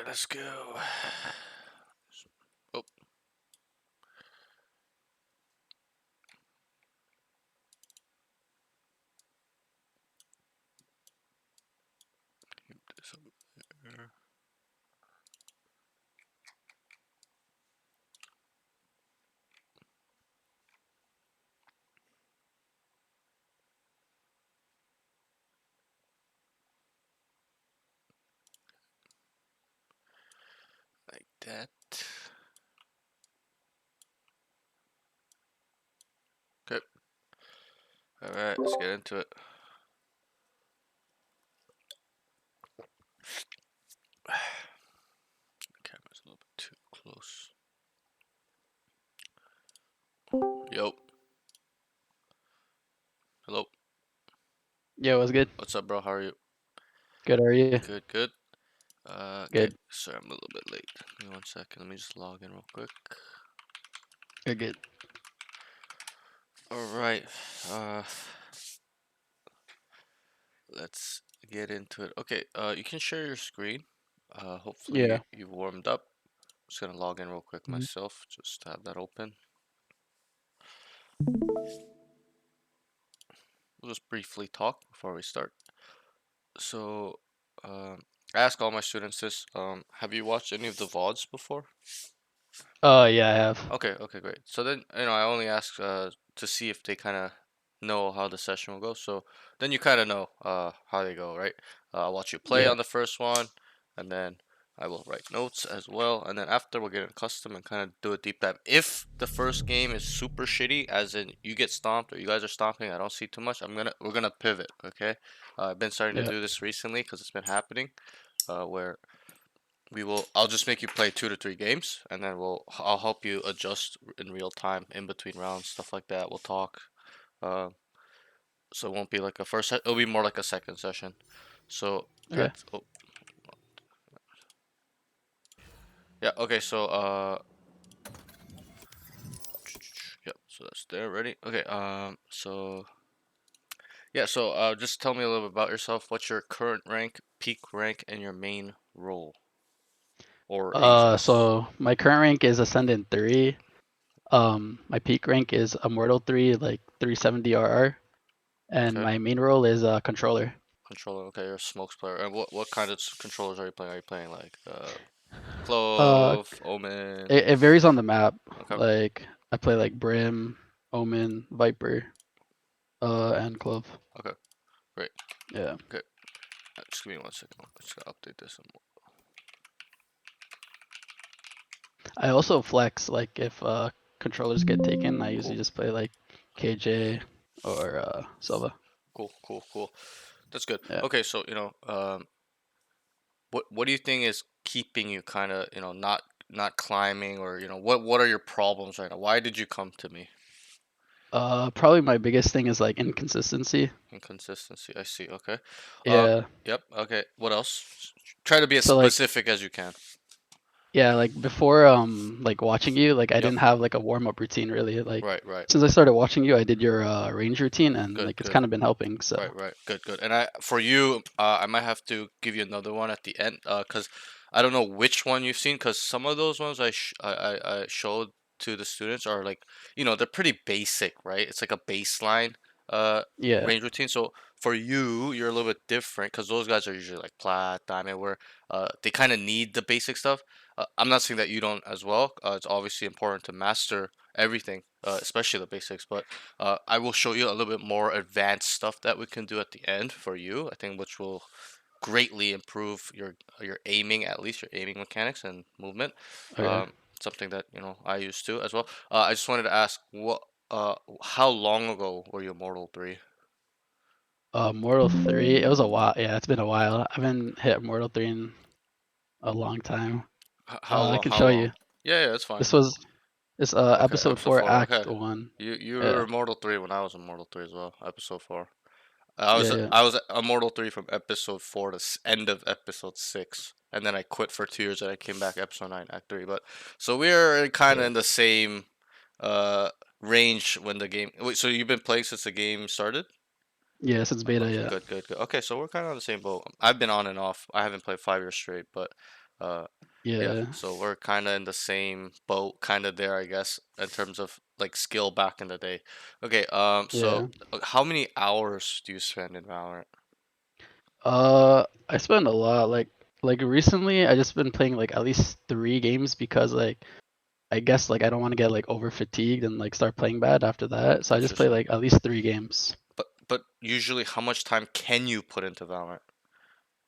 let's go. Oh, keep this over there. Like that. Okay. Alright, let's get into it. Camera's a little bit too close. Yo. Hello. Yo, what's good? What's up, bro? How are you? Good, are you? Good, good. Okay. Good, Sorry, I'm a little bit late. Give me 1 second. Let me just log in real quick. good, good. Alright. Uh, let's get into it. Okay. You can share your screen. Hopefully Yeah. you've warmed up. Just gonna log in real quick Mhm. myself. Just to have that open. We'll just briefly talk before we start. So, I ask all my students this. Have you watched any of the VODs before? Yeah, I have. Okay, great. So then, I only ask to see if they kind of know how the session will go. So then you kind of know how they go, right? I'll watch you play Yeah, on the first one, and then I will write notes as well. And then after we'll get in custom and kind of do a deep dive. If the first game is super shitty, as in you get stomped or you guys are stomping, I don't see too much. We're gonna pivot, okay? I've been starting to yeah. do this recently because it's been happening, where I'll just make you play 2 to 3 games, and then I'll help you adjust in real time in between rounds, stuff like that. We'll talk. Uh, so it won't be like a it'll be more like a second session. So Okay. yeah, okay, so yep, so that's there, ready? Okay, so yeah, so just tell me a little bit about yourself. What's your current rank, peak rank, and your main role or agents? So my current rank is Ascendant 3. My peak rank is Immortal 3, like 370 RR, and Okay, my main role is controller. controller. Okay, you're a smokes player. And what kind of controllers are you playing? Are you playing like Uh, Clove, Omen. it varies on the map. Okay. Like I play like Brim, Omen, Viper, and Clove. Okay. Great. Yeah. Okay. Just give me 1 second. I'm just gonna update this. I also flex like if controllers get taken, I usually Cool. just play like KJ or Silva. Cool. That's good. Yeah. Okay. So what do you think is keeping you kind of not climbing, or what are your problems right now? Why did you come to me? Probably my biggest thing is like inconsistency. Inconsistency. I see. Okay. Uh. Yeah. Yep. Okay. What else? Try to be as So like specific as you can. yeah, like before like watching you, like I Yep. didn't have like a warm up routine really. Like Right. since I started watching you, I did your range routine and like it's Good. kind of been helping. So Right. Good. And for you, I might have to give you another one at the end, cause I don't know which one you've seen, cause some of those ones I showed to the students are like, they're pretty basic, right? It's like a baseline uh yeah. range routine. So for you, you're a little bit different, cause those guys are usually like plat, diamond, where they kind of need the basic stuff. I'm not saying that you don't as well. It's obviously important to master everything, especially the basics, but I will show you a little bit more advanced stuff that we can do at the end for you. I think which will greatly improve your aiming, at least your aiming mechanics and movement. Okay. Something that I use too as well. I just wanted to ask how long ago were you Mortal 3? Mortal 3, it was a while. Yeah, it's been a while. I haven't hit Mortal 3 in a long time. How I long? can How show long? you. Yeah, it's fine. This was this Okay, episode episode 4 4. Okay, act 1. you were Yeah. Mortal 3 when I was in Mortal 3 as well. Episode 4. Yeah, yeah. I was Immortal 3 from episode 4 to end of episode 6, and then I quit for 2 years and I came back episode 9 act 3. But so we're kind of Yeah. in the same uh range when the game. Wait, so you've been playing since the game started? Yeah, since beta, Okay, yeah. good. Okay, so we're kind of on the same boat. I've been on and off. I haven't played 5 years straight, but Uh, yeah, Yeah. so we're kind of in the same boat, kind of there, I guess, in terms of like skill back in the day. Okay, so Yeah. how many hours do you spend in Valorant? I spend a lot. Like recently, I just been playing like at least 3 games because like I guess like I don't want to get like over fatigued and like start playing bad after that. So I just play Interesting. like at least 3 games. But usually, how much time can you put into Valorant?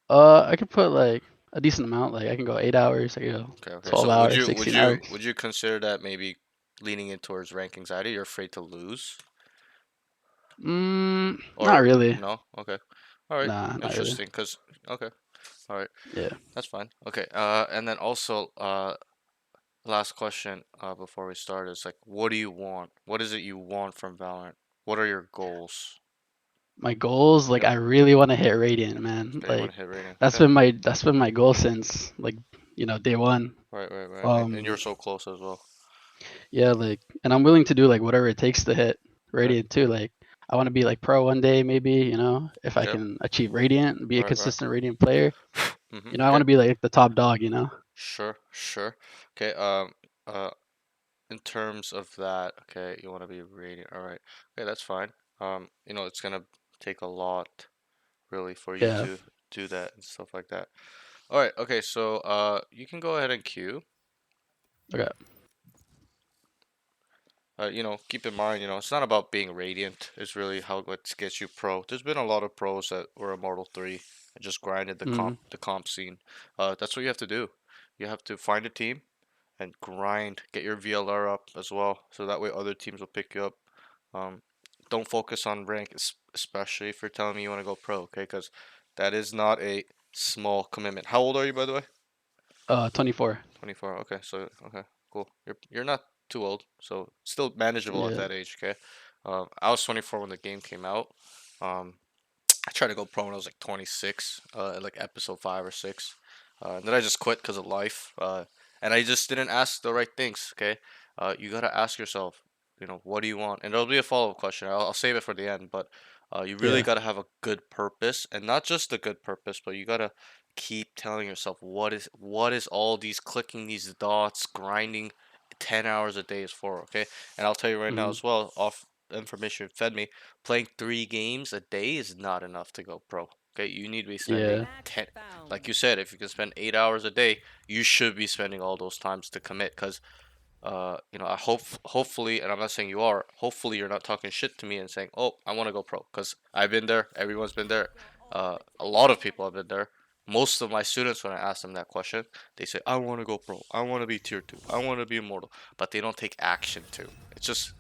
I could put like a decent amount. Like I can go 8 hours. I can go Okay, okay. 12 So would hours, you would 16 you hours. would you consider that maybe leaning in towards rank anxiety? You're afraid to lose, Not or really. no? Okay, all right. Nah, not really. Interesting. Cause okay, all right. Yeah. That's fine. Okay. And then also, last question, before we start is like, what do you want? What is it you want from Valorant? What are your goals? My goals, like Yep. I really want to hit Radiant, man. Okay, you want Like to hit rating. Okay. that's been my goal since like day one. Right, right, right. And you're Um, so close as well. yeah, like, and I'm willing to do like whatever it takes to hit Okay. Radiant too. Like, I want to be like pro one day, maybe. If I Yep. can achieve Radiant, be a Right, right. consistent Radiant player. I want Okay. to be like the top dog. Sure, sure. Okay. Uh, in terms of that, okay, you want to be rating. All right. Okay, that's fine. It's gonna take a lot really for you Yeah. to do that and stuff like that. All right. Okay. So, you can go ahead and queue. Okay. Keep in mind, it's not about being radiant. It's really how what gets you pro. There's been a lot of pros that were Immortal 3 and just grinded the Mm, comp scene. That's what you have to do. You have to find a team and grind, get your VLR up as well, so that way other teams will pick you up. Um, don't focus on rank, especially if you're telling me you want to go pro, okay? Because that is not a small commitment. How old are you, by the way? 24. 24. Okay, so okay, cool. You're not too old, so still manageable at Yeah. that age. Okay. I was 24 when the game came out. Um, I tried to go pro when I was like 26, like episode 5 or 6. And then I just quit because of life. And I just didn't ask the right things. Okay. You gotta ask yourself, what do you want? And there'll be a follow-up question. I'll save it for the end, but you really Yeah. gotta have a good purpose, and not just a good purpose, but you gotta keep telling yourself what is all these clicking these dots, grinding 10 hours a day is for. Okay. And I'll tell you right now Mm, as well, off information you fed me. Playing 3 games a day is not enough to go pro. Okay, you need to be spending yeah. 10, Match like found. you said, if you can spend 8 hours a day, you should be spending all those times to commit. Because I hopefully, and I'm not saying you are, hopefully you're not talking shit to me and saying, oh, I want to go pro. Because I've been there, everyone's been there, a lot of people have been there. Most of my students, when I ask them that question, they say, I want to go pro, I want to be tier 2, I want to be immortal, but they don't take action to. It's just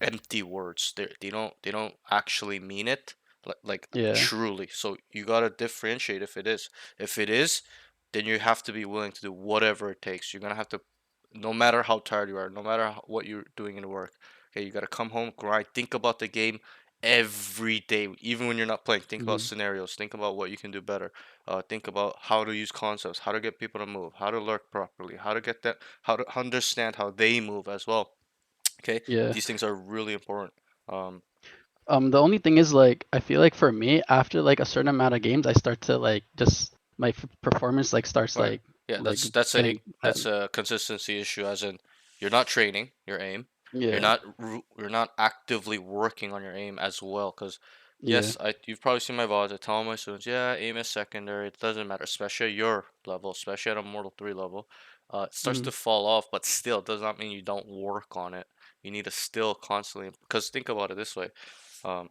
empty words. They don't actually mean it, like Yeah. truly. So you gotta differentiate if it is. If it is, then you have to be willing to do whatever it takes. You're gonna have to, no matter how tired you are, no matter what you're doing in work. Okay, you gotta come home, grind, think about the game every day, even when you're not playing. Think about Mm, scenarios. Think about what you can do better. Think about how to use concepts, how to get people to move, how to lurk properly, how to understand how they move as well. Okay, yeah. these things are really important. Um, The only thing is like I feel like for me after like a certain amount of games I start to like just my performance like starts right. Yeah, like that's a getting bad. that's a consistency issue, as in you're not training your aim. Yeah. You're not actively working on your aim as well. Because Yeah. yes, you've probably seen my VODs. I tell my students, yeah, aim is secondary. It doesn't matter, especially at your level, especially at a Mortal 3 level. It starts Mm, to fall off, but still, it does not mean you don't work on it. You need to still constantly, because think about it this way. Um,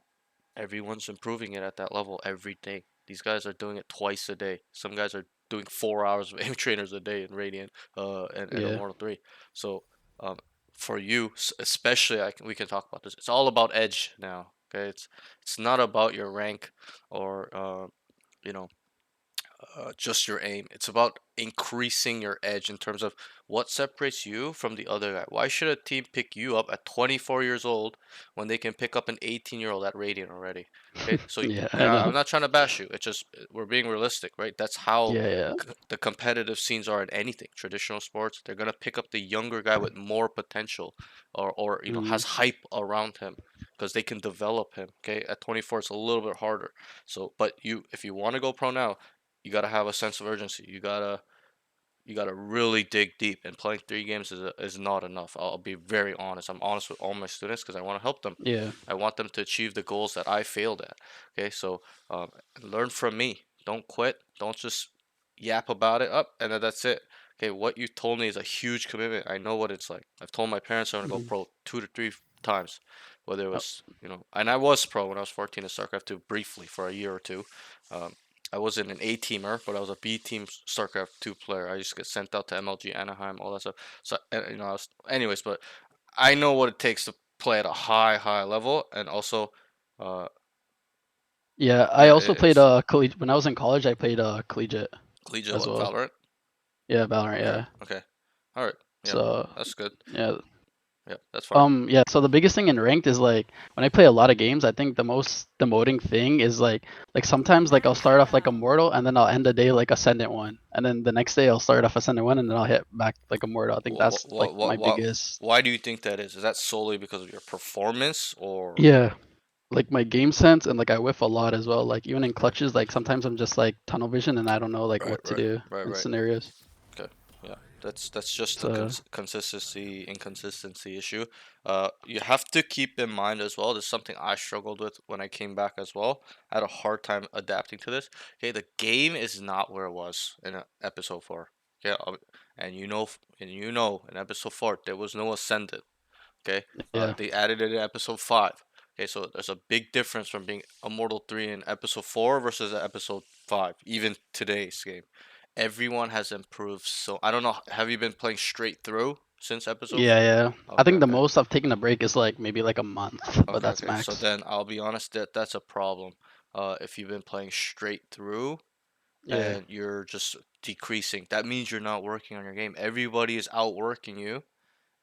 Everyone's improving it at that level every day. These guys are doing it twice a day. Some guys are doing 4 hours of aim trainers a day in Radiant, and yeah. Immortal 3. So, um, for you, especially, we can talk about this. It's all about edge now. Okay, it's not about your rank or you know just your aim. It's about increasing your edge in terms of what separates you from the other guy. Why should a team pick you up at 24 years old when they can pick up an 18-year-old at Radiant already? Okay, so Yeah, I I'm know. not trying to bash you. It's just we're being realistic, right? That's how Yeah, yeah. the competitive scenes are in anything. Traditional sports, they're gonna pick up the younger guy with more potential, or Mm, has hype around him because they can develop him. Okay, at 24, it's a little bit harder. So, but if you want to go pro now, you gotta have a sense of urgency. You gotta you gotta really dig deep. And playing 3 games is not enough. I'll be very honest. I'm honest with all my students because I want to help them. Yeah. I want them to achieve the goals that I failed at. Okay, so learn from me. Don't quit. Don't just yap about it up and then that's it. Okay, what you told me is a huge commitment. I know what it's like. I've told my parents I'm gonna go Mhm. pro 2 to 3 times, whether it Oh, was and I was pro when I was 14 in StarCraft 2 briefly for a year or two. Um, I wasn't an A teamer, but I was a B team StarCraft 2 player. I used to get sent out to MLG Anaheim, all that stuff. So anyways, but I know what it takes to play at a high level, and also, uh, yeah. I yeah, also played it's collegiate when I was in college. I played collegiate collegiate as what well. Valorant. Yeah, Valorant. Okay, Yeah. okay, all right, yeah, So that's good. yeah. Yeah, that's fine. Yeah, so the biggest thing in ranked is like when I play a lot of games, I think the most demoting thing is like sometimes like I'll start off like Immortal and then I'll end the day like Ascendant 1. And then the next day I'll start off Ascendant 1 and then I'll hit back like Immortal. I think that's like my biggest. Why do you think that is? Is that solely because of your performance or? Yeah, like my game sense and like I whiff a lot as well. Like even in clutches, like sometimes I'm just like tunnel vision and I don't know like Right, what to right, do right, in right. scenarios. Okay, yeah, that's just a So consistency inconsistency issue. You have to keep in mind as well. This is something I struggled with when I came back as well. I had a hard time adapting to this. Okay, the game is not where it was in episode 4. Okay, and in episode 4 there was no ascendant. Okay, yeah, they added it in episode 5. Okay, so there's a big difference from being Immortal 3 in episode 4 versus episode 5, even today's game. Everyone has improved. So I don't know. Have you been playing straight through since episode? yeah. I Okay, think the okay, most I've taken a break is like maybe like a month, but okay, that's okay. So max. then I'll be honest that that's a problem. If you've been playing straight through Yeah. and you're just decreasing, that means you're not working on your game. Everybody is outworking you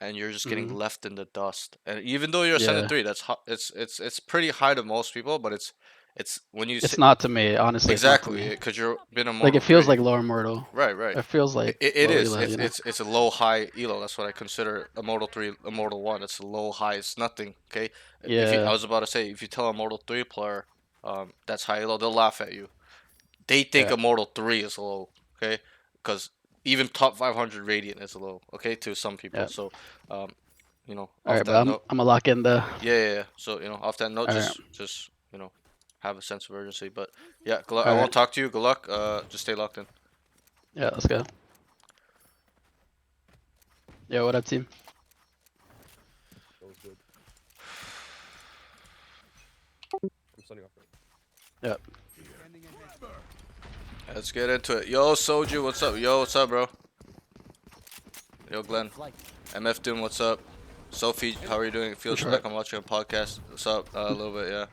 and you're just getting Hmm. left in the dust. And even though you're Ascendant Yeah. 3, it's pretty high to most people, but it's when you It's sit not to me. Honestly, it's not to exactly me. because you're been Like Immortal it feels 3. like lower mortal. Right, right. It feels like It low is. elo, you know. It's a low high elo. That's what I consider Immortal 3, Immortal 1. It's a low high. It's nothing. Okay. If you, I Yeah. was about to say, if you tell a Immortal 3 player, that's high elo, they'll laugh at you. They think Yeah. Immortal 3 is low. Okay, because even top 500 Radiant is low. Okay, to some people. Yeah. So, um, All off right, but that note, I'm gonna lock in the. yeah. So off that note, All right. just have a sense of urgency. But yeah, I All right. won't talk to you. Good luck. Just stay locked in. Yeah. Let's go. Yeah. What up, team? That was good. I'm starting off right. Yeah. Let's get into it. Yo, Soju, what's up? Yo, what's up, bro? Yo, Glenn. MF Doom, what's up? Sophie, how are you doing? It feels Sure. like I'm watching a podcast. What's up? A little bit, yeah.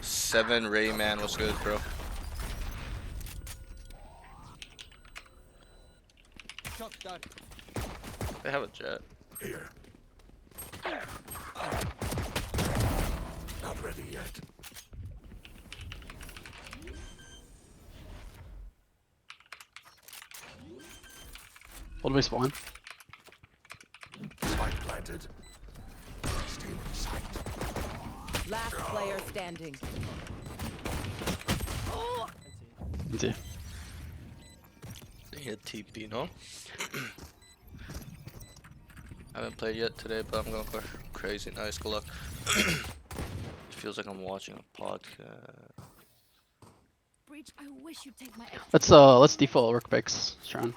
Seven Rayman, what's good, bro? They have a jet. Not ready yet. Hold my spawn. Spike planted. Still in sight. Last player standing. Let's see. They hit TP, no? I haven't played yet today, but I'm going for crazy nice. Good luck. Feels like I'm watching a podcast. Breach, I wish you'd take my Let's default work picks, Sean.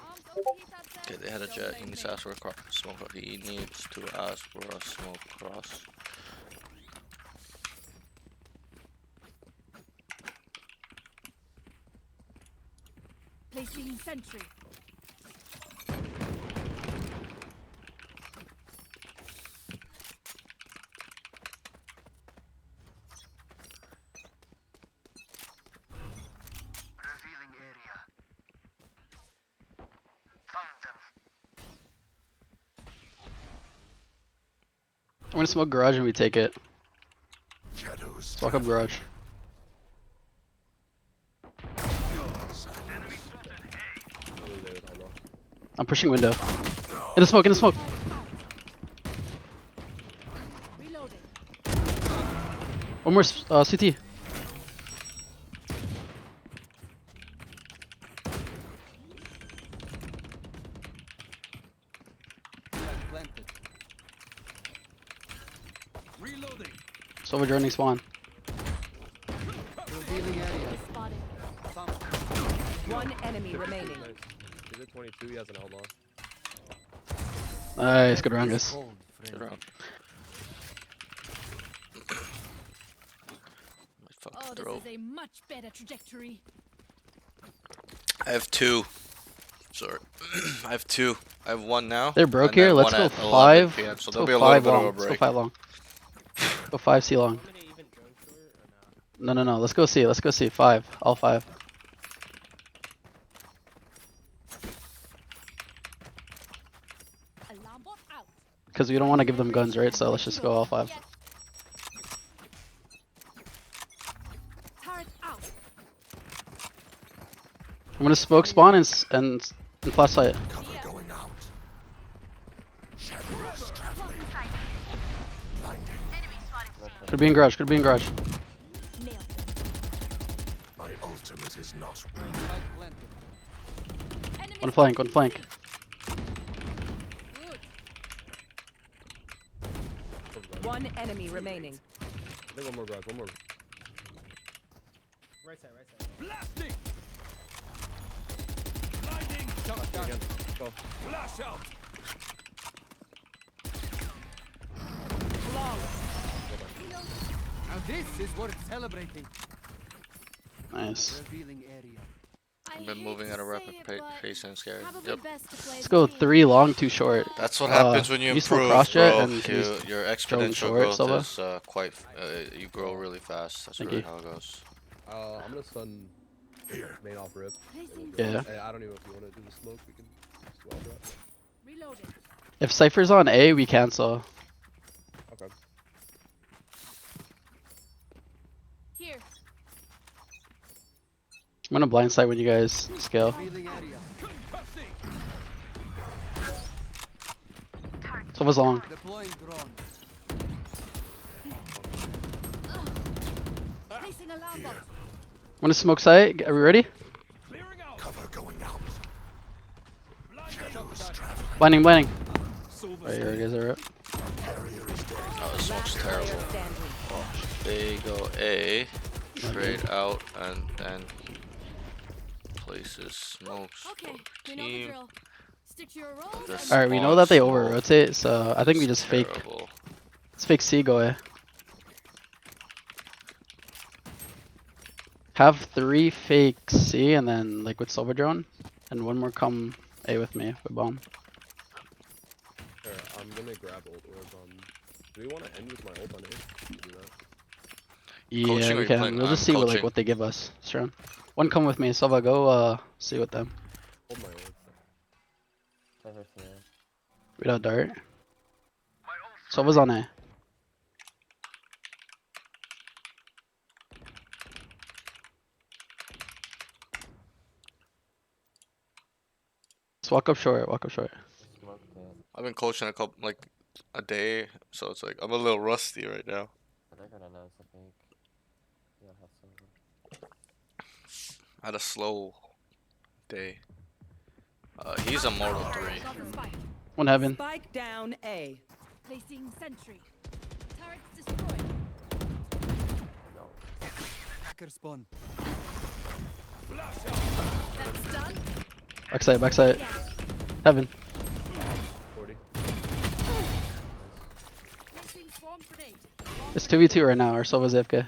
Okay, they had a jet. He needs to ask for a smoke. He needs to ask for a smoke cross. Placing sentry. Revealing area. Found them. I'm gonna smoke garage and we take it. Shadows. Let's walk up garage. Really there with ammo. I'm pushing window. In the smoke. In the smoke. Reloading. One more CT. Silver joining spawn. Revealing area. Spotted. One enemy remaining. Nice. He's at 22. He has an outlaw. Nice, good round, guys. Cold, Good friend. round. My fucking Oh, throat. this is a much better trajectory. I have two. Sorry. I have two. I have one now. They're broke and here. then Let's one go at 11 5. PM, so Let's there'll go be a little 5 bit of long. a Let's go break. 5 long. Go 5 C long. No. Let's go C. Let's go C. 5. All 5. Alarm bot out. Because we don't want to give them guns, right? So let's just go all 5. Turret out. I'm gonna smoke spawn and flash sight. Cover going out. Shadows traveling. Blinding. Could be in garage. Could be in garage. Nailed. My ultimate is not Enemy One flank. One flank. good. One enemy remaining. I think one more garage. One more. Right side, right side. Blasting. Blinding. Again. Go. Flash out. Now this is worth celebrating. Nice. Revealing area. I've been moving at a rapid pace and scary. Probably Yep. best to play Let's as go a team. 3 long, 2 short. That's what happens when you you smoke improve, cross jet bro. and can you Your throw in exponential short, growth Silva? is quite. You grow really fast. That's Thank really you. how it goes. I'm gonna stun here. main off rip. Placing Yeah. Hey, I don't even know if you want to do the smoke. We can just go after that. Reloading. If Cypher's on A, we cancel. Okay. Here. I'm gonna blindside when you guys scale. Revealing area. Silva's long. Deploying drone. Placing alarm bot. I'm gonna smoke sight. Are we ready? Cover going out. Shadows traveling. Blinding. Right here, you guys are up. Barrier is dead. Oh, this smoke's Last player terrible. standing. They go A, trade out, and then places smokes Okay, for we know the team. drill. Stick to your roles. This- and Alright, we know Spawn that they smoke. over rotate, so I think we It's just fake. terrible. Let's fake C, go A. Have 3 fake C and then like with Silver Drone, and one more come A with me with bomb. Here, I'm gonna grab ult orbs on. Do we want to end with my ult on A? Do that. Yeah, Coaching or we you can. playing? We'll just I'm see coaching. what they give us. Sure. One come with me, Silva. Go see with them. Hold my ult. Read out dart. Silva's on A. Just walk up short. Walk up short. I've been coaching a day, so it's like I'm a little rusty right now. I had a slow day. He's Immortal 3. Got the spike. One heaven. Spike down A. Placing sentry. Turrets destroyed. Hacker spawn. That's done. Backside. Backside. Heaven. 40. Placing swarm grenade. It's 2v2 right now. Our Silva's AFK.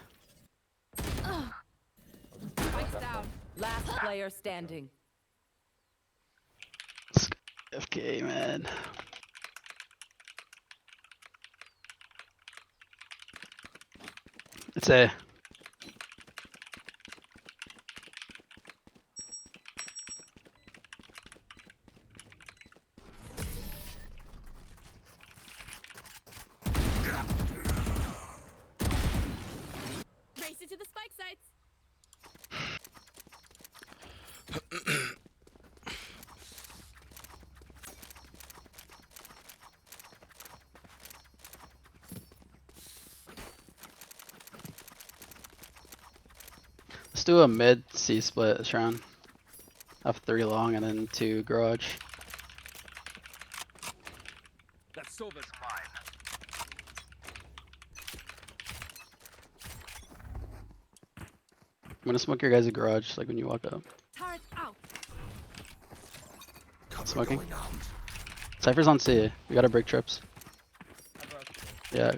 Spike's down. Last player standing. AFK, man. It's A. Race it to the spike sites. Let's do a mid C split, Sharon. Have 3 long and then 2 garage. That's Silva's gonna smoke your guys' garage like when you walk up. Turret out. Cover Smoking. going out. Cypher's on C. We gotta break trips. I broke. Yeah.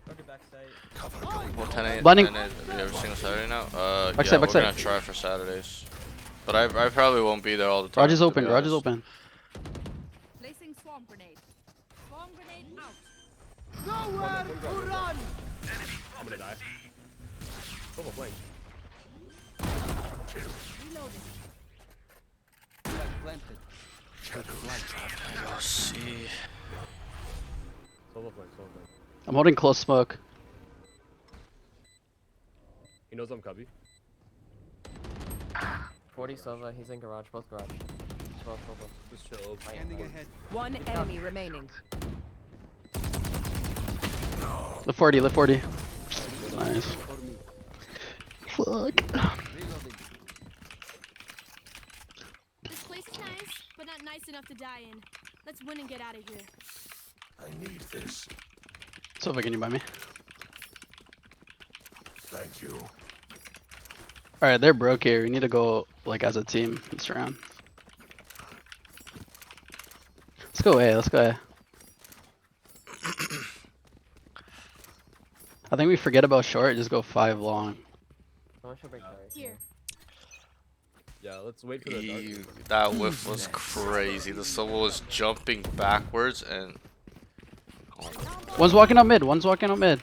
Broke it backside. Cover going Well, out. 10 8, Blinding. 10 8 every single Saturday now. Backside, Yeah, we're backside. gonna try for Saturdays. But I probably won't be there all the time. Garage is to open. be Garage is honest. open. Placing swarm grenade. Swarm grenade out. Nowhere to run! I'm gonna die. Double flank. Reloading. Flag planted. Let's see. Solo flank, solo flank. I'm holding close smoke. He knows I'm cubby. 40 Sova, he's in garage, both garage. Both. Just chill. Scanning ahead. One enemy remaining. Live 40. Live 40. Nice. For me. Fuck. Reloading. This place is nice, but not nice enough to die in. Let's win and get out of here. I need this. Sofa, can you buy me? Thank you. Alright, they're broke here. We need to go like as a team this round. Let's go A. Let's go A. I think we forget about short. Just go 5 long. Someone should break turret. Here. Yeah, let's wait for the dark. That whiff was crazy. The someone was jumping backwards and. One's walking up mid. One's walking up mid.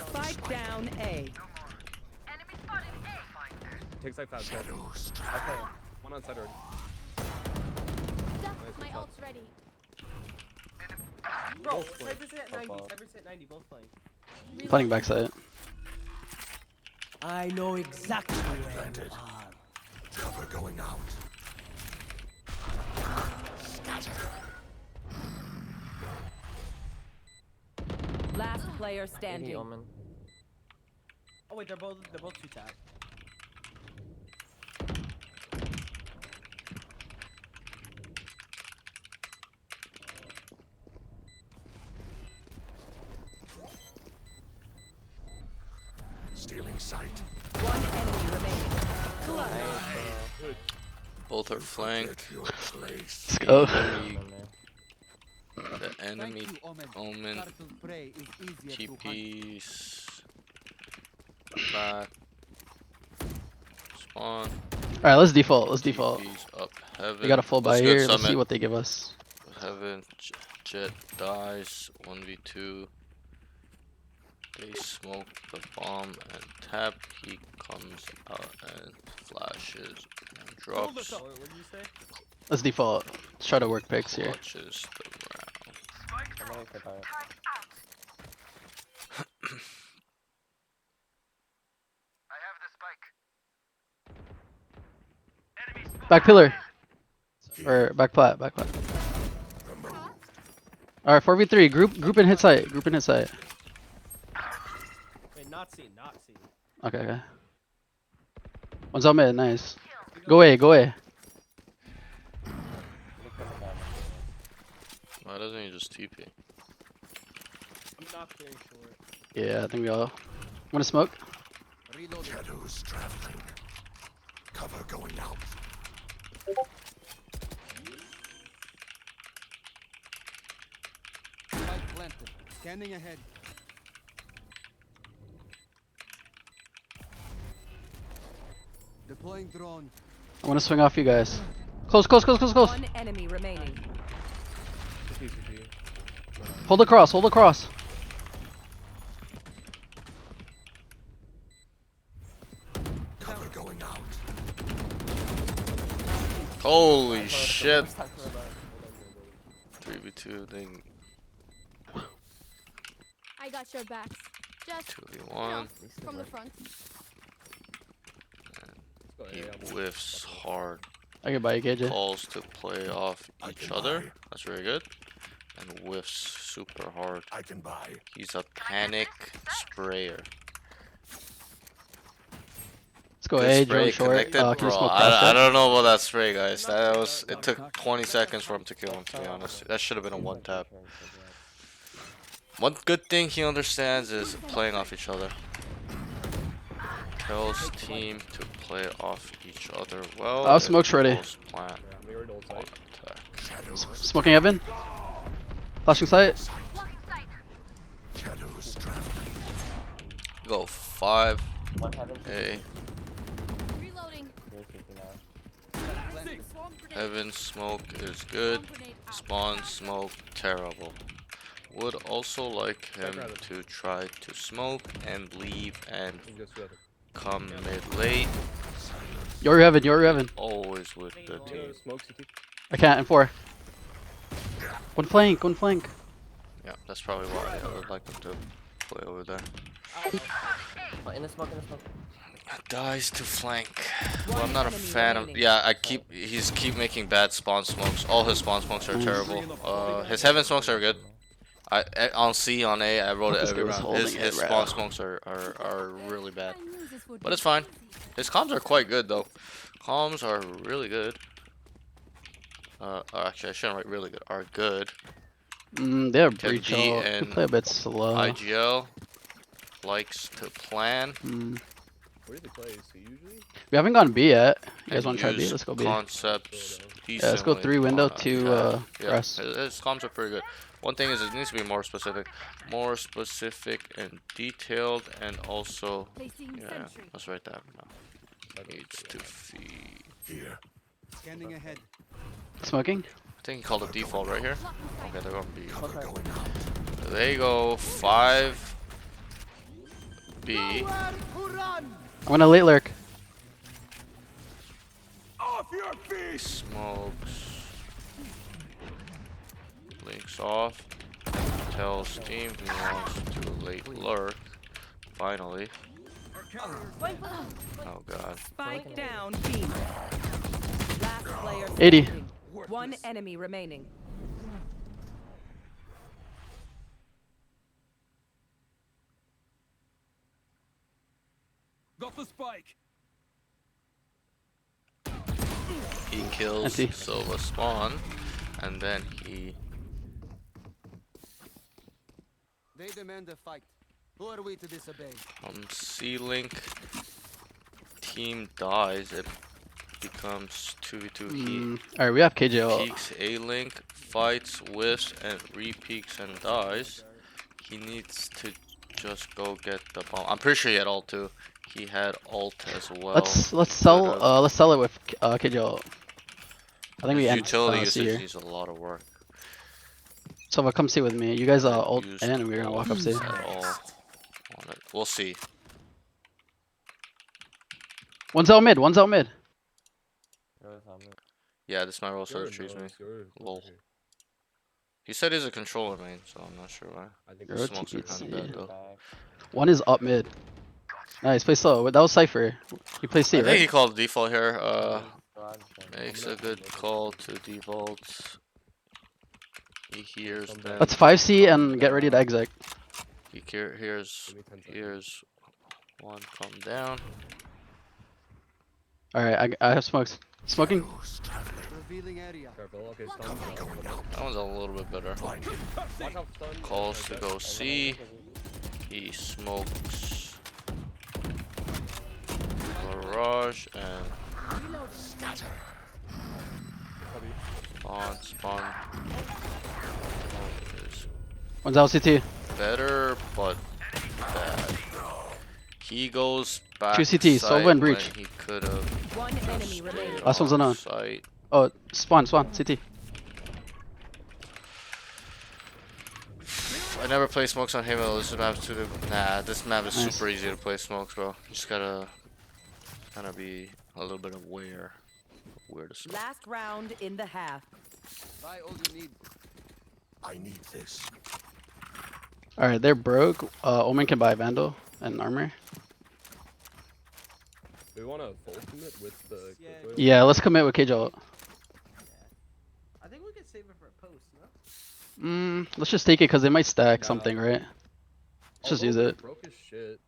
Spike down A. Takes like 5 seconds. Shadows Okay. One on side already. Duck, Nice my shot. ult's ready. Bro, Both playing. Cypher's at 90. Pop-off. Cypher's at 90, both playing. Fighting backside. I know exactly where planted. you are. Cover going out. Last player 80 standing. Omen. Oh wait, they're both 2 tap. Stealing sight. One enemy remaining. Both are flanked. Get your place. Let's go. The Thank enemy you, Omen. Omen. Turtle prey is easier to hunt. TP's back. Spawn. Alright, let's default. Let's default. TP's up heaven. We got a full buy Let's go here. Let's summit. see what they give us. Heaven. Jet dies. 1v2. They smoke the bomb and tap. He comes out and flashes and drops. What did you say? Let's default. Let's try to work picks here. Clutches the round. I'm waiting for turret. Back pillar. Or back plat. Back plat. Alright, 4v3. Group and hit site. Group and hit site. Wait, not seen, not seen. Okay, okay. One's out mid. Nice. Go away. Go away. Why doesn't he just TP? I'm not clearing short. Yeah, I think we all. Want to smoke? Reloading. Shadows traveling. Cover going out. Spike planted. Scanning ahead. Deploying drone. I want to swing off you guys. Close, close, close, close, close. One enemy remaining. Just TCG. Hold the cross. Hold the cross. Cover going out. Holy shit! 3v2 thing. I got your backs. Just 2v1. from the front. Let's go He A. I'm whiffs hard. I can buy you, KJ. Calls to play off I each can other. buy. That's very good. And whiffs super hard. I can buy. He's a panic sprayer. Let's go Good A, spray, drone short. connected, Can you bro. smoke I past don't that? know about that spray, guys. That was. It took 20 seconds for him to kill him. To be honest, that should have been a one tap. One good thing he understands is playing off each other. Tells team to play off each other well. Oh, smoke's ready. Plant Yeah, I'm here to ult on site. attack. Smoking heaven. Flashing sight. Shadows traveling. Go 5 One heaven. A. Reloading. You're CT now. Swarm grenade. Heaven smoke is good. Swarm grenade out. Spawn smoke terrible. Would also like him Rather. to try to smoke and leave and You just got it. come mid late. You're heaven. You're heaven. Always with the team. Smoke CT. I can't. In 4. One flank. One flank. Yeah, that's probably why I would like him to play over there. Oh, in the smoke, in the smoke. Dies to flank. One Well, I'm not a enemy fan of. remaining. Yeah, he's keep making bad spawn smokes. All his spawn smokes are terrible. His heaven smokes are good. On C on A I wrote it This every guy was round. holding His it, bro. spawn smokes are really bad. I knew this would But be it's fine. easy. His comms are quite good though. Comms are really good. Actually I shouldn't write really good. Are good. They have Can breach be ult. They in play a bit slow. IGL likes to plan. Where do they play? C usually? We haven't gone B yet. You guys and want to try B? use Let's go B. Concepts. Yeah, let's go 3 window, 2 yeah, rest. his comms are pretty good. One thing is it needs to be more specific and detailed, and also Placing yeah. sentry. Let's write that now. Needs to feed. Here. Scanning ahead. Smoking. I think he called it default right here. Okay, they're gonna be. Cover going out. They go 5 B. I'm gonna late lurk. Off your feet! Smokes. Links off. Tells team he wants to late lurk. Finally. Oh god. Spike down B. Last player 80. standing. One enemy remaining. Got the spike. He kills see. Silva spawn, and then he They demand a fight. Who are we to disobey? C-Link. Team dies, it becomes 2v2. He Alright, we have KJ ult. peeks A-Link, fights, whiffs, and re-peeks and dies. He needs to just go get the bomb. I'm pretty sure he had ult too. He had ult as well. Let's sell it with KJ ult. I think we His end utility C usage here. needs a lot of work. So come see with me. You guys ult Used in and we're gonna walk up ult C. at all on it. We'll see. One's out mid. One's out mid. Yours on me. Yeah, this might also You're choose me. nose, you're Lol. over here. He said he's a controller main, so I'm not sure why. I think You're The a smokes are kind of TTC. bad though. Back. One is up mid. Nice, play slow. That was Cypher. You play C, I think he right? called default here. Garage then. Makes a good call to default. He hears them. Let's 5C and get ready to exit. He hears Give me 10 seconds. hears one come down. Alright, I have smokes. Smoking? Shadows traveling. Revealing area. Careful, okay, stun. Cover going out. That one's a little bit better. Blinded. Watch out, stun. Calls to Okay, go I'm gonna C. look at you. He smokes barrage and Scatter. spawn is One's out CT. better but bad. He goes back 2 CT, site Sova and Breach. when he could have One enemy remaining. Last one's unknown. site. Oh, spawn, CT. I never play smokes on Halo. This map is too. Nah, this map is Nice. super easy to play smokes, bro. You just gotta kind of be a little bit aware of where to smoke. Last round in the half. Buy all you need. I need this. Alright, they're broke. Omen can buy Vandal and armor. Do we want to full commit with the Yeah. quick wave? Yeah, let's commit with KJ ult. I think we could save it for a post, no? Let's just take it because they might stack Nah. something, right? Let's just Although use they're it. broke as shit.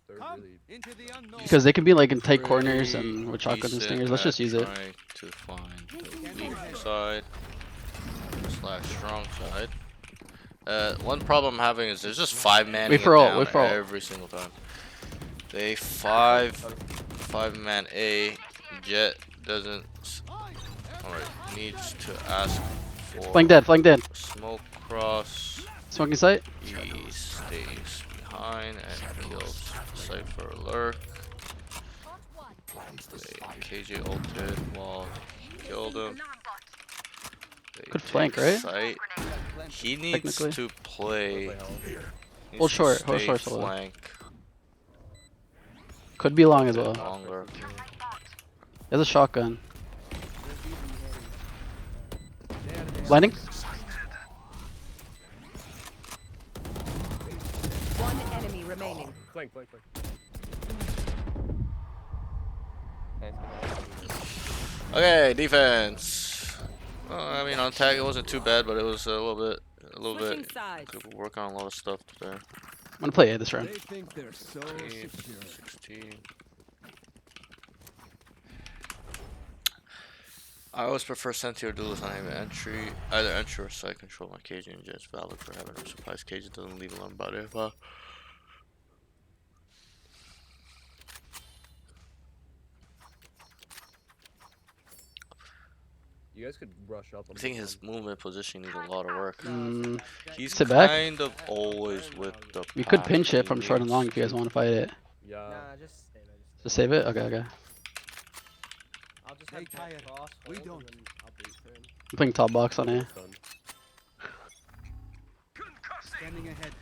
They're Come really. into the unknown. Because they can be like in tight corners Pretty and with shotguns and decent stingers. Let's at just use it. trying to find the weak side / strong side. One problem I'm having is there's just 5 manning Wait it for ult, down wait for ult. every single time. They 5 man A. Jet doesn't. Alright, needs to ask Flank for dead, flank dead. smoke cross. Smoking sight. He stays behind and kills Cypher lurk. KJ ulted while he killed him. They Good take flank, right? sight. He needs Technically. to play. What the hell? Needs Hold to short, hold stay short solo. flank Could be long a as bit well. longer. There's a shotgun. Blinding. One enemy remaining. Flank, flank, flank. Nice. Okay, defense. Well, I mean, on tag it wasn't too bad, but it was a little bit. Switching sides. Could work on a lot of stuff there. I'm gonna play A this round. They think they're so 15, secure. 16. I always prefer Sentry or Duelist on aim entry. Either entry or side control. My cage and Jet's valid for having a surprise cage. It doesn't leave alone about it. You guys could rush up on I think this his one. movement position needs a lot of work. Mm, He's Sit back. kind of always with the. we could pack pinch it he from short and long needs if you guys to. want to fight it. Yeah. Nah, just stay there. Just save it. Okay, okay. I'll just Hey, have Kaya, Jet cross. we hold, don't. and then I'll bait for him. I'm playing top box on A. Almost done. Standing ahead.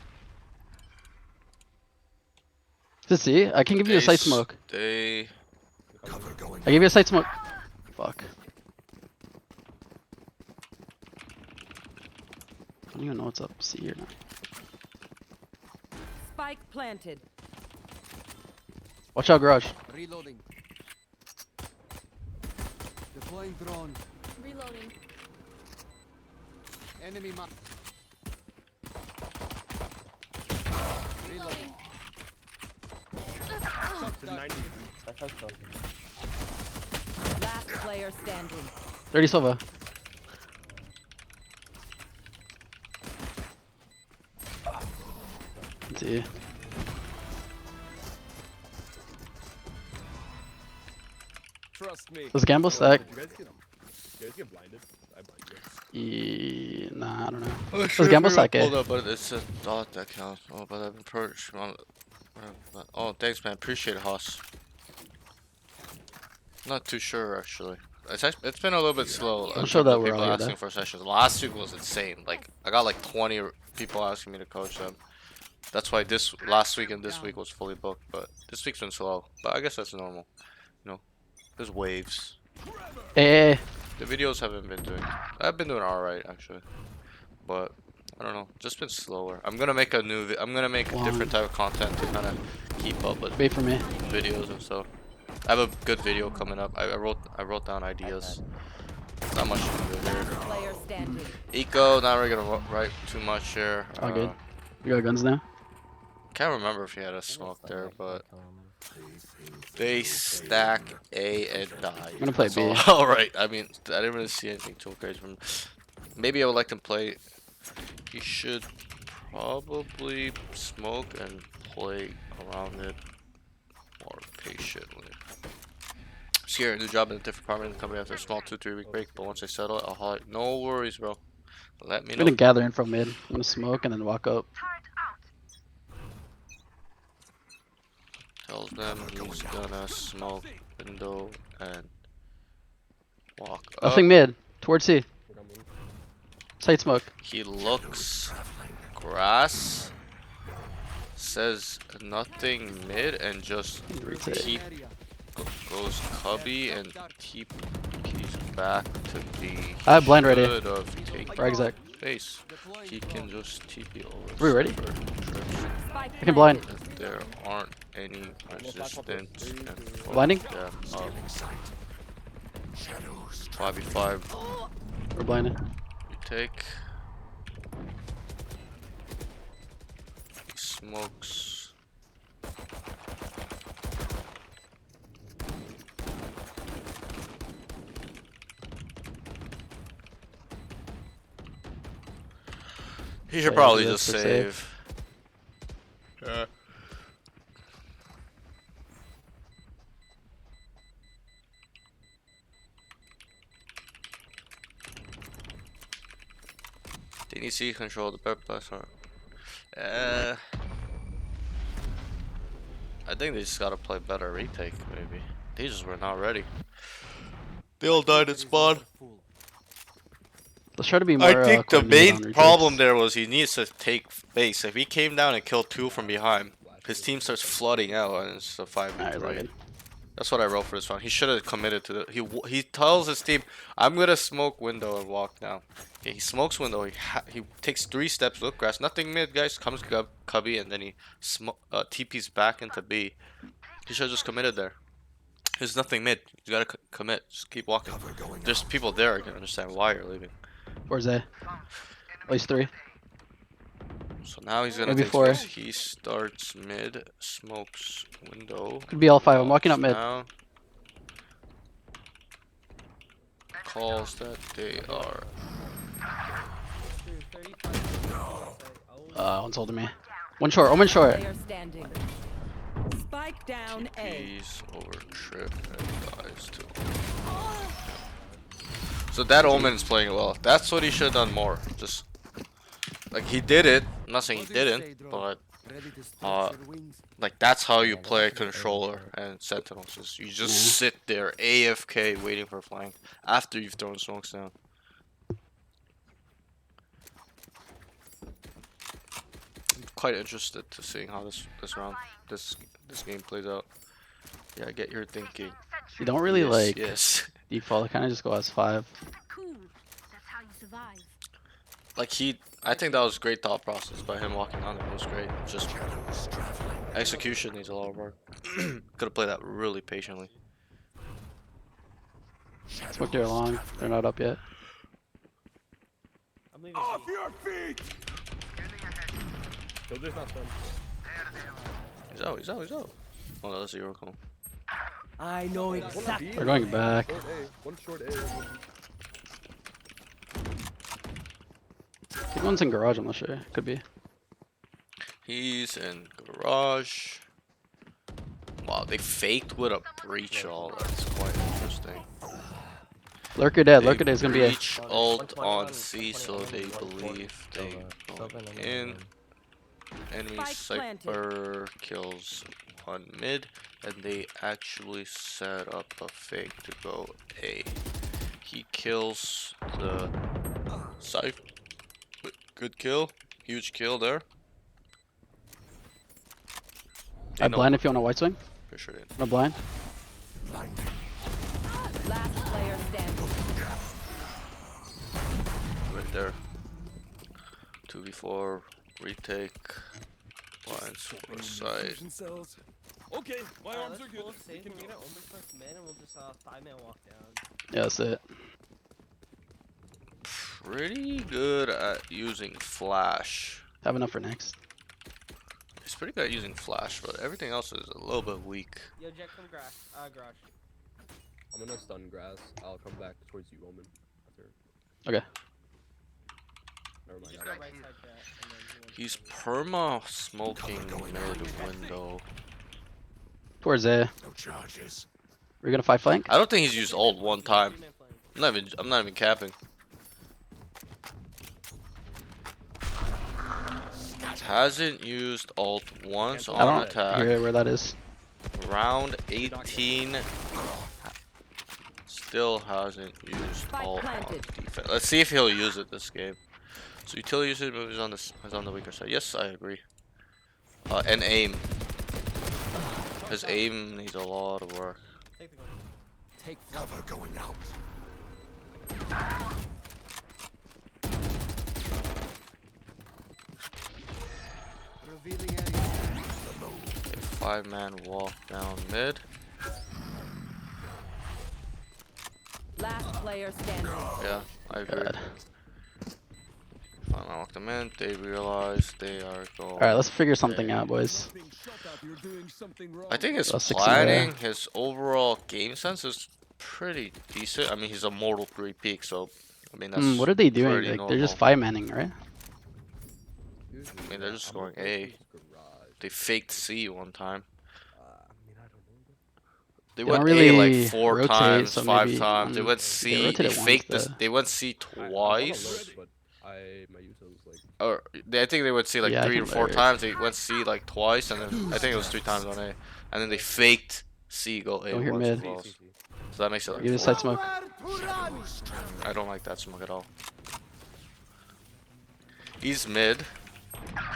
Just see, I can give you a sight smoke. They. Cover going I give you a sight smoke. Fuck. I don't even know what's up. C or not. Spike planted. Watch out, garage. Reloading. Deploying drone. Reloading. Enemy mark. Reloading. To 90. That's how close. Last player standing. 30 Silva. Let's see. Trust me. Does Gamble stack? Did you guys get blinded? I blinded you. Nah, I don't know. Oh, Does Gamble stack Hold A? up, but it's a dot that counts. Oh, but I've been perched on. Oh, thanks, man. Appreciate it, Hoss. Not too sure actually. It's been a little bit slow. Don't in show terms that of we're people all here, asking though. for sessions. Last week was insane. Like I got like 20 people asking me to coach them. That's why this last week and this week was fully booked. But this week's been slow. But I guess that's normal. You know, there's waves. A. The videos haven't been doing. I've been doing alright actually, but I don't know. Just been slower. I'm gonna make a new. I'm gonna make a different type of content to kind of keep up with Wait for me. videos and stuff. I have a good video coming up. I wrote down ideas. Not much to do here. Last player standing. Eco, not really gonna write too much here. All good. You got guns now? Can't remember if he had a smoke there, but they stack A and die. I'm gonna play B. All right. I mean, I didn't really see anything too crazy from. Maybe I would like to play. He should probably smoke and play around it more patiently. Scared a new job in a different department in the company after a small 2-3 week break, but once I settle, I'll haul it. No worries, bro. Let me I'm know. gonna gather info mid. I'm gonna smoke and then walk up. Tells them he's gonna smoke window and walk up. Nothing mid. Towards C. We're coming. Sight smoke. He looks grass. Says nothing mid and just Retake. keep goes cubby and keep keys back to B. I have blind ready. Should have taken For exec. space. He can just TP over. We ready? super trips. Spike I can blind. If there aren't any resistance and fuck Blinding? them up. shadows. 5v5 We're blinded. retake. He smokes. He should Yeah, probably do just this for save. Didn't you see control the pep plus? I think they just gotta play better retake, maybe. They just were not ready. They all died at spawn. Let's try to be I more think the coordinated main on problem retakes. there was he needs to take base. If he came down and killed 2 from behind, his team starts flooding out and it's a Alright, it's all 5v3. good. That's what I wrote for this round. He should have committed to the. He tells his team, "I'm gonna smoke window and walk down." Okay, he smokes window. He takes 3 steps. Look, grass, nothing mid, guys. Comes cubby and then he TP's back into B. He should have just committed there. There's nothing mid. You gotta commit. Just keep walking. Cover going There's out. people there. I can understand why you're leaving. Where's A? At least 3. So now he's gonna Maybe take 4. space. He starts mid, smokes window. Could be all 5. I'm walking up mid. Down. Calls that they are. Dude, 35. One's holding me. One short. Omen short. Player standing. Spike down A. TPs over trip and dies too. So that Omen is playing well. That's what he should have done more. Just like he did it. I'm not saying he didn't, but like that's how you play controller and sentinels. Is you just sit there AFK waiting for flank after you've thrown smokes down. I'm quite interested to seeing how this game plays out. Yeah, I get your thinking. You don't really Yes, like yes. default. Kind of just go as 5. Cool. That's how you survive. Like I think that was great thought process by him walking on there. It was great. Just execution needs a lot of work. Could have played that really patiently. Smoke there long. They're not up yet. I'm leaving. Off your feet! Soldier's not stunned. He's out. He's out. He's out. Oh no, that's a Eurocall. I know One exactly. B, They're going back. Short A. One short A. I think one's in garage. I'm not sure. Could be. He's in garage. Wow, they faked with a breach all. That's quite interesting. Lurker dead. They Lurker dead is gonna be a. breach ult on C, so they believe they go in. Enemy Spike planted. sniper kills on mid, and they actually set up a fake to go A. He kills the sniper. Good kill, huge kill there. They I'm know. blind if you want a white swing. Pretty sure they know. I'm blind. Blinding. Last player standing. Right there. 2v4 retake. Lines for side. Infusion cells. Okay, my arms are good. We'll We save. can We're move. gonna open first mid and we'll just 5-man walk down. Yeah, that's it. Pretty good at using flash. Have enough for next. He's pretty good at using flash, but everything else is a little bit weak. Yo, Jack, come garage. Garage. I'm gonna stun grass. I'll come back towards you, Omen. After. Okay. Never mind. Just I go got right it. side chat. And then he wants He's to- perma smoking mid window. Towards A. No charges. We're gonna fight flank. I don't think he's used ult one time. 3-man flank. I'm not even capping. Hasn't used ult once I on don't attack. hear where that is. Round 18. Still hasn't used Spike ult on planted. defense. Let's see if he'll use it this game. So utility usage is on the weaker side. Yes, I agree. And aim. His aim needs a lot of work. Take the gun. Take Cover going out. revealing area. A 5-man walk down mid. Last player standing. Yeah, I agree. God. Finally walk them in. They realize they are going. All right, let's figure something out, boys. Being shot at, you're doing something wrong. I think his Well, 60 planning, his overall game sense is pretty decent. I mean, he's a Mortal 3 peak, so I mean that's. What are they doing? pretty Like they're just normal. 5-manning, right? mean, they're just I'm scoring referring A. to garage. They faked C one time. I mean, I don't know. They They went don't A like really 4 rotate, times, so 5 maybe times. They went they C. They rotated once. faked this. They went C I want twice. alert, but my util's like. Or I think they went C like Yeah, I 3 or can 4 lurk. times. They went C like twice, and then I think it was 3 times on A. And then they faked C go A Go here once as mid. well. C. So that makes it like Give it a 4. side smoke. I don't like that smoke at all. He's mid.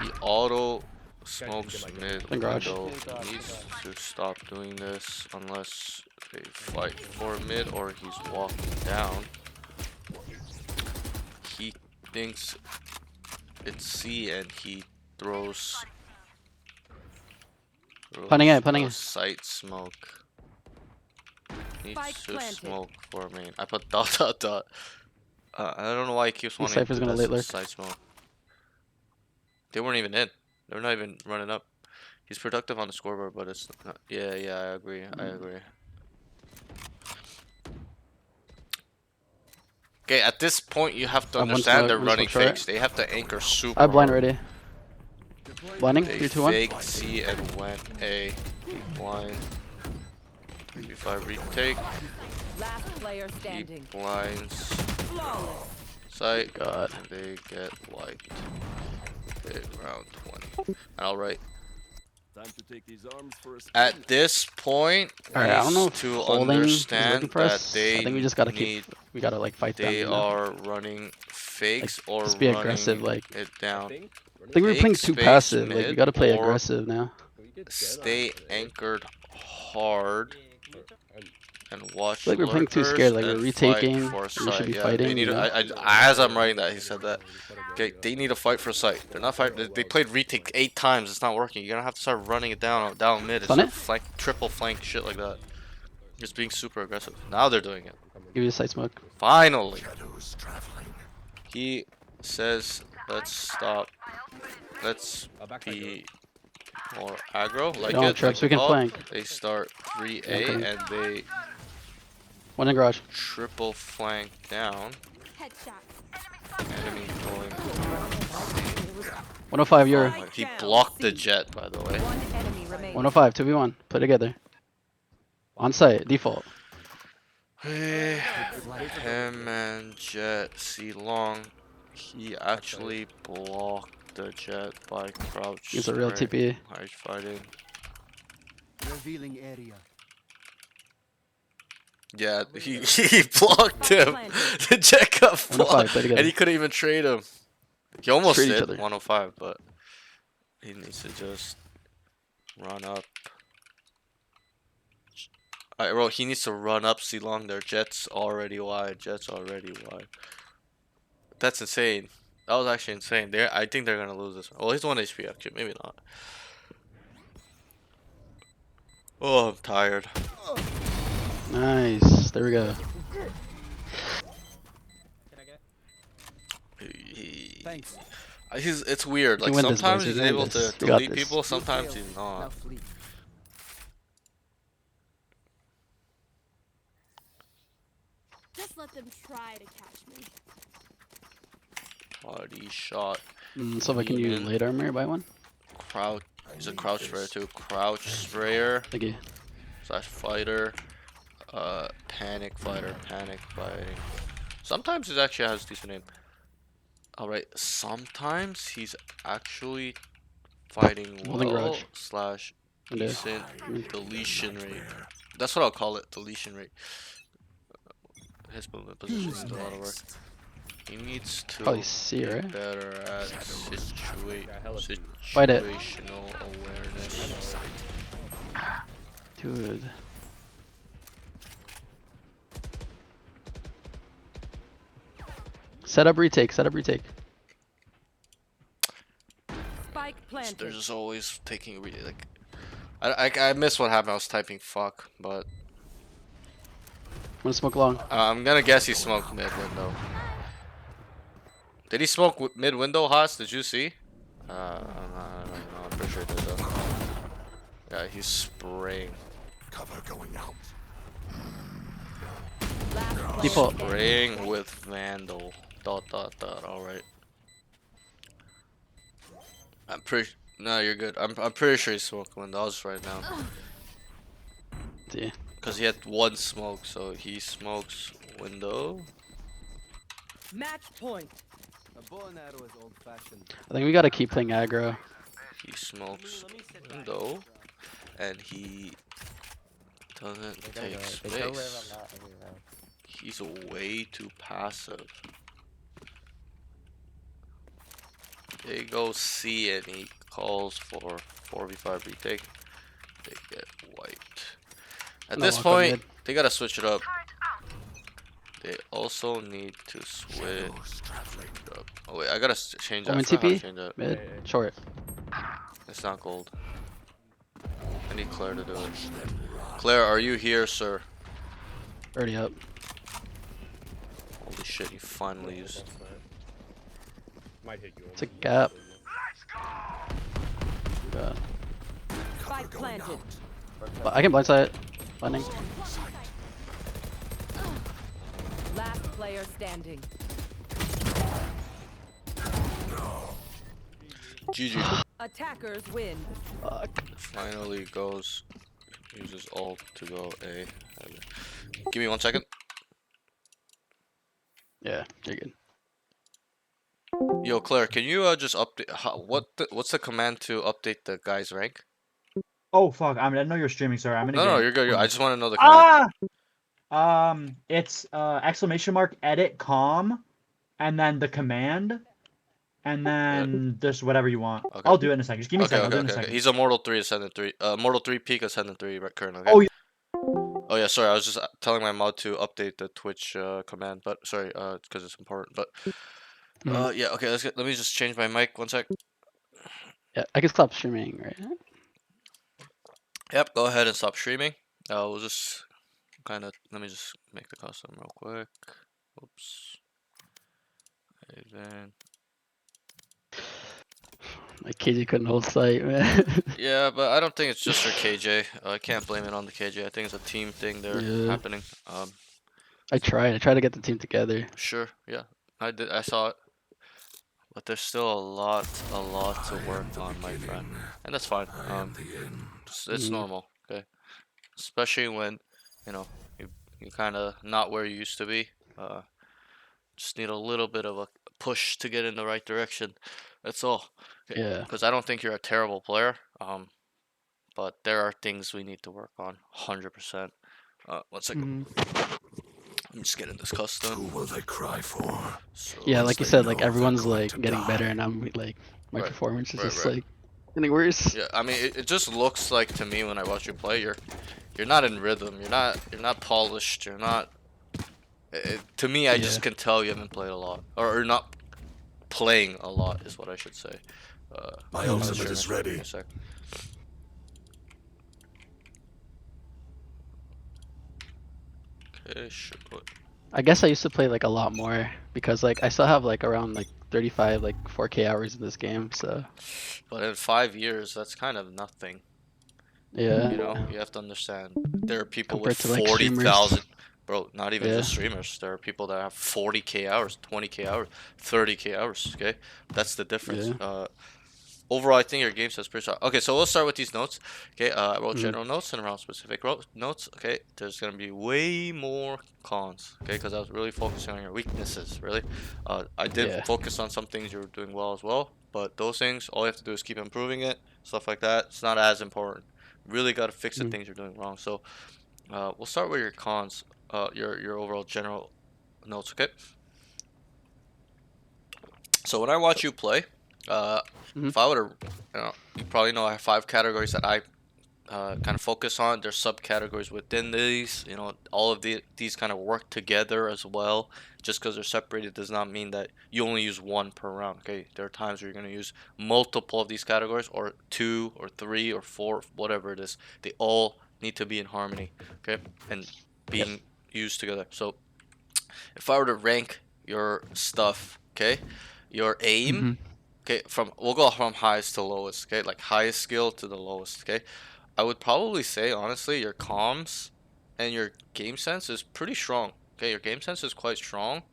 He auto smokes mid In garage. window. He needs to stop doing this unless they fight for mid or he's walking down. He thinks it's C and he throws Punting it, punting a it. sight smoke. Needs Spike to planted. smoke for main. I put dot dot dot. I don't know why he keeps wanting to Cypher's do gonna that late lurk. side smoke. They weren't even in. They're not even running up. He's productive on the scoreboard, but it's not. Yeah, yeah, I agree. I agree. Okay, at this point, you have to I have one understand smoke, they're one running smoke short. fakes. They have to anchor super I have blind hard. already. Blinding. They 3, 2, 1. faked C and went A. Blind. 3v5 retake. Last player He standing. blinds. Flawless. Sight. God. And they get wiped. Okay, round 20. Alright. Time to take these arms for a spin. At this point, Alright, I don't know if to holding is working understand for that us. they I think we just gotta need, we gotta like fight them. they You know? are running fakes or just be running aggressive, like- it I down. think. I think we're Fake playing too space passive. Like we mid gotta play or aggressive now. Can we get dead Stay on A? anchored hard And and watch I feel like we're playing too lurkers scared. Like we're and retaking. fight for We should sight. be Yeah, fighting. they need. You know? As I'm writing that, he said that. Okay, they need to fight for sight. They're not fighting. They played retake 8 times. It's not working. You're gonna have to start running it down mid. It's Stun like it? flank, triple flank, shit like that. Just being super aggressive. Now they're doing it. Give you a side smoke. Finally, Shadows traveling. he says, "Let's stop. Let's be more aggro." Like Don't it. traps. Like We the can call. flank. They start 3A Okay. and they One in garage. triple flank down. Headshot. Enemy going. 105. You're Oh, he blocked the jet, by the way. One enemy remaining. 105. 2v1. Play together. On site. Default. Him and Jet see long. He actually blocked the jet by crouch. He's a real TP. Hard fighting. Revealing area. Yeah, he blocked him. The jet got 105. blocked, Play together. and he couldn't even trade him. He almost Trade each did other. 105, but he needs to just run up. Alright, bro, he needs to run up, see long. Their jet's already wide. Jet's already wide. That's insane. That was actually insane. I think they're gonna lose this one. Well, he's 1 HP actually. Maybe not. Oh, I'm tired. Nice. There we go. Can I get? Thanks. It's weird. Like win this, sometimes boys. he's We can win able to this. We got delete this. people. Sometimes Failed. he's Now not. flee. Just let them try to catch me. Body shot. So can you Even. late armor buy one? Crouch. He's a crouch sprayer too. Crouch sprayer Thank you. / fighter. Panic fighter. Panic fighting. Sometimes he actually has a decent name. Alright. Sometimes he's actually fighting Holding well garage. / decent deletion rate. That's what I'll call it. Deletion rate. His movement position is a lot of work. He needs to Probably C, be right? better at Fight it. situational awareness. Dude. Set up retake. Set up retake. Spike planted. They're just always taking like. I miss what happened. I was typing fuck, but I'm gonna smoke long. I'm gonna guess he smoked mid window. Did he smoke mid window, Haas? Did you see? I don't know. I'm pretty sure he did though. Yeah, he's spraying. Cover going out. Last player Default. standing. Spraying with Vandal. Dot. Alright. I'm pretty. No, you're good. I'm pretty sure he's smoking windows right now. See. Cause he had one smoke, so he smokes window. Match point. A bow and arrow is old-fashioned. I think we gotta keep playing aggro. He smokes Let me sit back. window, and he doesn't They take They go wherever space. I'm not every round. He's way too passive. They go C and he calls for 4v5 retake. They get wiped. At No this walk on point, mid. they gotta switch it up. They also need to switch Shadows traveling. up. Oh wait, I gotta change that. I Omen forgot how to TP. change that. Mid. Hey, hey. Short. It's not gold. I need Claire to do it. Claire, are you here, sir? Already up. Holy shit, you finally Oh, used. that's that. Might hit you. It's a Omen. gap. Yeah. Spike planted. But I can blindside it. Blinding. Last player standing. GG. Attackers win. Fuck. Finally goes. Uses ult to go A. Give me 1 second. Yeah, you're good. Yo, Claire, can you just update? What's the command to update the guy's rank? Oh fuck! I didn't know you were streaming. Sorry, I'm in a No, no, game. you're good. I just want to know the command. It's exclamation mark edit com, and then the command, and then just whatever you want. Okay. I'll do it in a second. Just give me a Okay, second. I'll okay, do it in a okay, okay. second. He's a Mortal 3 Ascendant 3. Mortal 3 Peak Ascendant 3 right current, okay? Oh, yeah. Oh yeah, sorry. I was just telling my mod to update the Twitch command, but sorry, because it's important. But yeah, okay. Let me just change my mic 1 sec. Yeah, I can stop streaming, right? Yep, go ahead and stop streaming. We'll just kind of let me just make the custom real quick. Oops. And then My KJ couldn't hold sight, man. yeah, but I don't think it's just for KJ. I can't blame it on the KJ. I think it's a team thing there Yeah. happening. I tried to get the team together. Sure, yeah, I did. I saw it, but there's still a lot to work on, my friend, and that's fine. It's normal, okay? Especially when, you know, you kind of not where you used to be. Just need a little bit of a push to get in the right direction. That's all. Okay? Yeah. Because I don't think you're a terrible player. But there are things we need to work on. 100%. 1 second. I'm just getting this custom. Who will they cry for? So, Yeah, Once like you they said, like know they're everyone's going like to getting better, die. and I'm like my Right, performance is right, just right. like getting worse. yeah, I mean, it just looks like to me when I watch you play, you're not in rhythm. You're not polished. You're not. To me, I just Yeah. can tell you haven't played a lot, or not playing a lot is what I should say. My I'm gonna ultimate share is my screen in ready. a sec. Okay, should put. I guess I used to play like a lot more because like I still have like around like 35 like 4K hours in this game, so But in 5 years, that's kind of nothing. yeah. You know, you have to understand. There are people with Compared to like streamers. 40,000. Bro, not even Yeah. just streamers. There are people that have 40K hours, 20K hours, 30K hours. Okay, that's the difference. Yeah. Overall, I think your game says pretty strong. Okay, so we'll start with these notes. Okay, I wrote Mhm. general notes and around specific notes. Okay, there's gonna be way more cons. Okay, because I was really focusing on your weaknesses. Really, I did Yeah. focus on some things you were doing well as well. But those things, all you have to do is keep improving it. Stuff like that. It's not as important. Really got to fix the Mm. things you're doing wrong. So, we'll start with your cons. Your overall general notes. Okay. So when I watch you play, if I were to, you probably know I have 5 categories that I kind of focus on. There's subcategories within these. All of these kind of work together as well. Just because they're separated does not mean that you only use one per round. Okay, there are times where you're going to use multiple of these categories, or 2 or 3 or 4, whatever it is. They all need to be in harmony. Okay, and being used together. So if I were to rank your stuff, okay, your aim. Mhm. Okay, we'll go from highest to lowest. Okay, like highest skill to the lowest. Okay, I would probably say honestly, your comms and your game sense is pretty strong. Okay, your game sense is quite strong.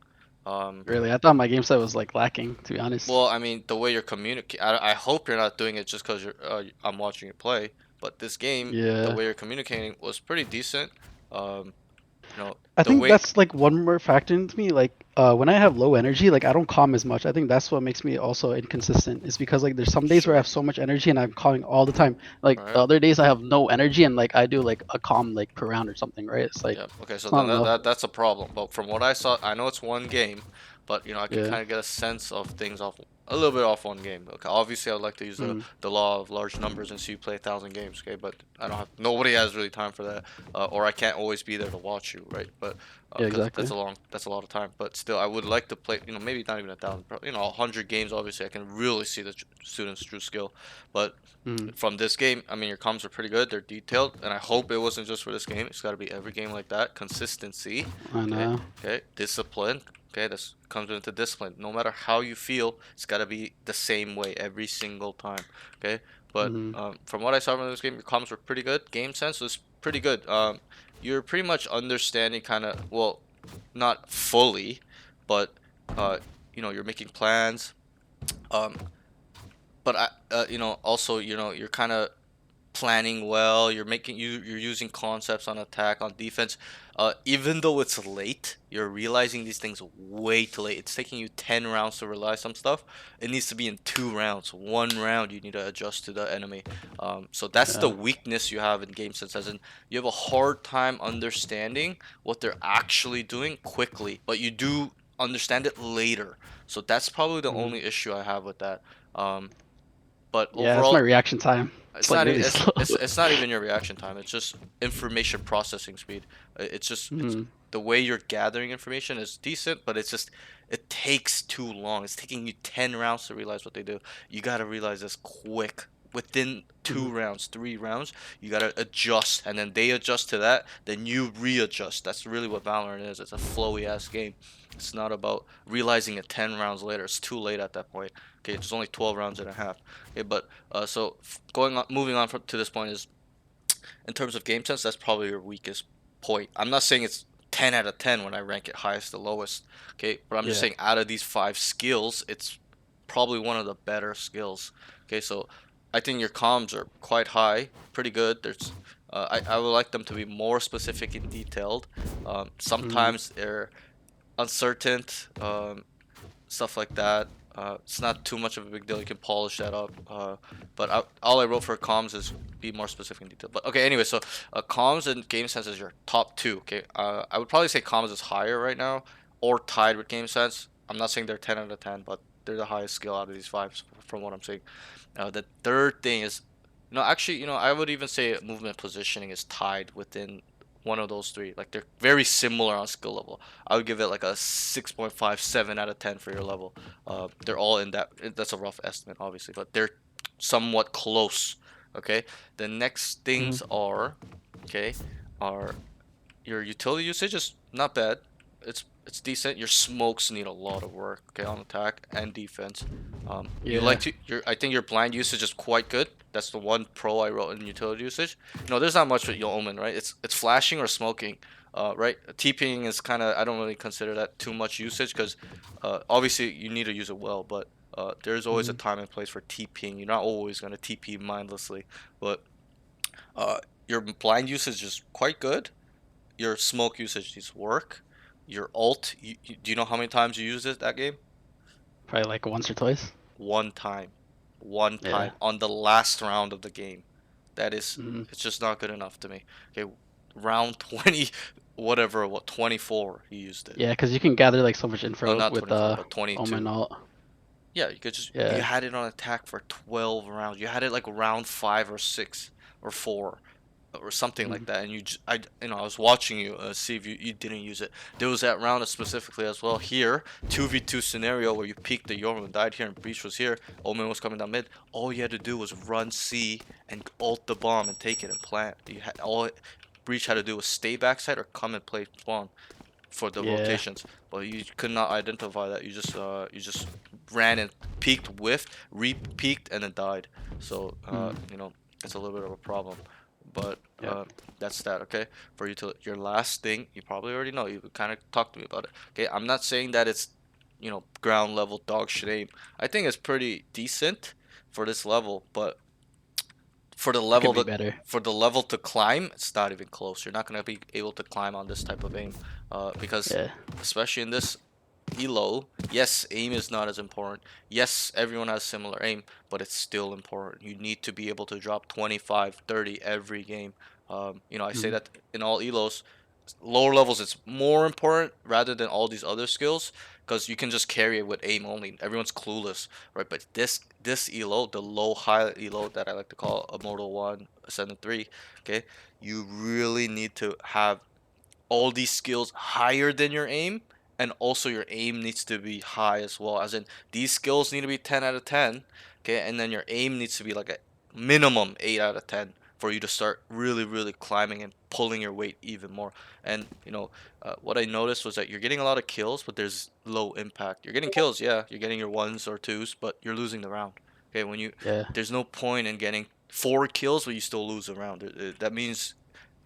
Really, I thought my game set was like lacking, to be honest. Well, I mean, the way you're communicating, I hope you're not doing it just because I'm watching you play. But this game, the Yeah. way you're communicating was pretty decent. Um, I the think way, that's like one more factor into me. Like, when I have low energy, like I don't calm as much. I think that's what makes me also inconsistent. Is because like there's some days where I sure, have so much energy and I'm calming all the time. Like the right? other days I have no energy and like I do like a calm like per round or something, right? It's like Yeah. Okay. So it's then not enough. that's a problem. But from what I saw, I know it's one game, but I can Yeah. kind of get a sense of things off a little bit off one game. Okay. Obviously, I'd like to use Mm. the law of large numbers and see you play 1,000 games. Okay. But I don't have nobody has really time for that, or I can't always be there to watch you, right? But Yeah. because Exactly. that's a lot of time. But still, I would like to play. Maybe not even 1,000. 100 games. Obviously, I can really see the student's true skill. But Mm. from this game, I mean, your comms are pretty good. They're detailed, and I hope it wasn't just for this game. It's got to be every game like that. Consistency, I okay, know. okay. Discipline, okay. This comes into discipline. No matter how you feel, it's got to be the same way every single time, okay. But Mm. from what I saw from this game, your comms were pretty good. Game sense was pretty good. You're pretty much understanding, kind of, well, not fully, but uh, you're making plans. Um, but also, you're kind of planning well. You're using concepts on attack, on defense. Even though it's late, you're realizing these things way too late. It's taking you 10 rounds to realize some stuff. It needs to be in 2 rounds. 1 round you need to adjust to the enemy. So that's the Yeah. weakness you have in game sense, as in you have a hard time understanding what they're actually doing quickly, but you do understand it later. So that's probably the Mm. only issue I have with that. Um, but Yeah. It's my overall, reaction time. It's it's like not even really slow. it's not even your reaction time. It's just information processing speed. It's just it's Mm. the way you're gathering information is decent, but it takes too long. It's taking you 10 rounds to realize what they do. You got to realize this quick. Within two Mm. rounds, 3 rounds, you got to adjust, and then they adjust to that, then you readjust. That's really what Valorant is. It's a flowy ass game. It's not about realizing it 10 rounds later. It's too late at that point. Okay, it's only 12 rounds and a half. Okay, but going on, moving on to this point is, in terms of game sense, that's probably your weakest point. I'm not saying it's 10 out of 10 when I rank it highest to lowest. Okay, but I'm just Yeah. saying out of these 5 skills, it's probably one of the better skills. Okay, so I think your comms are quite high, pretty good. I would like them to be more specific and detailed. Mm. Sometimes they're uncertain. Stuff like that. It's not too much of a big deal. You can polish that up. But all I wrote for comms is be more specific and detailed. But okay, anyway, so comms and game sense is your top two. Okay, I would probably say comms is higher right now, or tied with game sense. I'm not saying they're 10 out of 10, but they're the highest skill out of these five from what I'm saying. The third thing is, actually, I would even say movement positioning is tied within one of those three. Like they're very similar on skill level. I would give it like a 6.57 out of 10 for your level. They're all in that. That's a rough estimate, obviously, but they're somewhat close. Okay. The next things Mm. okay, are your utility usage is not bad. It's decent. Your smokes need a lot of work, okay, on attack and defense. You Yeah. like to your I think your blind usage is quite good. That's the one pro I wrote in utility usage. There's not much with your omen, right? It's flashing or smoking. Right? TPing is kind of, I don't really consider that too much usage because obviously you need to use it well, but there's always a Mm. time and place for TPing. You're not always gonna TP mindlessly, but uh, your blind usage is quite good. Your smoke usage needs work. Your ult, do you know how many times you used it that game? Probably like once or twice. One time. One Yeah. time on the last round of the game. That is, Mm. it's just not good enough to me. Okay, round 20, whatever, 24, he used it. Yeah, because you can gather like so much No, info not with 24, but Omen 22. alt. Yeah, you Yeah. had it on attack for 12 rounds. You had it like round 5 or 6 or 4 or something like Mm. that, and I was watching you see if you didn't use it. There was that round specifically as well here, 2v2 scenario where you peeked the Yorman died here and Breach was here, Omen was coming down mid. All you had to do was run C and ult the bomb and take it and plant. All Breach had to do was stay backside or come and play spawn for the Yeah. rotations, but you could not identify that. You just ran and peeked, whiffed, re-peeked, and then died. So Mm. it's a little bit of a problem. But Yeah. that's that. Okay, for you to your last thing, you probably already know. You kind of talked to me about it. Okay, I'm not saying that it's ground level dog shit aim. I think it's pretty decent for this level, but for the It could level be that better. for the level to climb, it's not even close. You're not gonna be able to climb on this type of aim, because Yeah. especially in this elo, yes, aim is not as important. Yes, everyone has similar aim, but it's still important. You need to be able to drop 25, 30 every game. I say Mhm. that in all elos, lower levels it's more important rather than all these other skills because you can just carry it with aim only. Everyone's clueless, right? But this elo, the low high elo that I like to call Immortal 1, Ascendant 3, okay, you really need to have all these skills higher than your aim, and also your aim needs to be high as well. As in, these skills need to be 10 out of 10, okay, and then your aim needs to be like a minimum 8 out of 10 for you to start really, really climbing and pulling your weight even more. And what I noticed was that you're getting a lot of kills, but there's low impact. You're getting kills, yeah, you're getting your ones or twos, but you're losing the round. Okay, Yeah. there's no point in getting 4 kills but you still lose a round. That means,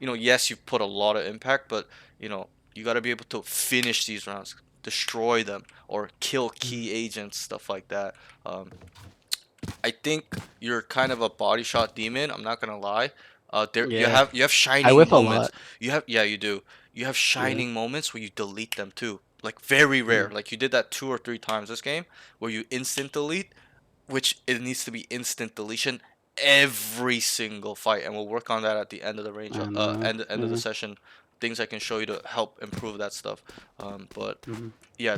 yes, you've put a lot of impact, but you got to be able to finish these rounds, destroy them, or kill Mhm. key agents, stuff like that. Um, I think you're kind of a body shot demon. I'm not gonna lie. There Yeah. you have I shining whiff a moments. lot. You do. You have Yeah. shining moments where you delete them too. Like very rare. Mhm. Like you did that 2 or 3 times this game, where you instant delete, which it needs to be instant deletion every single fight, and we'll work on that at the end of the range, And end of the yeah. session. Things I can show you to help improve that stuff. But Mhm. yeah,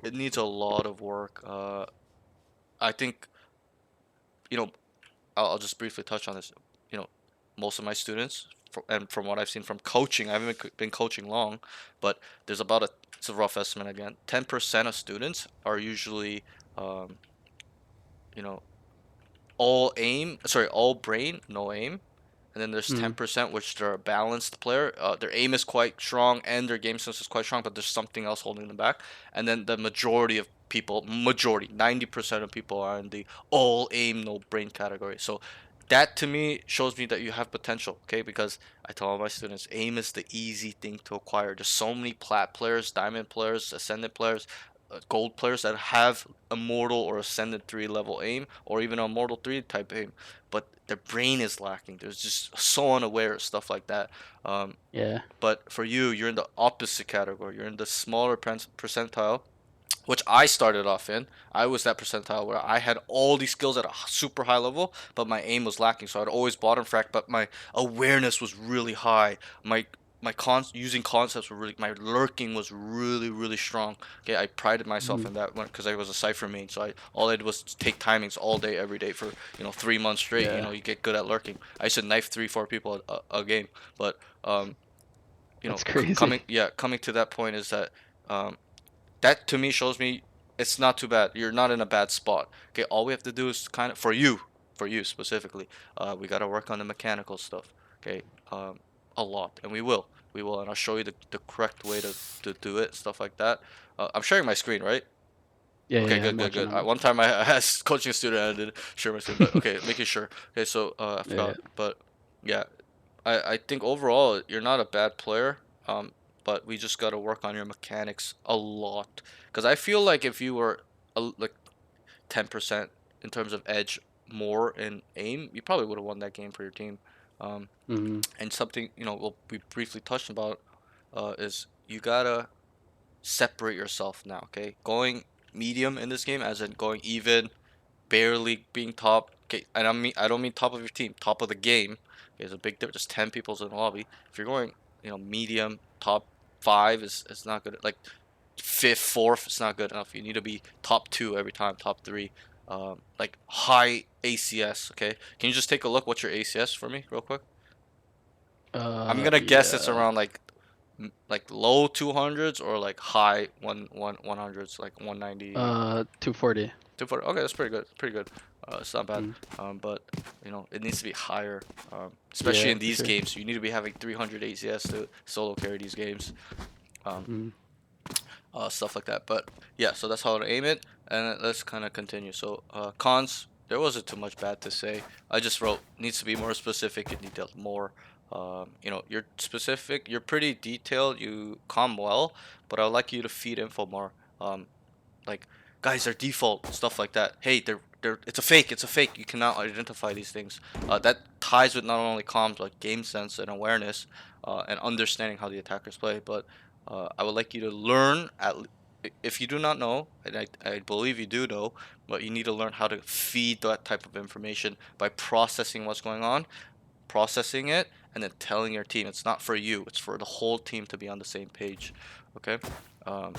it needs a lot of work. I think you know I'll just briefly touch on this. You know, most of my students, and from what I've seen from coaching, I haven't been coaching long, but there's about it's a rough estimate again. 10% of students are usually, um, you know, all brain, no aim. And then there's Mhm. 10% which they're a balanced player. Their aim is quite strong and their game sense is quite strong, but there's something else holding them back. And then the majority of people, 90% of people are in the all aim, no brain category. So that to me shows me that you have potential, okay? Because I tell all my students, aim is the easy thing to acquire. There's so many plat players, diamond players, ascendant players, gold players that have immortal or ascendant 3 level aim, or even a immortal 3 type aim, but their brain is lacking. There's just so unaware of stuff like that. Um, Yeah. but for you, you're in the opposite category. You're in the smaller percentile, which I started off in. I was that percentile where I had all these skills at a super high level, but my aim was lacking. So I'd always bottom frack, but my awareness was really high. My using concepts were really, my lurking was really, really strong. Okay, I prided myself Mhm. in that one because I was a cipher main. So all I did was take timings all day every day for 3 months straight. Yeah. You get good at lurking. I used to knife 3 4 people a game. But That's crazy. coming to that point is that um that to me shows me it's not too bad. You're not in a bad spot. Okay, all we have to do is kind of for you specifically, we got to work on the mechanical stuff. Okay, a lot, and we will, and I'll show you the correct way to do it, stuff like that. I'm sharing my screen, right? Yeah. Okay, Yeah. good, I'm good, watching. good. I'm watching. One time I was coaching a student and I did share my screen, but okay, making sure. Okay, so I Yeah. forgot, but yeah, I think overall you're not a bad player. But we just got to work on your mechanics a lot. Because I feel like if you were like 10% in terms of edge more in aim, you probably would have won that game for your team. Um, Mhm. and something we briefly touched about is you gotta separate yourself now. Okay, going medium in this game, as in going even, barely being top. Okay, and I don't mean top of your team, top of the game. Okay, there's a big difference. There's 10 people in the lobby. If you're going, medium, top five is not good. Like fifth, fourth, it's not good enough. You need to be top two every time, top three. Like high ACS. Okay, can you just take a look? What's your ACS for me, real quick? I'm gonna guess it's Yeah. around like low 200s or like high 100s, like 190. 240. 240. Okay, that's pretty good. Pretty good. It's not bad. Mm. But it needs to be higher. Especially Yeah, in for these sure. games, you need to be having 300 ACS to solo carry these games. Um, Mm. Stuff like that. But yeah, so that's how to aim it. And let's kind of continue. So cons. there wasn't too much bad to say. I just wrote needs to be more specific and detailed more. You know, you're specific, you're pretty detailed, you calm well, but I'd like you to feed info more. Like guys, they're default stuff like that. Hey, they're it's a fake, it's a fake. You cannot identify these things. That ties with not only comms but game sense and awareness, and understanding how the attackers play. But I would like you to learn if you do not know, and I believe you do know, but you need to learn how to feed that type of information by processing what's going on, processing it, and then telling your team. It's not for you, it's for the whole team to be on the same page. Okay. um,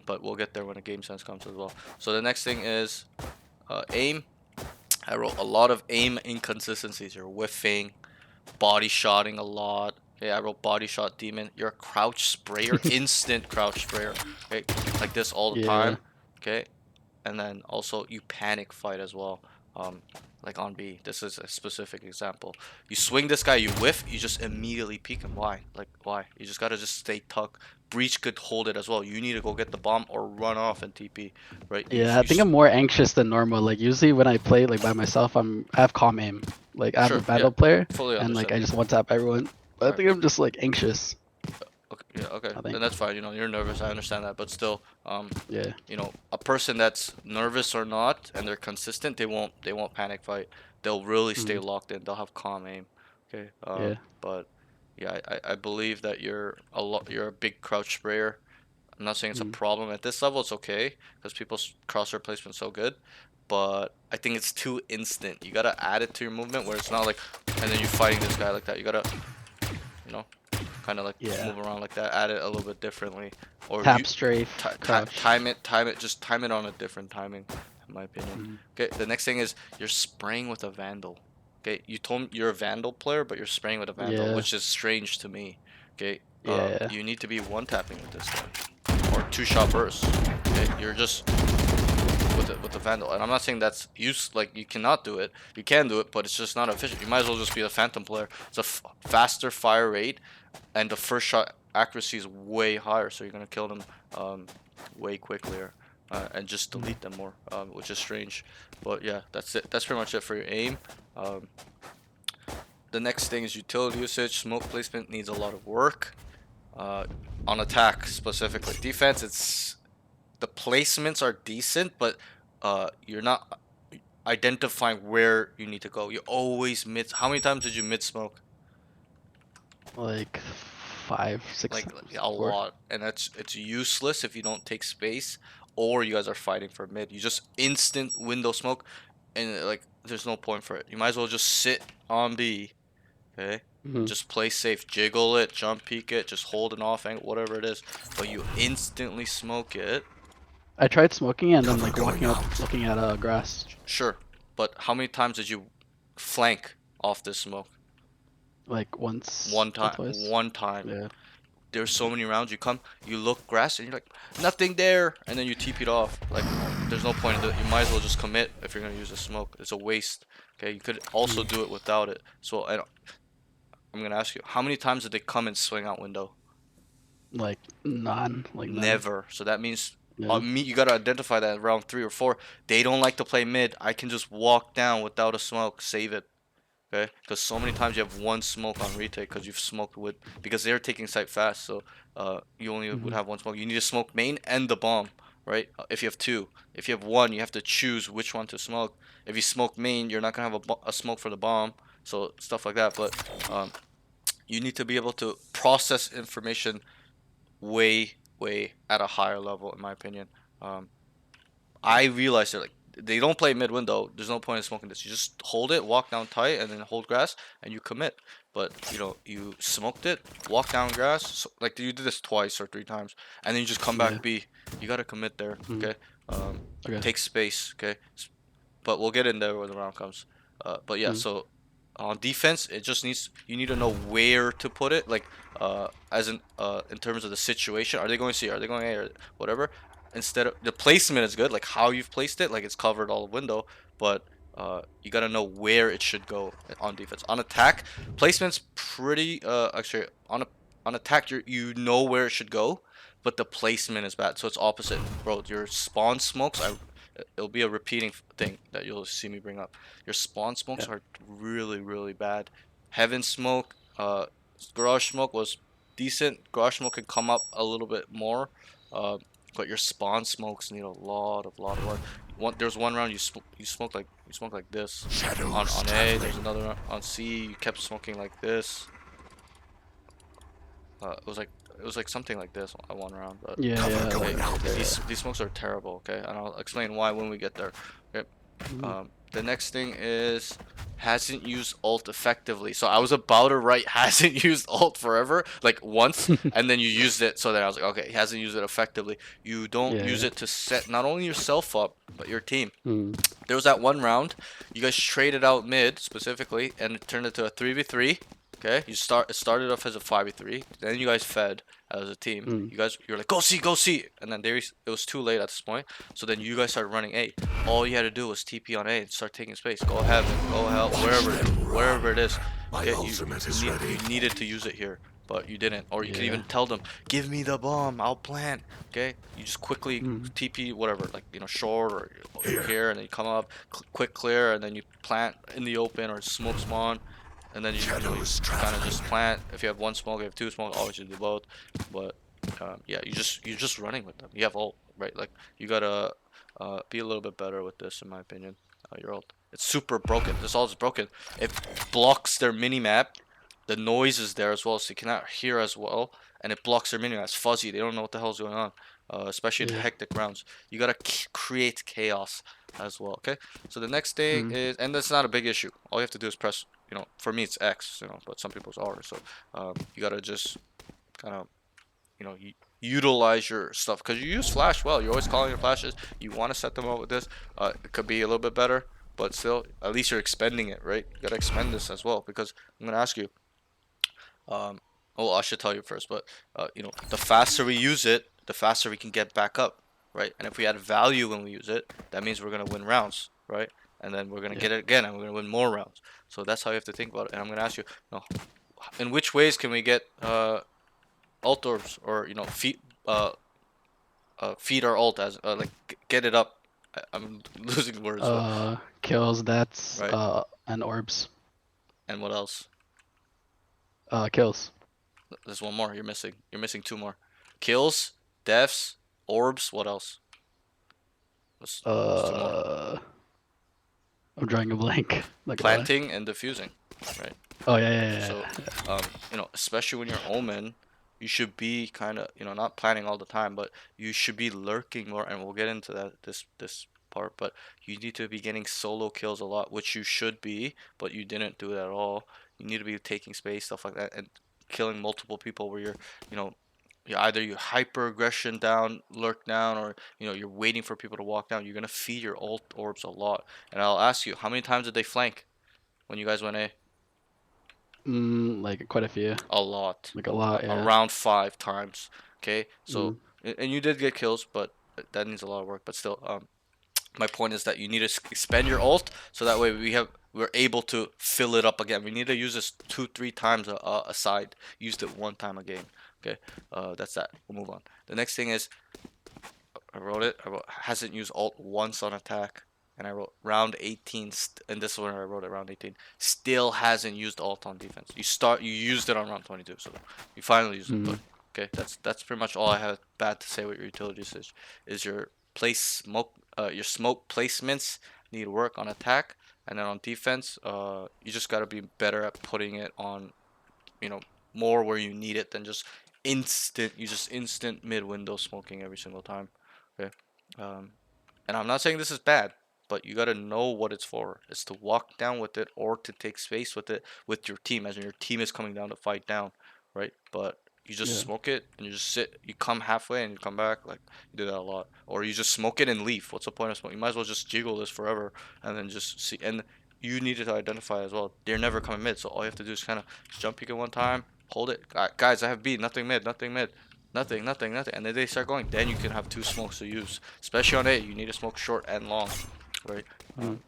but we'll get there when the game sense comes as well. So the next thing is aim. I wrote a lot of aim inconsistencies. You're whiffing, body shotting a lot. Okay, I wrote body shot demon. You're a crouch sprayer, instant crouch sprayer. Okay, like this all the Yeah. time. Okay, and then also you panic fight as well. Um, like on B, this is a specific example. You swing this guy, you whiff, you just immediately peek him. Why? Like why? You just gotta just stay tuck. Breach could hold it as well. You need to go get the bomb or run off and TP, right? Yeah, I think I'm more anxious than normal. Like usually when I play like by myself, I have calm aim. Like I'm a sure, yeah, battle player, fully and like I understand. just one tap everyone. But I Right. think I'm just like anxious. Okay, yeah, okay, I then think. that's fine. You know, you're nervous. I understand that, but still, Yeah. you know, a person that's nervous or not, and they're consistent, they won't panic fight. They'll really stay Mhm. locked in. They'll have calm aim. Okay. Yeah. But yeah, I believe that you're a big crouch sprayer. I'm not saying it's a Mhm. problem at this level. It's okay because people's crosshair placement's so good. But I think it's too instant. You gotta add it to your movement where it's not like, and then you're fighting this guy like that. You gotta, you know, kind of like Yeah. move around like that, add it a little bit differently, or you Tap strafe, crouch. time it on a different timing, in my opinion. Mhm. Okay, the next thing is you're spraying with a vandal. Okay, you told me you're a vandal player, but you're spraying with a vandal, Yeah. which is strange to me. Okay, Yeah. you need to be one tapping with this guy, or two shot burst. Okay, you're just with the vandal, and I'm not saying that's use like you cannot do it. You can do it, but it's just not efficient. You might as well just be a phantom player. It's a faster fire rate, and the first shot accuracy is way higher, so you're gonna kill them way quicker, and just Mhm. delete them more, which is strange. But yeah, that's it. That's pretty much it for your aim. Um, the next thing is utility usage. Smoke placement needs a lot of work. Uh, on attack specifically, defense, it's the placements are decent, but you're not identifying where you need to go. You always mid. How many times did you mid smoke? Like 5, 6 Like times. a 4. lot, and it's useless if you don't take space or you guys are fighting for mid. You just instant window smoke, and like there's no point for it. You might as well just sit on B, okay, and Mhm. just play safe. Jiggle it, jump peek it, just hold an off angle, whatever it is. But you instantly smoke it. I tried smoking and then Cover like going walking up, out. looking at grass. Sure, but how many times did you flank off this smoke? Like once One or time. twice. One time. Yeah. There's so many rounds. You come, you look grass, and you're like, nothing there, and then you TP'd off. Like, there's no point in it. You might as well just commit if you're gonna use a smoke. It's a waste. Okay, you could also Mhm. do it without it. So I'm gonna ask you, how many times did they come and swing out window? Like none. Like none. Never. So that means Yeah. on me, you gotta identify that round 3 or 4. They don't like to play mid. I can just walk down without a smoke, save it. Okay, because so many times you have one smoke on retake because you've smoked with, because they're taking site fast, so you only would Mhm. have one smoke. You need to smoke main and the bomb, right? If you have two. If you have one, you have to choose which one to smoke. If you smoke main, you're not gonna have a smoke for the bomb, so stuff like that. But you need to be able to process information way at a higher level, in my opinion. um, I realized that like they don't play mid window. There's no point in smoking this. You just hold it, walk down tight, and then hold grass, and you commit. But you know, you smoked it, walk down grass, so, like you did this twice or 3 times, and then you just come Yeah. back B. You gotta commit there, Mhm. okay? Okay. Take space, okay? But we'll get in there when the round comes. But yeah, Mhm. so on defense, it just needs you need to know where to put it, like as in terms of the situation. Are they going C? Are they going A? Or whatever. Instead of the placement is good, like how you've placed it, like it's covered all the window, but you gotta know where it should go on defense. On attack, placement's pretty actually on attack you know where it should go, but the placement is bad. So it's opposite, bro. Your spawn smokes, it'll be a repeating thing that you'll see me bring up. Your spawn smokes Yeah. are really, really bad. Heaven smoke, garage smoke was decent. Garage smoke can come up a little bit more, uh, but your spawn smokes need a lot of work. There's one round you smoked like this Shadows on A. There's traveling. another round on C. You kept smoking like this. It was like something like this on one round, but Yeah, Cover yeah, going like out there. these smokes are terrible. Okay, and I'll explain why when we get there. Okay. mhm. The next thing is hasn't used alt effectively. So I was about to write hasn't used alt forever, like once, and then you used it. So then I was like, okay, he hasn't used it effectively. You don't use Yeah. it to set not only yourself up, but your team. Mm. There was that one round, you guys traded out mid specifically, and it turned into a 3v3. Okay, it started off as a 5v3. Then you guys fed as a team. Mm. You're like, go see, go see, and then it was too late at this point. So then you guys started running A. All you had to do was TP on A and start taking space. Go heaven, go hell, wherever it is. My Okay, ultimate is ready. you needed to use it here, but you didn't. Or you could Yeah. even tell them, give me the bomb, I'll plant. Okay, you just quickly Mm. TP whatever, like short or Here. here, and then you come up, quick clear, and then you plant in the open or smoke spawn, and then you kind of Shadows just traveling. plant. If you have one smoke, you have two smokes, always you do both. But yeah, you're just running with them. You have ult, right? Like you gotta be a little bit better with this, in my opinion. Your ult, it's super broken. This ult is broken. It blocks their mini map. The noise is there as well, so you cannot hear as well, and it blocks their mini map. It's fuzzy. They don't know what the hell's going on, especially in Yeah. hectic rounds. You gotta create chaos as well. Okay. So the next thing Mm. is, and that's not a big issue. All you have to do is press. For me it's X. But some people's R. So you gotta just kind of utilize your stuff because you use flash well. You're always calling your flashes. You want to set them up with this. It could be a little bit better, but still, at least you're expending it, right? You gotta expend this as well because I'm gonna ask you. Um, well, I should tell you first, but the faster we use it, the faster we can get back up, right? And if we add value when we use it, that means we're gonna win rounds, right? And then we're gonna Yeah. get it again, and we're gonna win more rounds. So that's how you have to think about it. And I'm gonna ask you, in which ways can we get ult orbs or feed our ult as like get it up? I'm losing words, but Kills. That's right. and orbs. And what else? Kills. There's one more. You're missing. You're missing two more. Kills, deaths, orbs. What else? There's two more. I'm drawing a blank. Not gonna lie. Planting and diffusing, right? Oh yeah. So, especially when you're Omen, you should be kind of, not planning all the time, but you should be lurking more, and we'll get into that this part. But you need to be getting solo kills a lot, which you should be, but you didn't do it at all. You need to be taking space, stuff like that, and killing multiple people where you know, either you hyper aggression down, lurk down, or you're waiting for people to walk down. You're gonna feed your ult orbs a lot. And I'll ask you, how many times did they flank when you guys went A? Like quite a few. A lot. Like a lot. Yeah. Around 5 times. Okay, so Mm. and you did get kills, but that needs a lot of work. But still, my point is that you need to expend your ult so that way we're able to fill it up again. We need to use this 2-3 times a side. Used it one time a game. Okay, that's that. We'll move on. The next thing is I wrote hasn't used ult once on attack, and I wrote round 18, and this is where I wrote it round 18. Still hasn't used ult on defense. You used it on round 22, so you finally used it. But okay, that's pretty much all I have bad to say with your utility usage. Is your your smoke placements need work on attack, and then on defense, you just gotta be better at putting it on, more where you need it than just instant mid window smoking every single time. Okay. Um, and I'm not saying this is bad, but you gotta know what it's for. It's to walk down with it or to take space with it with your team, as in your team is coming down to fight down, right? But you just Yeah. smoke it and you just sit. You come halfway and you come back. Like you do that a lot, or you just smoke it and leave. What's the point of smoking? You might as well just jiggle this forever and then just see. And you needed to identify as well. They're never coming mid, so all you have to do is kind of jump peek it one time, hold it. Guys, I have B. Nothing mid. Nothing mid. Nothing, nothing, nothing. And then they start going. Then you can have two smokes to use. Especially on A, you need to smoke short and long, right? Mm.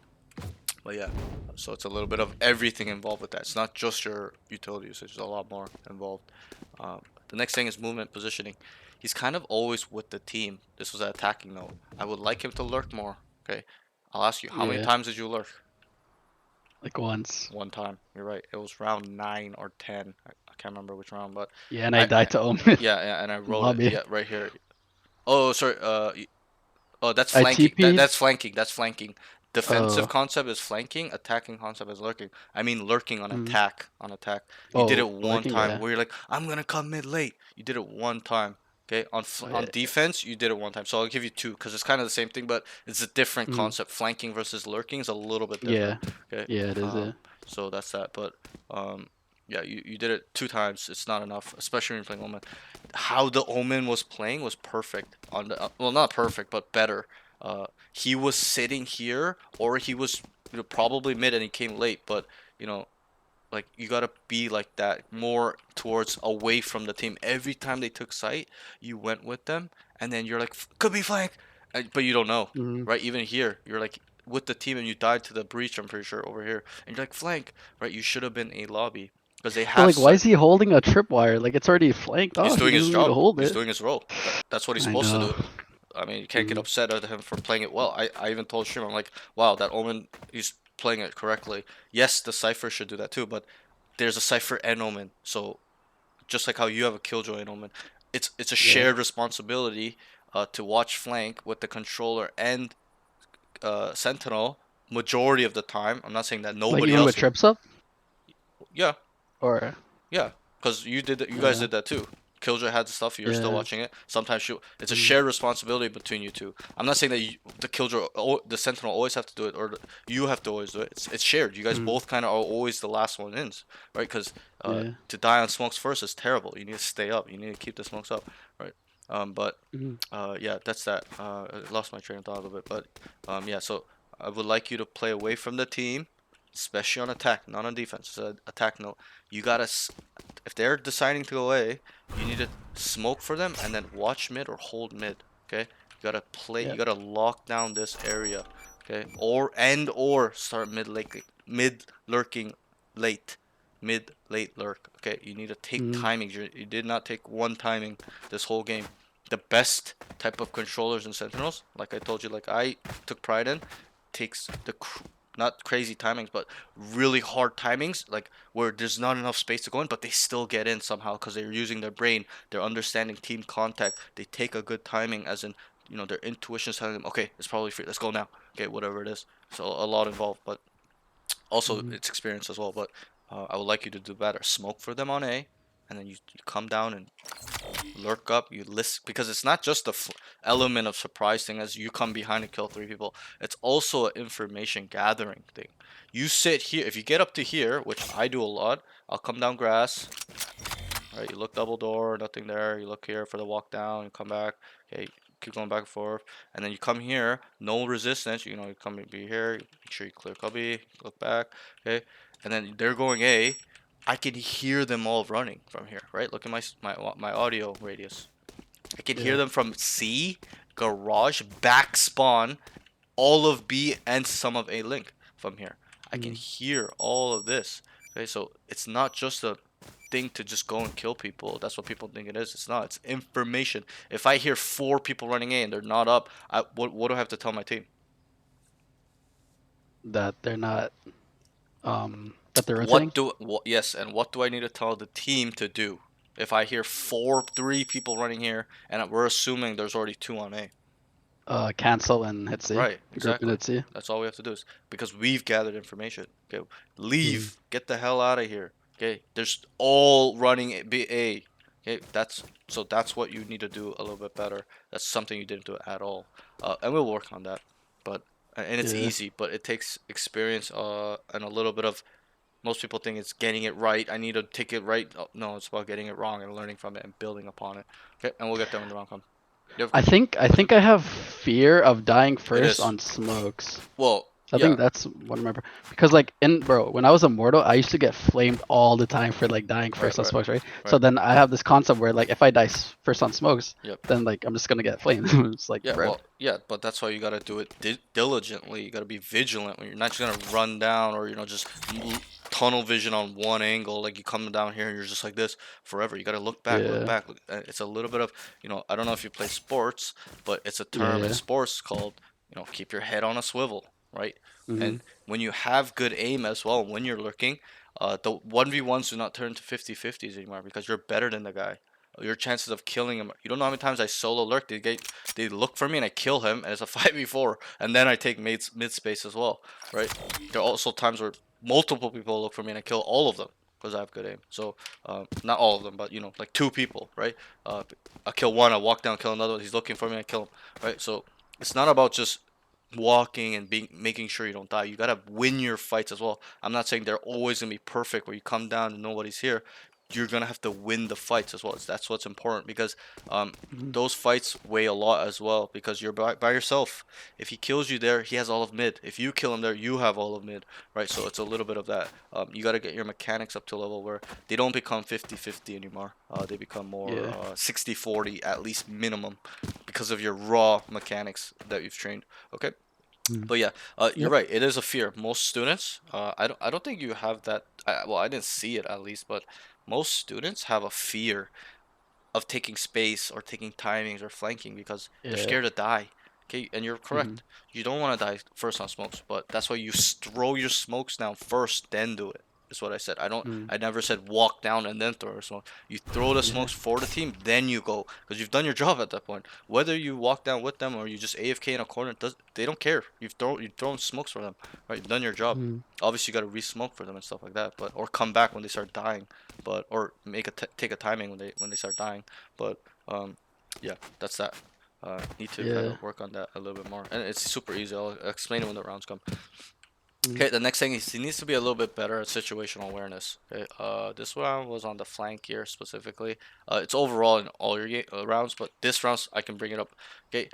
But yeah, so it's a little bit of everything involved with that. It's not just your utility usage. There's a lot more involved. The next thing is movement positioning. He's kind of always with the team. This was an attacking note. I would like him to lurk more. Okay, I'll ask you, how many Yeah, times did you lurk? like once. One time. You're right. It was round 9 or 10. I can't remember which round, but Yeah, and I I died to Omen yeah, and I in wrote it. lobby. Yeah, right here. Oh, sorry. Oh, that's I flanking. TP'd. That's flanking. That's flanking. Defensive Oh. concept is flanking. Attacking concept is lurking. I mean lurking on Mm. attack. On attack. You did Oh, it one lurking. time Yeah. where you're like, I'm gonna come mid late. You did it one time. Okay. Oh, On yeah. defense, you did it one time. So I'll give you two because it's kind of the same thing, but it's a different Mm. concept. Flanking versus lurking is a little bit different. Yeah. Okay. Yeah, it is. Yeah. So that's that. But um, yeah, you did it 2 times. It's not enough, especially when you're playing Omen. How the Omen was playing was perfect. On the well, not perfect, but better. He was sitting here, or he was probably mid, and he came late. But you know, like you gotta be like that, more towards away from the team. Every time they took site, you went with them, and then you're like, could be flank, but you don't know, Mm. right? Even here, you're like with the team, and you died to the breach. I'm pretty sure over here, and you're like flank, right? You should have been a lobby because they But have like, why site. is he holding a tripwire? Like, it's already flanked He's off. He doing his doesn't need to job. hold He's it. doing his role. That's what he's I supposed to know. do. I mean, you can't get Mm. upset at him for playing it well. I even told Shim, I'm like, wow, that Omen, he's playing it correctly. Yes, the Cypher should do that too, but there's a Cypher and Omen. So just like how you have a Killjoy and Omen, it's a Yeah. shared responsibility to watch flank with the controller and Sentinel majority of the time. I'm not saying that Like nobody even with else will. trips up, Yeah, or yeah, because you did that. You guys yeah, did that too. Killjoy had the stuff. You're still yeah. watching it. Sometimes it's a Mm. shared responsibility between you two. I'm not saying that the Killjoy, the Sentinel always have to do it, or you have to always do it. It's shared. You guys Mm. both kind of are always the last one in, right? Because Yeah. to die on smokes first is terrible. You need to stay up. You need to keep the smokes up, right? But Mm. yeah, that's that. I lost my train of thought a little bit, but yeah. So I would like you to play away from the team, especially on attack, not on defense. Attack, no. You gotta if they're deciding to go A, you need to smoke for them and then watch mid or hold mid. Okay, you gotta play. Yeah. You gotta lock down this area. Okay, or start mid lurking late, mid late lurk. Okay, you need to take Mm. timings. You did not take one timing this whole game. The best type of controllers and sentinels, like I told you, like I took pride in, takes not crazy timings, but really hard timings, like where there's not enough space to go in, but they still get in somehow because they're using their brain, they're understanding team contact, they take a good timing, as in, their intuition is telling them, okay, it's probably free, let's go now. Okay, whatever it is. So a lot involved, but also Mm. it's experience as well. But I would like you to do better. Smoke for them on A, and then you come down and lurk up, you list, because it's not just the element of surprise thing as you come behind and kill 3 people. It's also an information gathering thing. You sit here, if you get up to here, which I do a lot, I'll come down grass. All right, you look double door, nothing there. You look here for the walk down, you come back. Okay, keep going back and forth, and then you come here, no resistance. You come be here. Make sure you clear cubby. Look back. Okay, and then they're going A. I can hear them all running from here. Right, look at my audio radius. I can hear Yeah. them from C, garage, back spawn, all of B, and some of A link from here. I can Mm. hear all of this. Okay, so it's not just a thing to just go and kill people. That's what people think it is. It's not. It's information. If I hear 4 people running A and they're not up, what do I have to tell my team? That they're not. That they're rotating. Yes, and what do I need to tell the team to do? If I hear 3 people running here, and we're assuming there's already 2 on A. Cancel and hit C. Right, Group and exactly. hit C. That's all we have to do is because we've gathered information. Okay, Mm. leave, get the hell out of here. Okay, there's all running A. Okay, that's what you need to do a little bit better. That's something you didn't do at all, and we'll work on that. But and it's Yeah. easy, but it takes experience and a little bit of. Most people think it's getting it right. I need to take it right. Oh, no, it's about getting it wrong and learning from it and building upon it. Okay, and we'll get there when the round comes. You have a I think I have fear of dying It first is. on smokes. Well, So I yeah, think that's what I remember. Because like when I was Immortal, I used to get flamed all the time for like dying right, first on right, smokes, right? So right. then I have this concept where like if I die first on smokes, Yep. then like I'm just gonna get flamed. It's like Yeah, rip. well, yeah, but that's why you gotta do it diligently. You gotta be vigilant. You're not just gonna run down or just tunnel vision on one angle. Like you come down here and you're just like this forever. You gotta look back, look Yeah. back. It's a little bit of I don't know if you play sports, but it's a Yeah. term in Yeah. sports called keep your head on a swivel, right? Mhm. And when you have good aim as well, when you're lurking, the 1v1s do not turn to 50-50s anymore because you're better than the guy. Your chances of killing him, you don't know how many times I solo lurk. They look for me and I kill him, and it's a 5v4, and then I take mid space as well, right? There are also times where multiple people look for me and I kill all of them because I have good aim. So not all of them, but like 2 people, right? I kill one, I walk down, kill another. He's looking for me, I kill him, right? So it's not about just walking and making sure you don't die. You gotta win your fights as well. I'm not saying they're always gonna be perfect where you come down and nobody's here. You're gonna have to win the fights as well. That's what's important because Mhm. those fights weigh a lot as well because you're by yourself. If he kills you there, he has all of mid. If you kill him there, you have all of mid, right? So it's a little bit of that. You gotta get your mechanics up to a level where they don't become 50-50 anymore. They become more Yeah. 60-40 at least minimum because of your raw mechanics that you've trained. Okay. Mhm. But yeah, you're Yep. right. It is a fear. Most students, I don't think you have that. Well, I didn't see it at least, but most students have a fear of taking space or taking timings or flanking because they're Yeah. scared to die. Okay, and you're Mhm. correct. You don't want to die first on smokes, but that's why you throw your smokes down first, then do it. Is what I said. I don't. Mhm. I never said walk down and then throw a smoke. You throw the Yeah. smokes for the team, then you go because you've done your job at that point. Whether you walk down with them or you just AFK in a corner, they don't care. You've thrown smokes for them, right? You've done your job. Mhm. Obviously, you got to re-smoke for them and stuff like that, but or come back when they start dying, but or take a timing when they start dying, but yeah, that's that. Need to kind Yeah. of work on that a little bit more, and it's super easy. I'll explain it when the rounds come. Mhm. Okay, the next thing is he needs to be a little bit better at situational awareness. Okay, this round was on the flank here specifically. It's overall in all your rounds, but this round I can bring it up. Okay,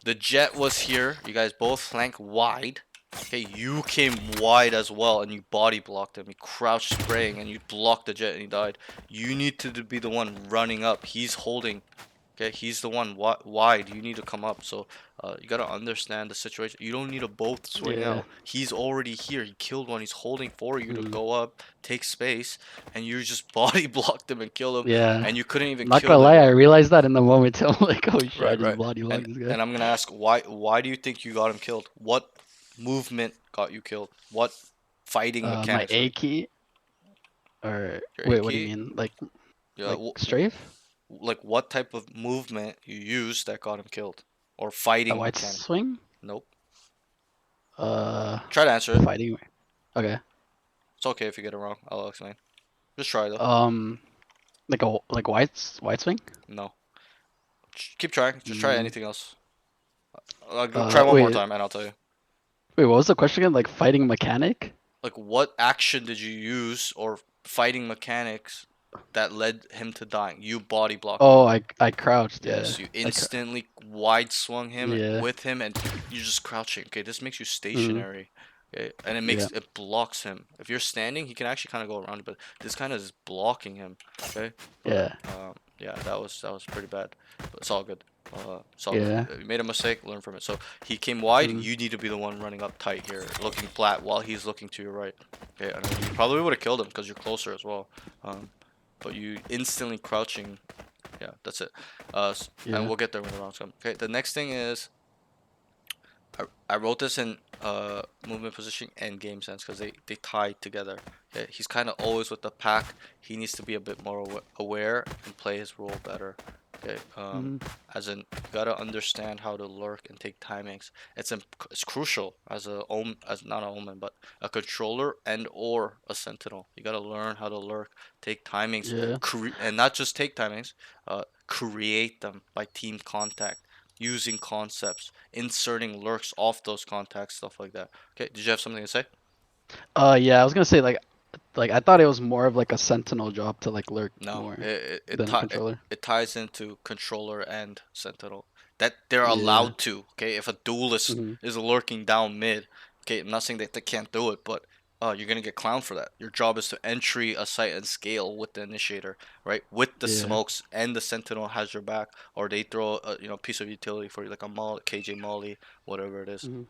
the jet was here. You guys both flank wide. Okay, you came wide as well, and you body blocked him. You crouched spraying, and you blocked the jet, and he died. You need to be the one running up. He's holding. Okay, he's the one wide. You need to come up. So you gotta understand the situation. You don't need to both swing Yeah. out. He's already here. He killed one. He's holding for you to Mhm. go up, take space, and you just body blocked him and kill him. Yeah. And you couldn't even Not kill gonna the lie, I guy. realized that in the moment too. I'm like, oh shit, I Right, just right. body And locked this guy. and I'm gonna ask why do you think you got him killed? What movement got you killed? What fighting My mechanics got A you? key or Your A wait, what do you key? mean? Yeah, Like strafe? like what type of movement you used that got him killed? Or A fighting white mechanic? swing? Nope. Uh, Try to answer it. fighting. Okay. It's okay if you get it wrong. I'll explain. Just try though. Um, like white swing? No. Keep trying. Just try Mm. anything else. Try one more Wait, time and I'll tell you. wait. What was the question again? Like fighting mechanic? Like what action did you use or fighting mechanics that led him to dying? You body blocking Oh, him. I crouched. Yeah. Yes, you I cr instantly wide swung him Yeah. with him, and you're just crouching. Okay, this makes you Mm. stationary. Okay, and Yeah. it blocks him. If you're standing, he can actually kind of go around, but this kind of is blocking him. Okay, but Yeah. yeah, that was pretty bad, but it's all good. It's all good. Yeah. You made a mistake, learn from it. So he came wide. Mm. You need to be the one running up tight here, looking flat while he's looking to your right. Okay, and you probably would have killed him because you're closer as well. But you instantly crouching, yeah, that's it. And Yeah. we'll get there when the rounds come. Okay, the next thing is I wrote this in movement positioning and game sense because they tie together. Okay, he's kind of always with the pack. He needs to be a bit more aware and play his role better. Okay, Mm. as in you gotta understand how to lurk and take timings. It's crucial as as not an omen but a controller and or a sentinel. You gotta learn how to lurk, take timings, Yeah. and not just take timings. Create them by team contact, using concepts, inserting lurks off those contacts, stuff like that. Okay, did you have something to say? Yeah. I was gonna say like I thought it was more of like a sentinel job to like lurk No, more it it, than a ti- it, controller. it ties into controller and sentinel. That they're Yeah. allowed to. Okay, if a duelist Mhm. is lurking down mid, okay, I'm not saying that they can't do it, but you're gonna get clowned for that. Your job is to entry a site and scale with the initiator, right? With the Yeah. smokes and the sentinel has your back, or they throw a piece of utility for you like a molly, KJ molly, whatever it is. Mhm.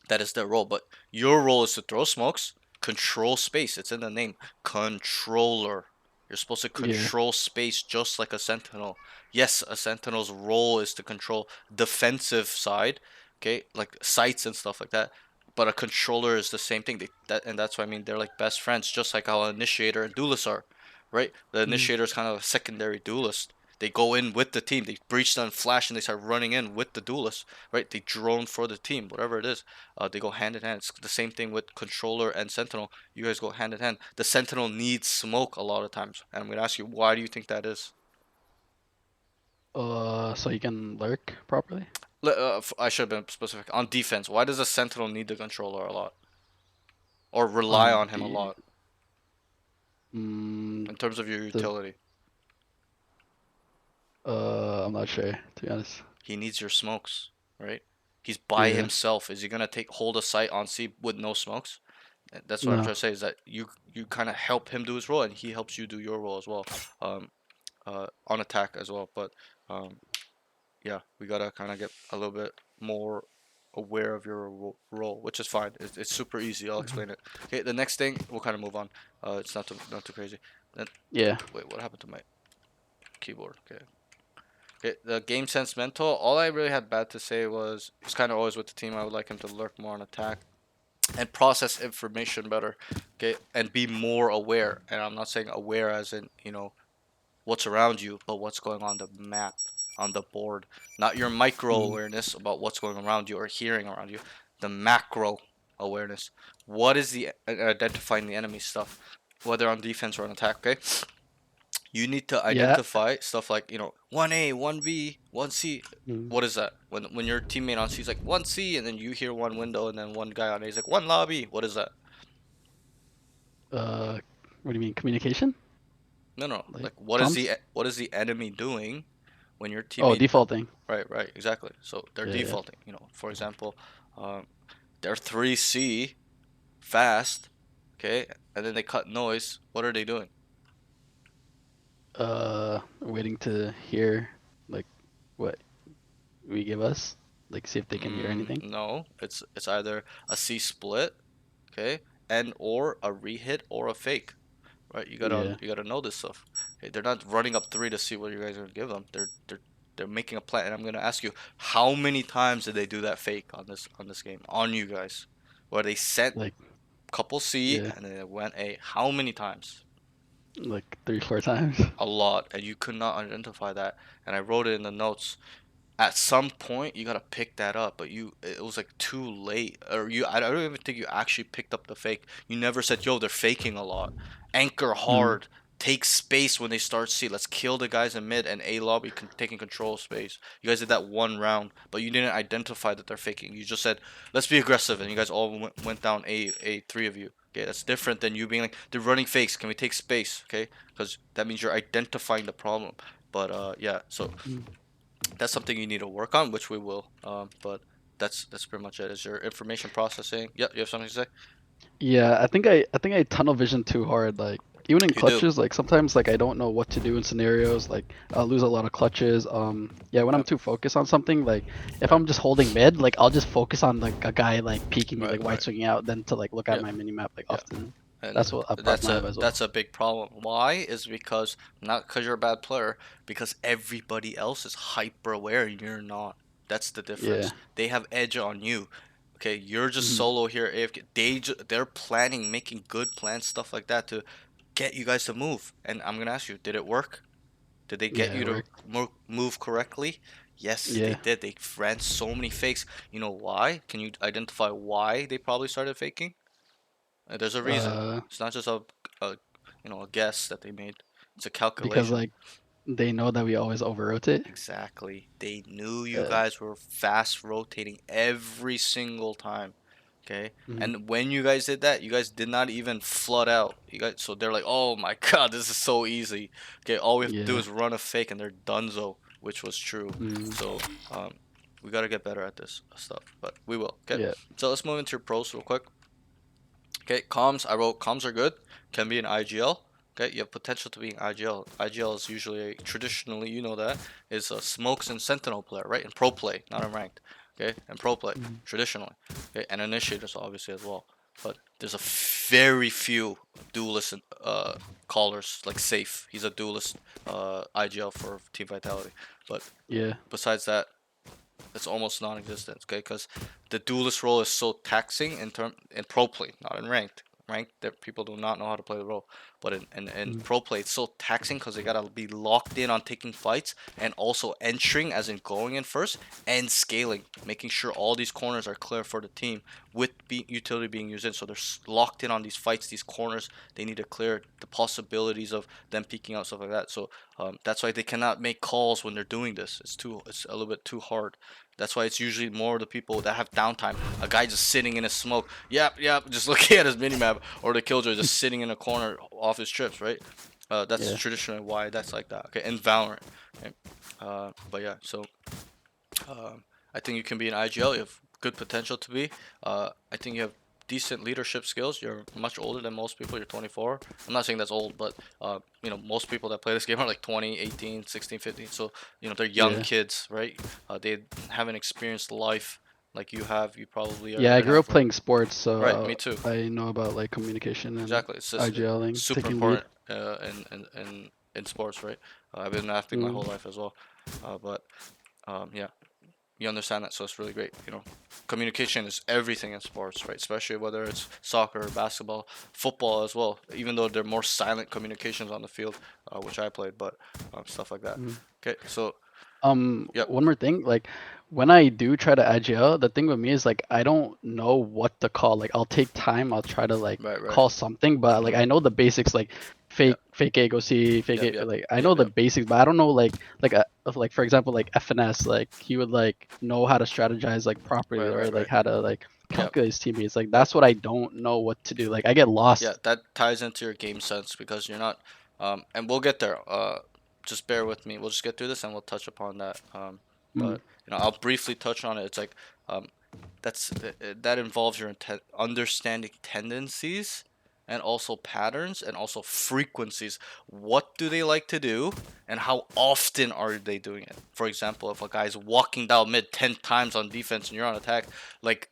That is their role. But your role is to throw smokes, control space. It's in the name. Controller. You're supposed to Yeah. control space just like a sentinel. Yes, a sentinel's role is to control defensive side. okay, like sights and stuff like that. But a controller is the same thing. And that's what I mean. They're like best friends, just like how initiator and duelist are, right? The initiator is kind of a secondary duelist. They go in with the team. They breach them, flash, and they start running in with the duelist, right? They drone for the team, whatever it is. They go hand in hand. It's the same thing with controller and sentinel. You guys go hand in hand. The sentinel needs smoke a lot of times, and I'm gonna ask you, why do you think that is? So you can lurk properly. I should have been specific. On defense, why does a sentinel need the controller a lot, or rely On on him a the lot mm, in terms of your the utility? I'm not sure to be honest. He needs your smokes, right? He's by Yeah. himself. Is he gonna take hold of sight on C with no smokes? That's what I'm No. trying to say. Is that you kind of help him do his role, and he helps you do your role as well, um, on attack as well. But um, yeah, we gotta kind of get a little bit more aware of your role, which is fine. It's super easy. I'll explain it. Okay, the next thing we'll kind of move on. It's not too crazy. Then Yeah. wait, what happened to my keyboard? Okay. Okay, the game sense mental. All I really had bad to say was it's kind of always with the team. I would like him to lurk more on attack and process information better. Okay, and be more aware. And I'm not saying aware as in what's around you, but what's going on the map, on the board. Not your micro Mm. awareness about what's going around you or hearing around you. The macro awareness. What is the identifying the enemy stuff, whether on defense or on attack? Okay, you need to Yeah. identify stuff like 1A, 1B, 1C. Mm. What is that? When your teammate on C is like 1C, and then you hear one window, and then one guy on A is like one lobby. What is that? Uh, what do you mean communication? No, no. Like Like what is comms? the enemy doing when your Oh, teammate? defaulting. Right, exactly. So they're Yeah. Yeah. defaulting. For example, they're 3C fast, okay, and then they cut noise. What are they doing? Waiting to hear like what we give us, like see if they can hear anything. No, it's either a C split, okay, and or a rehit or a fake. Right? Yeah. You gotta know this stuff. Okay, they're not running up three to see what you guys are gonna give them. They're making a plan, and I'm gonna ask you, how many times did they do that fake on this game on you guys, where they sent Like couple C yeah. and then it went A? How many times? Like 3, 4 times. A lot, and you could not identify that. And I wrote it in the notes. At some point you gotta pick that up, but it was like too late, or I don't even think you actually picked up the fake. You never said, yo, they're faking a lot. Anchor Mm. hard, take space when they start C. Let's kill the guys in mid and A lobby taking control of space. You guys did that one round, but you didn't identify that they're faking. You just said, let's be aggressive, and you guys all went down A, three of you. Okay, that's different than you being like, they're running fakes, can we take space? Okay, because that means you're identifying the problem. But yeah, so Mm. that's something you need to work on, which we will. But that's pretty much it. Is your information processing? Yep, you have something to say? Yeah, I think I tunnel vision too hard. Like even in You do. clutches, like sometimes like I don't know what to do in scenarios. Like I'll lose a lot of clutches. Yeah, when I'm Yep. too focused on something, like if Right. I'm just holding mid, like I'll just focus on like a guy like peeking me, Right. like wide Right. swinging out, than to like look at Yeah. my mini map like Yeah. often. And That's what a problem I have as well. that's a big problem. Why? Is because not because you're a bad player, because everybody else is hyper aware and you're not. That's the Yeah. difference. They have edge on you. Okay, you're just Mhm. solo here. AFK. They're planning, making good plans, stuff like that to get you guys to move. And I'm gonna ask you, did it work? Did they get Yeah, you it to worked. move correctly? Yes, they Yeah. did. They ran so many fakes. You know why? Can you identify why they probably started faking? There's a reason. Uh, It's not just a a guess that they made. It's a because calculation. like they know that we always over rotate. Exactly. They knew you Uh, guys were fast rotating every single time. Okay? mhm. And when you guys did that, you guys did not even flood out. You guys, so they're like, "Oh my God, this is so easy." Okay, all we have to do Yeah. is run a fake and they're donezo, which was true. Mm. So, we got to get better at this stuff, but we will. Okay? Yeah. So, let's move into your pros real quick. Okay, comms. I wrote comms are good. Can be an IGL. Okay, you have potential to be an IGL. IGL is usually traditionally, you know that, is a smokes and sentinel player, right? In pro play, not in ranked. Okay, and pro play Mm. traditionally. Okay, and initiators obviously as well. But there's a very few duelist callers like Safe. He's a duelist IGL for Team Vitality. But Yeah. besides that, it's almost non-existent. Okay, because the duelist role is so taxing in pro play, not in ranked. Ranked, that people do not know how to play the role, but in pro play, it's so taxing because they gotta be locked in on taking fights and also entering, as in going in first, and scaling, making sure all these corners are clear for the team with utility being used in. So they're locked in on these fights, these corners. They need to clear the possibilities of them peeking out, stuff like that. So that's why they cannot make calls when they're doing this. It's a little bit too hard. That's why it's usually more the people that have downtime. A guy just sitting in his smoke. Yep, just looking at his minimap, or the killjoy just sitting in a corner off his trips, right? That's Yeah. traditionally why that's like that. Okay, and Valorant. Okay? But yeah, so I think you can be an IGL. You have good potential to be. I think you have decent leadership skills. You're much older than most people. You're 24. I'm not saying that's old, but most people that play this game are like 20, 18, 16, 15. So they're young Yeah. kids, right? They haven't experienced life like you have. You probably are Yeah, I gonna grew up have, right? playing sports, Right. so Me too. I know about like communication and Exactly. It's just IGLing, super taking lead. important in sports, right? I've been an athlete my Mm. whole life as well, but yeah, you understand that, so it's really great. Communication is everything in sports, right? Especially whether it's soccer, basketball, football as well. Even though they're more silent communications on the field, which I played, but stuff like that. Mm. Okay, so yep, One more thing, like when I do try to IGL, the thing with me is like I don't know what to call. Like I'll take time, I'll try to like right. call something, but like Mhm. I know the basics, like Yep, fake A, go C, fake yep, A. yep, Like I yep, know the yep. basics, but I don't know like for example like FNS, like he would like know how to strategize like properly, Right, or right, like right. how to like Yep, calculate his teammates. Like yep. that's what I don't know what to do. Like I get Yeah, lost. that ties into your game sense because you're not, and we'll get there. Just bear with me. We'll just get through this and we'll touch upon that. Mm, But I'll briefly touch on it. It's like, that involves your understanding tendencies and also patterns and also frequencies. What do they like to do and how often are they doing it? For example, if a guy's walking down mid 10 times on defense and you're on attack, like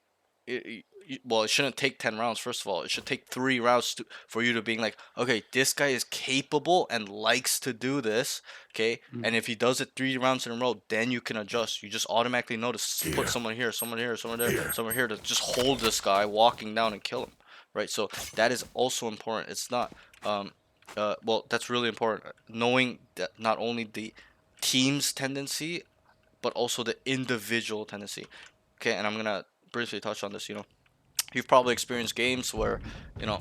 well, it shouldn't take 10 rounds. First of all, it should take 3 rounds for you to being like, okay, this guy is capable and likes to do this. Okay, mm, and if he does it 3 rounds in a row, then you can adjust. You just automatically know to put someone here, someone here, someone there, someone here to just hold this guy walking down and kill him, right? So that is also important. It's not, well, that's really important. Knowing that not only the team's tendency, but also the individual tendency. Okay, and I'm gonna briefly touch on this. You've probably experienced games where, you know,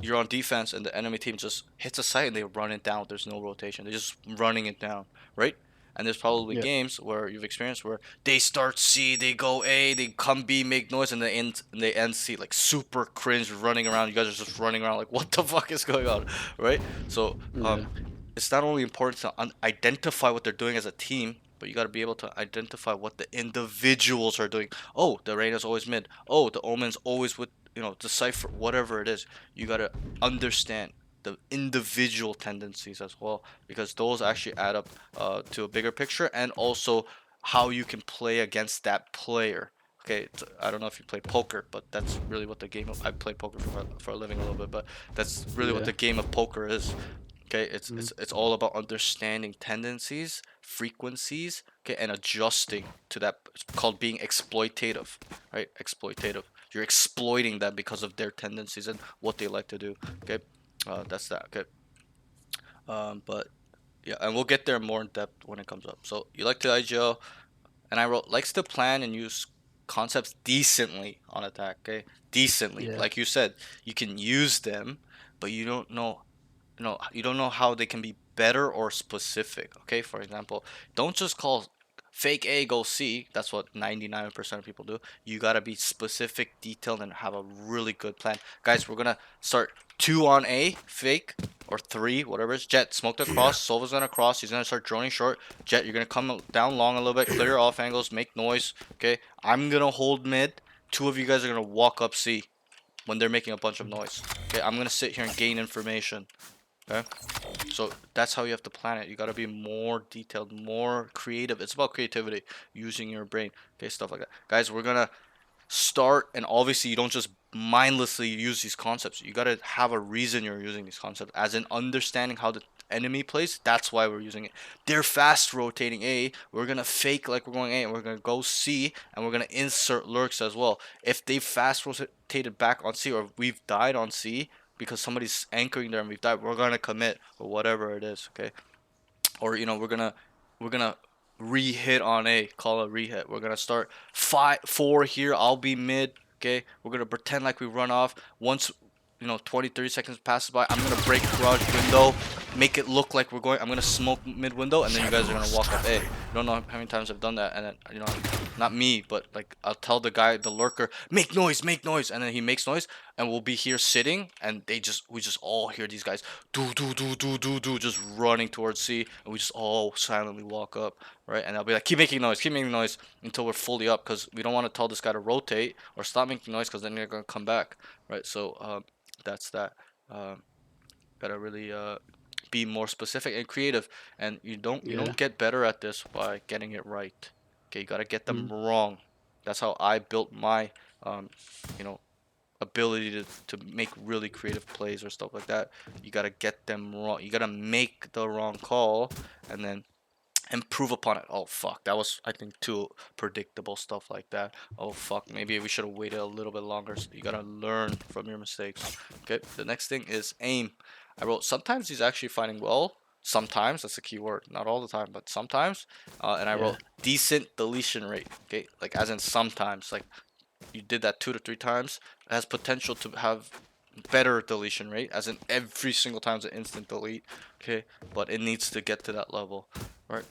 you're on defense and the enemy team just hits a site and they run it down. There's no rotation. They're just running it down, right? And there's probably yeah. games where you've experienced where they start C, they go A, they come B, make noise, and they end C, like super cringe, running around. You guys are just running around like, what the fuck is going on, right? So Yeah. it's not only important to identify what they're doing as a team, but you got to be able to identify what the individuals are doing. Oh, the Reyna's always mid. Oh, the Omen's always with the Cypher, whatever it is. You got to understand the individual tendencies as well, because those actually add up to a bigger picture, and also how you can play against that player. Okay, I don't know if you play poker, but that's really what the game of, I play poker for a living a little bit, but that's really what Yeah. the game of poker is. Okay, it's Mm, it's it's all about understanding tendencies, frequencies, okay, and adjusting to that. It's called being exploitative, right? Exploitative. You're exploiting them because of their tendencies and what they like to do. Okay, that's that. Okay, but yeah, and we'll get there more in depth when it comes up. So you like to IGL, and I wrote likes to plan and use concepts decently on attack. Okay, decently. yeah. Like you said, you can use them, but you don't know how they can be better or specific. Okay, for example, don't just call fake A go C. That's what 99% of people do. You gotta be specific, detailed, and have a really good plan. Guys, we're gonna start 2 on A fake, or 3, whatever it's Jet smoked Here. across. Sova's gonna cross. He's gonna start droning short. Jet, you're gonna come down long a little bit, clear off angles, make noise. Okay, I'm gonna hold mid. Two of you guys are gonna walk up C when they're making a bunch of noise. Okay, I'm gonna sit here and gain information. Okay, so that's how you have to plan it. You got to be more detailed, more creative. It's about creativity, using your brain. Okay, stuff like that. Guys, we're gonna start, and obviously you don't just mindlessly use these concepts. You got to have a reason you're using these concepts, as in understanding how the enemy plays. That's why we're using it. They're fast rotating A. We're gonna fake like we're going A, and we're gonna go C, and we're gonna insert lurks as well. If they fast rotated back on C, or we've died on C because somebody's anchoring there and we've died, we're gonna commit or whatever it is. Okay, or we're gonna re-hit on A, call a re-hit. We're gonna start 4 here. I'll be mid. Okay, we're gonna pretend like we run off. Once 20-30 seconds passes by, I'm gonna break garage window, make it look like we're going. I'm gonna smoke mid window, and then you guys are gonna walk up A. You don't know how many times I've done that, and then not me, but like I'll tell the guy, the lurker, make noise, and then he makes noise, and we'll be here sitting, and we just all hear these guys do just running towards C, and we just all silently walk up, right? And I'll be like, keep making noise until we're fully up, because we don't want to tell this guy to rotate or stop making noise, because then they're gonna come back, right? So that's that. Gotta really be more specific and creative, and you don't get better at this by getting it right. Okay, you gotta get them wrong. That's how I built my you know ability to make really creative plays or stuff like that. You gotta get them wrong. You gotta make the wrong call and then improve upon it. Oh fuck, that was, I think, too predictable, stuff like that. Oh fuck, maybe we should have waited a little bit longer. So you gotta learn from your mistakes. Okay, the next thing is aim. I wrote sometimes he's actually fighting well. Sometimes, that's a key word, not all the time, but sometimes. And I wrote decent deletion rate. Okay, like as in sometimes, like you did that 2 to 3 times. It has potential to have better deletion rate, as in every single time is an instant delete. Okay, but it needs to get to that level. All right.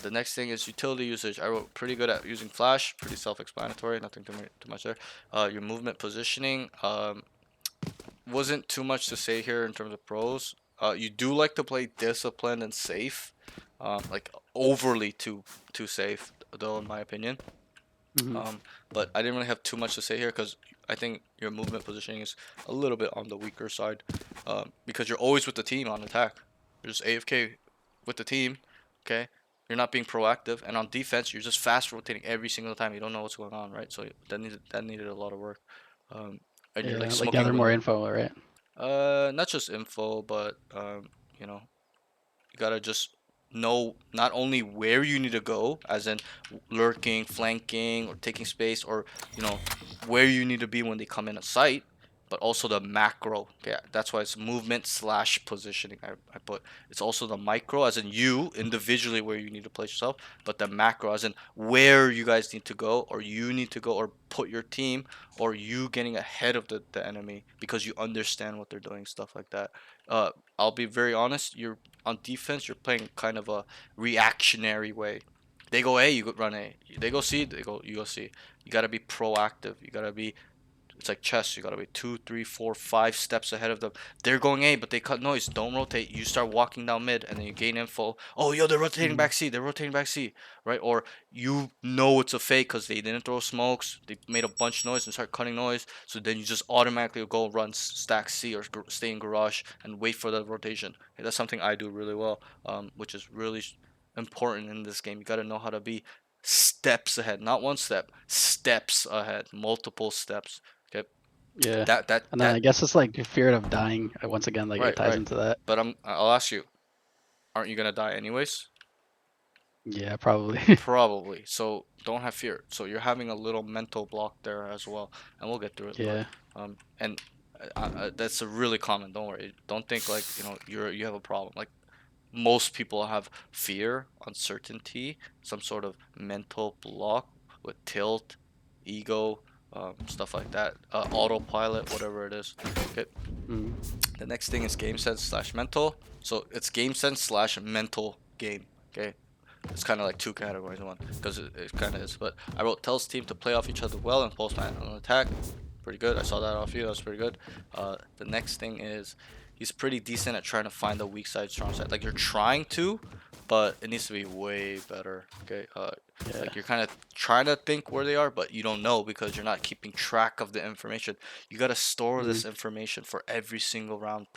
The next thing is utility usage. I wrote pretty good at using flash, pretty self-explanatory, nothing too much there. Your movement positioning, wasn't too much to say here in terms of pros. You do like to play disciplined and safe, like overly too safe, though, in my opinion. But I didn't really have too much to say here, because I think your movement positioning is a little bit on the weaker side, because you're always with the team on attack. You're just AFK with the team. Okay, you're not being proactive, and on defense you're just fast rotating every single time. You don't know what's going on, right? So that needed a lot of work. And you're like Yeah, like smoking a gather more window. info, right? Not just info, but you know, you gotta just know not only where you need to go, as in lurking, flanking, or taking space, or where you need to be when they come in a sight, but also the macro. Yeah, that's why it's movement slash positioning. I put it's also the micro, as in you individually where you need to place yourself, but the macro, as in where you guys need to go, or you need to go, or put your team, or you getting ahead of the enemy because you understand what they're doing, stuff like that. I'll be very honest. You're on defense. You're playing kind of a reactionary way. They go A, you go run A. They go C, you go C. You gotta be proactive. You gotta be, it's like chess. You gotta be 2, 3, 4, 5 steps ahead of them. They're going A, but they cut noise. Don't rotate. You start walking down mid, and then you gain info. Oh, yo, they're rotating back C. They're rotating back C, right? Or you know it's a fake because they didn't throw smokes. They made a bunch of noise and start cutting noise. So then you just automatically go run stack C, or stay in garage and wait for the rotation. Okay, that's something I do really well, which is really important in this game. You gotta know how to be steps ahead, not one step, steps ahead, multiple steps. Okay, Yeah. that that And then I that guess it's like the fear of dying. Once again, like it right, ties right. into that. But I'll ask you, aren't you gonna die anyways? Yeah, probably. Probably. So don't have fear. So you're having a little mental block there as well, and we'll get through it. But Yeah. and that's a really common. Don't worry. Don't think like you have a problem. Like most people have fear, uncertainty, some sort of mental block with tilt, ego, stuff like that, autopilot, whatever it is. Okay. Mm. The next thing is game sense slash mental. So it's game sense slash mental game. Okay. It's kind of like 2 categories in one, because it kind of is. But I wrote tells team to play off each other well and post man on attack. Pretty good. I saw that off you. That was pretty good. The next thing is he's pretty decent at trying to find the weak side, strong side. Like you're trying to, but it needs to be way better. Okay. Yeah. Like you're kind of trying to think where they are, but you don't know because you're not keeping track of the information. You gotta store this information for every single round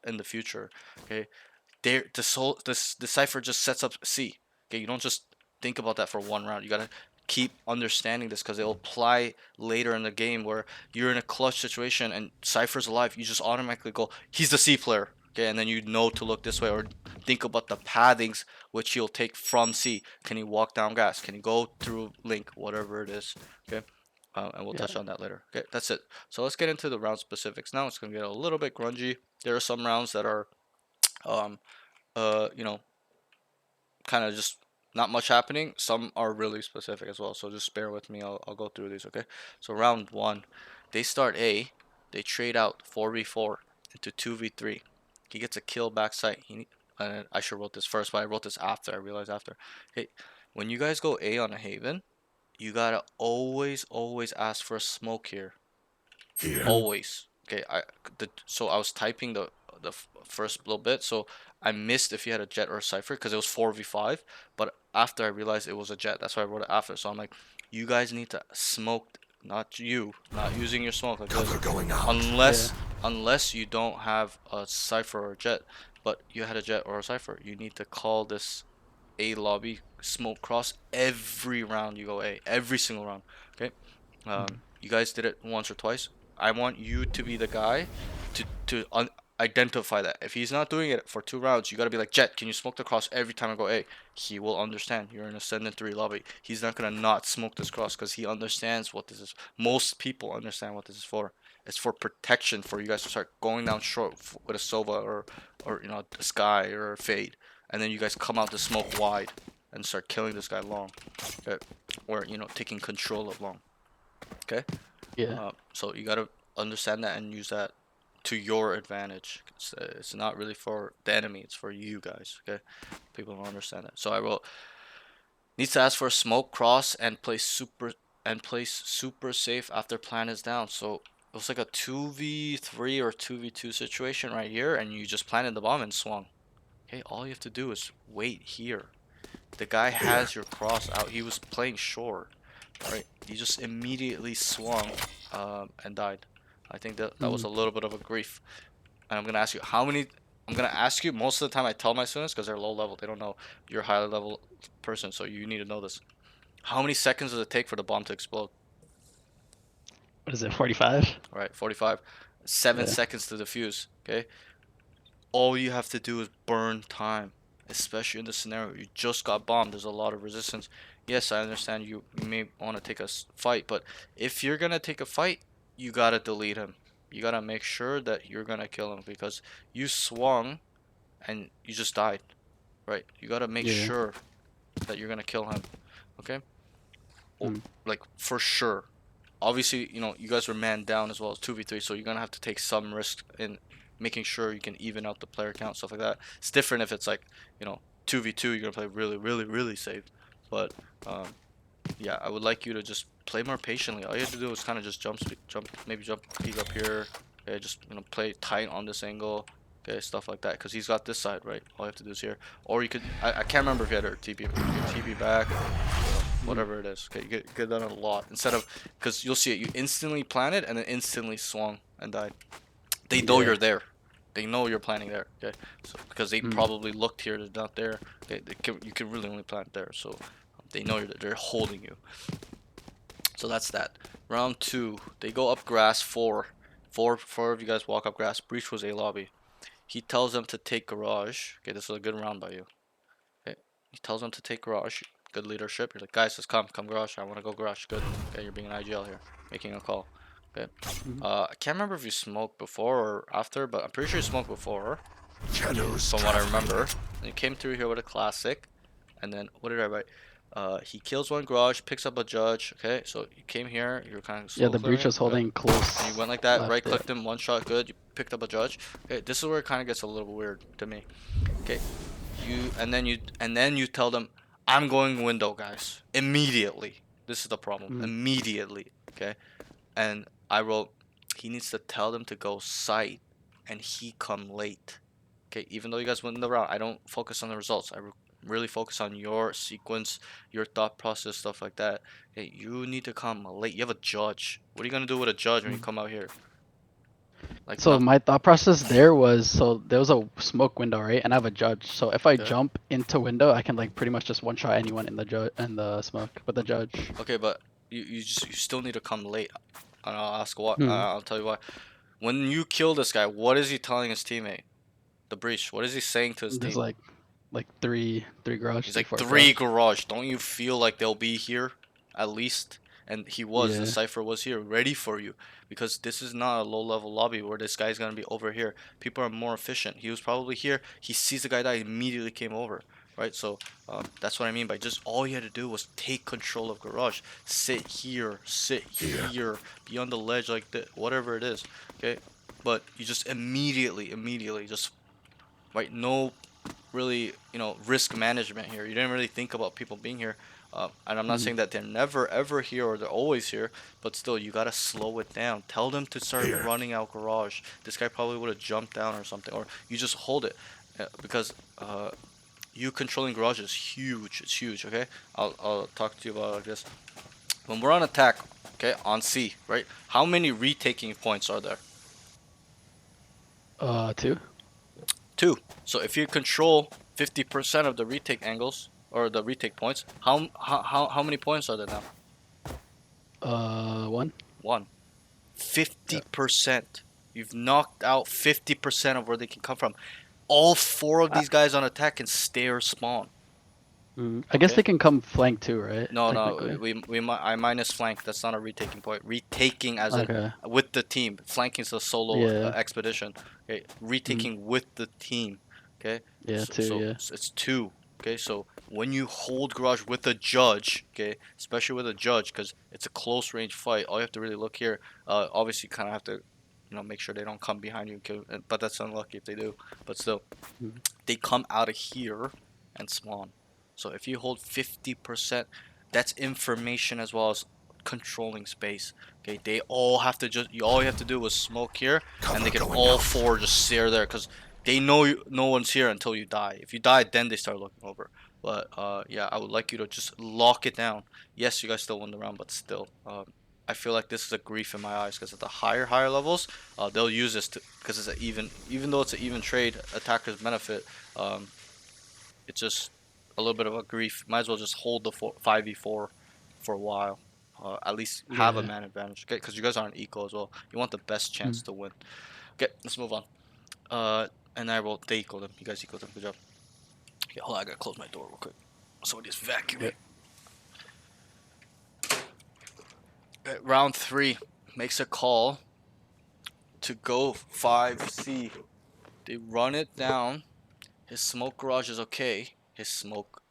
in the future. Okay. The cipher just sets up C. Okay, you don't just think about that for one round. You gotta keep understanding this, because it'll apply later in the game where you're in a clutch situation and Cypher's alive. You just automatically go, he's the C player. Okay, and then you know to look this way or think about the pathings which he'll take from C. Can he walk down gas? Can he go through link? Whatever it is. Okay, and we'll touch on that later. Okay, that's it. So let's get into the round specifics now. It's gonna get a little bit grungy. There are some rounds that are, um, you know, kind of just not much happening. Some are really specific as well. So just bear with me. I'll go through these. Okay. So round one, they start A. They trade out 4v4 into 2v3. He gets a kill backside. I should wrote this first, but I wrote this after. I realized after. Hey, when you guys go A on a Haven, you gotta always ask for a smoke here. Here. Always. Okay. So I was typing the first little bit, so I missed if you had a jet or a cipher because it was 4v5. But after I realized it was a jet, that's why I wrote it after. So I'm like, you guys need to smoke, not you, not using your smoke like Cover this, going out. unless you don't have a cipher or a jet. But you had a jet or a cipher, you need to call this A lobby smoke cross every round you go A, every single round. Okay. You guys did it once or twice. I want you to be the guy to identify that. If he's not doing it for 2 rounds, you gotta be like, Jet, can you smoke the cross every time I go A? He will understand. You're in Ascendant 3 lobby. He's not gonna not smoke this cross because he understands what this is. Most people understand what this is for. It's for protection for you guys to start going down short with a Sova or a Sky or a Fade, and then you guys come out to smoke wide and start killing this guy long, okay? Or taking control of long. Okay. Yeah. So you gotta understand that and use that to your advantage. It's not really for the enemy. It's for you guys. Okay. People don't understand that. So I wrote needs to ask for a smoke cross and place super safe after plan is down. So it was like a 2v3 or 2v2 situation right here, and you just planted the bomb and swung. Okay. All you have to do is wait here. The guy has your cross out. He was playing short. Right, he just immediately swung and died. I think that was a little bit of a grief. And I'm gonna ask you how many. I'm gonna ask you most of the time. I tell my students because they're low level. They don't know you're a high level person, so you need to know this. How many seconds does it take for the bomb to explode? What is it? 45. All right, 45. 7 Yeah. seconds to defuse. Okay, all you have to do is burn time, especially in this scenario. You just got bombed. There's a lot of resistance. Yes, I understand you may want to take a fight, but if you're gonna take a fight, you gotta delete him. You gotta make sure that you're gonna kill him because you swung and you just died, right? You gotta make Yeah. sure that you're gonna kill him, okay? Mm. Like for sure. Obviously, you guys were man down as well as 2v3, so you're gonna have to take some risk in making sure you can even out the player count, stuff like that. It's different if it's like 2v2, you're gonna play really, really, really safe. But yeah, I would like you to just play more patiently. All you have to do is kind of just maybe jump, peek up here. Okay, just play tight on this angle. Okay, stuff like that. Cause he's got this side, right? All you have to do is here. Or you could, I can't remember if you had a TP. You can TP back, whatever it is. Okay, you get that a lot instead of, cause you'll see it. You instantly plan it and then instantly swung and died. They know you're there. They know you're planning there. Okay, so because they probably looked here, they're not there. Okay, you can really only plant there. So they know they're holding you. So that's that. Round two, they go up grass. Four of you guys walk up grass. Breach was a lobby. He tells them to take garage. Okay, this was a good round by you. Okay, he tells them to take garage. Good leadership. You're like, guys, let's come garage. I want to go garage. Good. Okay, you're being an IGL here, making a call. Okay. I can't remember if you smoked before or after, but I'm pretty sure you smoked before. Shadows From what I remember. traveling. And you came through here with a classic. And then, what did I write? He kills one garage, picks up a judge. Okay, so you came here, you were kind of Yeah, slow the breach clearing. was Good. holding close. And you went like that, Left, right yeah. clicked him, one shot, good. You picked up a judge. Okay, this is where it kind of gets a little weird to me. Okay, and then you tell them, I'm going window, guys, immediately. This is the problem, immediately. Okay, and I wrote, he needs to tell them to go site, and he come late. Okay, even though you guys win the round, I don't focus on the results. I really focus on your sequence, your thought process, stuff like that. Hey, you need to come late. You have a judge. What are you gonna do with a judge when you come out here? Like So nothing. my thought process there was, so there was a smoke window, right? And I have a judge. So if I Okay. jump into window, I can like pretty much just one shot anyone in the smoke with the judge. Okay, but you still need to come late. And I'll ask why. Hmm. I'll tell you why. When you kill this guy, what is he telling his teammate? the breach. What is he saying to his There's team? like three garage. He's like four three garage. Don't you feel like they'll be here at least? And he was. The Yeah. cipher was here, ready for you, because this is not a low-level lobby where this guy's gonna be over here. People are more efficient. He was probably here. He sees the guy die, immediately came over, right? So that's what I mean by just all you had to do was take control of garage. Sit here, be on the ledge like that, whatever it is, okay? But you just immediately, just right, no really, risk management here. You didn't really think about people being here. And I'm not saying that they're never ever here or they're always here, but still, you gotta slow it down. Tell them to start running out garage. This guy probably would have jumped down or something, or you just hold it, because you controlling garage is huge. It's huge. Okay, I'll talk to you about it like this. When we're on attack, okay, on C, right? How many retaking points are there? 2. 2. So if you control 50% of the retake angles or the retake points, how many points are there now? 1. 1. 50%. You've knocked out 50% of where they can come from. All 4 of these guys on attack can stay or spawn. I guess Okay. they can come flank too, right? No, Technically. I minus flank. That's not a retaking point. Retaking as in Okay. with the team. Flanking is a solo Yeah. expedition. Okay, retaking with the team. Okay. Yeah, 2. Yeah. So it's 2. Okay, so when you hold garage with a judge, okay, especially with a judge, because it's a close range fight, all you have to really look here. Obviously, you kind of have to, make sure they don't come behind you and kill. But that's unlucky if they do. But still, they come out of here and spawn. So if you hold 50%, that's information as well as controlling space. Okay, they all have to all you have to do is smoke here, and they can all 4 just stare there, because they know no one's here until you die. If you die, then they start looking over. But yeah, I would like you to just lock it down. Yes, you guys still won the round, but still, I feel like this is a grief in my eyes, because at the higher levels, they'll use this because it's an even though it's an even trade, attackers benefit. It's just a little bit of a grief. Might as well just hold the 5v4 for a while. At least have a man advantage. Okay, because you guys aren't equal as well. You want the best chance to win. Okay, let's move on. And they equal them. You guys equal them. Good job. Okay, hold on. I gotta close my door real quick. Somebody's vacuuming. Okay, round 3 makes a call to go 5C. They run it down. His smoke garage is okay. His smoke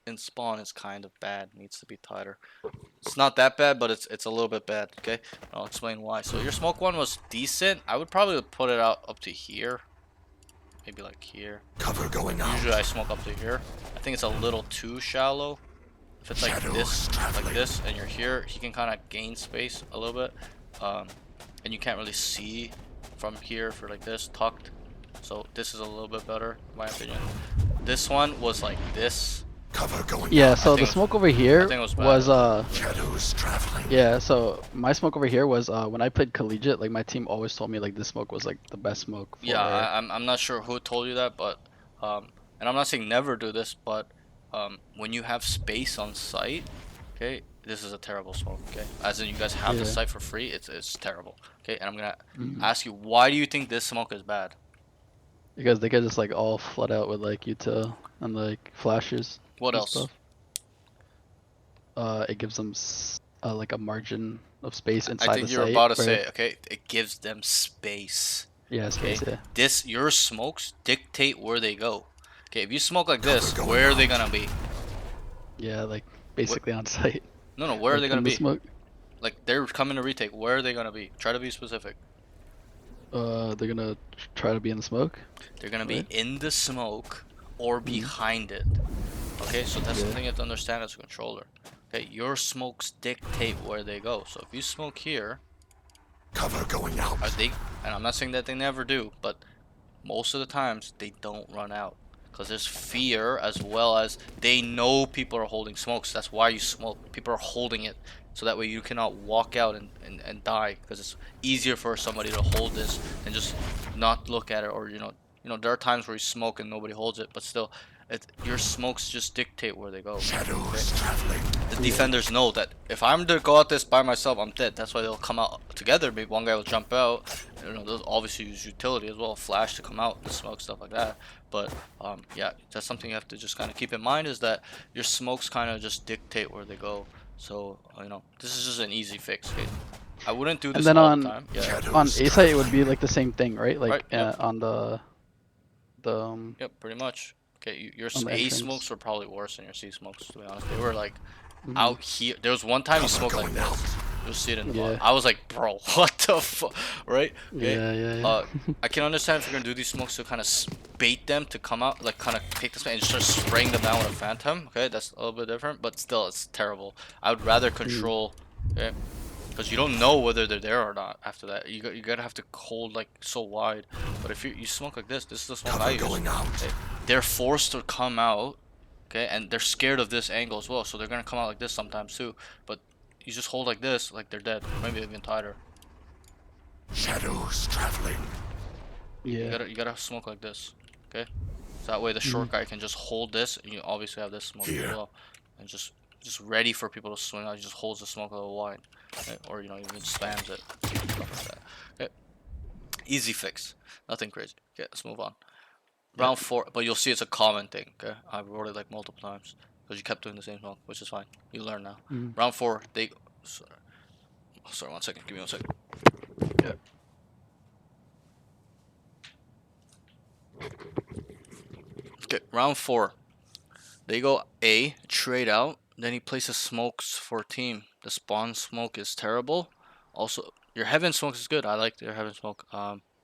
in spawn is kind of bad. Needs to be tighter. It's not that bad, but it's a little bit bad. Okay, I'll explain why. So your smoke one was decent. I would probably put it out up to here, maybe like here. Cover going out. Usually I smoke up to here. I think it's a little too shallow. If it's like this, and you're here, he can kind of gain space a little bit, and you can't really see from here for like this tucked. So this is a little bit better, in my opinion. This one was like this. Cover going Yeah, out. so the smoke over here think it was was Shadows traveling. yeah, so my smoke over here was when I played collegiate, like my team always told me like this smoke was like the best smoke for Yeah, I'm not sure who told you that, but and I'm not saying never do this, but when you have space on site, okay, this is a terrible smoke. Okay, as in you guys have the site for free, it's terrible. Okay, and I'm gonna ask you, why do you think this smoke is bad? because they could just like all flood out with like util and like flashes. What and else? Stuff. It gives them like a margin of space inside the site. I think you're about to say it, okay? It gives them space. Yeah, space. Okay? Yeah. Your smokes dictate where they go. Okay, if you smoke like this, where are they gonna be? Yeah, like basically on site. No, where are they gonna be? Smoke. Like they're coming to retake. Where are they gonna be? Try to be specific. They're gonna try to be in the smoke. They're gonna be in the smoke or behind it. Okay, so that's something you have to understand as a controller. Okay, your smokes dictate where they go. So if you smoke here, Cover going out. and I'm not saying that they never do, but most of the times they don't run out. Because there's fear, as well as they know people are holding smokes. That's why you smoke. People are holding it. So that way you cannot walk out and die. Because it's easier for somebody to hold this and just not look at it. Or, there are times where you smoke and nobody holds it. But still, Your smokes just dictate where they go. Shadows traveling. The defenders know that if I'm to go at this by myself, I'm dead. That's why they'll come out together. Maybe one guy will jump out. They'll obviously use utility as well, flash to come out, the smoke, stuff like that. But yeah, that's something you have to just kind of keep in mind, is that your smokes kind of just dictate where they go. So this is just an easy fix. Okay, I wouldn't do And this then all the time. Yeah, on Shadows A site it would traveling. be like the same thing, right? Like right. Yep, on the yep, pretty much. Okay, your on the A entrance. smokes were probably worse than your C smokes, to be honest. They were like Mhm. out here. There was one time you Cover smoked like going out. this. You'll see it in the VOD. Yeah. I was like, bro, what the fuck, right? Okay. Yeah, yeah, yeah. I can understand if you're gonna do these smokes to kind of bait them to come out, like kind of take this and just start spraying them down with a phantom. Okay, that's a little bit different, but still, it's terrible. I would rather Mhm. control. Okay. Because you don't know whether they're there or not after that. You gotta have to hold like so wide. But if you smoke like this is the smoke I Cover use. going out. Okay? They're forced to come out, okay, and they're scared of this angle as well, so they're gonna come out like this sometimes too. But you just hold like this, like they're dead, maybe even tighter. Shadows traveling. Yeah. You gotta smoke like this, okay? So that way the short Mhm. guy can just hold this, and you obviously have this smoke as Here. well, and just ready for people to swing out. He just holds the smoke a little wide, okay? Or even spams it, stuff like that. Okay, easy fix, nothing crazy. Okay, let's move on. Yeah. Round 4, but you'll see it's a common thing, okay? I wrote it like multiple times because you kept doing the same smoke, which is fine. You learn now. Mhm. Round 4, they. Sorry, 1 second. Give me 1 second. Yeah. Okay, round 4. They go A, trade out. Then he places smokes for team. The spawn smoke is terrible. Also, your heaven smokes is good. I like your heaven smoke.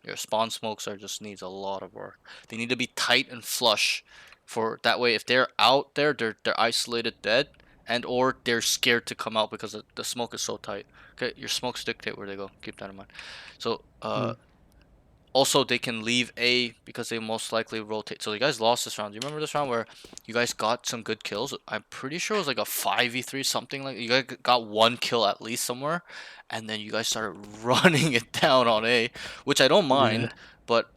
Your spawn smokes are just needs a lot of work. They need to be tight and flush, for that way if they're out there, they're isolated dead, and or they're scared to come out because the smoke is so tight. Okay, your smokes dictate where they go. Keep that in mind. So Mhm. also, they can leave A because they most likely rotate. So you guys lost this round. Do you remember this round where you guys got some good kills? I'm pretty sure it was like a 5v3, something like. You guys got 1 kill at least somewhere, and then you guys started running it down on A, which I don't Yeah. mind, but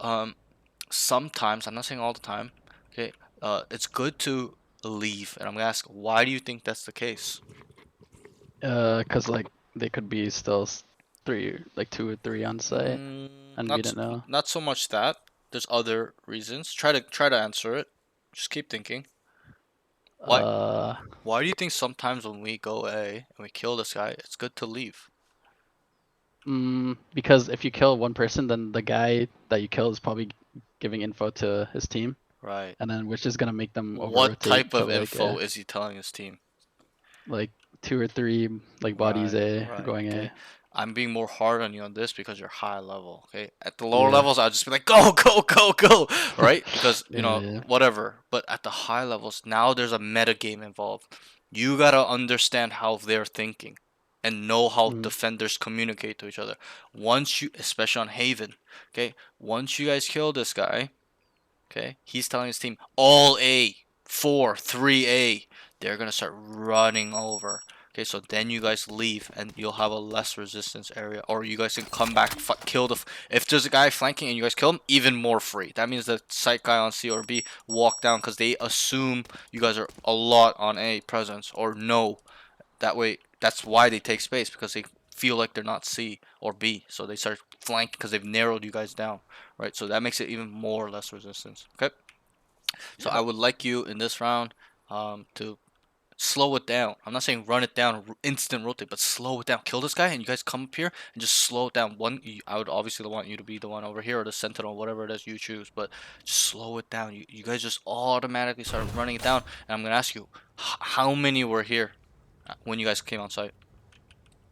sometimes, I'm not saying all the time, okay, it's good to leave. And I'm gonna ask, why do you think that's the case? Cause like they could be still three, like 2 or 3 on site, and we didn't know. Not so much that. There's other reasons. Try to answer it. Just keep thinking. Why Uh, why do you think sometimes when we go A and we kill this guy, it's good to leave? because if you kill one person, then the guy that you kill is probably giving info to his team, Right. and then which is gonna make them over What rotate type to of like info is he telling his team? like 2 or 3 like bodies Right, A right, going okay. A. I'm being more hard on you on this because you're high level, okay? At the lower Yeah. levels, I'll just be like, go, go, go, go, right? Because, Yeah, yeah. whatever. But at the high levels, now there's a meta game involved. You gotta understand how they're thinking and know how Mm, defenders communicate to each other. Once you, especially on Haven, okay? Once you guys kill this guy, okay, he's telling his team, all A, 4, 3A. They're gonna start running over. Okay, so then you guys leave and you'll have a less resistance area, or you guys can come back, kill the. If there's a guy flanking and you guys kill him, even more free. That means the site guy on C or B walk down because they assume you guys are a lot on A presence or no. That way, that's why they take space, because they feel like they're not C or B, so they start flanking because they've narrowed you guys down, right? So that makes it even more or less resistance. Okay, so Yeah. I would like you in this round to slow it down. I'm not saying run it down, instant rotate, but slow it down. Kill this guy, and you guys come up here and just slow it down. I would obviously want you to be the one over here or the sentinel, whatever it is you choose, but just slow it down. You guys just automatically start running it down, and I'm gonna ask you, how many were here when you guys came on site?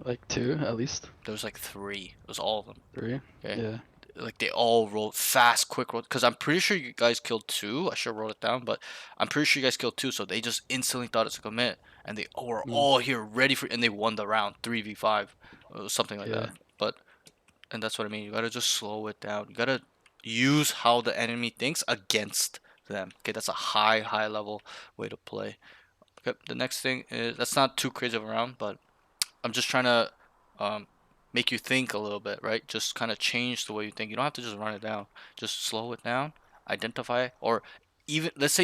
like 2 at least. There was like 3. It was all of them. 3. Okay. Yeah. Like they all rolled fast, quick roll. Because I'm pretty sure you guys killed 2. I should have wrote it down, but I'm pretty sure you guys killed 2. So they just instantly thought it's a commit, and they were Mm, all here ready for, and they won the round 3v5, something like yeah. that. But and that's what I mean. You gotta just slow it down. You gotta use how the enemy thinks against them. Okay, that's a high level way to play. Okay, the next thing is, that's not too crazy of a round, but I'm just trying to um, make you think a little bit, right? Just kind of change the way you think. You don't have to just run it down. Just slow it down, identify, or even let's say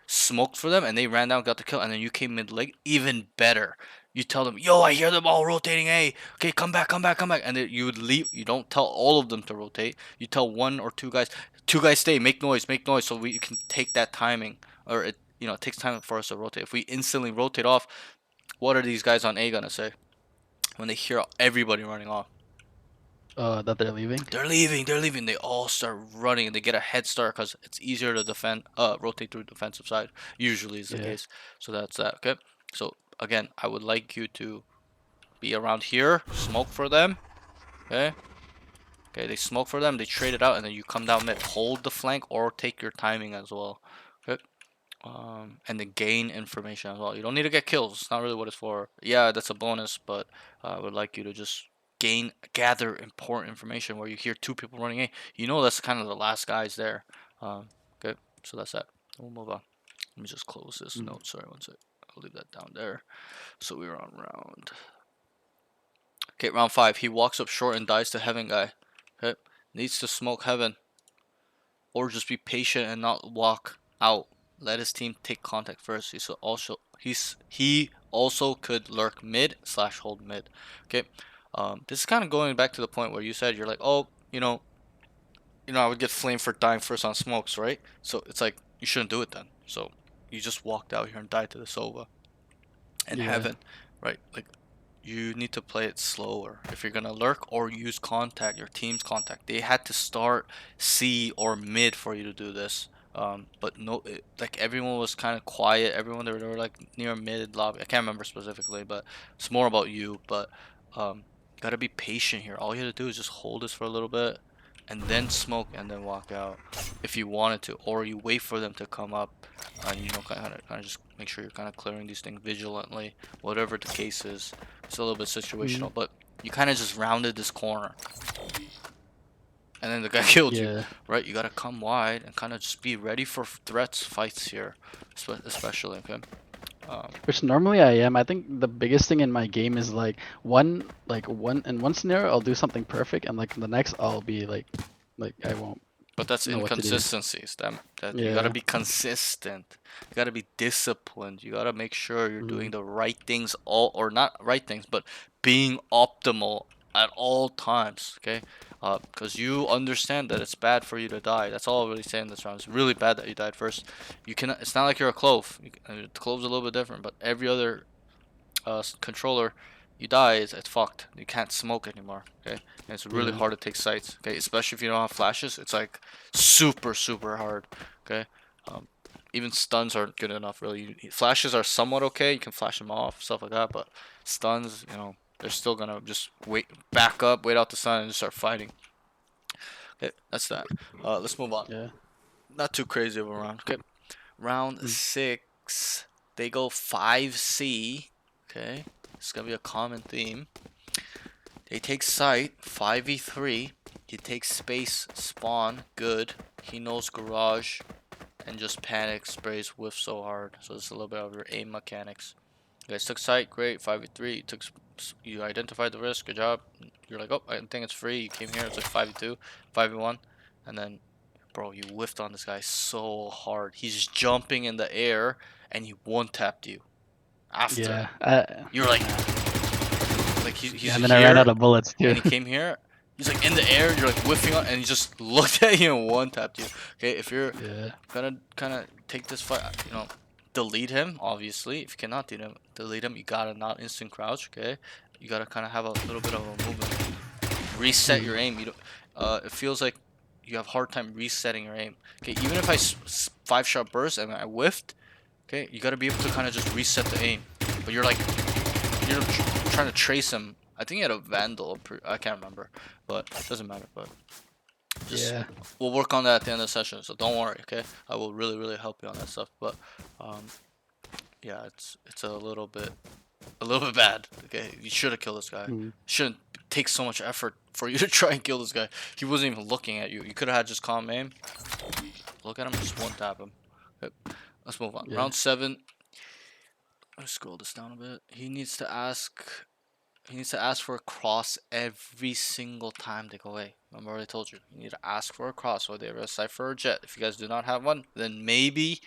smoked for them, and they ran down, got the kill, and then you came mid late, even better. You tell them, yo, I hear them all rotating A. Okay, come back, come back, come back. And then you would leave. You don't tell all of them to rotate. You tell one or two guys. Two guys stay, make noise, so we can take that timing. Or it, it takes time for us to rotate. If we instantly rotate off, what are these guys on A gonna say when they hear everybody running off? That they're leaving. They're leaving, they're leaving. They all start running and they get a head start because it's easier to defend, rotate through defensive side. Usually is the Yeah. case. So that's that. Okay. So again, I would like you to be around here, smoke for them. Okay. Okay, they smoke for them, they trade it out, and then you come down mid, hold the flank or take your timing as well. Okay. And then gain information as well. You don't need to get kills. It's not really what it's for. Yeah, that's a bonus, but I would like you to just gather important information where you hear two people running A. You know that's kind of the last guys there. Okay, so that's that. We'll move on. Let me just close this note. Sorry, one sec. I'll leave that down there. So we were on round. Okay, round 5. He walks up short and dies to heaven guy. Okay, needs to smoke heaven. Or just be patient and not walk out. Let his team take contact first. He also could lurk mid / hold mid. Okay. This is kind of going back to the point where you said you're like, oh, I would get flamed for dying first on smokes, right? So it's like you shouldn't do it then. So you just walked out here and died to the Sova and Yeah. heaven, right? Like you need to play it slower if you're gonna lurk or use contact, your team's contact. They had to start C or mid for you to do this. But no, like everyone was kind of quiet. Everyone they were like near mid lobby. I can't remember specifically, but it's more about you. But gotta be patient here. All you have to do is just hold this for a little bit, and then smoke, and then walk out if you wanted to, or you wait for them to come up, and kind of just make sure you're kind of clearing these things vigilantly, whatever the case is. It's a little bit situational, but you kind of just rounded this corner, and then the guy killed you, Yeah. right? You gotta come wide and kind of just be ready for threats, fights here, especially. Okay. Which normally I am. I think the biggest thing in my game is like in one scenario I'll do something perfect, and like in the next I'll be like I won't But that's know what to do. inconsistencies. That you gotta Yeah. be consistent. You gotta be disciplined. You gotta make sure you're doing the right things or not right things, but being optimal at all times. Okay, because you understand that it's bad for you to die. That's all I'm really saying this round. It's really bad that you died first. You cannot. It's not like you're a clove. The clove's a little bit different, but every other controller, you die, it's fucked. You can't smoke anymore. Okay, and it's really Yeah. hard to take sights. Okay, especially if you don't have flashes. It's like super hard. Okay, even stuns aren't good enough really. Flashes are somewhat okay. You can flash them off, stuff like that. But stuns, they're still gonna just back up, wait out the sun, and just start fighting. Okay, that's that. Let's move on. Yeah. Not too crazy of a round. Okay, round 6. They go 5C. Okay, it's gonna be a common theme. They take site 5v3. He takes space, spawn, good. He knows garage, and just panic, sprays, whiff so hard. So it's a little bit of your aim mechanics. You guys took site, great. 5v3. You identified the risk, good job. You're like, oh, I think it's free. You came here, it's like 5v2, 5v1, and then, bro, you whiffed on this guy so hard. He's jumping in the air, and he one tapped you. After Yeah. you're like he's And then I ran out of bullets too. and he came here. He's like in the air. You're like whiffing on, and he just looked at you and one tapped you. Okay, if you're Yeah. gonna kind of take this fight, delete him. Obviously, if you cannot delete him, you gotta not instant crouch. Okay, you gotta kind of have a little bit of a movement. Reset your aim. You don't. It feels like you have hard time resetting your aim. Okay, even if I 5-shot burst and I whiffed. Okay, you gotta be able to kind of just reset the aim. But you're trying to trace him. I think he had a Vandal. I can't remember, but it doesn't matter. But Yeah. we'll work on that at the end of the session. So don't worry, okay? I will really help you on that stuff. But yeah, it's a little bit bad. Okay, you should have killed this guy. Shouldn't take so much effort for you to try and kill this guy. He wasn't even looking at you. You could have had just calm aim. Look at him, just one tap him. Okay. Let's move on. Yeah. Round 7. Let's scroll this down a bit. He needs to ask for a cross every single time they go away. Remember I already told you. You need to ask for a cross, whether they have a Cypher or Jet. If you guys do not have one, then maybe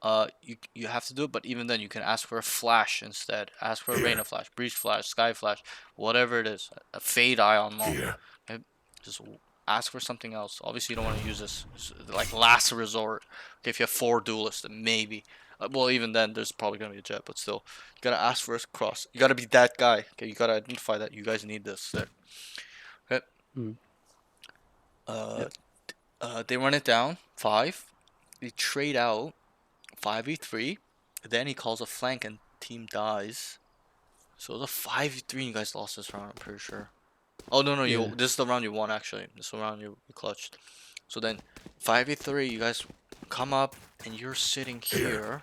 you have to do it, but even then you can ask for a flash instead. Ask for a Here. Reina flash, breach flash, sky flash, whatever it is. A fade eye on long. Here. Okay? Just ask for something else. Obviously you don't want to use this. It's like last resort. Okay, if you have 4 duelists, then maybe. Well, even then there's probably gonna be a jet, but still, you gotta ask for a cross. You gotta be that guy. Okay, you gotta identify that you guys need this there. Okay. Mm. Uh, Yep. they run it down 5. They trade out 5v3. Then he calls a flank and team dies. So it was a 5v3 and you guys lost this round, I'm pretty sure. Oh no, Yeah. this is the round you won actually. This is the round you clutched. So then 5v3 you guys come up and you're sitting here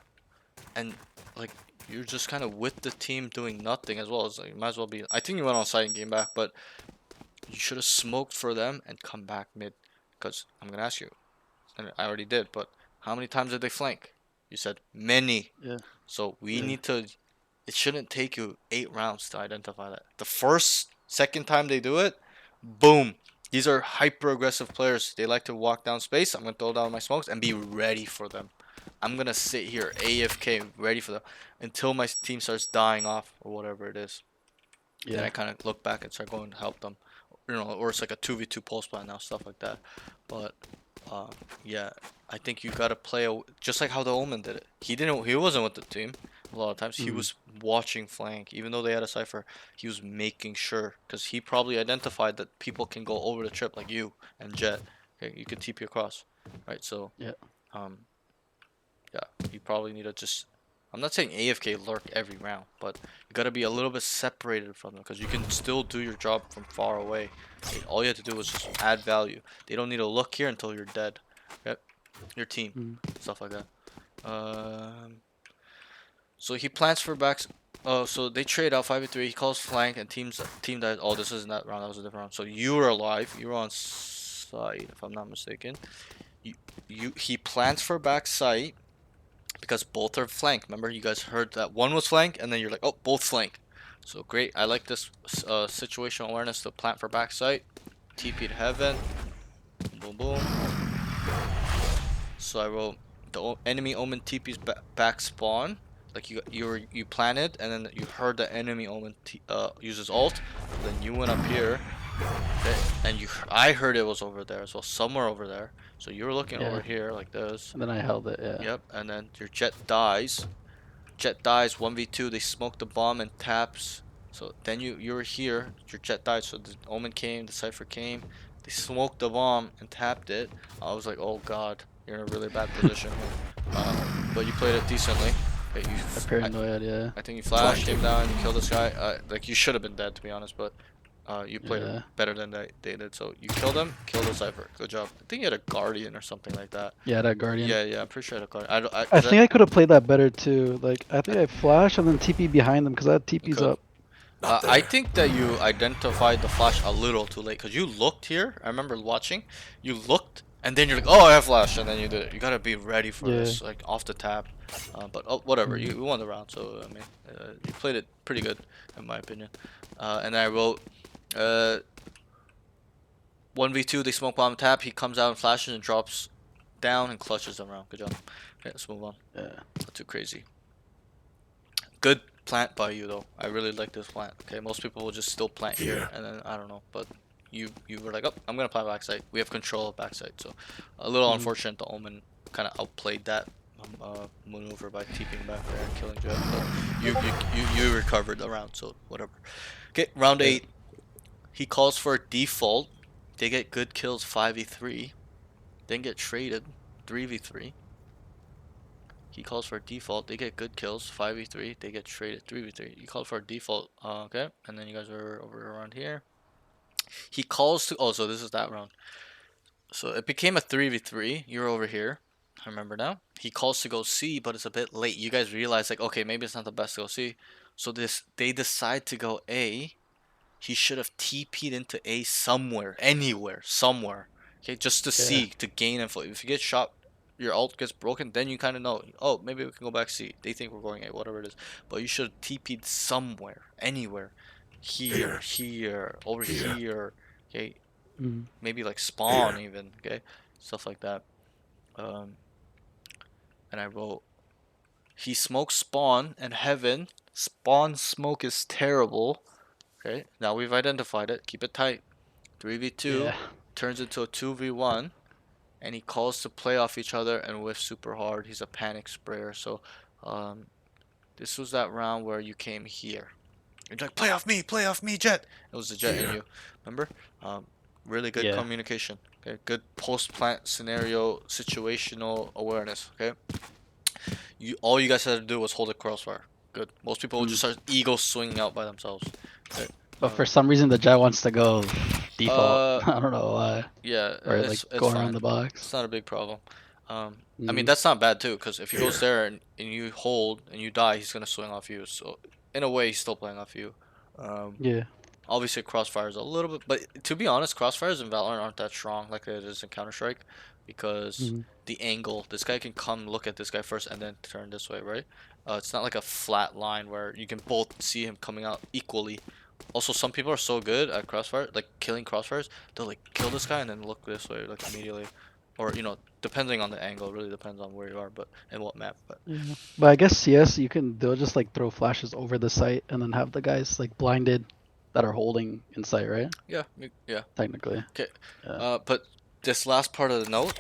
and like you're just kind of with the team doing nothing as well. As like you might as well be. I think you went on site and came back, but you should have smoked for them and come back mid. Because I'm gonna ask you, and I already did, but how many times did they flank? You said many. Yeah. So we Yeah. need to. It shouldn't take you 8 rounds to identify that. The first, second time they do it, boom. These are hyper aggressive players. They like to walk down space. I'm gonna throw down my smokes and be ready for them. I'm gonna sit here AFK, ready for them, until my team starts dying off or whatever it is. Then Yeah. I kind of look back and start going to help them, or it's like a 2v2 pulse plan now, stuff like that. But uh, yeah, I think you gotta play just like how the Omen did it. He wasn't with the team a lot of times. He Mm. was watching flank, even though they had a cipher. He was making sure because he probably identified that people can go over the trip like you and Jet. Okay, you could TP across, right? So Yeah. um, yeah, you probably need to just. I'm not saying AFK lurk every round, but you gotta be a little bit separated from them because you can still do your job from far away. Okay, all you have to do is just add value. They don't need to look here until you're dead. Yep, your team, Mm. stuff like that. So he plants for backs. Oh, so they trade out 5v3. He calls flank and team dies. Oh, this isn't that round. That was a different round. So you were alive. You were on site, if I'm not mistaken. You he plants for back site because both are flank. Remember, you guys heard that one was flank, and then you're like, oh, both flank. So great. I like this situational awareness to plant for backside. TP to heaven. Boom, boom. So I wrote the enemy omen TP's back spawn. Like you planted, and then you heard the enemy omen uses ult. Then you went up here, okay, and I heard it was over there as well, somewhere over there. So you were looking over Yeah. here like this. And then I held it. Yeah. Yep, and then your jet dies. Jet dies 1v2. They smoke the bomb and taps. So then you were here. Your jet died. So the omen came. The cipher came. They smoked the bomb and tapped it. I was like, oh god, you're in a really bad position here. But you played it decently. Okay, I paranoid. Yeah. I think you flashed, came down, you killed this guy. Like you should have been dead to be honest, but you played it Yeah. better than they did. So you killed him, killed the cipher. Good job. I think you had a guardian or something like that. Yeah. That guardian. Yeah, I'm pretty sure I had a guardian. I think I could have played that better too. Like I think I flashed and then TP behind them because I had TPs could. up. I think that you identified the flash a little too late because you looked here. I remember watching. You looked and then you're like, oh, I have flash, and then you did it. You gotta be ready for Yeah. this, like off the tap. But oh, whatever. Mm. You won the round, so I mean, you played it pretty good, in my opinion. And I wrote, 1v2. They smoke bomb tap. He comes out and flashes and drops down and clutches them around. Good job. Okay, let's move on. Yeah. Not too crazy. Good plant by you though. I really like this plant. Okay, most people will just still plant here and then I don't know, but you were like, oh, I'm gonna plant backside. We have control of backside, so a little unfortunate. The Omen kind of outplayed that maneuver by TPing back there and killing Jet, but you recovered the round, so whatever. Okay, round 8. He calls for a default. They get good kills 5v3, then get traded 3v3. He calls for a default. They get good kills 5v3. They get traded 3v3. He called for a default. Okay, and then you guys are over around here. He calls to. Oh, so this is that round. So it became a 3v3. You're over here. I remember now. He calls to go C, but it's a bit late. You guys realize like, okay, maybe it's not the best to go C. So they decide to go A. He should have TP'd into A somewhere, anywhere, somewhere. Okay, just to see, to gain info. If you get shot, your ult gets broken, then you kind of know. Oh, maybe we can go back C. They think we're going A, whatever it is. But you should have TP'd somewhere, anywhere. Here, over here. Okay, Mm. maybe like spawn even. Okay, stuff like that. And I wrote He smokes spawn and heaven. Spawn smoke is terrible. Okay, now we've identified it. Keep it tight. 3v2 Yeah. turns into a 2v1, and he calls to play off each other and whiff super hard. He's a panic sprayer. So, this was that round where you came here. You're like, play off me, Jet. It was the Jet and Yeah. you. Remember? Really good Yeah. communication. Okay, good post-plant scenario situational awareness. Okay, all you guys had to do was hold a crossfire. Good. Most people will just Mm. start ego swinging out by themselves. Okay. But for some reason, the Jet wants to go default. Uh, I don't know why. yeah, Or like it's go around fine. the box. It's not a big problem. I mean Mm. that's not bad too, because if he goes Here. there and you hold and you die, he's gonna swing off you. So in a way, he's still playing off you. Um, Yeah. Obviously crossfire is a little bit, but to be honest, crossfires in Valorant aren't that strong like it is in Counter Strike, because Mm. the angle. This guy can come look at this guy first and then turn this way, right? It's not like a flat line where you can both see him coming out equally. Also, some people are so good at crossfire, like killing crossfires, they'll like kill this guy and then look this way like immediately, or depending on the angle. It really depends on where you are, but and what map. But Yeah. But I guess CS, they'll just like throw flashes over the site and then have the guys like blinded that are holding in sight, right? yeah, yeah. Technically. Okay. Yeah. But this last part of the note,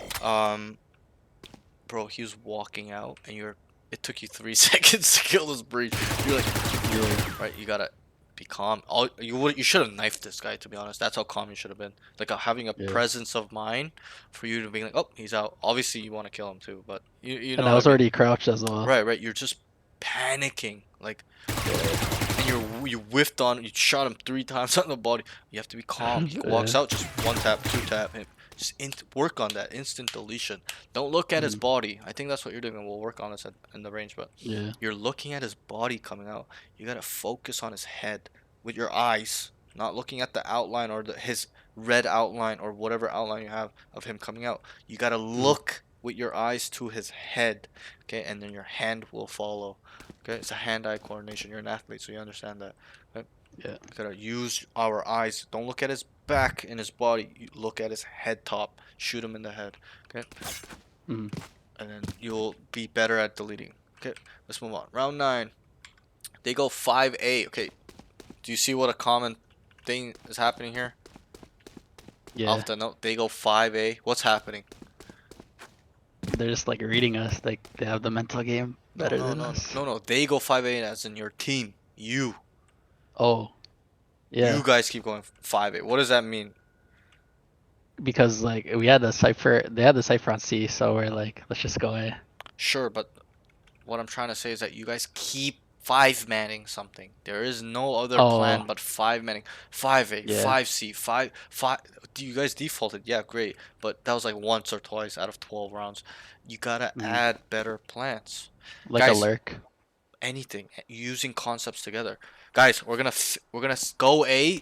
bro, he was walking out, and it took you 3 seconds to kill this breach. You're like, right, you gotta be calm. You should have knifed this guy, to be honest. That's how calm you should have been. Like having a Yeah. presence of mind for you to be like, oh, he's out. Obviously, you want to kill him too, but you know And I what was I mean. already crouched as well. Right. You're just panicking, like, and you whiffed on. You shot him 3 times on the body. You have to be calm. He walks Yeah. out, just one tap, two tap. And just work on that instant deletion. Don't look at his Mm. body. I think that's what you're doing. And we'll work on this in the range. But Yeah. you're looking at his body coming out. You gotta focus on his head with your eyes, not looking at the outline or his red outline or whatever outline you have of him coming out. You gotta look with your eyes to his head, okay, and then your hand will follow. Okay, it's a hand-eye coordination. You're an athlete, so you understand that. Okay? Yeah. We gotta use our eyes. Don't look at his back and his body. You look at his head top. Shoot him in the head. Okay, Mm. and then you'll be better at deleting. Okay, let's move on. Round 9. They go 5A. Okay, do you see what a common thing is happening here? Yeah. Off the note, they go 5A. What's happening? They're just like reading us. Like they have the mental game better than us. No. They go 5A as in your team. You. Oh. Yeah. You guys keep going 5A. What does that mean? Because like we had the cipher, they had the cipher on C, so we're like, let's just go A. Sure, but what I'm trying to say is that you guys keep 5-manning something. There is no other plan Oh. but 5-manning. 5A, Yeah. 5C, 5. You guys defaulted. Yeah, great. But that was like once or twice out of 12 rounds. You gotta Mm. add better plans. Like a Guys, lurk. anything using concepts together. Guys, we're gonna go A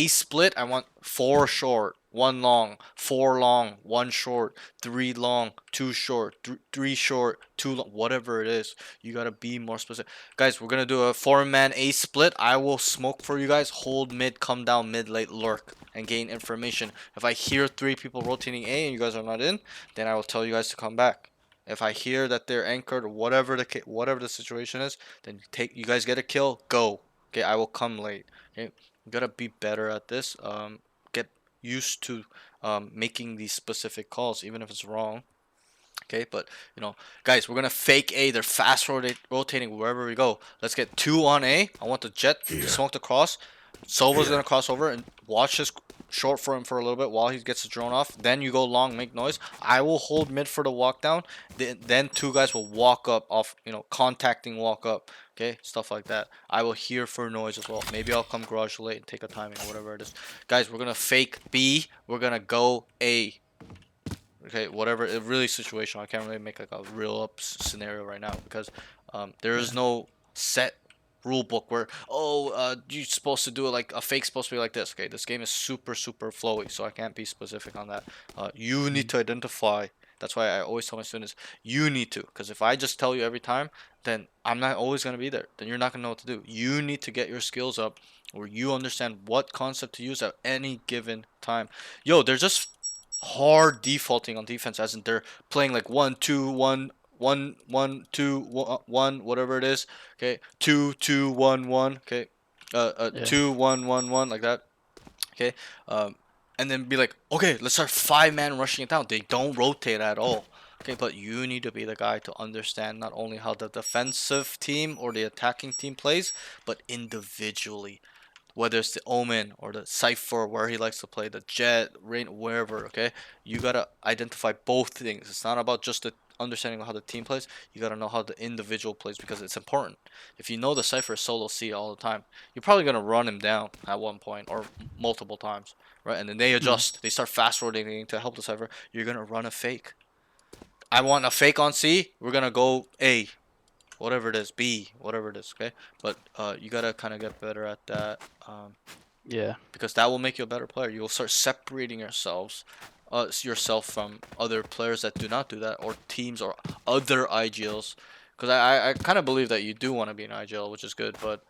split. I want 4 short, 1 long, 4 long, 1 short, 3 long, 2 short, 3 short, 2 long, whatever it is. You gotta be more specific. Guys, we're gonna do a 4-man A split. I will smoke for you guys. Hold mid, come down mid, late, lurk, and gain information. If I hear 3 people rotating A and you guys are not in, then I will tell you guys to come back. If I hear that they're anchored or whatever the situation is, then you guys get a kill, go. Okay, I will come late. Okay, you gotta be better at this. Get used to making these specific calls, even if it's wrong. Okay, but guys, we're gonna fake A. They're fast rotating wherever we go. Let's get 2 on A. I want the Jet to Here. smoke the cross. Sova's Here. gonna cross over and watch this short for him for a little bit while he gets the drone off. Then you go long, make noise. I will hold mid for the walk down. Then 2 guys will walk up off, contacting walk up. Okay, stuff like that. I will hear for noise as well. Maybe I'll come garage late and take a timing, whatever it is. Guys, we're gonna fake B. We're gonna go A. Okay, whatever. It really situational. I can't really make like a real up scenario right now because there is no set rule book where you're supposed to do it like a fake's supposed to be like this. Okay, this game is super flowy, so I can't be specific on that. You need to identify. That's why I always tell my students, you need to, because if I just tell you every time, then I'm not always gonna be there. Then you're not gonna know what to do. You need to get your skills up, where you understand what concept to use at any given time. Yo, they're just hard defaulting on defense, as in they're playing like 1-2-1 1 1 2 1 whatever it is. Okay, 2 2 1 1. Okay, Yeah. 2 1 1 1 like that. Okay, and then be like, okay, let's start 5-man rushing it down. They don't rotate at all. Okay, but you need to be the guy to understand not only how the defensive team or the attacking team plays, but individually. Whether it's the Omen or the Cypher, where he likes to play, the Jet, Rain, wherever, okay? You gotta identify both things. It's not about just the understanding how the team plays. You gotta know how the individual plays because it's important. If you know the Cypher is solo C all the time, you're probably gonna run him down at one point or multiple times, right? And then they adjust. They start fast rotating to help the Cypher. You're gonna run a fake. I want a fake on C. We're gonna go A, whatever it is, B, whatever it is, okay? But you gotta kind of get better at that. Yeah. Because that will make you a better player. You will start separating yourself from other players that do not do that, or teams or other IGLs. Because I kind of believe that you do want to be an IGL, which is good, but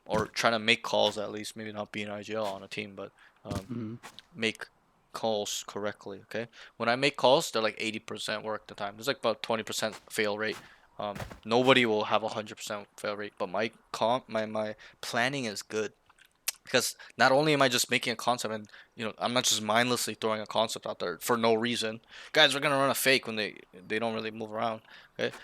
or trying to make calls at least, maybe not be an IGL on a team, but Mhm. make calls correctly. Okay, when I make calls, they're like 80% work the time. There's like about 20% fail rate. Nobody will have 100% fail rate, but my planning is good because not only am I just making a concept and I'm not just mindlessly throwing a concept out there for no reason. Guys, we're gonna run a fake when they don't really move around. Okay,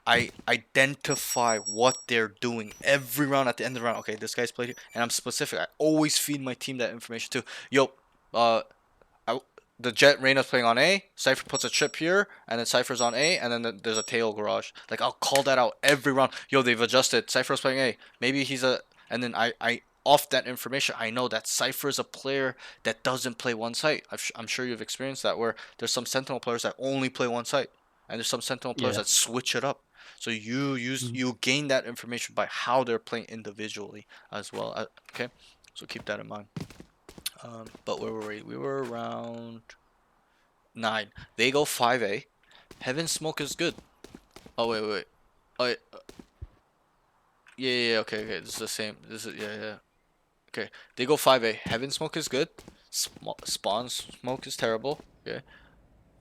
I identify what they're doing every round at the end of the round. Okay, this guy's played here, and I'm specific. I always feed my team that information too. Yo, uh, I, the Jet Reyna's playing on A. Cypher puts a trip here, and then Cypher's on A, and then there's a tail garage. Like I'll call that out every round. Yo, they've adjusted. Cypher's playing A. Maybe he's a, and then I off that information, I know that Cypher is a player that doesn't play one site. I'm sure you've experienced that where there's some Sentinel players that only play one site, and there's some Sentinel players Yeah. that switch it up. So Mhm. you gain that information by how they're playing individually as well. Okay, so keep that in mind. But where were we? We were around 9. They go 5A. Heaven Smoke is good. Oh, wait. Oh, yeah, okay. This is the same. This is, yeah. Okay, they go 5A. Heaven Smoke is good. Spawn Smoke is terrible. Okay,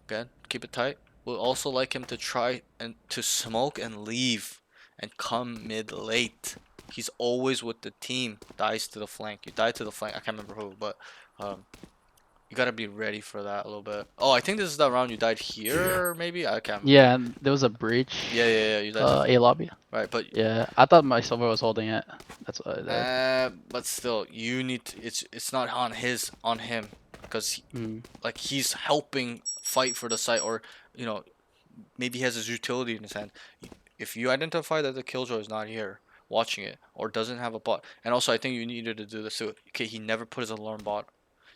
again, keep it tight. We'll also like him to try and to smoke and leave and come mid late. He's always with the team. Dies to the flank. You die to the flank. I can't remember who, but you gotta be ready for that a little bit. Oh, I think this is the round you died here, maybe? I can't remember. Yeah, and there was a breach. Yeah, you died. A lobby. Right, but Yeah, I thought my silver was holding it. That's why I died. but still, you need to, it's not on him, because Mm. like he's helping fight for the site, or you know maybe he has his utility in his hand. If you identify that the killjoy is not here watching it or doesn't have a bot, and also I think you needed to do this too. Okay, he never put his alarm bot.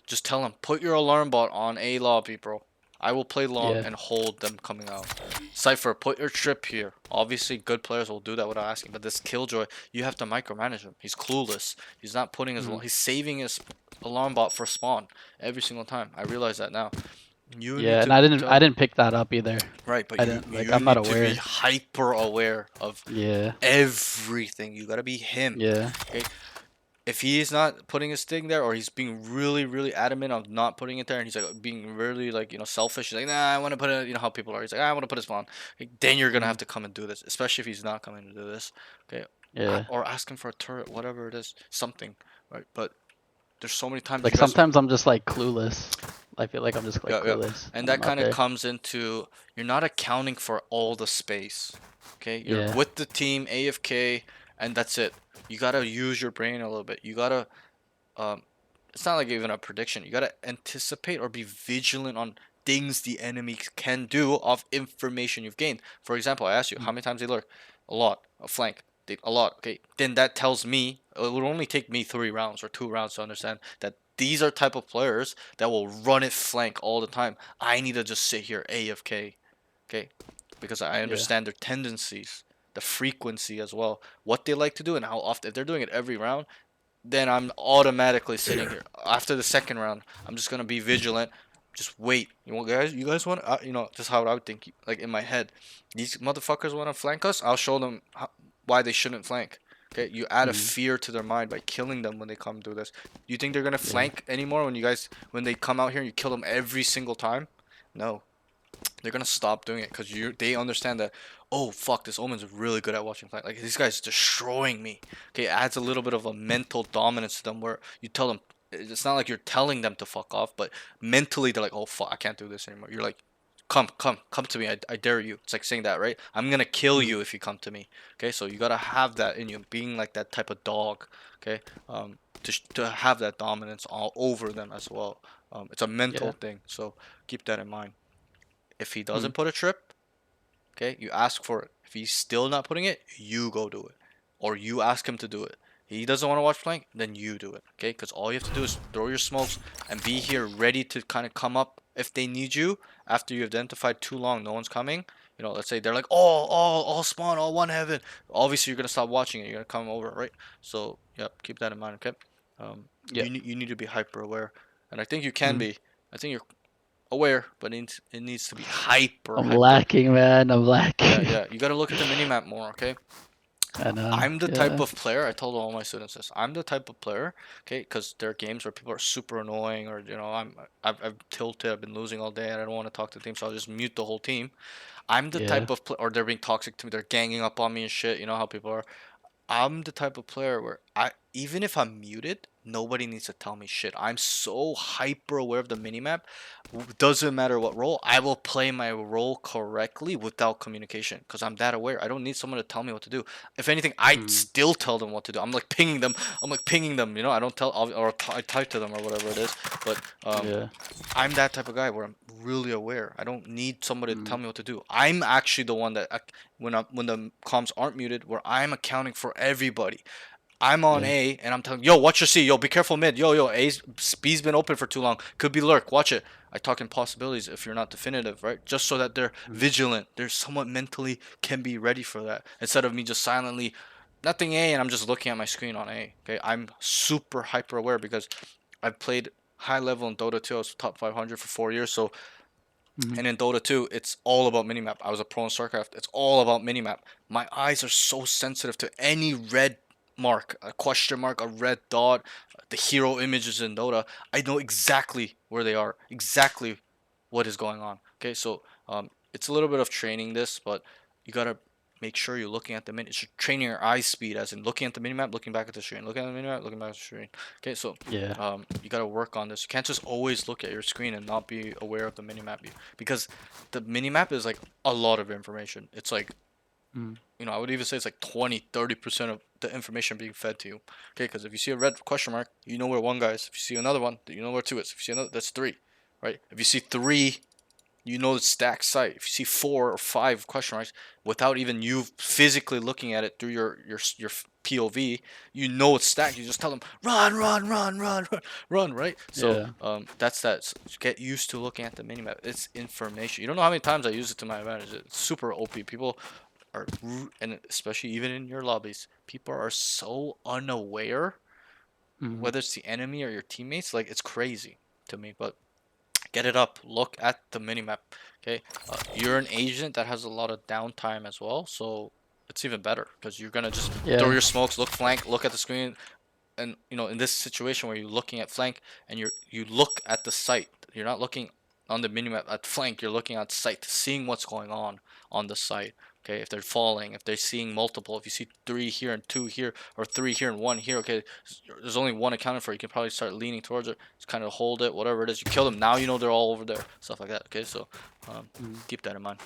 Just tell him, put your alarm bot on A lobby, bro. I will play long Yeah. and hold them coming out. Cypher, put your trip here. Obviously, good players will do that without asking, but this Killjoy, you have to micromanage him. He's clueless. He's not putting his, he's saving his alarm bot for spawn every single time. I realize that now. You need Yeah, and to tell I him. didn't pick that up either. Right, but I you didn't you I'm not need to be aware. hyper aware of Yeah. everything. You gotta be him. Yeah. Okay, if he is not putting his thing there, or he's being really adamant of not putting it there, and he's like being really like selfish, he's like, nah, I want to put it, how people are, he's like, I want to put his spawn. Like, then you're gonna have to come and do this, especially if he's not coming to do this. Okay, Yeah. or ask him for a turret, whatever it is, something, right? But there's so many times Like you guys, sometimes I'm just like clueless. I feel like I'm just like yeah, clueless and when that I'm out kind of there. comes into, you're not accounting for all the space. Okay, you're Yeah. with the team AFK, and that's it. You gotta use your brain a little bit. You gotta um, it's not like even a prediction. You gotta anticipate or be vigilant on things the enemy can do off information you've gained. For example, I asked you how many times they lurk. A lot. A flank. A lot. Okay. Then that tells me it would only take me 3 rounds or 2 rounds to understand that these are type of players that will run it flank all the time. I need to just sit here AFK. Okay. Because I Yeah. understand their tendencies, the frequency as well, what they like to do, and how often. If they're doing it every round, then I'm automatically sitting here. After the second round, I'm just gonna be vigilant. Just wait. You guys want, just how I would think. Like in my head, these motherfuckers want to flank us. I'll show them why they shouldn't flank. Okay, you add a Mm. fear to their mind by killing them when they come do this. You think they're gonna Yeah. flank anymore when they come out here and you kill them every single time? No, they're gonna stop doing it because they understand that, oh fuck, this Omen's really good at watching flank. Like these guys destroying me. Okay, it adds a little bit of a mental dominance to them where you tell them, it's not like you're telling them to fuck off, but mentally they're like, oh fuck, I can't do this anymore. You're like, come to me. I dare you. It's like saying that, right? I'm gonna kill Mm. you if you come to me. Okay, so you gotta have that in you, being like that type of dog. Okay, to have that dominance all over them as well. It's a mental Yeah. thing, so keep that in mind. If he Mm. doesn't put a trip, okay, you ask for it. If he's still not putting it, you go do it, or you ask him to do it. He doesn't want to watch flank, then you do it, okay? Because all you have to do is throw your smokes and be here ready to kind of come up if they need you after you identified too long, no one's coming. You know, let's say they're like, all spawn, all one heaven. Obviously, you're gonna stop watching it. You're gonna come over, right? So, yep, keep that in mind, okay? Yeah. You need to be hyper aware, and I think you can Mm. be. I think you're aware, but it needs to be hyper, I'm hyper. lacking, man. I'm Yeah, lacking. yeah. You gotta look at the minimap more, okay? I know. I'm the type Yeah. of player, I told all my students this. I'm the type of player, okay, because there are games where people are super annoying, or you know, I've tilted, I've been losing all day, and I don't want to talk to the team, so I'll just mute the whole team. I'm the Yeah. type of or they're being toxic to me, they're ganging up on me and shit. You know how people are. I'm the type of player where I even if I'm muted, nobody needs to tell me shit. I'm so hyper aware of the minimap. Doesn't matter what role, I will play my role correctly without communication because I'm that aware. I don't need someone to tell me what to do. If anything, I Mm. still tell them what to do. I'm like pinging them. I'm like pinging them. You know, I don't tell or I type to them or whatever it is. But Yeah. I'm that type of guy where I'm really aware. I don't need somebody to tell Mm. me what to do. I'm actually the one that when the comms aren't muted, where I'm accounting for everybody. I'm on Yeah. A and I'm telling yo, watch your C, yo, be careful mid, yo, B's been open for too long, could be lurk, watch it. I talk in possibilities if you're not definitive, right? Just so that they're Mm. vigilant, they're somewhat mentally can be ready for that instead of me just silently nothing A and I'm just looking at my screen on A. Okay, I'm super hyper aware because I've played high level in Dota 2. I was top 500 for 4 years, so Mm. and in Dota 2, it's all about minimap. I was a pro in StarCraft. It's all about minimap. My eyes are so sensitive to any red mark, a question mark, a red dot, the hero images in Dota. I know exactly where they are, exactly what is going on. Okay, so it's a little bit of training this, but you gotta make sure you're looking at the min. It's training your eye speed, as in looking at the minimap, looking back at the screen, looking at the minimap, looking back at the screen. Okay, so Yeah. you gotta work on this. You can't just always look at your screen and not be aware of the minimap, because the minimap is like a lot of information. It's like, Mm. you know, I would even say it's like 20-30% of the information being fed to you. Okay, because if you see a red question mark, you know where one guy is. If you see another one, you know where two is. If you see another, that's three, right? If you see three, you know it's stacked site. If you see 4 or 5 question marks without even you physically looking at it through your POV, you know it's stacked. You just tell them run, run, run, run, run, run, right? So Yeah. that's that. So get used to looking at the minimap. It's information. You don't know how many times I use it to my advantage. It's super OP. People are, and especially even in your lobbies, people are so unaware, Mm. whether it's the enemy or your teammates. Like it's crazy to me, but get it up, look at the minimap. Okay, you're an agent that has a lot of downtime as well, so it's even better because you're gonna just throw Yeah. your smokes, look flank, look at the screen, and you know, in this situation where you're looking at flank and you look at the site, you're not looking on the minimap at flank, you're looking at site, seeing what's going on the site. Okay, if they're falling, if they're seeing multiple, if you see 3 here and 2 here, or 3 here and 1 here, okay, there's only one accounted for. You can probably start leaning towards it, just kind of hold it, whatever it is. You kill them, now you know they're all over there, stuff like that. Okay, so Mm. keep that in mind.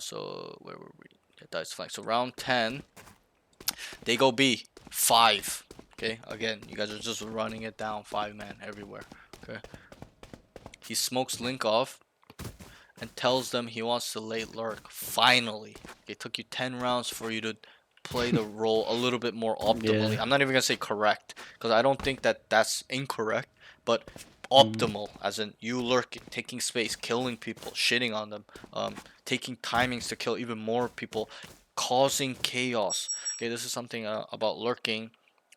So where were we? Yeah, that's flank. So round 10, they go B, 5. Okay, again, you guys are just running it down, 5-man everywhere. Okay, he smokes Link off and tells them he wants to late lurk. Finally, it took you 10 rounds for you to play the role a little bit more optimally. Yeah. I'm not even gonna say correct because I don't think that that's incorrect, but Mm. optimal, as in you lurking, taking space, killing people, shitting on them, taking timings to kill even more people, causing chaos. Okay, this is something about lurking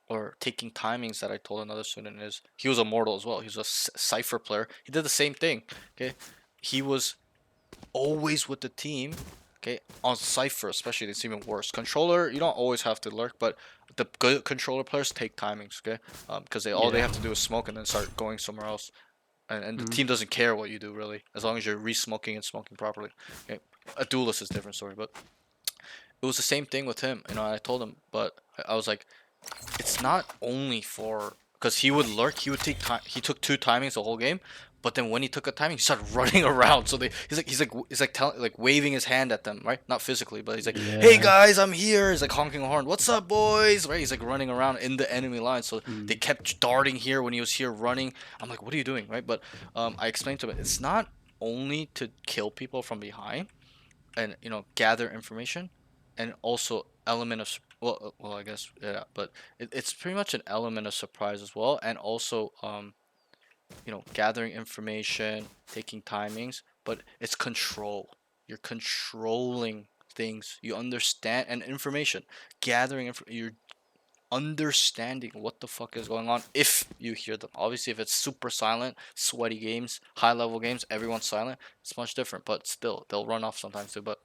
or taking timings that I told another student is he was Immortal as well. He was a cipher player. He did the same thing. Okay, he was always with the team. Okay, on Cypher especially, it's even worse. Controller, you don't always have to lurk, but the good controller players take timings. Okay, because all they Yeah. have to do is smoke and then start going somewhere else. and the Mm. team doesn't care what you do really, as long as you're re-smoking and smoking properly. Okay? A duelist is a different story, but it was the same thing with him. You know, I told him, but I was like, it's not only for because he would lurk. He would take time. He took 2 timings the whole game, but then when he took a timing, he started running around. So he's like telling like waving his hand at them, right? Not physically, but he's like, "Hey Yeah. guys, I'm here." He's like honking a horn. "What's up, boys?" Right? He's like running around in the enemy line. So they Mm. kept darting here when he was here running. I'm like, "What are you doing?" Right? But I explained to him it's not only to kill people from behind and gather information, and also element of well I guess yeah, but it's pretty much an element of surprise as well, and also gathering information, taking timings, but it's control. You're controlling things, you understand, and information gathering you're understanding what the fuck is going on if you hear them. Obviously, if it's super silent, sweaty games, high level games, everyone's silent, it's much different, but still they'll run off sometimes too. But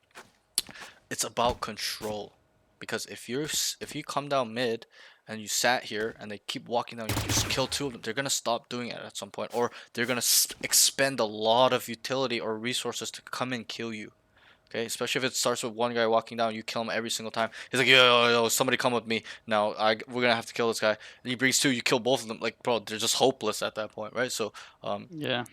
it's about control, because if you come down mid and you sat here and they keep walking down, you just kill 2 of them, they're gonna stop doing it at some point, or they're gonna expend a lot of utility or resources to come and kill you. Okay, especially if it starts with one guy walking down, you kill him every single time. He's like, yo, somebody come with me now. We're gonna have to kill this guy. And he brings 2, you kill both of them. Like, bro, they're just hopeless at that point, right? So, Yeah.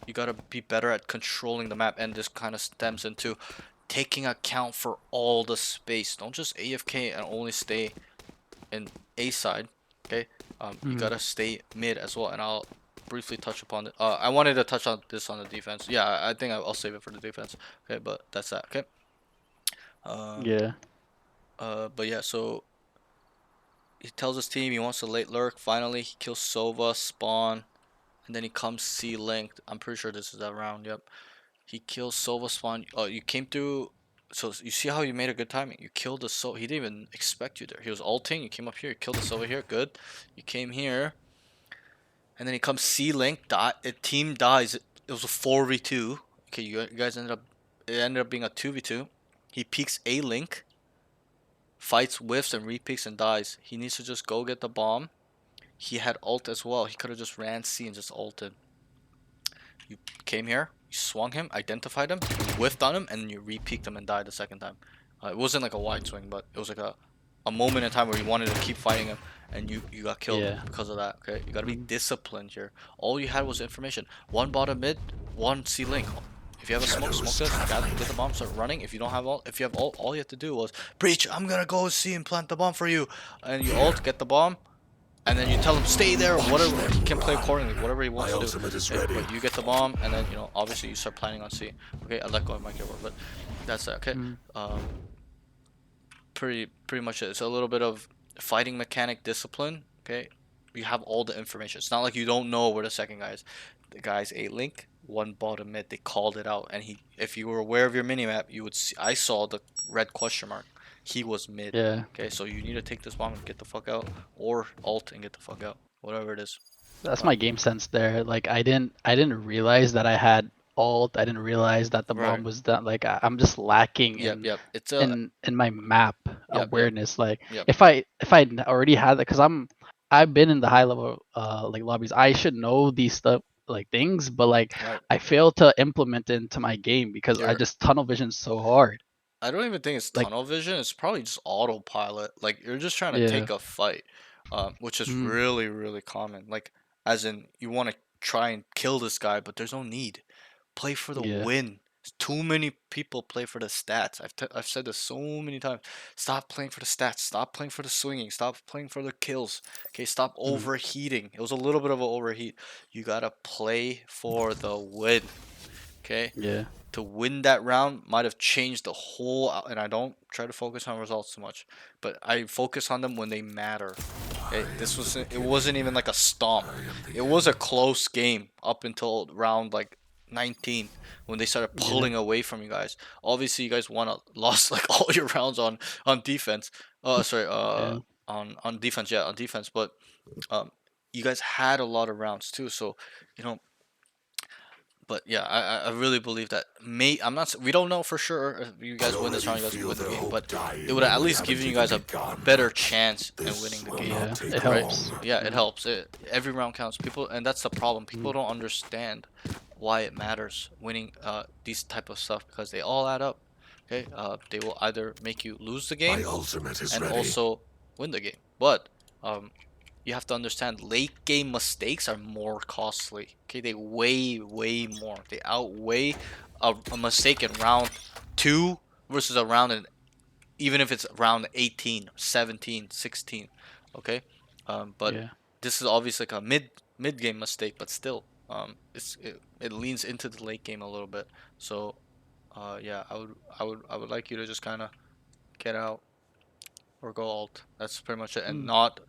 you gotta be better at controlling the map, and this kind of stems into taking account for all the space. Don't just AFK and only stay in A side. Okay, you Mm. gotta stay mid as well, and I'll briefly touch upon it. I wanted to touch on this on the defense. Yeah, I think I'll save it for the defense. Okay, but that's that. Okay. Um. Yeah. But yeah, so he tells his team he wants to late lurk. Finally, he kills Sova, Spawn, and then he comes C linked. I'm pretty sure this is that round. Yep. He kills Sova, Spawn. Oh, you came through. So you see how you made a good timing. You killed the Sova. He didn't even expect you there. He was ulting. You came up here. You killed the Sova here. Good. You came here. And then he comes C link. Team dies. It was a 4v2. Okay, you guys ended up. It ended up being a 2v2. He peeks A link. Fights, whiffs, and repeaks and dies. He needs to just go get the bomb. He had ult as well. He could have just ran C and just ulted. You came here, you swung him, identified him, whiffed on him, and then you re-peeked him and died the second time. It wasn't like a wide swing, but it was like a moment in time where you wanted to keep fighting him, and you got killed Yeah. because of that. Okay, you gotta be Mm. disciplined here. All you had was information. One bottom mid, one C link. If you have a smoke, smoke this. Get the bomb, start running. If you don't have ult, if you have ult, all you have to do was breach. I'm gonna go see and plant the bomb for you, and you ult, get the bomb, and then you tell him stay there or whatever. He can play accordingly, whatever he wants My to ultimate do. is Okay, ready. but you get the bomb, and then obviously you start planning on C. Okay, I let go of my keyboard, but that's that. Okay, Mm. pretty much it. It's a little bit of fighting mechanic discipline. Okay, you have all the information. It's not like you don't know where the second guy is. The guy's A link, one bottom mid. They called it out, and if you were aware of your minimap, you would see. I saw the red question mark. He was mid. Yeah. Okay, so you need to take this bomb and get the fuck out, or alt and get the fuck out, whatever it is. That's Uh, my game sense there. Like I didn't realize that I had ult. I didn't realize that the right. bomb was done. Like I'm just lacking Yep. in Yep. It's a. in my map Yep. Yep. awareness. Like Yep. if I already had that, because I've been in the high level like lobbies. I should know these stuff like things, but like Right. I fail to implement it into my game because I You're. just tunnel vision so hard. I don't even think it's Like tunnel vision. It's probably just autopilot. Like you're just trying to yeah. take a fight, which is Mm. really really common. Like as in you want to try and kill this guy, but there's no need. Play for the Yeah. win. Too many people play for the stats. I've said this so many times. Stop playing for the stats. Stop playing for the swinging. Stop playing for the kills. Okay, stop Mm. overheating. It was a little bit of an overheat. You gotta play for the win. Okay, Yeah. to win that round might have changed the whole and I don't try to focus on results too much, but I focus on them when they matter. Okay, it wasn't even like a stomp. It was a close game up until round like 19 when they started Yeah. pulling away from you guys. Obviously you guys lost like all your rounds on defense. Sorry, Yeah. on defense, yeah, on defense, but you guys had a lot of rounds too, so you know But yeah, I really believe that I'm not we don't know for sure if you guys I win this round, already you guys feel win the their game, hope but dying it would and at we least give haven't you even guys a begun. better chance in winning This the will game. not Yeah, take it Right? helps. long. Yeah, it Yeah. helps. Every round counts. People, and that's the problem. People Mm. don't understand why it matters winning these type of stuff because they all add up. Okay, they will either make you lose the My game ultimate is and ready. also win the game. But you have to understand late game mistakes are more costly. Okay, they way more. They outweigh a mistake in round 2 versus a round in even if it's round 18, 17, 16. Okay, but Yeah. this is obviously like a mid game mistake, but still, it leans into the late game a little bit. So, yeah, I would like you to just kind of get out or go alt. That's pretty much it. And Mm. not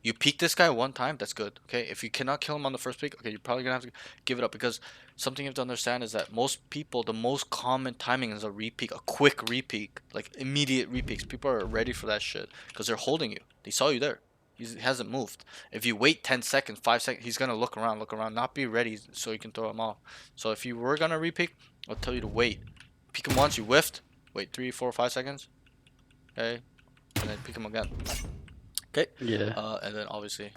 you peek this guy one time, that's good. Okay, if you cannot kill him on the first peek, okay, you're probably gonna have to give it up because something you have to understand is that most people, the most common timing is a repeat, a quick repeat, like immediate repeats. People are ready for that shit because they're holding you. They saw you there. He hasn't moved. If you wait 10 seconds, 5 seconds, he's gonna look around, not be ready so you can throw him off. So if you were gonna repeat, I'll tell you to wait. Peek him once, you whiffed. Wait 3, 4, 5 seconds. Okay, and then pick them again. Okay, Yeah. and then obviously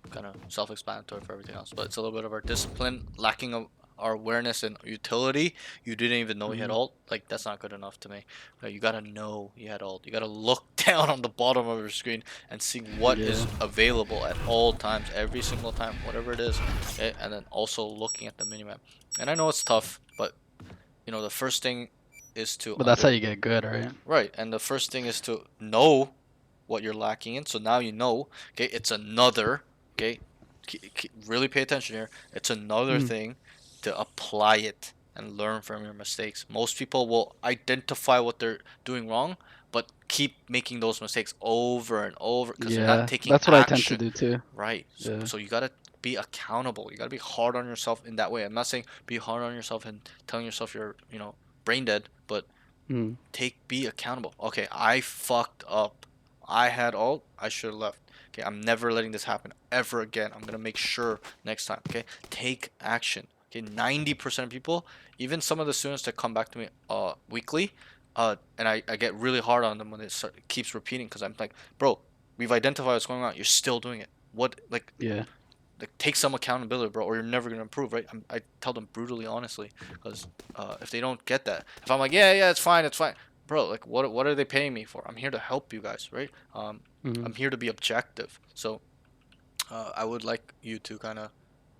kind of self-explanatory for everything else, but it's a little bit of our discipline, lacking of our awareness and utility. You didn't even know you had Mm. ult. Like that's not good enough to me. You gotta know you had ult. You gotta look down on the bottom of your screen and see what Yeah. is available at all times, every single time, whatever it is. Okay, and then also looking at the minimap. And I know it's tough, but the first thing is to But that's how you get good, right? right, and the first thing is to know what you're lacking in. So now you know, okay, it's another, okay, really pay attention here. It's another Mm. thing to apply it and learn from your mistakes. Most people will identify what they're doing wrong, but keep making those mistakes over and over because they're not Yeah. taking That's what I tend to action. do too. Right. So, Yeah. so you gotta be accountable. You gotta be hard on yourself in that way. I'm not saying be hard on yourself and telling yourself you're, brain dead, but Mm. be accountable. Okay, I fucked up. I had ult. I should have left. Okay, I'm never letting this happen ever again. I'm gonna make sure next time. Okay, take action. Okay, 90% of people, even some of the students that come back to me weekly, and I get really hard on them when it keeps repeating because I'm like, bro, we've identified what's going on. You're still doing it. What Yeah. take some accountability, bro, or you're never gonna improve, right? I tell them brutally, honestly, because if they don't get that, if I'm like, yeah, it's fine, bro, like what are they paying me for? I'm here to help you guys, right? Mm. I'm here to be objective. So I would like you to kind of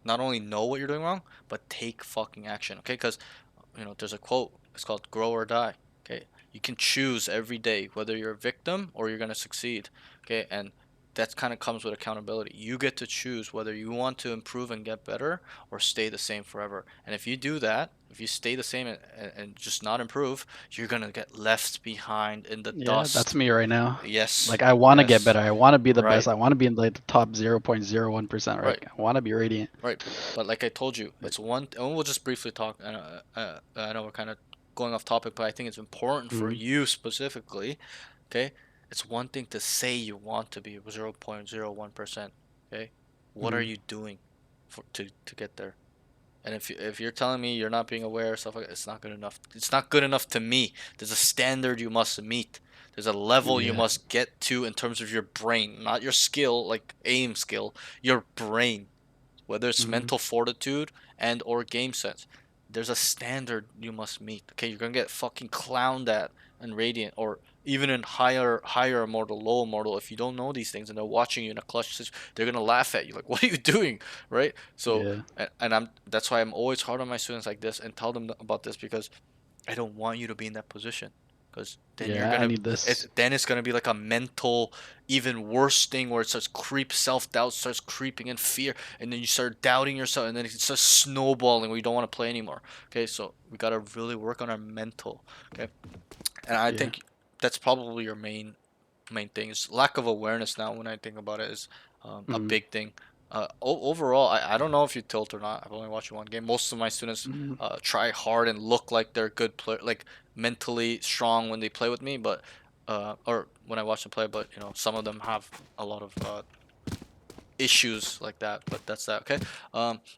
not only know what you're doing wrong, but take fucking action, okay? Because there's a quote. It's called "Grow or Die." Okay, you can choose every day whether you're a victim or you're gonna succeed. Okay, and that kind of comes with accountability. You get to choose whether you want to improve and get better or stay the same forever. And if you do that, if you stay the same and just not improve, you're gonna get left behind in the Yeah, that's dust. me right now. Yes, Like I want to get yes, better. I want to be the best. right, I want to be in like the top 0.01%, right? right. I want to be radiant. Right, but like I told you, But it's one, and we'll just briefly talk. I know we're kind of going off topic, but I think it's important for mm, you specifically. Okay, it's one thing to say you want to be 0.01%. Okay, what are mm, you doing to get there? And if you're telling me you're not being aware of stuff like that, it's not good enough. It's not good enough to me. There's a standard you must meet. There's a level you yeah. must get to in terms of your brain, not your skill, like aim skill, your brain, whether it's Mm, mental fortitude and or game sense. There's a standard you must meet. Okay, you're gonna get fucking clowned at in Radiant or even in higher Immortal, low Immortal. If you don't know these things and they're watching you in a clutch situation, they're gonna laugh at you like, "What are you doing?" Right? So, yeah. and I'm that's why I'm always hard on my students like this and tell them about this because I don't want you to be in that position because then you're Yeah, I gonna need this. it's gonna be like a mental even worse thing where it starts self-doubt starts creeping in fear and then you start doubting yourself and then it starts snowballing where you don't want to play anymore. Okay, so we gotta really work on our mental. Okay, and I Yeah. think that's probably your main thing is lack of awareness now when I think about it is a Mm, big thing. Overall, I don't know if you tilt or not. I've only watched you one game. Most of my students mm, try hard and look like they're good player, like mentally strong when they play with me, but or when I watch them play. But some of them have a lot of issues like that. But that's that. Okay.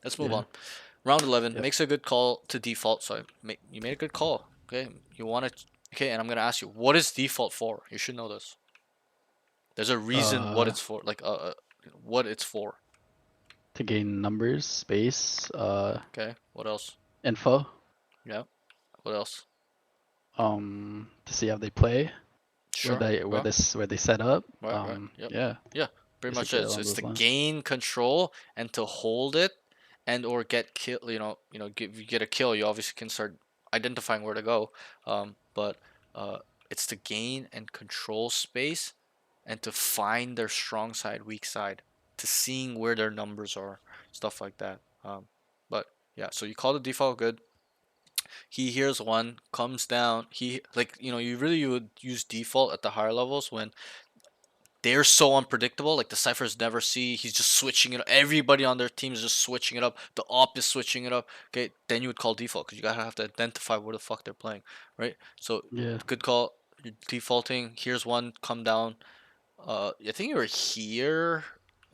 Let's move yeah. on. Round 11 Yep. makes a good call to default. So you made a good call. Okay, you want to. Okay, and I'm gonna ask you, what is default for? You should know this. There's a reason what Uh, it's for. Like what it's for. to gain numbers, space, Okay. What else? info. Yeah. What else? To see how they play, Sure. Well, where they set up. right. Yep. Yeah, Yeah. Pretty much basically it. along It's those to lines. gain control and to hold it, and or get kill. If you get a kill, you obviously can start identifying where to go. But it's to gain and control space, and to find their strong side, weak side, to seeing where their numbers are, stuff like that. But yeah, so you call the default good. He hears one, comes down. He like you would use default at the higher levels when they're so unpredictable. Like the ciphers never see. He's just switching it. Everybody on their team is just switching it up. The op is switching it up. Okay, then you would call default because you gotta have to identify where the fuck they're playing, right? So Yeah, good call. You're defaulting. Here's one. Come down. I think you were here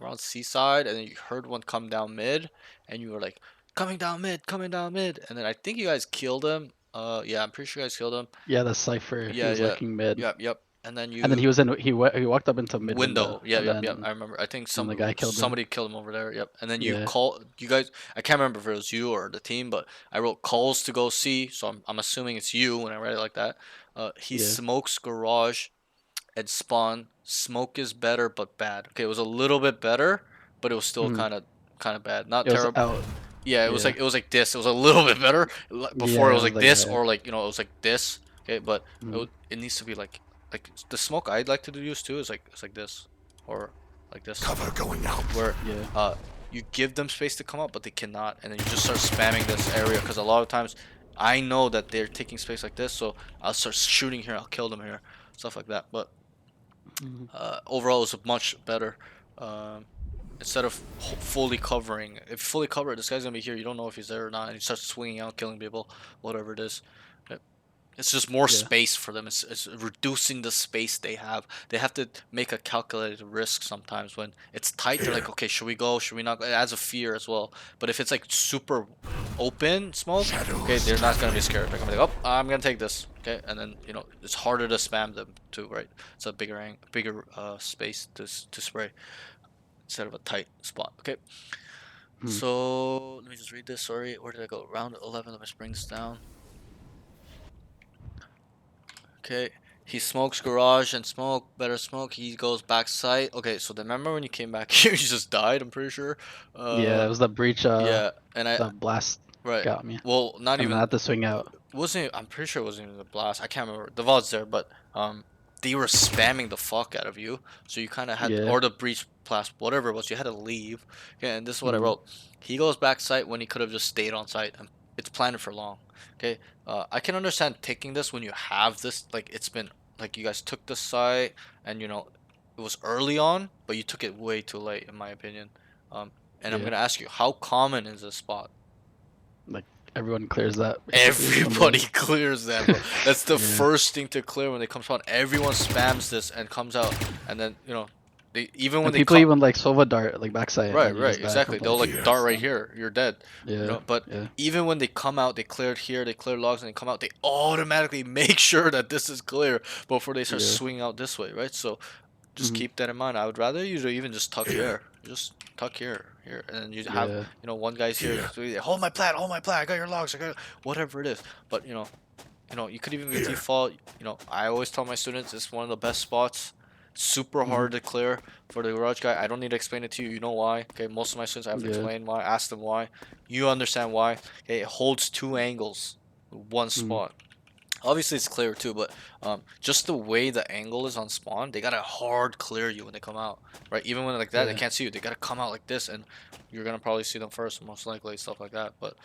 around seaside, and then you heard one come down mid, and you were like, coming down mid, and then I think you guys killed him. Yeah, I'm pretty sure you guys killed him. yeah. The cipher. He Yeah, was yeah, looking mid, yep. And then and then you he was in. He walked up into mid window, window. Yeah, and yep. then I remember. I think the guy killed him. somebody killed him over there. Yep. And then Yeah, you guys. I can't remember if it was you or the team, but I wrote calls to go see, so I'm assuming it's you when I read it like that. He yeah. smokes garage and spawn. Smoke is better but bad. Okay, it was a little bit better, but it was still Mhm. kind of bad. Not It was terrible. out. Yeah, Yeah, it was like this. It was a little bit better. Before yeah. it It was was like like this, a. or like it was like this. Okay, but Mhm. it needs to be like the smoke I'd like to use too is like it's like this, or like this, Cover going out. where Yeah, you give them space to come up, but they cannot, and then you just start spamming this area because a lot of times I know that they're taking space like this, so I'll start shooting here. I'll kill them here, stuff like that. But Mhm. overall, it's much better. Um, Instead of fully covering. If you fully cover it, this guy's gonna be here. You don't know if he's there or not, and he starts swinging out, killing people, whatever it is. It's just more yeah, space for them. It's reducing the space they have. They have to make a calculated risk sometimes. When it's tight, they're like, okay, should we go? Should we not go? It adds a fear as well. But if it's like super open smoke, okay, they're not gonna be scared. They're gonna be like, oh, I'm gonna take this. Okay, and then it's harder to spam them too, right? It's a bigger space to spray instead of a tight spot. Okay, Mhm. so let me just read this. Sorry, where did I go? Round 11. Let me just bring this down. Okay, he smokes garage and better smoke. He goes back site. Okay, so remember when you came back here, you just died. I'm pretty sure. yeah. It was the breach. Yeah, and The blast right. got me, Well, not and then I even had to swing out. wasn't. I'm pretty sure it wasn't even the blast. I can't remember. The VOD's there, but they were spamming the fuck out of you. So you kind of had, Yeah. or the breach blast, whatever it was. You had to leave. Okay, and this is what I Mhm. wrote. He goes back site when he could have just stayed on site, and it's planned for long. Okay, I can understand taking this when you have this. Like it's been like you guys took the site, and it was early on, but you took it way too late, in my opinion. And I'm Yeah. gonna ask you, how common is this spot? Like everyone clears that basically when Everybody they. clears that, bro. That's the Yeah. first thing to clear when they come spawn. Everyone spams this and comes out, and then they even when And they people come. even like Sova dart like backside, and then you Right, just die from exactly. They'll like. like dart right Stun. here. You're dead. Yeah. But Yeah. even when they come out, they cleared here, they cleared logs, and they come out, they automatically make sure that this is clear before they start Yeah. swinging out this way, right? So just Mhm. keep that in mind. I would rather you to even just tuck here. Just tuck here, and then you have Yeah. one guy's here. So hold my plat, hold my plat. I got your logs. I got whatever it is. But you could even be default. I always tell my students it's one of the best spots. Super Mhm. hard to clear for the garage guy. I don't need to explain it to you. You know why? Okay, most of my students I have to Yeah. explain why. Ask them why. You understand why? Okay, it holds two angles, one Mhm. spot. Obviously it's clear too, but just the way the angle is on spawn, they gotta hard clear you when they come out, right? Even when like that, they Yeah. can't see you. They gotta come out like this, and you're gonna probably see them first, most likely, stuff like that. But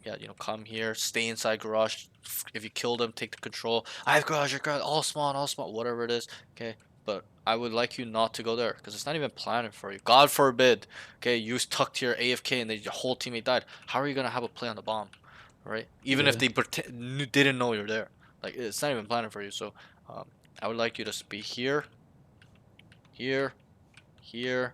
yeah, come here, stay inside garage. If you kill them, take the control. I have garage, your garage, all spawn, whatever it is. Okay, but I would like you not to go there because it's not even planning for you. God forbid, okay, you tucked here AFK and your whole teammate died. How are you gonna have a play on the bomb? Right? Even if Yeah. they didn't know you're there, like it's not even planning for you. So, um, I would like you to be here, here, here.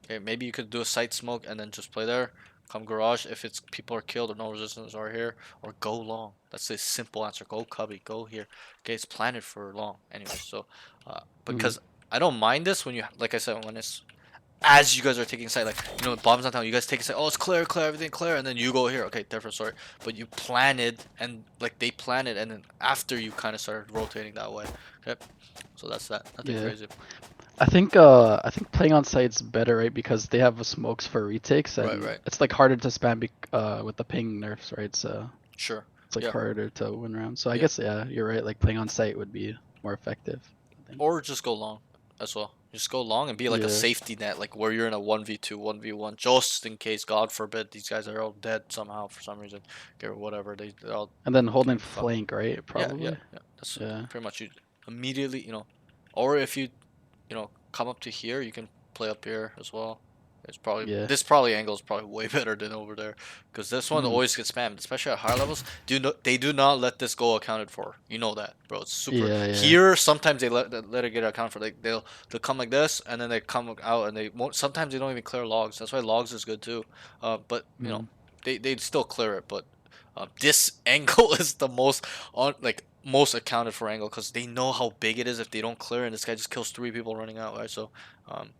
Okay, maybe you could do a site smoke and then just play there. come garage if it's people are killed or no resistance are here, or go long. That's the simple answer. Go cubby, go here. Okay, it's planted for long anyway. So, Mhm. because I don't mind this when you, like I said, when it's as you guys are taking site, like, bombs not down, you guys take a site, oh, it's clear, clear, everything clear, and then you go here. Okay, different story. But you planted, and like they planted, and then after you kind of started rotating that way. Okay, so that's that. Nothing Yeah. crazy. I think playing on site's better, right? Because they have smokes for retakes, Right, and right. it's like harder to spam with the ping nerfs, right? So Sure. it's like Yeah, harder to win rounds. So I yeah. guess yeah, you're right. Like playing on site would be more effective, I think. Or just go long as well. Just go long and be like a Yeah. safety net, like where you're in a 1v2, 1v1, just in case, God forbid, these guys are all dead somehow for some reason. Or whatever. They're all And then holding getting fucked. flank, right? Yeah, yeah, Probably. yeah. That's Yeah. pretty much you immediately, or if you, come up to here, you can play up here as well. It's probably Yeah. this probably angle is probably way better than over there, because this one Mm. always gets spammed, especially at higher levels. They do not let this go accounted for. You know that, bro. It's super. Yeah. Yeah. Here, sometimes they let it get accounted for. Like they'll come like this, and then they come out, and they won't. Sometimes they don't even clear logs. That's why logs is good too. But Mm. they'd still clear it, but this angle is the most on like most accounted for angle, because they know how big it is if they don't clear, and this guy just kills three people running out, right? So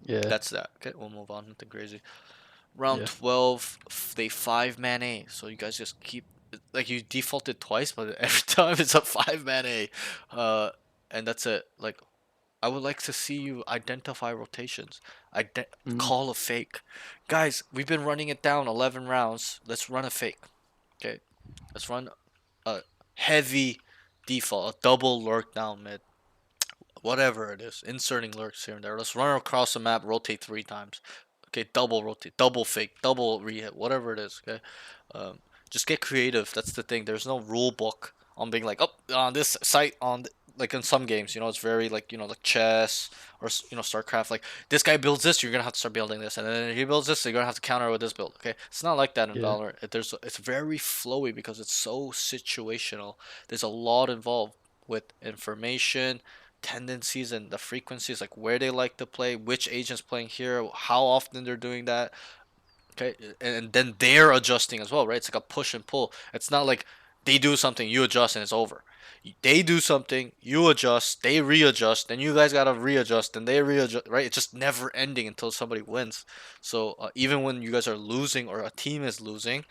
Yeah. that's that. Okay, we'll move on. Nothing crazy. Round Yeah. 12, they 5-man A, so you guys just keep, like, you defaulted twice, but every time it's a 5-man A, and that's it. Like, I would like to see you identify rotations. Mm. Call a fake. Guys, we've been running it down 11 rounds. Let's run a fake. Okay, let's run a heavy default, a double lurk down mid, whatever it is, inserting lurks here and there. Let's run across the map, rotate 3 times. Okay, double rotate, double fake, double re-hit, whatever it is. Okay, um, just get creative. That's the thing. There's no rule book on being like, oh, on this site, like in some games, it's very like, like chess or StarCraft. Like, this guy builds this, you're gonna have to start building this, and then if he builds this, you're gonna have to counter with this build. Okay, it's not like that in Yeah. Valorant. It's very flowy because it's so situational. There's a lot involved with information, tendencies, and the frequencies, like where they like to play, which agent's playing here, how often they're doing that. Okay, and then they're adjusting as well, right? It's like a push and pull. It's not like they do something, you adjust, and it's over. They do something, you adjust, they readjust, then you guys gotta readjust, and they readjust, right? It's just never ending until somebody wins. So even when you guys are losing or a team is losing,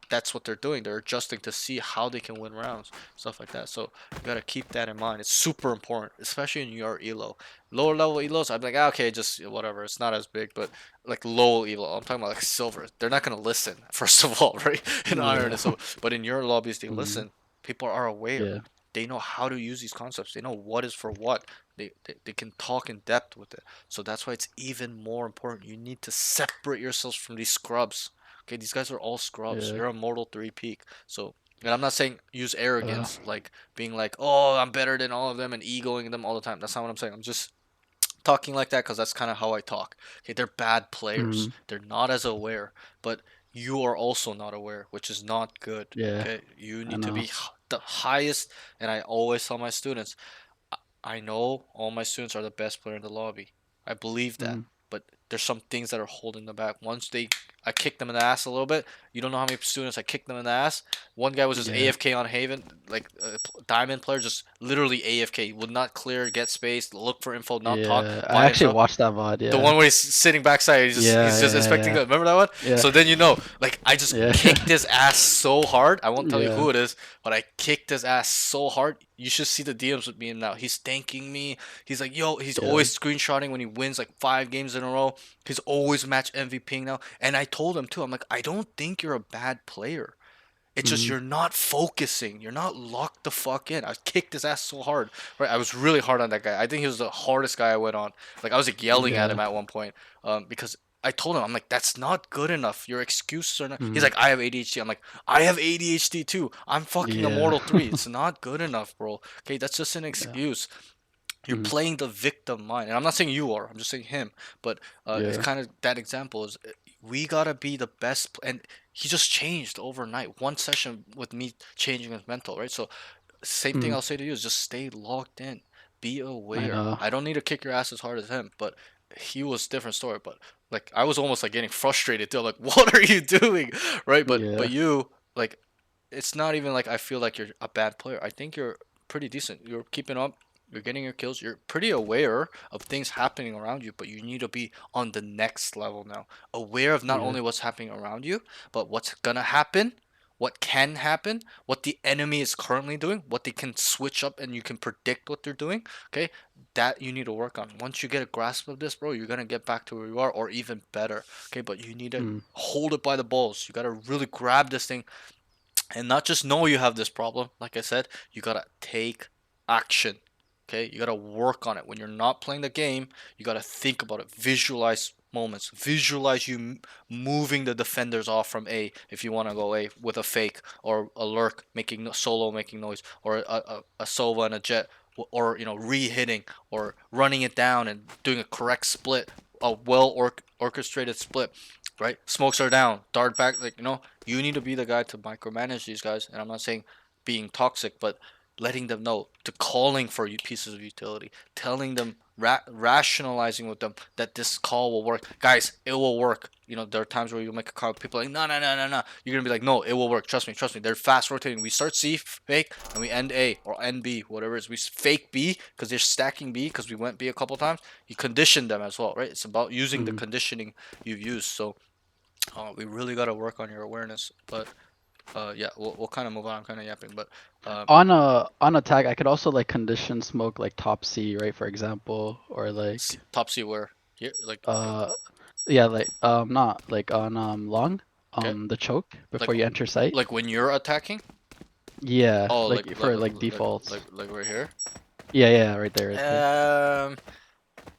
that's what they're doing. They're adjusting to see how they can win rounds, stuff like that. So you gotta keep that in mind. It's super important, especially in your elo. Lower level elos, I'd be like, okay, just whatever. It's not as big, but like low elo, I'm talking about like silver. They're not gonna listen first of all, right? In iron Yeah. and so, but in your lobbies, they Mm. listen. People are aware. Yeah. They know how to use these concepts. They know what is for what. They can talk in depth with it. So that's why it's even more important. You need to separate yourselves from these scrubs. Okay, these guys are all scrubs. Yeah. You're a Mortal 3 peak. So, and I'm not saying use Uh. arrogance, like being like, oh, I'm better than all of them and egoing them all the time. That's not what I'm saying. I'm just talking like that because that's kind of how I talk. Okay, they're bad players. Mm. They're not as aware, but you are also not aware, which is not good. Yeah. Okay, you I need to know. be the highest, and I always tell my students, I know all my students are the best player in the lobby. I believe that. Mm. But there's some things that are holding them back. I kicked them in the ass a little bit. You don't know how many students I kicked them in the ass. One guy was just Yeah. AFK on Haven, like a diamond player, just literally AFK. Would not clear, get space, look for info, not talk Yeah. I by actually himself. watched that VOD. The Yeah. one where he's sitting backside, Yeah. he's just Yeah. expecting Yeah. that. Remember that one? Yeah. So then like, I just Yeah. kicked his ass so hard. I won't tell you Yeah. who it is, but I kicked his ass so hard. You should see the DMs with me now. He's thanking me. He's like, yo, he's Yeah. always screenshotting when he wins like 5 games in a row. He's always match MVPing now. And I told him too, I'm like, I don't think you're a bad player. It's just Mm. you're not focusing. You're not locked the fuck in. I kicked his ass so hard. Right? I was really hard on that guy. I think he was the hardest guy I went on. Like, I was like yelling at Yeah. him at one point. Because I told him, I'm like, that's not good enough. Your excuses are not. He's Mm. like, I have ADHD. I'm like, I have ADHD too. I'm fucking Yeah. Immortal 3. It's not good enough, bro. Okay, that's just an Yeah. excuse. You're Mm. playing the victim mind, and I'm not saying you are. I'm just saying him. But it's Yeah. kind of that example is we gotta be the best, and he just changed overnight. One session with me changing his mental, right? So same thing Mm. I'll say to you is just stay locked in, be I aware. know. I don't need to kick your ass as hard as him, but he was different story. But like I was almost like getting frustrated too. Like, what are you doing, right? But Yeah. you like, it's not even like I feel like you're a bad player. I think you're pretty decent. You're keeping up. You're getting your kills. You're pretty aware of things happening around you, but you need to be on the next level now. Aware of not Yeah. only what's happening around you, but what's gonna happen, what can happen, what the enemy is currently doing, what they can switch up and you can predict what they're doing. Okay, that you need to work on. Once you get a grasp of this, bro, you're gonna get back to where you are or even better. Okay, but you need to Mm. hold it by the balls. You gotta really grab this thing and not just know you have this problem. Like I said, you gotta take action. Okay, you gotta work on it. When you're not playing the game, you gotta think about it. Visualize moments. Visualize you moving the defenders off from A if you want to go A with a fake or a lurk making solo making noise or a sova and a jet or re-hitting or running it down and doing a correct split, a well orchestrated split, right? Smokes are down, dart back, like you need to be the guy to micromanage these guys. And I'm not saying being toxic, but letting them know, to calling for you pieces of utility, telling them, rationalizing with them that this call will work. Guys, it will work. There are times where you make a call, people are like, no, no, no, no, no. You're gonna be like, no, it will work. Trust me, trust me. They're fast rotating. We start C fake and we end A or end B, whatever it is. We fake B because they're stacking B because we went B a couple times. You condition them as well, right? It's about using the Mm. conditioning you've used. So we really got to work on your awareness. But yeah, we'll kind of move on. I'm kind of yapping, but On attack, I could also like condition smoke like top C, right? For example, or like top C where here, like uh, yeah, like not like on long, okay, the choke like before you enter site. like when you're attacking. Yeah, Oh, like for like defaults. like right here. Yeah, yeah, right there, right there. Um,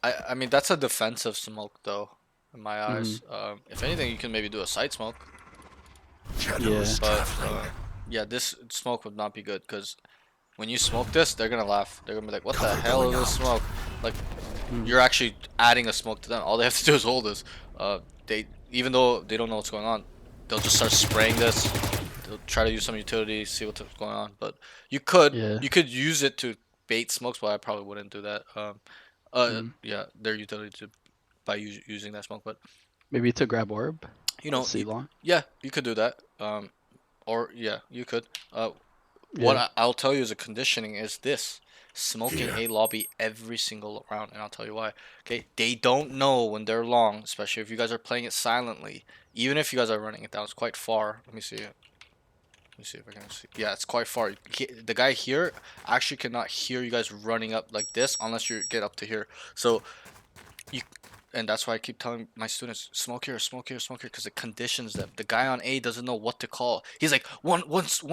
I mean that's a defensive smoke though, in my Hmm. eyes. If anything, you can maybe do a side smoke, Yeah. Shadows but traveling. yeah, this smoke would not be good because when you smoke this, they're gonna laugh. They're gonna be like, "What the Cover hell going is this out. smoke?" Like Mm. you're actually adding a smoke to them. All they have to do is hold this. They even though they don't know what's going on, they'll just start spraying this. They'll try to use some utility, see what's going on. But you could Yeah. you could use it to bait smokes, but I probably wouldn't do that. Mm. Yeah, their utility to by using that smoke, but Maybe to grab orb. you I'll know, see long. yeah, you could do that. Or yeah, you could. What Yeah. I'll tell you as a conditioning is this: smoking Here. a lobby every single round, and I'll tell you why. Okay, they don't know when they're long, especially if you guys are playing it silently. Even if you guys are running it down, it's quite far. Let me see it. Let me see if I can see. Yeah, it's quite far. The guy here actually cannot hear you guys running up like this unless you get up to here. So you and that's why I keep telling my students, smoke here, smoke here, smoke here, because it conditions them. The guy on A doesn't know what to call. He's like, one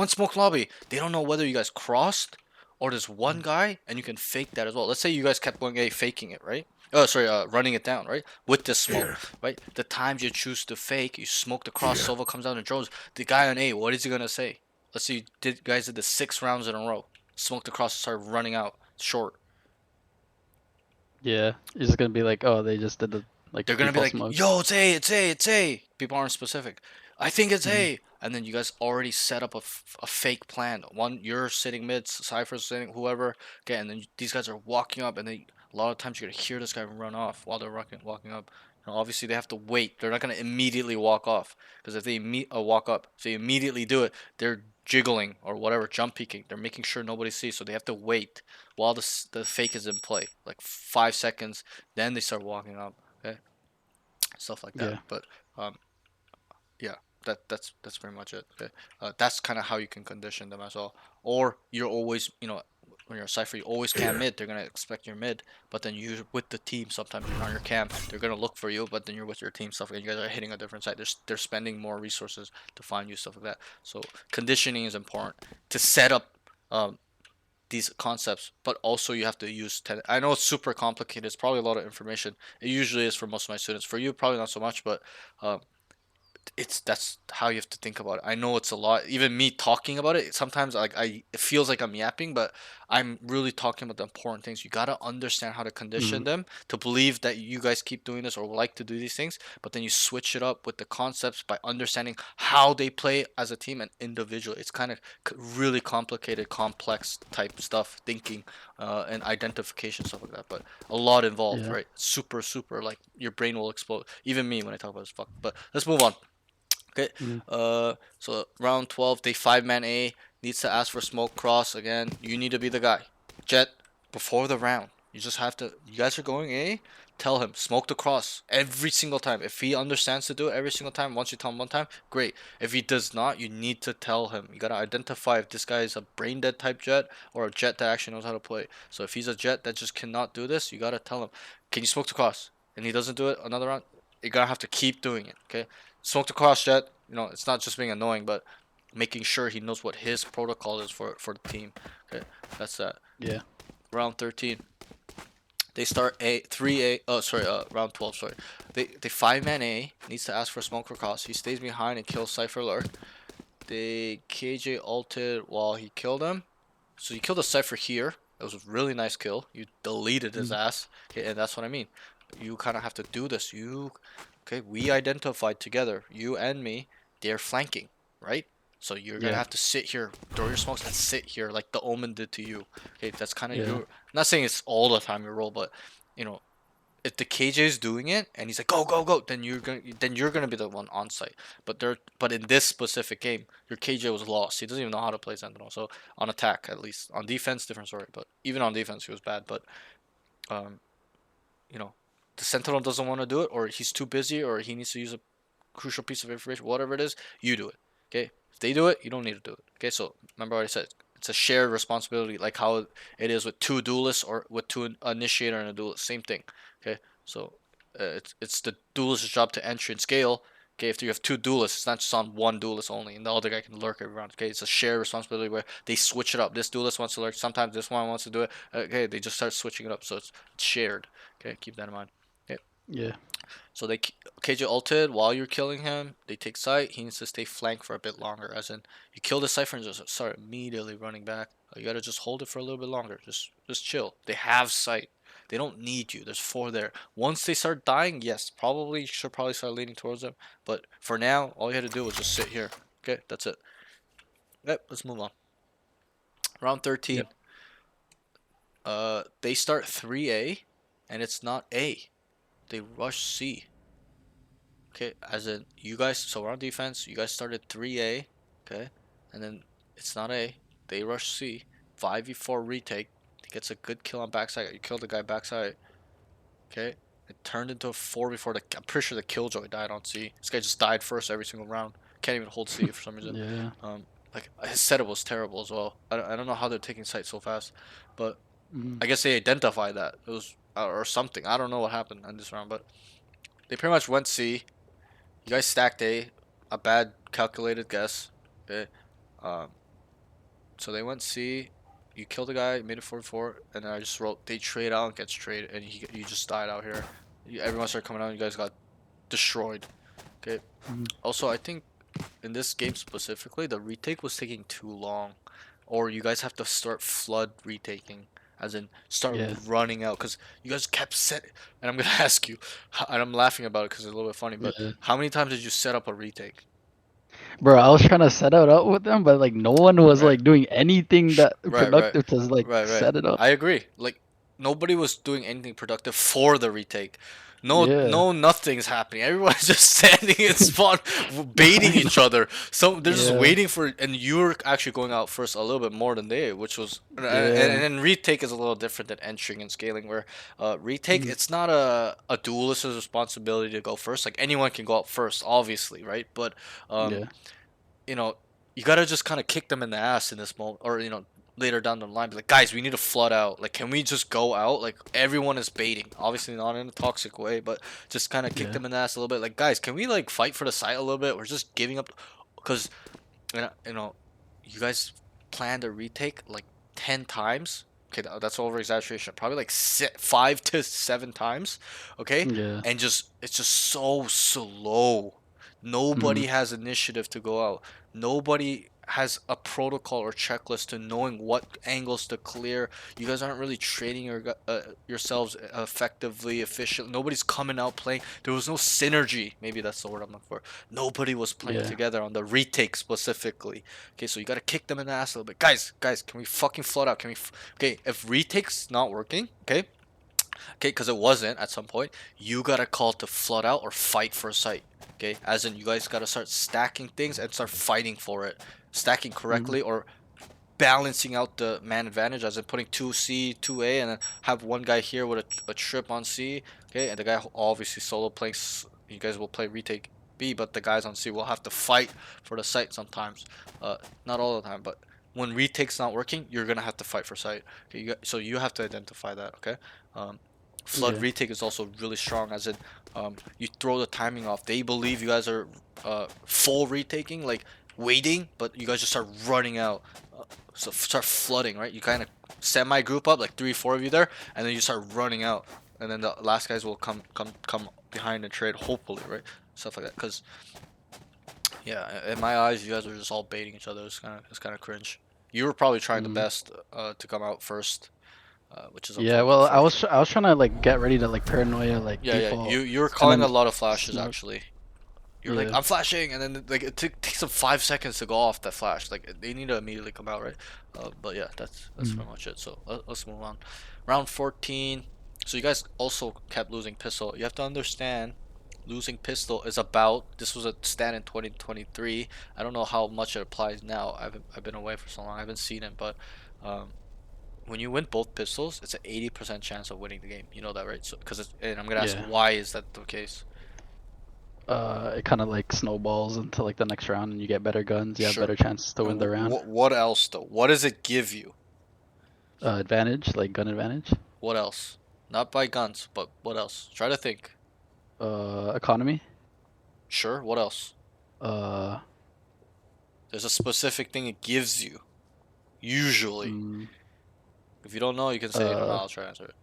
smoke lobby. They don't know whether you guys crossed or there's one guy, and you can fake that as well. Let's say you guys kept going A, faking it, right? Oh, sorry, running it down, right? With this smoke, Here. right? The times you choose to fake, you smoke the cross, Here. Sova comes down and drones. The guy on A, what is he gonna say? Let's say guys did the 6 rounds in a row. Smoked the cross, started running out short. Yeah. It's just gonna be like, oh, they just did the like They're gonna be default like, smoke. "Yo, it's A, it's A, it's A." People aren't specific. I think it's Hmm. A, and then you guys already set up a fake plan. One, you're sitting mid, Cypher's sitting, whoever. Okay, and then these guys are walking up, and then a lot of times you're gonna hear this guy run off while they're walking up. Obviously, they have to wait. They're not gonna immediately walk off because if they walk up, if they immediately do it, they're jiggling or whatever, jump peeking. They're making sure nobody sees, so they have to wait while the fake is in play, like 5 seconds. Then they start walking up. Okay, stuff like that. Yeah. But um, yeah, that's pretty much it. Okay, that's kind of how you can condition them as well. Or you're always, when you're a cipher, you always cam Here. mid. They're gonna expect your mid, but then you're with the team. Sometimes you're on your cam. They're gonna look for you, but then you're with your team stuff, and you guys are hitting a different side. They're spending more resources to find you, stuff like that. So conditioning is important to set up these concepts, but also you have to use I know it's super complicated. It's probably a lot of information. It usually is for most of my students. For you, probably not so much, but um, that's how you have to think about it. I know it's a lot. Even me talking about it, sometimes like it feels like I'm yapping, but I'm really talking about the important things. You gotta understand how to condition Mhm. them to believe that you guys keep doing this or like to do these things, but then you switch it up with the concepts by understanding how they play as a team and individually. It's kind of really complicated, complex type stuff, thinking, and identification, stuff like that. But a lot involved, Yeah. right? Super, super. Like your brain will explode. Even me when I talk about this. Fuck. But let's move on. Okay. Mhm. So round 12, they 5-man A, needs to ask for smoke cross again. You need to be the guy. Jet, before the round, you just have to. You guys are going A. Tell him smoke the cross every single time. If he understands to do it every single time, once you tell him one time, great. If he does not, you need to tell him. You gotta identify if this guy is a brain dead type jet or a jet that actually knows how to play. So if he's a jet that just cannot do this, you gotta tell him, can you smoke the cross? And he doesn't do it another round, you're gonna have to keep doing it. Okay, smoke the cross, jet. You know, it's not just being annoying, but making sure he knows what his protocol is for the team. Okay, that's that. Yeah. Round 13, they start A 3A. Oh, sorry. Round 12. Sorry. They 5-man A, needs to ask for smoke for cross. He stays behind and kills Cypher Lurk. They KJ ulted while he killed him. So you killed a Cypher here. It was a really nice kill. You deleted his Mhm. ass. Okay, and that's what I mean. You kind of have to do this. Okay, we identified together, you and me, they're flanking, right? So you're gonna Yeah. have to sit here, throw your smokes, and sit here like the Omen did to you. Okay, that's kind of Yeah. your. Not saying it's all the time your role, but you know, if the KJ is doing it and he's like go go go, then you're gonna be the one on site. But in this specific game, your KJ was lost. He doesn't even know how to play Sentinel. So on attack at least, on defense different story. But even on defense he was bad. But um, you know, the Sentinel doesn't want to do it, or he's too busy, or he needs to use a crucial piece of information, whatever it is, you do it. Okay? If they do it, you don't need to do it. Okay? So remember what I said. It's a shared responsibility, like how it is with two duelists or with two initiator and a duelist. Same thing. Okay? So it's the duelist's job to entry and scale. Okay, if you have two duelists, it's not just on one duelist only, and the other guy can lurk every round. Okay, it's a shared responsibility where they switch it up. This duelist wants to lurk, sometimes this one wants to do it. Okay, they just start switching it up, so it's shared. Okay, keep that in mind. Okay, Yeah. so they KJ ulted while you're killing him. They take sight. He needs to stay flanked for a bit longer. As in, you kill the Cypher and just start immediately running back. You gotta just hold it for a little bit longer. Just chill. They have sight. They don't need you. There's four there. Once they start dying, yes, probably should probably start leaning towards them. But for now, all you had to do was just sit here. Okay, that's it. Yep, let's move on. Round 13. Yep. They start 3A, and it's not A. They rush C. Okay, as in you guys, so we're on defense. You guys started 3A, okay, and then it's not A. They rush C, 5v4 retake. He gets a good kill on backside. You killed the guy backside, okay. It turned into a 4v4. I'm pretty sure the Killjoy died on C. This guy just died first every single round. Can't even hold C for some reason. Yeah. Like his setup was terrible as well. I don't know how they're taking sight so fast, but Mhm. I guess they identified that it was or something. I don't know what happened in this round, but they pretty much went C. You guys stacked a bad calculated guess. Okay. Um, so they went C. You killed the guy, made it 44, and then I just wrote they trade out and gets traded, and you just died out here. Everyone started coming out, and you guys got destroyed. Okay. Mhm. Also, I think in this game specifically, the retake was taking too long, or you guys have to start flood retaking, as in start Yeah. running out, because you guys kept set. And I'm gonna ask you, and I'm laughing about it because it's a little bit funny, but Yeah. how many times did you set up a retake? Bro, I was trying to set it up with them, but like no one was Right. like doing anything that Right, right, productive to like right. set it up. I agree. Like nobody was doing anything productive for the retake. Yeah. Nothing's happening. Everyone's just standing in spawn, baiting I each know. other. So they're just Yeah. waiting for, and you're actually going out first a little bit more than they, which was, and Yeah. then retake is a little different than entering and scaling. Where retake, Mhm. it's not a duelist's responsibility to go first. Like anyone can go out first, obviously, right? But um, Yeah. you know, you gotta just kind of kick them in the ass in this moment, or later down the line, be like, guys, we need to flood out. Like, can we just go out? Like, everyone is baiting, obviously not in a toxic way, but just kind of kick Yeah. them in the ass a little bit. Like, guys, can we like fight for the site a little bit? We're just giving up, because you guys planned a retake like 10 times. Okay, that's over exaggeration. Probably like 5 to 7 times. Okay, Yeah. and just it's just so slow. Mhm. Nobody has initiative to go out. Nobody has a protocol or checklist to knowing what angles to clear. You guys aren't really training yourselves effectively, efficiently. Nobody's coming out playing. There was no synergy. Maybe that's the word I'm looking for. Nobody was playing Yeah. together on the retake specifically. Okay, so you gotta kick them in the ass a little bit. Guys, can we fucking float out? Okay, if retake's not working, okay, because it wasn't at some point, you gotta call to flood out or fight for a site. Okay, as in you guys gotta start stacking things and start fighting for it, stacking Mm. correctly or balancing out the man advantage, as in putting 2C, 2A, and then have one guy here with a trip on C. Okay, and the guy obviously solo playing. You guys will play retake B, but the guys on C will have to fight for the site sometimes. Not all the time, but when retake's not working, you're gonna have to fight for site. Okay, so you have to identify that. Okay. Um, Flood Yeah. retake is also really strong, as in you throw the timing off. They believe you guys are full retaking, like waiting, but you guys just start running out. So start flooding, right? You kind of semi group up, like 3 4 of you there, and then you start running out, and then the last guys will come behind and trade, hopefully, right? Stuff like that. Cause yeah, in my eyes, you guys are just all baiting each other. It's kind of cringe. You were probably trying the Mm. best to come out first, which is Yeah. Well, unfortunate. I was trying to like get ready to like paranoia like Yeah. default, You were and calling a then lot of flashes smoke. actually. You're like, Yeah. I'm flashing, and then like it takes them 5 seconds to go off that flash. Like they need to immediately come out, right? But yeah, that's Mm. pretty much it. So let's move on. Round 14. So you guys also kept losing pistol. You have to understand, losing pistol is about. This was a stat in 2023. I don't know how much it applies now. I've been away for so long. I haven't seen it, but um, when you win both pistols, it's an 80% chance of winning the game. You know that, right? So and I'm gonna ask, Yeah. why is that the case? It kind of like snowballs into like the next round, and you get better guns. You have Sure. better chances to win And the round. what else though? What does it give you? Advantage, like gun advantage. What else? Not by guns, but what else? Try to think. Economy. Sure. What else? Uh, There's a specific thing it gives you. Usually. mm, If you don't know, you can say you don't know. uh, I'll try to answer it.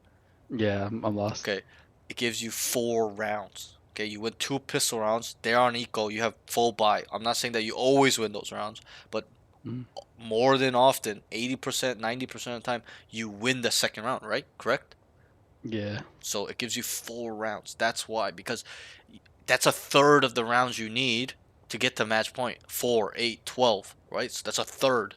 yeah, I'm lost. Okay. It gives you 4 rounds. Okay, you win 2 pistol rounds. They're on eco. You have full buy. I'm not saying that you always win those rounds, but Mm, more than often, 80%, 90% of the time, you win the second round, right? Correct? yeah. So it gives you 4 rounds. That's why, because that's a third of the rounds you need to get to match point. 4, 8, 12, right? So that's a third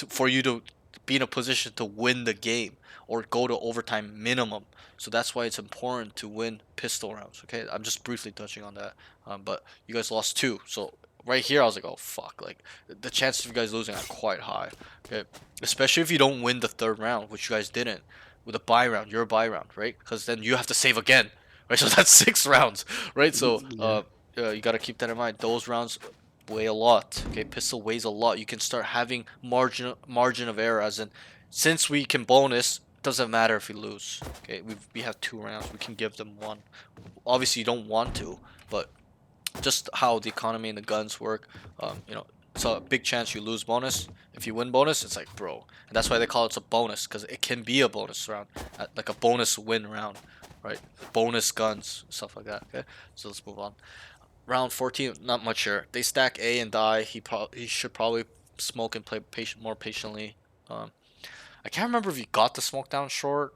for you to be in a position to win the game or go to overtime minimum. So that's why it's important to win pistol rounds. Okay, I'm just briefly touching on that. But you guys lost 2, so right here I was like, oh fuck, like the chances of you guys losing are quite high. Okay, especially if you don't win the third round, which you guys didn't. With a buy round, you're a buy round, right? Because then you have to save again, right? So that's 6 rounds, right? So Yeah. you gotta keep that in mind. Those rounds weigh a lot. Okay, pistol weighs a lot. You can start having margin of error, as in, since we can bonus, doesn't matter if we lose. Okay, we have 2 rounds. We can give them one. Obviously, you don't want to, but just how the economy and the guns work, it's a big chance you lose bonus. If you win bonus, it's like, bro, and that's why they call it a bonus, because it can be a bonus round, like a bonus win round, right? Bonus guns, stuff like that. Okay, so let's move on. Round 14, not much here. They stack A and die. He should probably smoke and play more patiently. Um, I can't remember if you got the smoke down short.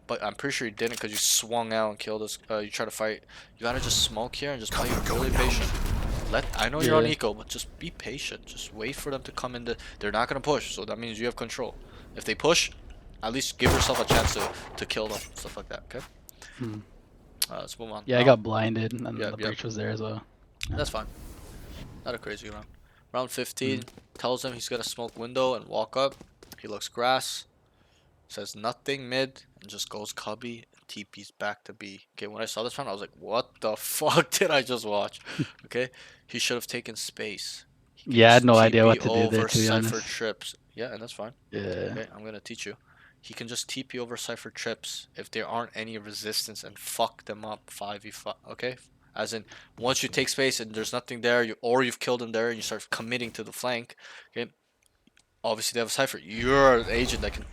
But I'm pretty sure you didn't, because you swung out and killed us. You try to fight. You gotta just smoke here and just play really patient. I know you're on Yeah. eco, but just be patient. Just wait for them to come in. They're not gonna push, so that means you have control. If they push, at least give yourself a chance to kill them, stuff like that. Okay. Mm. Let's move on. Yeah, I got blinded, and Yep, the yep. breach was there as well. That's fine. Not a crazy round. Round 15 Mm. tells him he's gonna smoke window and walk up. He looks grass, says nothing mid, and just goes cubby and TP's back to B. Okay, when I saw this round, I was like, what the fuck did I just watch? Okay, he should have taken space. He can Yeah, I had just no idea TP what to do there, over to be Cypher honest. trips. Yeah, and that's fine. Yeah. Okay, I'm gonna teach you. He can just TP over Cypher trips if there aren't any resistance and fuck them up 5v5. Okay? As in, once you take space and there's nothing there, or you've killed him there and you start committing to the flank, okay? obviously they have a cipher. You're the agent that can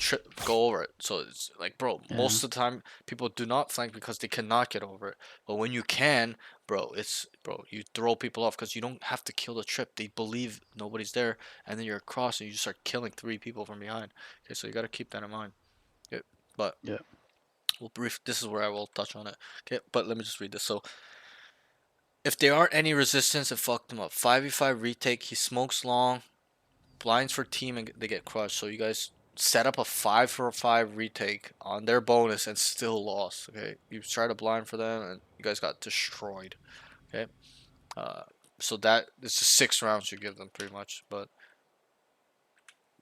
go over it. So it's like, bro, Yeah. most of the time people do not flank because they cannot get over it. But when you can, bro, you throw people off because you don't have to kill the trip. They believe nobody's there, and then you're across and you just start killing 3 people from behind. Okay, so you got to keep that in mind. Okay, but Yeah. we'll brief. This is where I will touch on it. Okay, but let me just read this. So if there aren't any resistance, it fucked him up. 5v5 retake. He smokes long. Blinds for team and they get crushed. So you guys set up a 5-for-5 retake on their bonus and still lost. Okay, you tried to blind for them and you guys got destroyed. Okay, uh, so that it's just 6 rounds you give them pretty much, but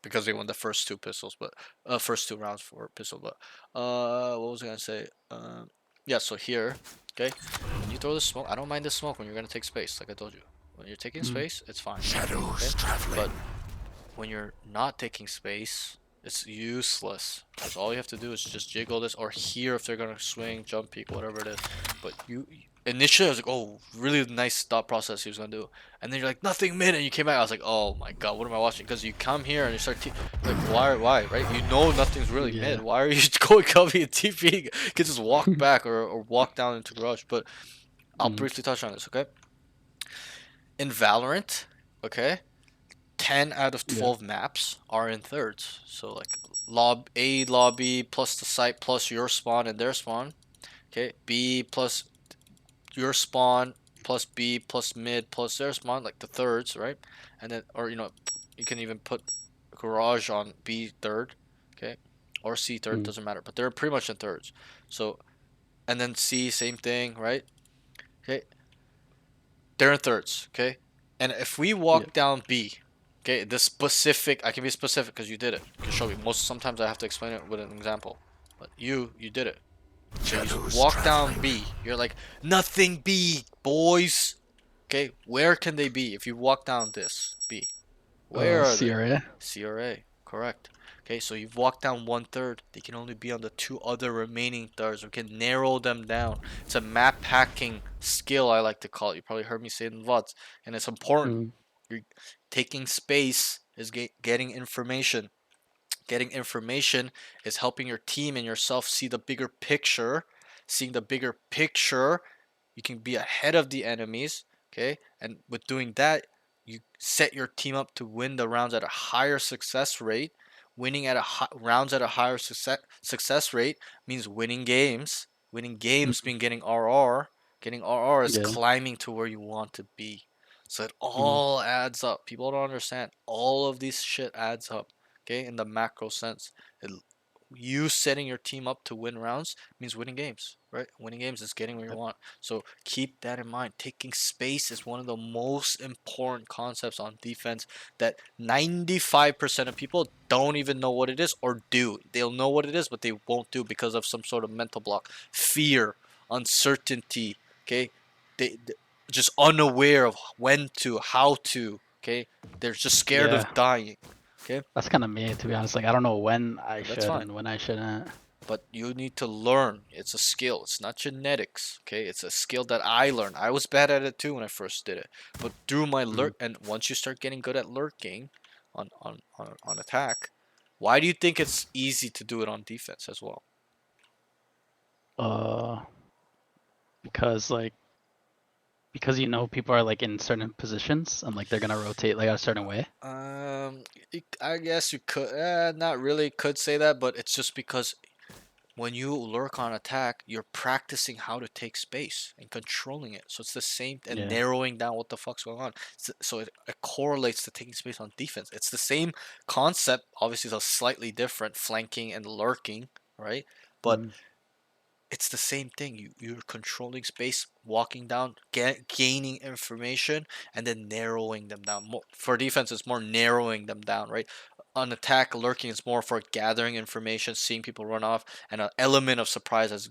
because they won the first 2 pistols, but first 2 rounds for pistol. But what was I gonna say? Yeah, so here, okay, when you throw the smoke, I don't mind the smoke when you're gonna take space, like I told you. When you're taking space, it's fine. Okay, Shadows traveling. but when you're not taking space, it's useless. Because all you have to do is just jiggle this or hear if they're gonna swing, jump peek, whatever it is. But you initially I was like, oh, really nice thought process he was gonna do, and then you're like nothing mid, and you came back. I was like, oh my god, what am I watching? Because you come here and you start like why right? You know nothing's really Yeah. mid. Why are you going covey and TP? You can just walk back or walk down into garage. But I'll briefly touch on this, okay? In Valorant, okay, 10 out of Yeah. 12 maps are in thirds. So like A lobby plus the site plus your spawn and their spawn. Okay, B plus your spawn plus B plus mid plus their spawn, like the thirds, right? And then, or you can even put garage on B third, okay, or C third, Mm. doesn't matter. But they're pretty much in thirds. So, and then C, same thing, right? Okay, they're in thirds, okay? And if we Yeah. walk down B, okay, the specific, I can be specific because you did it. You can show me. Sometimes I have to explain it with an example. But you did it. So you Shadows walk down traveling. B. You're like, nothing B, boys. Okay, where can they be if you walk down this B? Where are they? CRA. CRA, correct. Okay, so you've walked down 1/3. They can only be on the 2 other remaining thirds. We can narrow them down. It's a map hacking skill, I like to call it. You probably heard me say it in VODs, and it's important. Mm. You're taking space is getting information. Getting information is helping your team and yourself see the bigger picture. Seeing the bigger picture, you can be ahead of the enemies, okay? And with doing that, you set your team up to win the rounds at a higher success rate. Winning at rounds at a higher success rate means winning games. Winning games Mm. means getting RR. Getting RR is Yeah. climbing to where you want to be. So it Mm. all adds up. People don't understand. All of these shit adds up, okay, in the macro sense. It, you setting your team up to win rounds means winning games, right? Winning games is getting where you want. So keep that in mind. Taking space is one of the most important concepts on defense that 95% of people don't even know what it is or do. They'll know what it is, but they won't do because of some sort of mental block, fear, uncertainty, okay? They just unaware of when to, how to, okay? They're just scared Yeah. of dying, okay? That's kind of me, to be honest. Like, I don't know when I That's should fine. and when I shouldn't. But you need to learn. It's a skill. It's not genetics. Okay, it's a skill that I learned. I was bad at it too when I first did it. But through my lurk, and once you start getting good at lurking, on attack, why do you think it's easy to do it on defense as well? Uh, because because people are like in certain positions and like they're gonna rotate like a certain way. I guess you could, not really could say that, but it's just because when you lurk on attack, you're practicing how to take space and controlling it. So it's the same and Yeah. narrowing down what the fuck's going on. So it correlates to taking space on defense. It's the same concept. Obviously, it's slightly different, flanking and lurking, right? But Mm. it's the same thing. You're controlling space, walking down, gaining information, and then narrowing them down. For defense, it's more narrowing them down, right? On attack, lurking is more for gathering information, seeing people run off, and an element of surprise as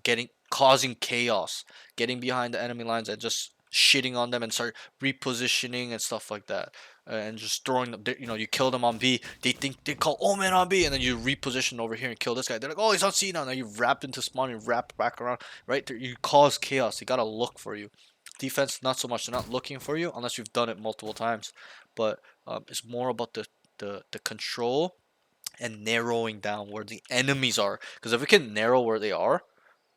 causing chaos, getting behind the enemy lines and just shitting on them and start repositioning and stuff like that, and just throwing them. You kill them on B. They think they call Omen on B, and then you reposition over here and kill this guy. They're like, oh, he's on C now. Now you wrap into spawn, you wrap back around, right? You cause chaos. They gotta look for you. Defense, not so much. They're not looking for you unless you've done it multiple times, but it's more about the the control and narrowing down where the enemies are. Because if we can narrow where they are,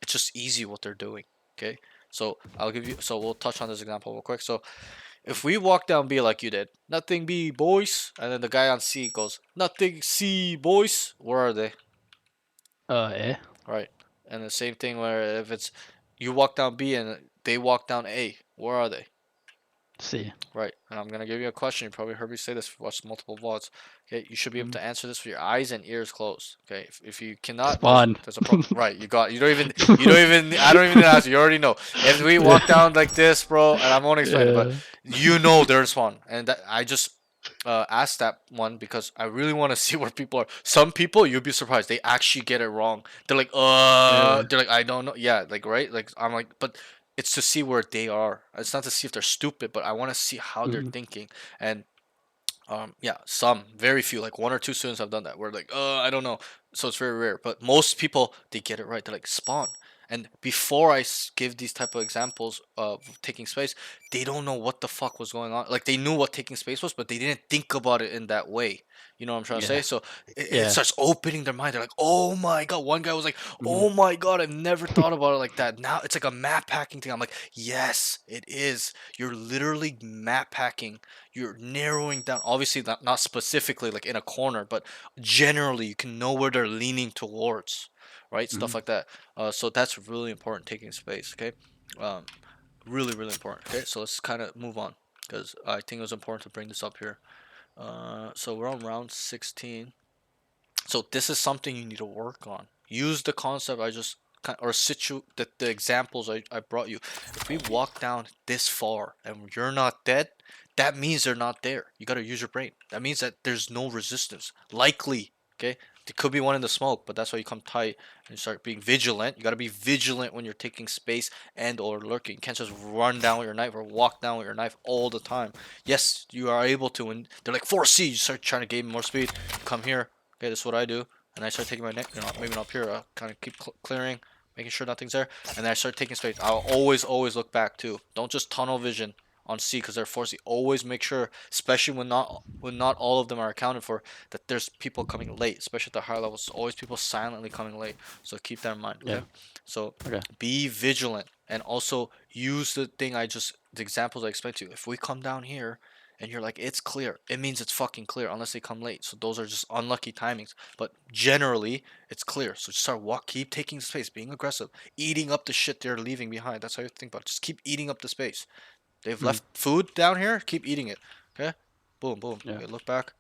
it's just easy what they're doing. Okay. So I'll give you. So we'll touch on this example real quick. So if we walk down B like you did, nothing B boys, and then the guy on C goes, nothing C boys. Where are they? Eh. Right. And the same thing where if it's you walk down B and they walk down A, where are they? C. Right. And I'm gonna give you a question. You probably heard me say this if you watched multiple VODs. Okay, you should be able Mm. to answer this with your eyes and ears closed. Okay. If you cannot, Spawn. there's a problem. Right, you got you don't even I don't even need to ask you, you already know. If we walk down like this, bro, and I won't explain it, but Yeah. you know they're in spawn. And that I just asked that one because I really want to see where people are. Some people you'd be surprised. They actually get it wrong. They're like, Yeah. they're like, I don't know. Yeah, like right? Like I'm like, but it's to see where they are. It's not to see if they're stupid, but I want to see how they're Mhm. thinking. And yeah, some very few, like one or two students have done that. Where like, I don't know. So it's very rare. But most people they get it right. They're like spawn. And before I give these type of examples of taking space, they don't know what the fuck was going on. Like they knew what taking space was, but they didn't think about it in that way. You know what I'm trying to say? Yeah. So it Yeah. starts opening their mind. They're like, oh my god. One guy was like, Mhm. oh my god, I've never thought about it like that. Now it's like a map hacking thing. I'm like, yes, it is. You're literally map hacking. You're narrowing down. Obviously, not specifically like in a corner, but generally you can know where they're leaning towards, right? Stuff Mhm. like that. So that's really important. Taking space. Okay. Um, really, really important. Okay. So let's kind of move on because I think it was important to bring this up here. So we're on round 16. So this is something you need to work on. Use the concept I just or the examples I brought you. If we walk down this far and you're not dead, that means they're not there. You gotta use your brain. That means that there's no resistance. Likely, okay? There could be one in the smoke, but that's why you come tight and start being vigilant. You gotta be vigilant when you're taking space and or lurking. You can't just run down with your knife or walk down with your knife all the time. Yes, you are able to, and they're like 4C. You start trying to gain more speed. Come here. Okay, this is what I do. And I start taking my neck, maybe not up here. I'll kind of keep clearing, making sure nothing's there. And then I start taking space. I'll always look back too. Don't just tunnel vision on C because they're 4C. Always make sure, especially when not all of them are accounted for, that there's people coming late, especially at the higher levels. Always people silently coming late. So keep that in mind. Yeah. Okay. So Okay. be vigilant and also use the examples I explained to you. If we come down here and you're like, it's clear, it means it's fucking clear unless they come late. So those are just unlucky timings. But generally, it's clear. So just keep taking space, being aggressive, eating up the shit they're leaving behind. That's how you think about it. Just keep eating up the space. They've Mhm. left food down here, keep eating it. Okay? Boom, boom. Yeah. Okay, look back.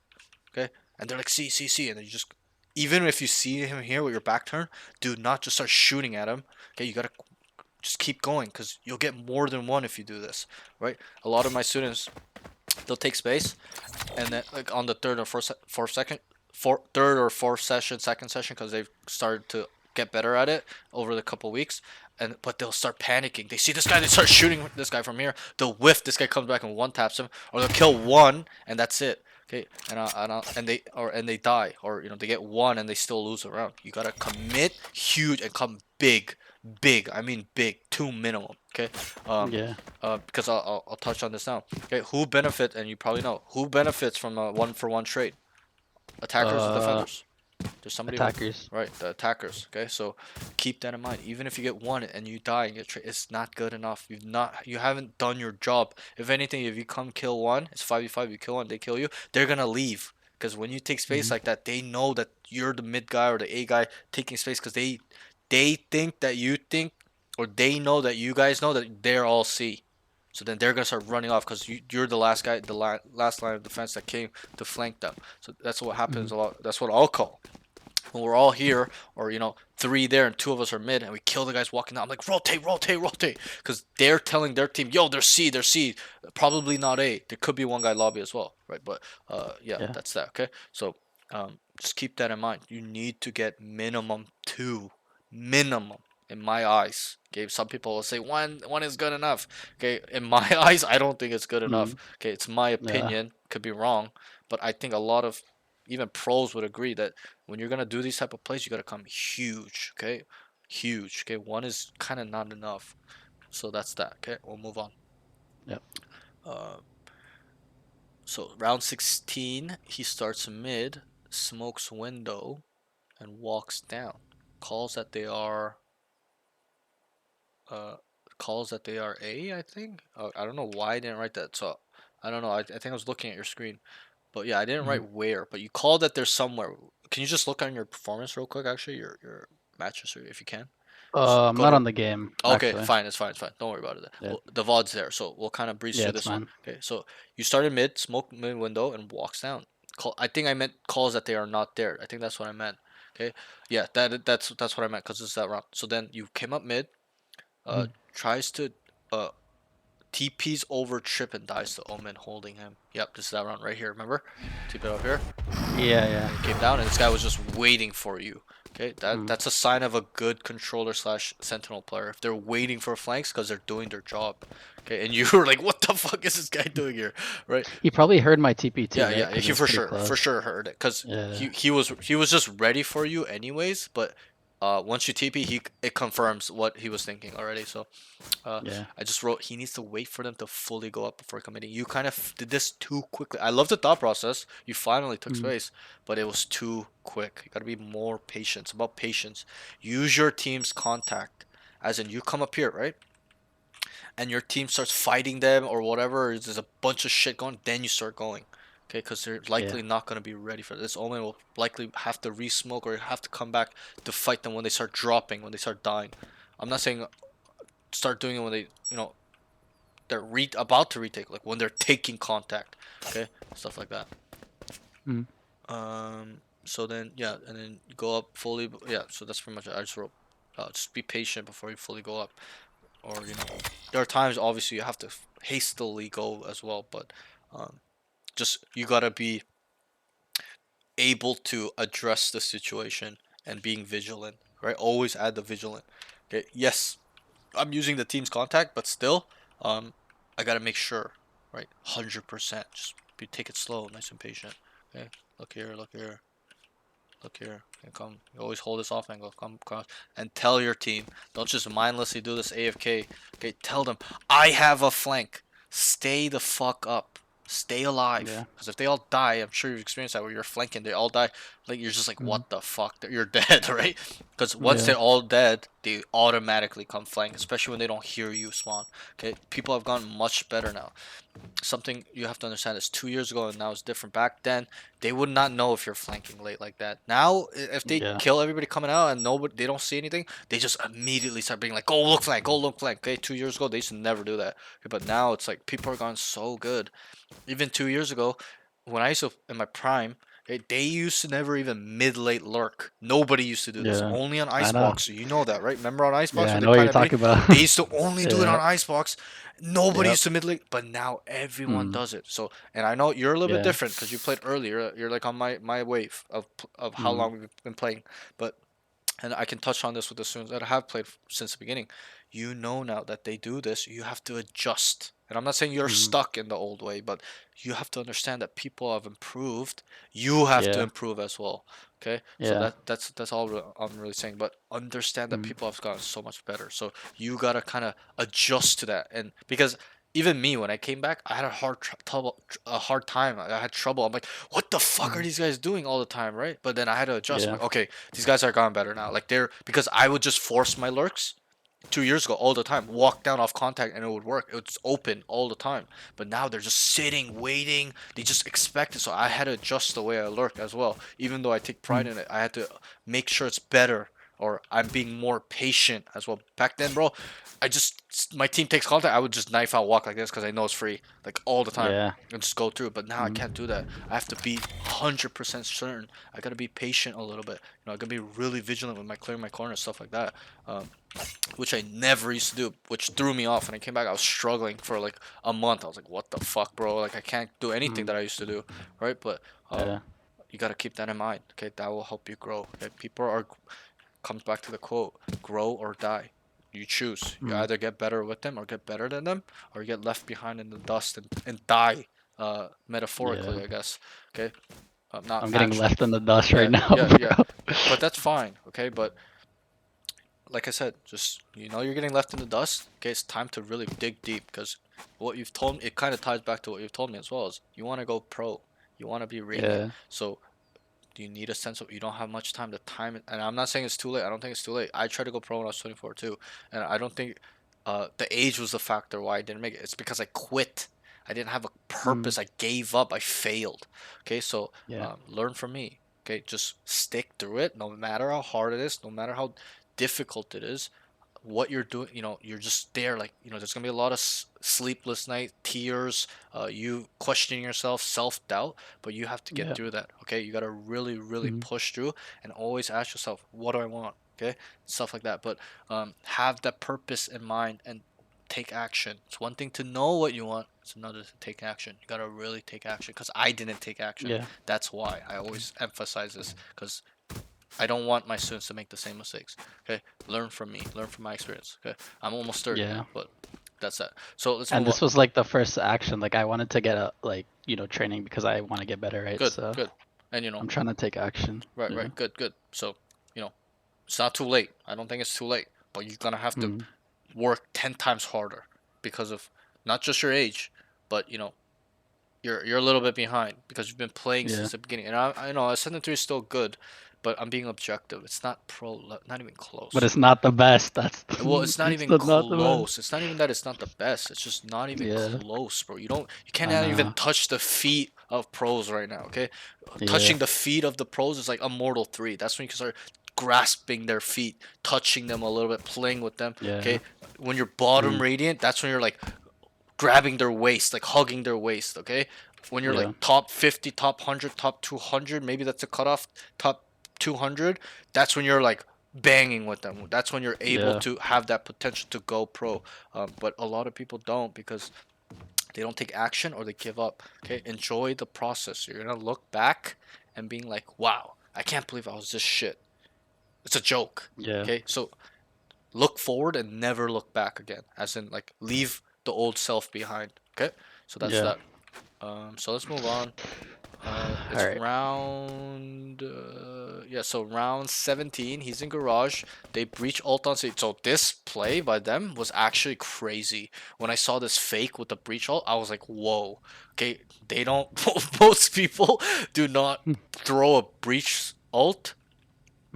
Okay? And they're like, see. And then you just, even if you see him here with your back turned, do not just start shooting at him. Okay? You gotta just keep going because you'll get more than one if you do this, right? A lot of my students, they'll take space and then like on the third or fourth session, second session, because they've started to get better at it over the couple weeks. But they'll start panicking. They see this guy, they start shooting this guy from here. They'll whiff. This guy comes back and one taps him, or they'll kill one, and that's it. Okay, and they die, or they get one and they still lose a round. You gotta commit huge and come big. I mean big, two minimum. Okay, Yeah. because I'll touch on this now. Okay, who benefit, and you probably know who benefits from a 1-for-1 trade? Attackers or Uh. defenders? There's somebody who, Attackers. right? The attackers. Okay, so keep that in mind. Even if you get one and you die and get it's not good enough. You haven't done your job. If anything, if you come kill one, it's 5v5. You kill one, they kill you. They're gonna leave because when you take space Mhm. like that, they know that you're the mid guy or the A guy taking space because they think that you think, or they know that you guys know that they're all C. So then they're gonna start running off because you're the last guy, the last line of defense that came to flank them. So that's what happens Mhm. a lot. That's what I'll call when we're all here, or three there and two of us are mid, and we kill the guys walking out. I'm like, rotate, because they're telling their team, yo, they're C, probably not A. There could be one guy lobby as well, right? But yeah, Yeah. that's that. Okay, so just keep that in mind. You need to get minimum two, minimum in my eyes. Okay, some people will say one is good enough. Okay, in my eyes, I don't think it's good enough. Mhm. Okay, it's my Yeah. opinion. Could be wrong, but I think a lot of even pros would agree that when you're gonna do these type of plays, you gotta come huge. Okay, huge. Okay, one is kind of not enough. So that's that. Okay, we'll move on. Yep. Uh, So round 16, he starts mid, smokes window, and walks down. Calls that they are uh calls that they are A, I think. I don't know why I didn't write that. So I don't know. I think I was looking at your screen. But yeah, I didn't Mhm. write where, but you called that there's somewhere. Can you just look on your performance real quick actually, your matches if you can? Just I'm go not to on the game Okay, actually. fine, it's fine. Don't worry about it. Yeah. Well, the VOD's there, so we'll kind of breeze Yeah, through it's this one. fine. Okay, so you started mid, smoke mid window, and walks down. I think I meant calls that they are not there. I think that's what I meant. Okay, yeah, that's what I meant because it's that round. So then you came up mid, Mhm. tries to uh TP's over trip and dies to Omen holding him. Yep, this is that round right here. Remember? TP up here. Yeah, yeah. And he came down, and this guy was just waiting for you. Okay, Mm. that's a sign of a good controller slash sentinel player. If they're waiting for flanks, because they're doing their job. Okay, and you were like, "What the fuck is this guy doing here?" Right? He probably heard my TP too, Yeah, right? yeah, Because it he was pretty for close. sure heard it, because Yeah. he was just ready for you anyways. But once you TP, it confirms what he was thinking already. So uh, Yeah. I just wrote he needs to wait for them to fully go up before committing. You kind of did this too quickly. I love the thought process. You finally took Mm. space, but it was too quick. You got to be more patient. It's about patience. Use your team's contact. As in, you come up here, right? And your team starts fighting them or whatever. There's a bunch of shit going. Then you start going. Okay, because they're Yeah. likely not going to be ready for this. Omen will likely have to re-smoke or have to come back to fight them when they start dropping, when they start dying. I'm not saying start doing it when they, they're about to retake, like when they're taking contact, okay, stuff like that. Mm. So then yeah, and then go up fully. Yeah, so that's pretty much it. I just wrote, just be patient before you fully go up, or there are times obviously you have to hastily go as well, but um, just you gotta be able to address the situation and being vigilant, right? Always add the vigilant. Okay, yes, I'm using the team's contact, but still, um, I gotta make sure, right? 100%. Just take it slow, nice and patient. Okay, look here, look here, look here. Okay, come. You always hold this off angle. Come across and tell your team. Don't just mindlessly do this AFK. Okay, tell them I have a flank. Stay the fuck up. Stay alive. Yeah. Because if they all die, I'm sure you've experienced that where you're flanking, they all die. Like you're just like, Mm. what the fuck? You're dead, right? Because once Yeah. they're all dead, they automatically come flank, especially when they don't hear you spawn. Okay, people have gotten much better now. Something you have to understand is 2 years ago and now it's different. Back then, they would not know if you're flanking late like that. Now, if they Yeah. kill everybody coming out and nobody, they don't see anything, they just immediately start being like, "Go look flank, go look flank." Okay, 2 years ago they used to never do that, okay, but now it's like people are gone so good. Even 2 years ago, when I used to in my prime, they used to never even mid late lurk. Nobody used to do this. Yeah. Only on I know. Icebox. So you know that, right? Remember on Icebox Yeah, I when they know what you're played at me? talking about. They used to only do it Yeah. on Icebox. Nobody Yep. used to mid late, but now everyone Mm. does it. So, and I know you're a little bit Yeah. different because you played earlier. You're like on my wave of how Mm. long we've been playing, but and I can touch on this with the students that have played since the beginning. You know now that they do this, you have to adjust. And I'm not saying you're Mm. stuck in the old way, but you have to understand that people have improved. You have to Yeah. improve as well. Okay, so Yeah. that's all I'm really saying. But understand that Mm. people have gotten so much better. So you gotta kind of adjust to that, and because even me when I came back, I had a hard time. I had trouble. I'm like, what the fuck are Mm. these guys doing all the time, right? But then I had to adjust. I'm Yeah. like, okay, these guys are gone better now. Like they're because I would just force my lurks 2 years ago all the time, walk down off contact and it would work. It was open all the time. But now they're just sitting, waiting. They just expect it. So I had to adjust the way I lurk as well. Even though I take pride Mm. in it, I had to make sure it's better or I'm being more patient as well. Back then, bro, my team takes contact, I would just knife out walk like this because I know it's free, like all the time, Yeah. and just go through. But now I Mm. can't do that. I have to be 100% certain. I gotta be patient a little bit. I gotta be really vigilant with my clearing my corner stuff like that. Which I never used to do, which threw me off. When I came back, I was struggling for like a month. I was like, "What the fuck, bro? Like I can't do anything Mm. that I used to do, right?" But Yeah. you gotta keep that in mind. Okay, that will help you grow. Okay, people are comes back to the quote: "Grow or die." You choose. You Mm. either get better with them or get better than them, or you get left behind in the dust and die. Metaphorically, Yeah. I guess. Okay, not I'm getting actually. left in the dust right Yeah, now, yeah, yeah. bro. But that's fine. Okay, but like I said, just you're getting left in the dust. Okay, it's time to really dig deep because what you've told me, it kind of ties back to what you've told me as well. Is you want to go pro, you want to be radiant. Yeah. So do you need a sense of you don't have much time to time it? And I'm not saying it's too late. I don't think it's too late. I tried to go pro when I was 24 too, and I don't think the age was the factor why I didn't make it. It's because I quit. I didn't have a Mm. purpose. I gave up. I failed. Okay, so Yeah. learn from me. Okay, just stick through it, no matter how hard it is, no matter how difficult it is. What you're doing, you're just there. Like, there's gonna be a lot of sleepless night, tears, you questioning yourself, self-doubt, but you have to get Yeah. through that. Okay, you gotta really, really Mm. push through and always ask yourself, what do I want? Okay, stuff like that. But have that purpose in mind and take action. It's one thing to know what you want, it's another to take action. You gotta really take action, because I didn't take action. Yeah. That's why I always emphasize this, because I don't want my students to make the same mistakes. Okay, learn from me, learn from my experience. Okay, I'm almost 30 Yeah. now, but that's that. So let's And move on. this was like the first action. Like I wanted to get a like training because I want to get better, right? Good, So good. And I'm trying to take action. right, Yeah. right, good, good. So you know, it's not too late. I don't think it's too late, but you're gonna have to Mm. work 10 times harder because of not just your age, but you're a little bit behind because you've been playing Yeah. since the beginning. And I know Ascendant 3 is still good, but I'm being objective. It's not not even But close. it's not the best. That's Well, it's not it's even not the best. close. It's not even that it's not the best. It's just not even Yeah. close, bro. You can't I even know. touch the feet of pros right now, okay? Yeah. Touching the feet of the pros is like Immortal 3. That's when you can start grasping their feet, touching them a little bit, playing with them, Yeah. okay? When you're bottom Mm. radiant, that's when you're like grabbing their waist, like hugging their waist, okay? When you're like Yeah. top 50, top 100, top 200, maybe that's a cutoff, top 200, that's when you're like banging with them. That's when you're able Yeah. to have that potential to go pro. But a lot of people don't because they don't take action or they give up. Okay, enjoy the process. You're gonna look back and being like, wow, I can't believe I was this shit. It's a joke. Yeah. Okay, so look forward and never look back again, as in like leave the old self behind. Okay, so that's Yeah. that. So let's move on. All It's right. round yeah, so round 17. He's in garage. They breach ult on stage. So this play by them was actually crazy. When I saw this fake with the breach ult, I was like, whoa. Okay, they don't. Most people do not throw a breach ult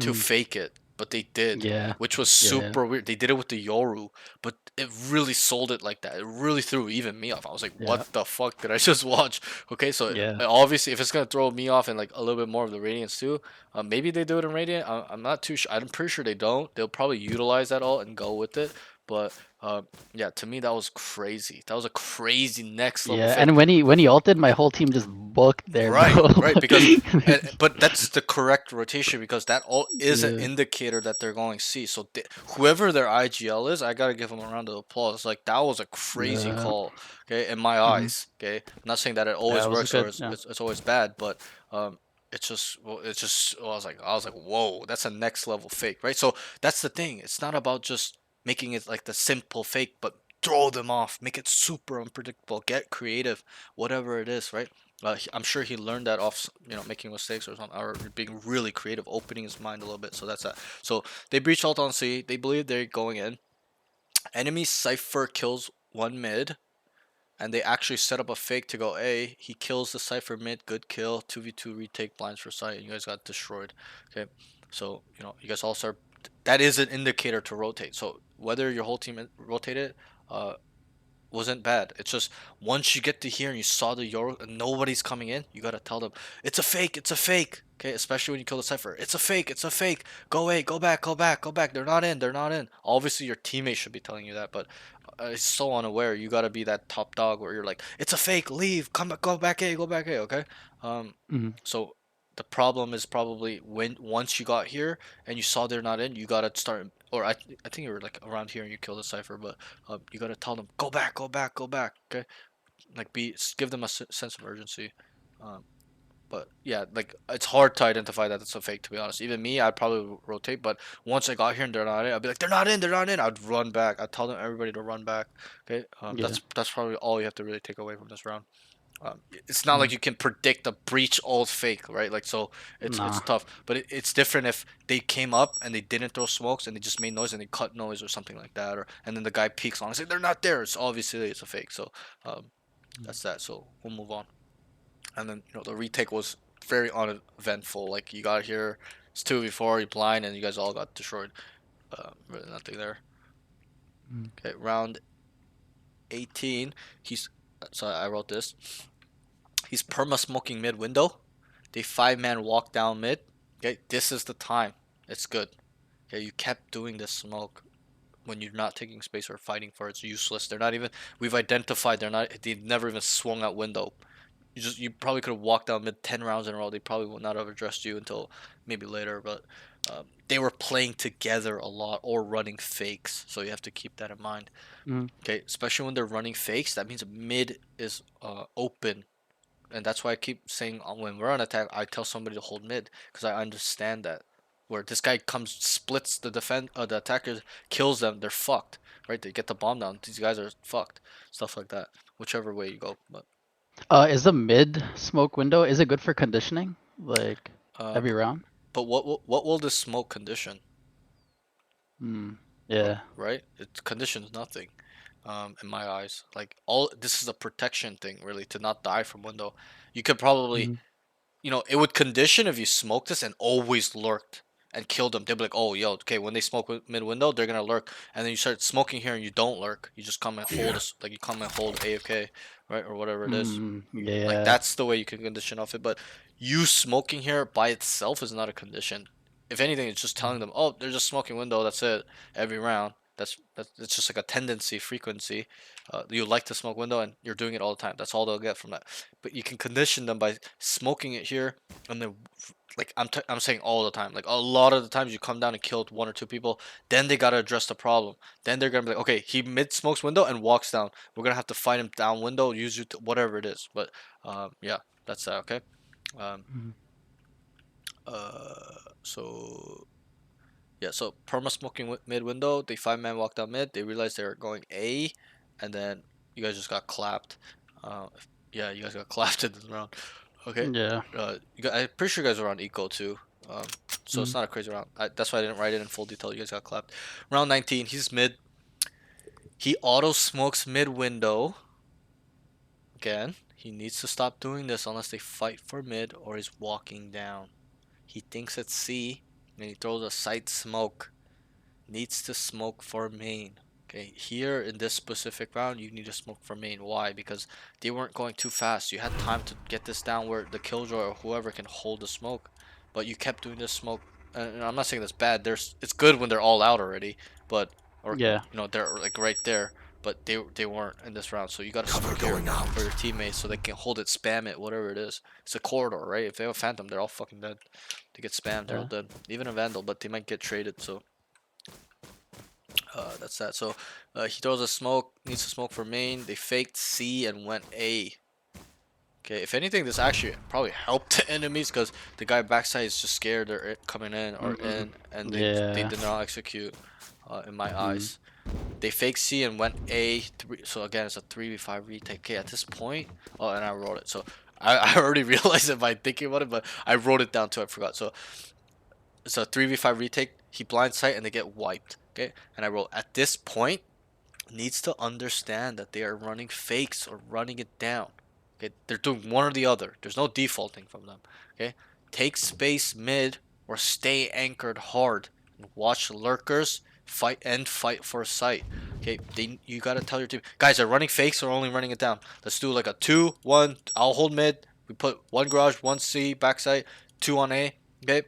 to Mm. fake it, but they did, Yeah. which was Yeah. super weird. They did it with the Yoru, but it really sold it like that. It really threw even me off. I was like, Yeah. what the fuck did I just watch? Okay, so Yeah. obviously, if it's gonna throw me off and like a little bit more of the Radiance too, maybe they do it in Radiant. I'm not too sure. I'm pretty sure they don't. They'll probably utilize that all and go with it. But yeah, to me that was crazy. That was a crazy next level Yeah. fake. And when he ulted, my whole team just booked there, Right, bro. right, because but that's the correct rotation because that all is an Yeah. indicator that they're going C. So whoever their IGL is, I gotta give them a round of applause. Like that was a crazy Yeah. call, okay, in my Mhm. eyes. Okay, I'm not saying that it Yeah. always It was works or good. Yeah. it's always bad, but it's just well, I was like, whoa, that's a next level fake, right? So that's the thing. It's not about just making it like the simple fake, but throw them off, make it super unpredictable, get creative, whatever it is, right? I'm sure he learned that off, making mistakes or something, or being really creative, opening his mind a little bit. So that's that. So they breach alt on C. They believe they're going in. Enemy Cypher kills one mid, and they actually set up a fake to go A. He kills the Cypher mid, good kill, 2v2 retake, blinds for sight, and you guys got destroyed. Okay, so you guys all start. That is an indicator to rotate. So whether your whole team rotated, wasn't bad. It's just once you get to here and you saw the Euro and nobody's coming in, you gotta tell them it's a fake, it's a fake. Okay, especially when you kill the Cypher. It's a fake, it's a fake. Go away, go back, go back, go back. They're not in, they're not in. Obviously your teammates should be telling you that, but it's so unaware. You gotta be that top dog where you're like, it's a fake, leave, come back, go back A, go back A. Okay, Mhm. so the problem is probably when once you got here and you saw they're not in, you gotta start. Or I think you were like around here and you killed the Cypher, but you gotta tell them go back, go back, go back. Okay, like give them a sense of urgency. Um, but yeah, like it's hard to identify that it's a fake. To be honest, even me, I'd probably rotate. But once I got here and they're not in, I'd be like, they're not in, they're not in. I'd run back. I'd tell them everybody to run back. Okay, Yeah. that's probably all you have to really take away from this round. It's not like Mm. you can predict a breach old fake, right? Like so, it's Nah. tough. But it's different if they came up and they didn't throw smokes and they just made noise and they cut noise or something like that, or and then the guy peeks on and say they're not there. It's obviously it's a fake. So that's that. So we'll move on. And then the retake was very uneventful. Like you got here, it's 2v4, you blind, and you guys all got destroyed. Really nothing there. Mm. Okay, round 18. He's so I wrote this. He's perma smoking mid window. They 5-man walk down mid. Okay, this is the time. It's good. Okay, you kept doing this smoke when you're not taking space or fighting for it. It's useless. They're not even. We've identified they're not. They never even swung out window. You probably could have walked down mid 10 rounds in a row. They probably would not have addressed you until maybe later. But they were playing together a lot or running fakes. So you have to keep that in mind. Mm. Okay, especially when they're running fakes, that means mid is open, and that's why I keep saying when we're on attack, I tell somebody to hold mid because I understand that. Where this guy comes, splits the attackers, kills them, they're fucked, right? They get the bomb down. These guys are fucked, stuff like that. Whichever way you go, but Is the mid smoke window, is it good for conditioning? Like um, every round? but what will this smoke condition? Mm. Yeah. Right? It conditions nothing, in my eyes. Like all this is a protection thing, really, to not die from window. You could probably Mm. it would condition if you smoked this and always lurked and killed them. They'd be like, oh, yo, okay, when they smoke mid window, they're gonna lurk, and then you start smoking here and you don't lurk. You just come and hold us, like you come and hold AFK, right, or whatever it is. Mm. Like Yeah. that's the way you can condition off it. But you smoking here by itself is not a condition. If anything, it's just telling them, oh, they're just smoking window. That's it. Every round. That's it's just like a tendency, frequency. You like to smoke window, and you're doing it all the time. That's all they'll get from that. But you can condition them by smoking it here, and then like I'm saying all the time. Like a lot of the times you come down and kill one or two people, then they gotta address the problem. Then they're gonna be like, okay, he mid smokes window and walks down. We're gonna have to fight him down window, use you to whatever it is. But yeah, that's that. Okay. Um, Mm. so yeah, so perma smoking mid window. They 5-man walk down mid. They realized they were going A, and then you guys just got clapped. Yeah, you guys got clapped in this round. Okay. Yeah. I'm pretty sure you guys were on eco too. Um, so it's Mm. not a crazy round. That's why I didn't write it in full detail. You guys got clapped. Round 19. He's mid. He auto smokes mid window. Again, he needs to stop doing this unless they fight for mid or he's walking down. He thinks it's C, and he throws a sight smoke. Needs to smoke for main. Okay, here in this specific round, you need to smoke for main. Why? Because they weren't going too fast. You had time to get this down where the killjoy or whoever can hold the smoke, but you kept doing this smoke. And I'm not saying that's bad. It's good when they're all out already, but or Yeah. they're like right there. But they weren't in this round, so you got to Cover smoke here going out. for your teammates so they can hold it, spam it, whatever it is. It's a corridor, right? If they have a phantom, they're all fucking dead. They get spammed, they're all Yeah. dead. Even a vandal, but they might get traded. So that's that. So he throws a smoke, needs to smoke for main. They faked C and went A. Okay, if anything, this actually probably helped the enemies because the guy backside is just scared they're coming in or Mm. in, and they Yeah. did not execute. In my Mm. eyes, they faked C and went A. So again, it's a 3v5 retake. Okay, at this point, oh, and I wrote it. So I already realized it by thinking about it, but I wrote it down too. I forgot. So it's a 3v5 retake. He blindsight and they get wiped. Okay, and I wrote at this point needs to understand that they are running fakes or running it down. Okay, they're doing one or the other. There's no defaulting from them. Okay, take space mid or stay anchored hard and watch lurkers fight for sight. Okay, you gotta tell your team, guys, are running fakes or only running it down. Let's do like a 2-1. I'll hold mid. We put one garage, one C backside, two on A. Okay,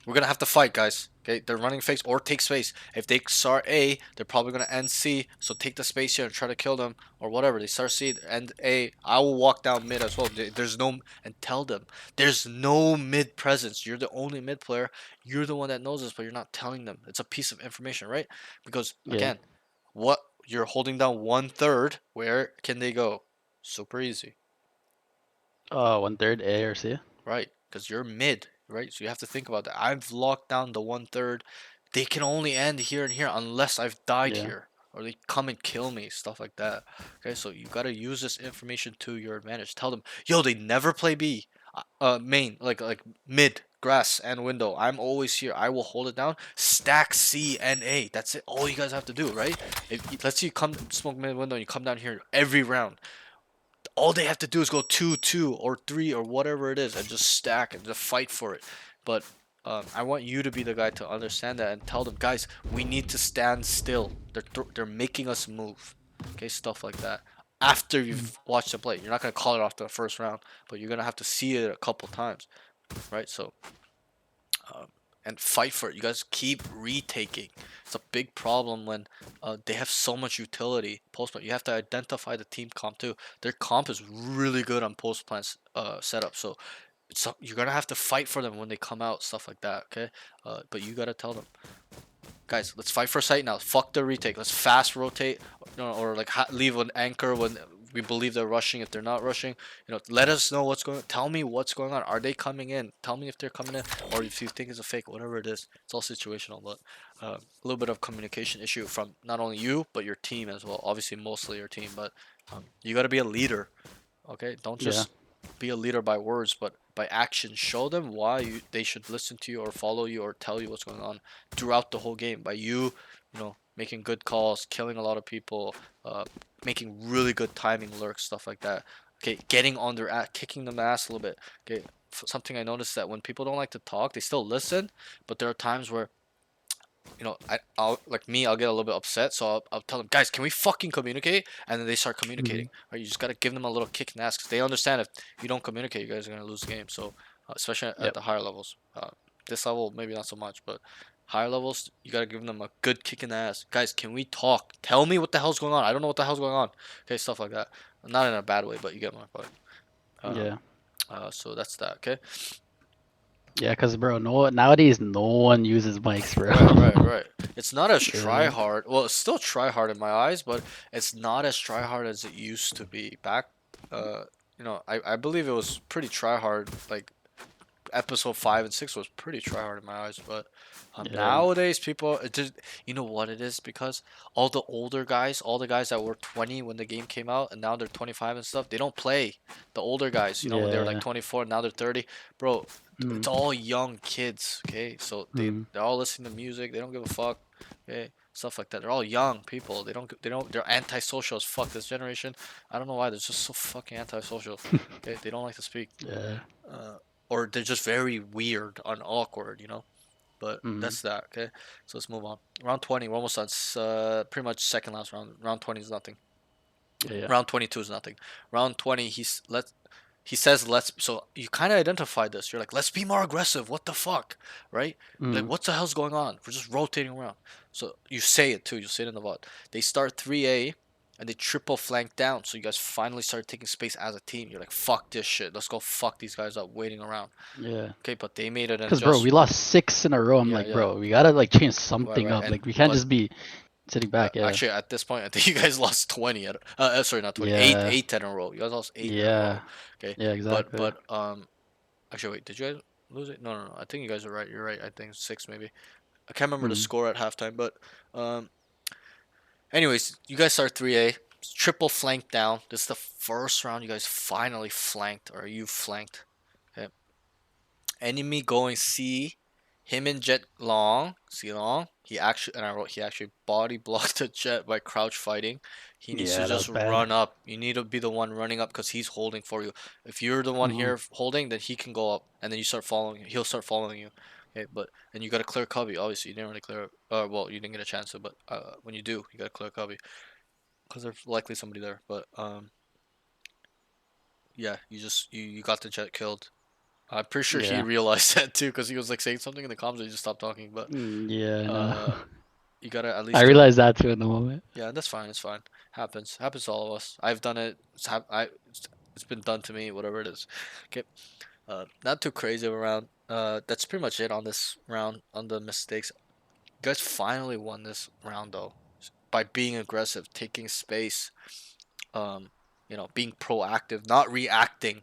we're gonna have to fight, guys. Okay, they're running fakes or take space. If they start A, they're probably gonna end C. So take the space here and try to kill them or whatever. They start C, end A. I will walk down mid as well. There's no and tell them there's no mid presence. You're the only mid player. You're the one that knows this, but you're not telling them. It's a piece of information, right? Because Yeah. again, what you're holding down 1/3. Where can they go? Super easy. 1/3 A or C. Right, because you're mid, right? So you have to think about that. I've locked down the 1/3. They can only end here and here unless I've died Yeah. here. or they come and kill me, stuff like that. Okay, so you gotta use this information to your advantage. Tell them, yo, they never play B, main, like mid, grass, and window. I'm always here. I will hold it down. Stack C and A. That's it. All you guys have to do, right? If let's say you come smoke mid window, and you come down here every round. All they have to do is go 2-2 or 3 or whatever it is, and just stack and just fight for it. But I want you to be the guy to understand that and tell them, guys, we need to stand still. They're making us move. Okay, stuff like that. After you've watched them play, you're not gonna call it off the first round, but you're gonna have to see it a couple times, right? So and fight for it. You guys keep retaking. It's a big problem when they have so much utility post plant. You have to identify the team comp too. Their comp is really good on post plant setup. So you're gonna have to fight for them when they come out, stuff like that. Okay, but you gotta tell them, guys, let's fight for site now. Fuck the retake. Let's fast rotate, or like leave an anchor when we believe they're rushing. If they're not rushing, let us know what's going on. Tell me what's going on. Are they coming in? Tell me if they're coming in, or if you think it's a fake, whatever it is. It's all situational, but a little bit of communication issue from not only you but your team as well. Obviously, mostly your team, but you got to be a leader. Okay, don't Yeah. just be a leader by words, but by action. Show them why they should listen to you or follow you or tell you what's going on throughout the whole game. By making good calls, killing a lot of people, making really good timing lurks, stuff like that. Okay, getting on their ass, kicking them ass a little bit. Okay, something I noticed that when people don't like to talk, they still listen, but there are times where I'll like me, I'll get a little bit upset, so I'll tell them, guys, can we fucking communicate? And then they start communicating. Right, you just gotta give them a little kick in the ass because they understand if you don't communicate, you guys are gonna lose the game. So especially at Yep. the higher levels, this level maybe not so much, but higher levels, you gotta give them a good kick in the ass. Guys, can we talk? Tell me what the hell's going on. I don't know what the hell's going on. Okay, stuff like that. Not in a bad way, but you get my point. Yeah. So that's that. Okay. Yeah, cause bro, nowadays no one uses mics, bro. Right. It's not as try Yeah. hard. Well, it's still try hard in my eyes, but it's not as try hard as it used to be. Back, I believe it was pretty try hard. Like episode 5 and 6 was pretty try hard in my eyes, but Yeah. nowadays people, you know what it is, because all the older guys, all the guys that were 20 when the game came out, and now they're 25 and stuff, they don't play. The older guys, when they were like Yeah. 24, now they're 30, bro. Mm. It's all young kids, okay? So Mm. they're all listening to music. They don't give a fuck, okay? Stuff like that. They're all young people. They're antisocial as fuck. This generation, I don't know why they're just so fucking antisocial. Okay, they don't like to speak. Yeah. Or they're just very weird and awkward, But Mm. that's that, okay? So let's move on. Round 20, we're almost done. It's pretty much second last round. Round 20 is nothing. Yeah. Round 22 is nothing. Round 20, he says let's, so you kind of identified this. You're like, let's be more aggressive. What the fuck, right? Like, Mm. what the hell's going on? We're just rotating around. So you say it too. You say it in the VOD. They start 3A and they triple flank down. So you guys finally start taking space as a team. You're like, fuck this shit. Let's go fuck these guys up waiting around. Yeah. Okay, but they made an Cause bro, we lost 6 in a row. I'm Yeah, like, yeah. bro, we gotta like change Right, something right. up. And Like we can't but just be sitting back. Yeah. actually, at this point, I think you guys lost 20 sorry, not 20. Yeah. 8 in a row. You guys lost 8 in a row. Yeah. Okay. Yeah. Exactly. But actually, wait, did you guys lose it? No. I think you guys are right. You're right. I think 6 maybe. I can't remember the Mm. score at halftime, but anyways, you guys start 3A, triple flank down. This is the first round you guys finally flanked, or you flanked. Okay. Enemy going C, him and Jet long, C long. He actually, and I wrote, he actually body blocked the Jet by crouch fighting. He needs to Yeah, that was just bad. run up. You need to be the one running up because he's holding for you. If you're the one here holding, then he can go up, and then you start following. He'll start following you. Okay, and you gotta clear cubby. Obviously, you didn't really clear. Well, you didn't get a chance to, but when you do, you gotta clear cubby because there's likely somebody there. But yeah, you got the Jet killed. I'm pretty sure he Yeah. realized that too, because he was like saying something in the comments and he just stopped talking. But Yeah. I know. you gotta at least. I realized that too in the moment. Yeah, that's fine. It's fine. Happens to all of us. I've done it. It's been done to me. Whatever it is. Okay. Not too crazy of a round. That's pretty much it on this round on the mistakes. You guys finally won this round though, by being aggressive, taking space. Being proactive, not reacting.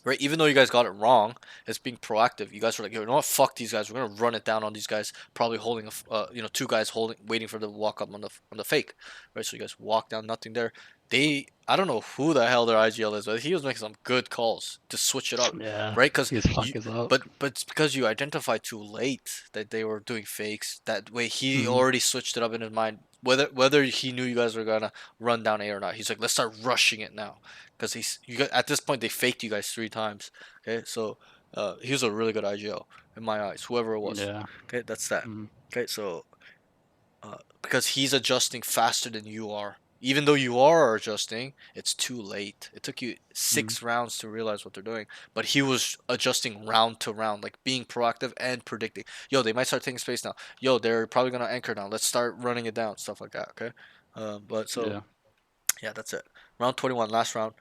right? Even though you guys got it wrong, it's being proactive. You guys were like, you know what, fuck these guys. We're gonna run it down on these guys. Probably holding two guys holding, waiting for the walk up on the fake, right? So you guys walk down, nothing there. I don't know who the hell their IGL is, but he was making some good calls to switch it up, Yeah, right? Because he's you, fuck us up. but it's because you identified too late that they were doing fakes. That way, he Mhm. already switched it up in his mind. Whether he knew you guys were gonna run down A or not, he's like, let's start rushing it now because at this point they faked you guys 3 times. Okay, so he was a really good IGL in my eyes, whoever it was. Yeah. Okay, that's that. Mhm. Okay, so because he's adjusting faster than you are. Even though you are adjusting, it's too late. It took you Mhm. 6 rounds to realize what they're doing, but he was adjusting round to round, like being proactive and predicting. Yo, they might start taking space now. Yo, they're probably gonna anchor now. Let's start running it down, stuff like that. Okay, but so Yeah. yeah, that's it. Round 21, last round.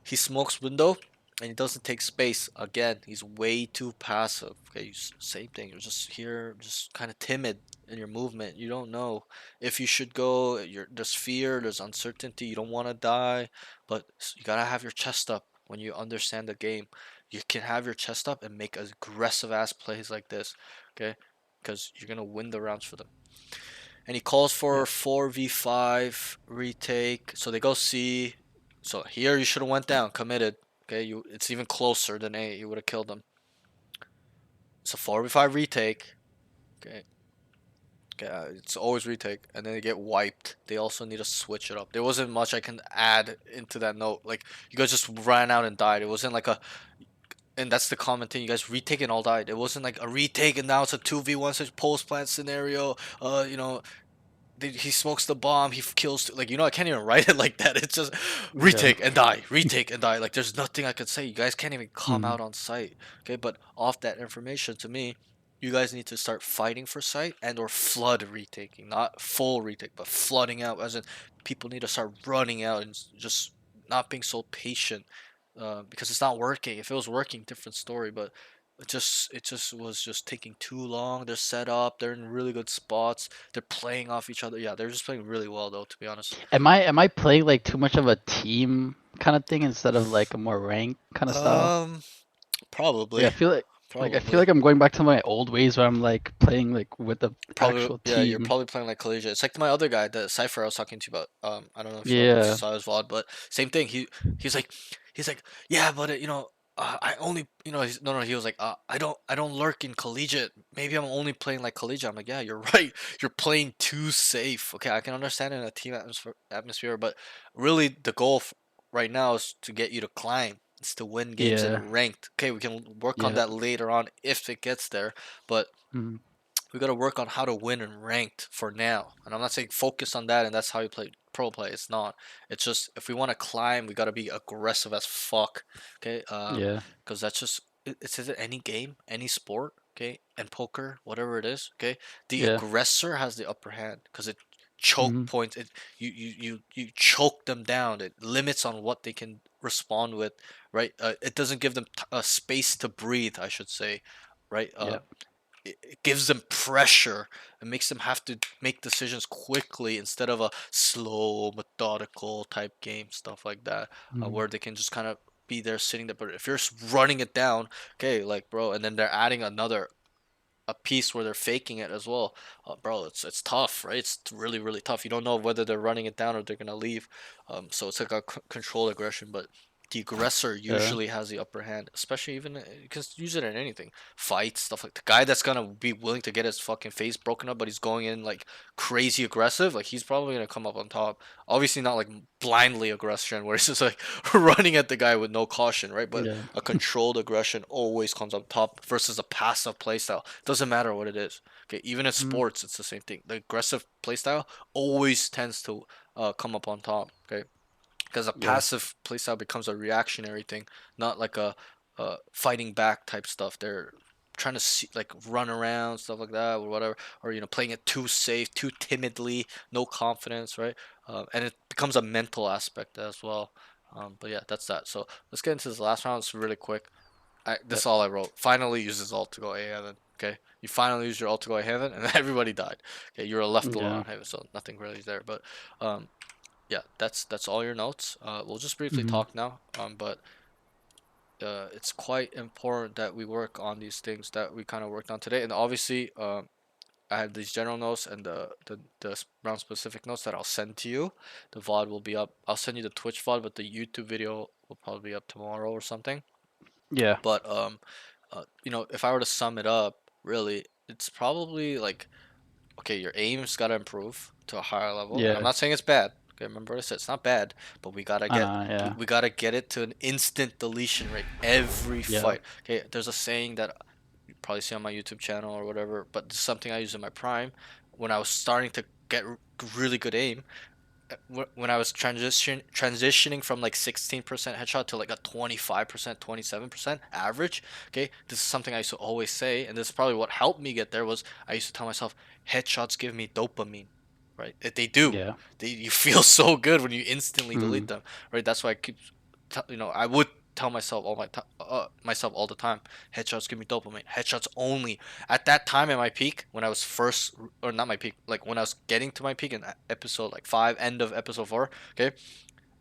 He smokes window and he doesn't take space. Again, he's way too passive. Okay, same thing. You're just here, just kind of timid in your movement. You don't know if you should go. There's fear, there's uncertainty. You don't want to die, but you gotta have your chest up when you understand the game. You can have your chest up and make aggressive ass plays like this, okay? Because you're gonna win the rounds for them. And he calls for Yeah. 4v5 retake. So they go C. So here you should have went down, committed. Okay, it's even closer than A. You would have killed them. It's a 4v5 retake. Okay. Okay, it's always retake, and then they get wiped. They also need to switch it up. There wasn't much I can add into that note. Like you guys just ran out and died. It wasn't like a, and that's the common thing. You guys retake and all died. It wasn't like a retake and now it's a 2v1 such post plant scenario. He smokes the bomb, he kills, like, I can't even write it like that. It's just Yeah. retake and die. Like, there's nothing I could say. You guys can't even come Mhm. out on site. Okay, but off that information, to me, you guys need to start fighting for site and or flood retaking, not full retake, but flooding out, as in people need to start running out and just not being so patient, because it's not working. If it was working, different story, but it just was just taking too long. They're set up. They're in really good spots. They're playing off each other. Yeah, they're just playing really well though, to be honest. Am I playing like too much of a team kind of thing instead of like a more ranked kind of style? Um, Like probably, I feel like I feel probably. like I'm going back to my old ways where I'm like playing like with the Probably, actual yeah, you're team. probably playing like Collegiate. It's like my other guy, the Cypher I was talking to you about. I don't know if you Yeah. saw his VOD, but same thing. He's like, yeah, but I only, no, no. He was like, I don't lurk in Collegiate. Maybe I'm only playing like Collegiate. I'm like, yeah, you're right. You're playing too safe. Okay, I can understand in a team atmosphere, but really the goal right now is to get you to climb. It's to win games Yeah. in ranked. Okay, we can work on Yeah. that later on if it gets there, but Mhm. we got to work on how to win in ranked for now. And I'm not saying focus on that and that's how you play pro play. It's not. It's just if we want to climb, we got to be aggressive as fuck. Okay. Yeah. Because that's just it's any game, any sport. Okay, and poker, whatever it is. Okay, the Yeah. aggressor has the upper hand because it choke Mhm. points. You choke them down. It limits on what they can respond with. Right. It doesn't give them a space to breathe. I should say. Right. Yeah. It gives them pressure. It makes them have to make decisions quickly instead of a slow, methodical type game, stuff like that, Mhm. where they can just kind of be there sitting there. But if you're running it down, okay, like bro, and then they're adding a piece where they're faking it as well, bro. It's tough, right? It's really really tough. You don't know whether they're running it down or they're gonna leave. So it's like a controlled aggression, but the aggressor Yeah. usually has the upper hand, especially even you can use it in anything, fights, stuff like the guy that's gonna be willing to get his fucking face broken up, but he's going in like crazy aggressive. Like he's probably gonna come up on top. Obviously not like blindly aggression where it's just like running at the guy with no caution, right? But Yeah. a controlled aggression always comes up top versus a passive playstyle. Doesn't matter what it is. Okay, even in Mhm. sports, it's the same thing. The aggressive playstyle always tends to come up on top. Okay, because a Yeah. passive playstyle becomes a reactionary thing, not like a fighting back type stuff. They're trying to see, like run around stuff like that or whatever, or playing it too safe, too timidly, no confidence, right? And it becomes a mental aspect as well. But yeah, that's that. So let's get into this last round. It's really quick. This Yep. is all I wrote. Finally uses ult to go A heaven. Okay, you finally use your ult to go A heaven, and everybody died. Okay, you were left alone Yeah. on heaven, so nothing really is there. But um, yeah, that's all your notes. We'll just briefly Mhm. talk now. But it's quite important that we work on these things that we kind of worked on today. And obviously, I have these general notes and the round specific notes that I'll send to you. The VOD will be up. I'll send you the Twitch VOD, but the YouTube video will probably be up tomorrow or something. Yeah. But if I were to sum it up, really, it's probably like, okay, your aim's gotta improve to a higher level, and I'm Yeah. not saying it's bad. Okay, remember what I said, it's not bad, but we gotta I get know. Yeah. we gotta get it to an instant deletion rate every Yeah. fight. Okay, there's a saying that you probably see on my YouTube channel or whatever, but it's something I use in my prime when I was starting to get really good aim. When I was transitioning from like 16% headshot to like a 25%, 27% average. Okay, this is something I used to always say, and this is probably what helped me get there. Was I used to tell myself, headshots give me dopamine, right? They do. Yeah. You feel so good when you instantly delete Mm. them, right? That's why I keep, I would tell myself myself all the time, headshots give me dopamine. Headshots only. At that time in my peak, when I was first, or not my peak, like when I was getting to my peak in episode like 5, end of episode 4, okay,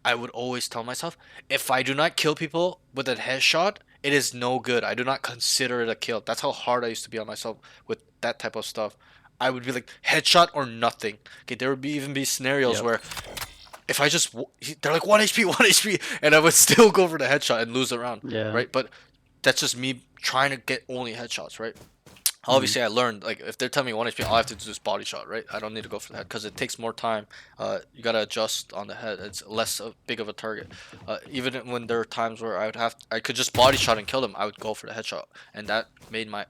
I would always tell myself, if I do not kill people with a headshot, it is no good. I do not consider it a kill. That's how hard I used to be on myself with that type of stuff. I would be like, headshot or nothing. Okay, there would even be scenarios Yep. where if I just, they're like 1 HP, 1 HP, and I would still go for the headshot and lose the round, Yeah. right? But that's just me trying to get only headshots, right? Mm. Obviously, I learned, like, if they're telling me 1 HP, all I have to do is body shot, right? I don't need to go for the head because it takes more time. You gotta adjust on the head. It's less big of a target. Even when there are times where I could just body shot and kill them, I would go for the headshot, and that made my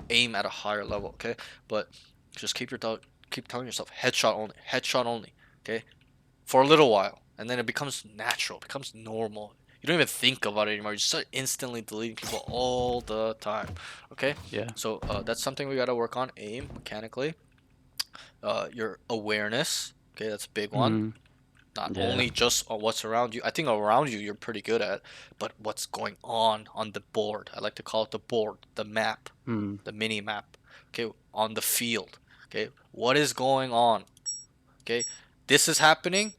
aim at a higher level. Okay, but just keep telling yourself headshot only. Okay, for a little while, and then it becomes natural, becomes normal. You don't even think about it anymore. You start instantly deleting people all the time. Okay, Yeah. so that's something we gotta work on. Aim mechanically. Your awareness. Okay, that's a big one. Mm. Not Yeah. only just on what's around you. I think around you you're pretty good at, but what's going on the board. I like to call it the board, the map, Mm. the mini map. Okay, on the field. Okay, what is going on? Okay, this is happening.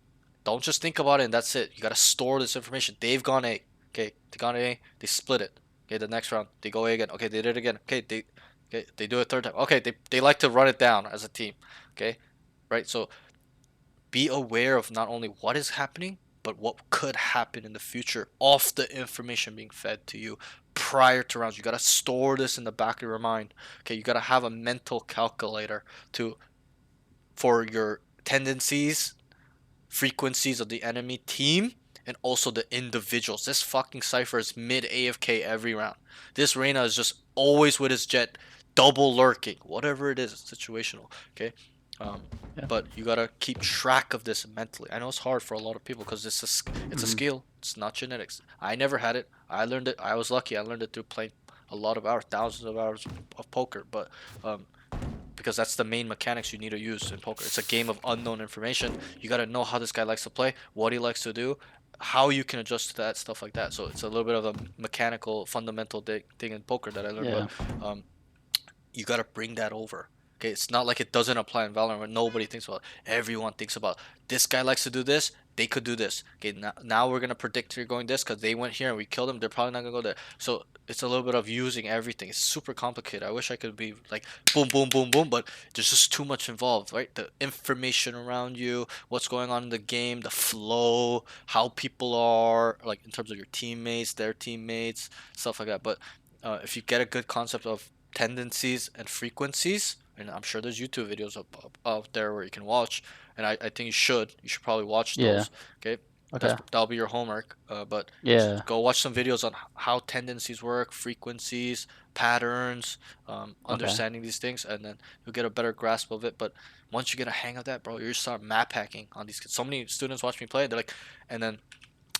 Don't just think about it and that's it. You gotta store this information. They've gone A. Okay, they gone A. They split it. Okay, the next round they go A again. Okay, they did it again. Okay, they do it third time. Okay, they like to run it down as a team. Okay, right. So be aware of not only what is happening, but what could happen in the future off the information being fed to you prior to rounds. You gotta store this in the back of your mind. Okay, you gotta have a mental calculator to for your tendencies, frequencies of the enemy team, and also the individuals. This fucking Cypher is mid AFK every round. This Reyna is just always with his jet, double lurking. Whatever it is, it's situational. Okay. Um, Yeah. but you gotta keep track of this mentally. I know it's hard for a lot of people because it's a Mm. skill. It's not genetics. I never had it. I learned it. I was lucky. I learned it through playing a lot of hours, thousands of hours of poker. But um, because that's the main mechanics you need to use in poker. It's a game of unknown information. You got to know how this guy likes to play, what he likes to do, how you can adjust to that, stuff like that. So it's a little bit of a mechanical, fundamental thing in poker that I learned. Yeah. But you got to bring that over. Okay, it's not like it doesn't apply in Valorant where nobody thinks about it. Everyone thinks about this guy likes to do this, they could do this. Okay, now we're gonna predict you're going this because they went here and we killed them. They're probably not gonna go there. So it's a little bit of using everything. It's super complicated. I wish I could be like boom, boom, boom, boom, but there's just too much involved, right? The information around you, what's going on in the game, the flow, how people are, like in terms of your teammates, their teammates, stuff like that. But if you get a good concept of tendencies and frequencies, and I'm sure there's YouTube videos out there where you can watch, and I think you should probably watch Yeah. those. Okay, Okay. that'll be your homework. But Yeah. go watch some videos on how tendencies work, frequencies, patterns, Okay. understanding these things, and then you'll get a better grasp of it. But once you get a hang of that, bro, you start map hacking on these kids. So many students watch me play, they're like, and then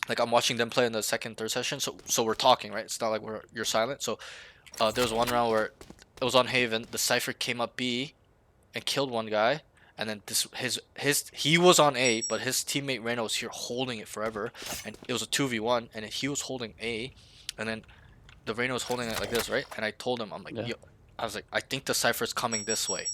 like I'm watching them play in the second, third session. So we're talking, right? It's not like you're silent. So there was one round where it was on Haven. The Cypher came up B and killed one guy, and then he was on A, but his teammate Reyna was here holding it forever, and it was a 2v1, and he was holding A, and then the Reyna was holding it like this, right? And I told him, I'm like, Yeah. yo, I was like, I think the Cypher's coming this way.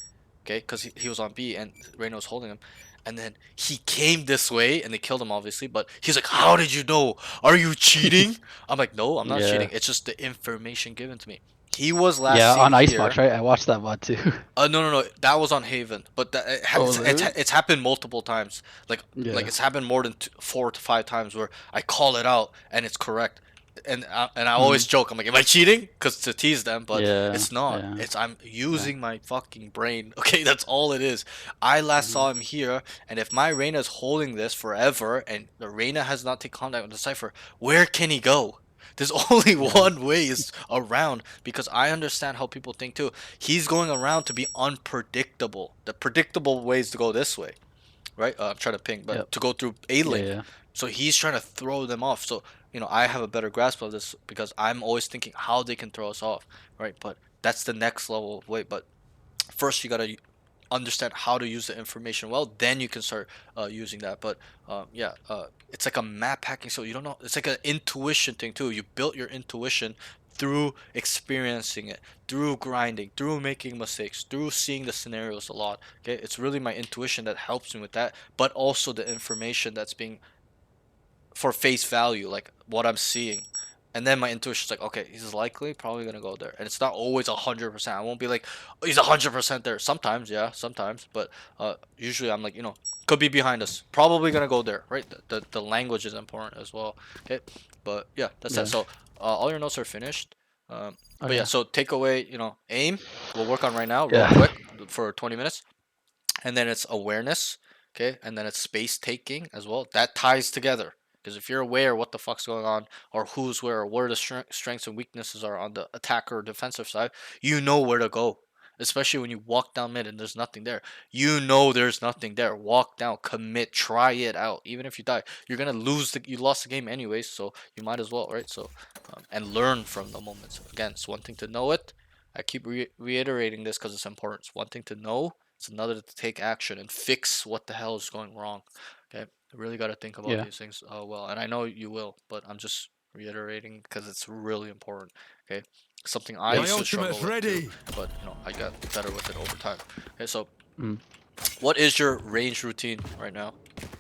okay, because he was on B and Reyna was holding him. And then he came this way and they killed him obviously, but he's like, "How did you know? Are you cheating?" I'm like, "No, I'm not Yeah. cheating. It's just the information given to me." He was last Yeah, seen on Icebox, here. right? I watched that VOD too. No, no, no. That was on Haven, but Oh, was it? it's happened multiple times. Like Yeah. it's happened more than 4 to 5 times where I call it out and it's correct, and I always Mm. joke. I'm like, "Am I cheating?" Because to tease them, but Yeah. it's not. Yeah. It's I'm using my fucking brain. Okay, that's all it is. I last Mhm. saw him here, and if my Reyna is holding this forever, and the Reyna has not taken contact with the Cipher, where can he go? There's only Yeah. one way is around because I understand how people think too. He's going around to be unpredictable. The predictable way is to go this way, right? I'm trying to ping, Yep. but to go through A Yeah. lane. Yeah. So he's trying to throw them off. So, I have a better grasp of this because I'm always thinking how they can throw us off, right? But that's the next level of way. But first, you gotta understand how to use the information well, then you can start using that. But yeah, it's like a map hacking. So you don't know. It's like an intuition thing too. You built your intuition through experiencing it, through grinding, through making mistakes, through seeing the scenarios a lot. Okay, it's really my intuition that helps me with that, but also the information that's being for face value, like what I'm seeing. And then my intuition's like, okay, he's likely probably gonna go there. And it's not always 100%. I won't be like, oh, he's 100% there. Sometimes, yeah, sometimes. But usually I'm like, could be behind us. Probably gonna go there, right? The language is important as well. Okay, but yeah, that's that. Yeah. So all your notes are finished. But yeah, Okay. so takeaway, aim. We'll work on right now, real Yeah. quick, for 20 minutes, and then it's awareness, okay, and then it's space taking as well. That ties together because if you're aware what the fuck's going on or who's where or where the strengths and weaknesses are on the attacker or defensive side, you know where to go. Especially when you walk down mid and there's nothing there, there's nothing there. Walk down, commit, try it out. Even if you die, you're gonna you lost the game anyways, so you might as well, right? So, and learn from the moments. Again, it's one thing to know it. I keep reiterating this because it's important. It's one thing to know, it's another to take action and fix what the hell is going wrong. Okay, you really got to think about Yeah. these things well, and I know you will, but I'm just reiterating because it's really important. Okay, something I Yep. My used to struggle ultimate's with too, ready. but I got better with it over time. Okay, so Mm. what is your range routine right now?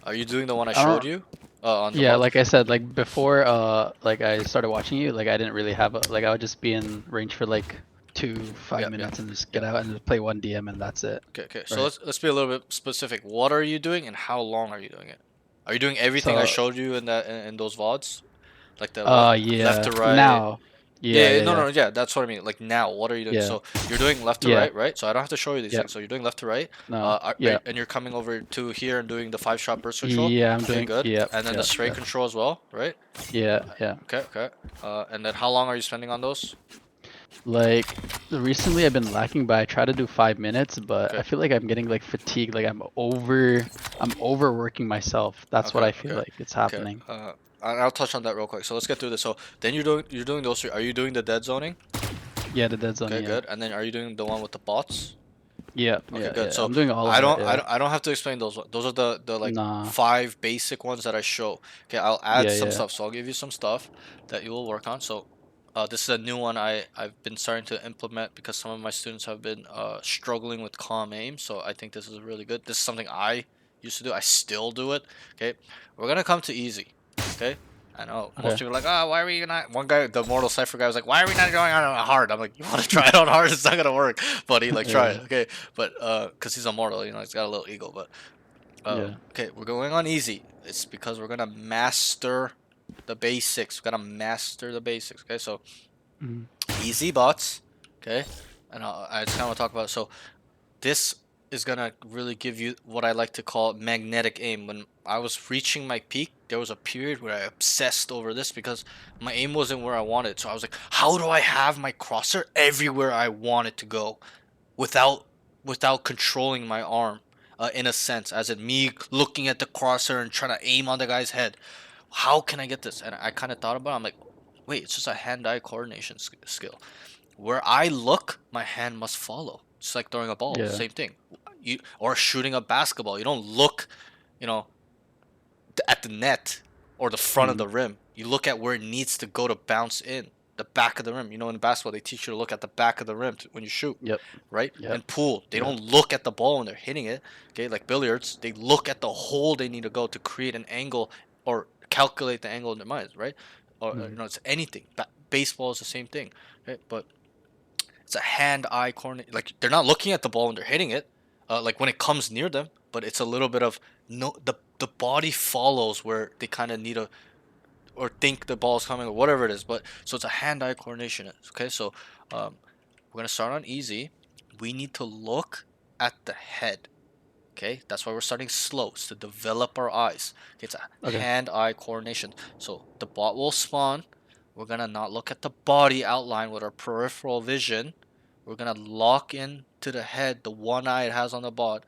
Are you doing the one I I showed don't. you on the Yeah, VOD? like I said, like before, like I started watching you, like I didn't really have like I would just be in range for like two, five Yeah, yeah, minutes and just yeah. get out and just play one DM and that's it. Okay, okay. So Right. let's be a little bit specific. What are you doing and how long are you doing it? Are you doing everything I So, showed you in those VODs? Like the left yeah. to right. Now. Yeah, Yeah, yeah, yeah, no, yeah. no, yeah, that's what I mean. Like now, what are you doing? Yeah. So you're doing left to Yeah. right, right? So I don't have to show you these Yep. things. So you're doing left to right. No. Yeah. And you're coming over to here and doing the 5-shot burst control. Yeah, I'm Okay, doing. good. Yep. And then the Yep. straight Yep. control as well, right? Yeah. Yeah. Okay, okay. And then how long are you spending on those? Like recently, I've been lacking, but I try to do 5 minutes, but I Okay, feel like I'm getting like fatigued. Like I'm overworking myself. That's what okay, I feel okay, like it's okay. happening. I'll touch on that real quick. So let's get through this. So then you're doing those three. Are you doing the dead zoning? Yeah, the dead zone. Okay, Yeah. good. And then are you doing the one with the bots? Yeah. Okay, Yeah. good. Yeah. So I'm doing all I of it. don't, I Yeah. don't, I don't have to explain those. Those are the like Nah. 5 basic ones that I show. Okay, I'll add Yeah. some Yeah. stuff. So I'll give you some stuff that you will work on. So this is a new one I've been starting to implement because some of my students have been struggling with calm aim. So I think this is really good. This is something I used to do. I still do it. Okay, we're gonna come to easy. Okay. I know most Okay. people are like, oh, why are we not? One guy, the Mortal Cipher guy, was like, why are we not going on hard? I'm like, you want to try it on hard? It's not gonna work, buddy. Like, try Yeah. it, okay? But cause he's immortal, he's got a little ego. But Yeah. okay, we're going on easy. It's because we're gonna master the basics. We gotta master the basics. Okay, so Mhm. easy bots. Okay, and I just kind of want to talk about it. So this is gonna really give you what I like to call magnetic aim. When I was reaching my peak, there was a period where I obsessed over this because my aim wasn't where I wanted. So I was like, how do I have my crosser everywhere I want it to go without controlling my arm? In a sense, as in me looking at the crosser and trying to aim on the guy's head. How can I get this? And I kind of thought about it. I'm like, wait, it's just a hand-eye coordination skill. Where I look, my hand must follow. It's like throwing a ball, Yeah. same thing. Or shooting a basketball. You don't look, you know, at the net or the front of Mhm. the rim. You look at where it needs to go to bounce in. the back of the rim. You know, in basketball, they teach you to look at the back of the rim when you shoot, Yep. right? Yep. And pool, they Yep. don't look at the ball when they're hitting it. Okay, like billiards, they look at the hole they need to go to create an angle or calculate the angle in their minds, right? Or you know, it's anything. Baseball is the same thing, right? But it's a hand-eye coordination. Like they're not looking at the ball when they're hitting it, like when it comes near them. But it's a little bit of no. The body follows where they kind of need a or think the ball's coming or whatever it is. But so it's a hand-eye coordination. Okay, so we're gonna start on easy. We need to look at the head. Okay, that's why we're starting slow. It's to develop our eyes. Okay, it's a Okay. hand-eye coordination. So the bot will spawn. We're gonna not look at the body outline with our peripheral vision. We're gonna lock in to the head, the one eye it has on the bot,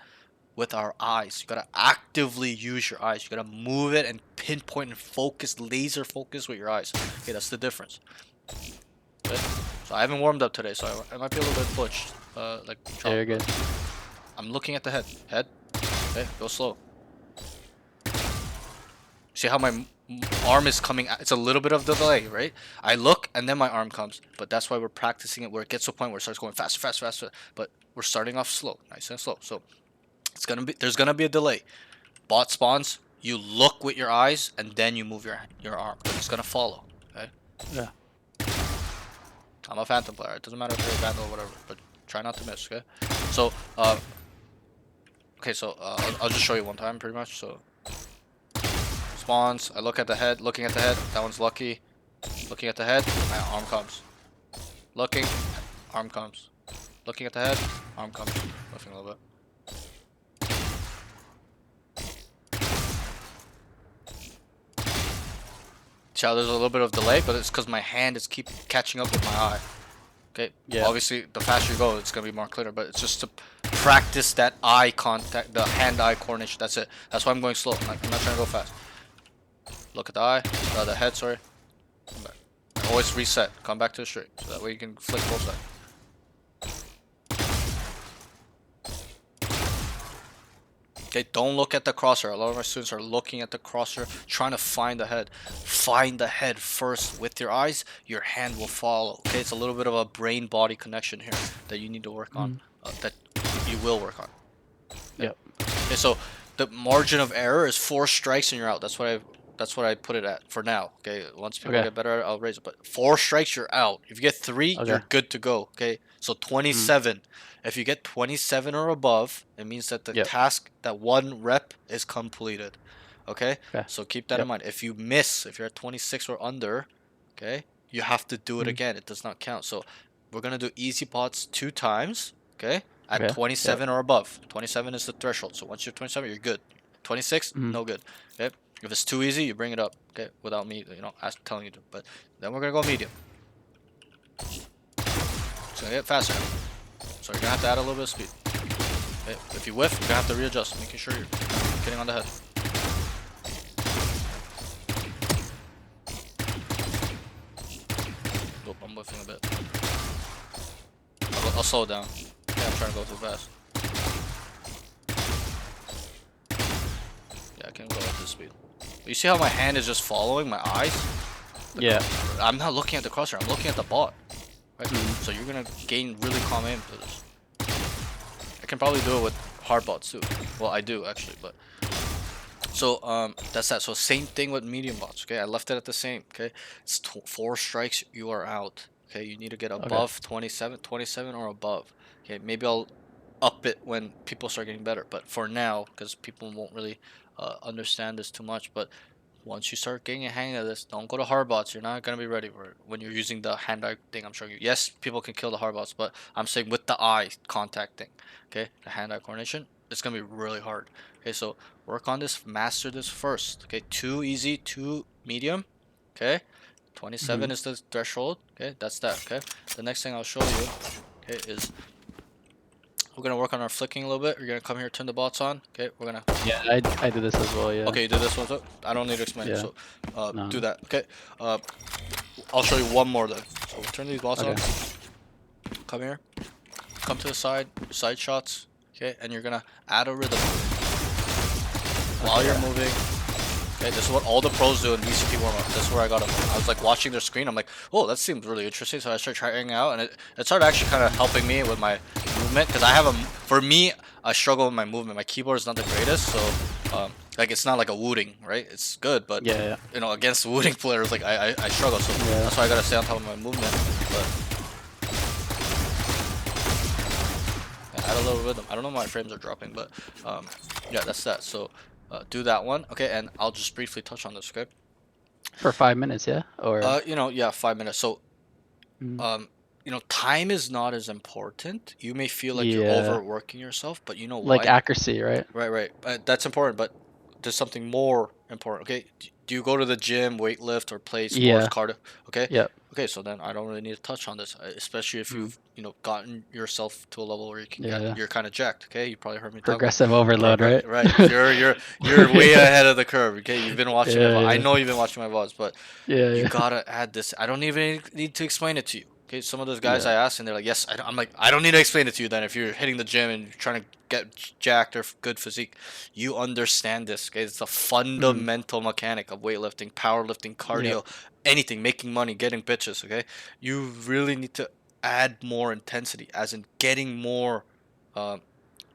with our eyes. You gotta actively use your eyes. You gotta move it and pinpoint and focus, laser focus with your eyes. Okay, that's the difference. Okay. So I haven't warmed up today, so I might be a little bit butched. Like Yeah, you're good. I'm looking at the head. Head. Okay, go slow. See how my arm is coming? It's a little bit of delay, right? I look and then my arm comes. But that's why we're practicing it where it gets to a point where it starts going faster, faster, faster. But we're starting off slow, nice and slow. So there's gonna be a delay. Bot spawns. You look with your eyes and then you move your arm. It's gonna follow. Okay. Yeah. I'm a Phantom player. It doesn't matter if you're a Vandal or whatever, but try not to miss. Okay. So okay. So I'll just show you one time, pretty much. So. Spawns. I look at the head. Looking at the head. That one's lucky. Looking at the head. My arm comes. Looking. Arm comes. Looking at the head. Arm comes. Lifting a little bit. See how there's a little bit of delay, but it's because my hand is keep catching up with my eye. Okay. Yeah. Obviously, the faster you go, it's gonna be more clear. But it's just to practice that eye contact, the hand-eye coordination. That's it. That's why I'm going slow. I'm not trying to go fast. Look at the eye, the head, sorry. Come back. Always reset. Come back to the straight. So that way you can flick both sides. Okay, don't look at the crosshair. A lot of my students are looking at the crosshair, trying to find the head. Find the head first with your eyes. Your hand will follow. Okay, it's a little bit of a brain-body connection here that you need to work on. That you will work on. Okay. Yep. Okay, so the margin of error is 4 strikes and you're out. That's what I put it at for now. Okay, once people get better at it, I'll raise it. But 4 strikes, you're out. If you get 3, you're good to go. Okay, so 27. If you get 27 or above, it means that the task, that 1 rep is completed. Okay, so keep that in mind. If you miss, if you're at 26 or under, okay, you have to do it again. It does not count. So we're gonna do easy pots 2 times. Okay, at 27 or above. 27 is the threshold. So once you're 27, you're good. 26, no good. Okay. If it's too easy, you bring it up, okay, without me, telling you to. But then we're gonna go medium. It's gonna get faster now. So you're gonna have to add a little bit of speed. Okay? If you whiff, you're gonna have to readjust, making sure you're getting on the head. Nope, I'm whiffing a bit. I'll slow it down. Yeah, I'm trying to go too fast. Yeah, I can go at this speed. You see how my hand is just following my eyes? I'm not looking at the crosshair. I'm looking at the bot. Right? So you're gonna gain really calm aim for this. I can probably do it with hard bots too. Well, I do actually, but so that's that. So same thing with medium bots. Okay, I left it at the same. Okay, it's 4 strikes, you are out. Okay, you need to get above 27 or above. Okay, maybe I'll up it when people start getting better, but for now, because people won't really understand this too much, but once you start getting a hang of this, don't go to hard bots. You're not gonna be ready for it when you're using the hand-eye thing I'm showing you. Yes, people can kill the hard bots, but I'm saying with the eye contact thing. Okay, the hand-eye coordination, it's gonna be really hard. Okay, so work on this, master this first. Okay, 2 easy, 2 medium. Okay, 27 is the threshold. Okay, that's that. Okay, the next thing I'll show you, okay, is we're gonna work on our flicking a little bit. You're gonna come here, turn the bots on. Okay, we're gonna. Yeah, I do this as well. Yeah. Okay, you did this one too. I don't need to explain it. So, No. do that. Okay. I'll show you one more then. So we'll turn these bots on. Come here. Come to the side shots. Okay, and you're gonna add a rhythm while you're moving. Okay, this is what all the pros do in VCP warm-up. This is where I got them. I was like watching their screen. I'm like, oh, that seems really interesting. So I started trying it out, and it started actually kind of helping me with my movement. Because I have for me, I struggle with my movement. My keyboard is not the greatest, so like it's not like a wooting, right? It's good, but Yeah. you know, against wooting players, like I struggle. So that's why I gotta stay on top of my movement. But add a little rhythm. I don't know why my frames are dropping, but yeah, that's that. So do that one, okay? And I'll just briefly touch on this, okay? For 5 minutes, yeah. Or You know, yeah, 5 minutes. So mm, you know, time is not as important. You may feel like you're yeah, overworking yourself, but you know like why? accuracy, right? Right. That's important, but there's something more important. Okay, do you go to the gym, weightlift, or play sports, Yeah. cardio? Okay, Yep. okay. So then I don't really need to touch on this, especially if Mm, you've gotten yourself to a level where you can get yeah. you're kind of jacked. Okay, you probably heard me talk about. Progressive overload, right? Right. You're way ahead of the curve. Okay, you've been watching my Yeah, VOD. I yeah, know you've been watching my VODs, but yeah, you yeah, gotta add this. I don't even need to explain it to you. Okay, some of those guys yeah. I asked and they're like, yes. I'm like, I don't need to explain it to you. Then if you're hitting the gym and you're trying to get jacked or good physique, you understand this. Okay, it's a Mm, fundamental mechanic of weightlifting, powerlifting, yep. cardio, anything, making money, getting bitches. Okay, you really need to add more intensity, as in getting more uh,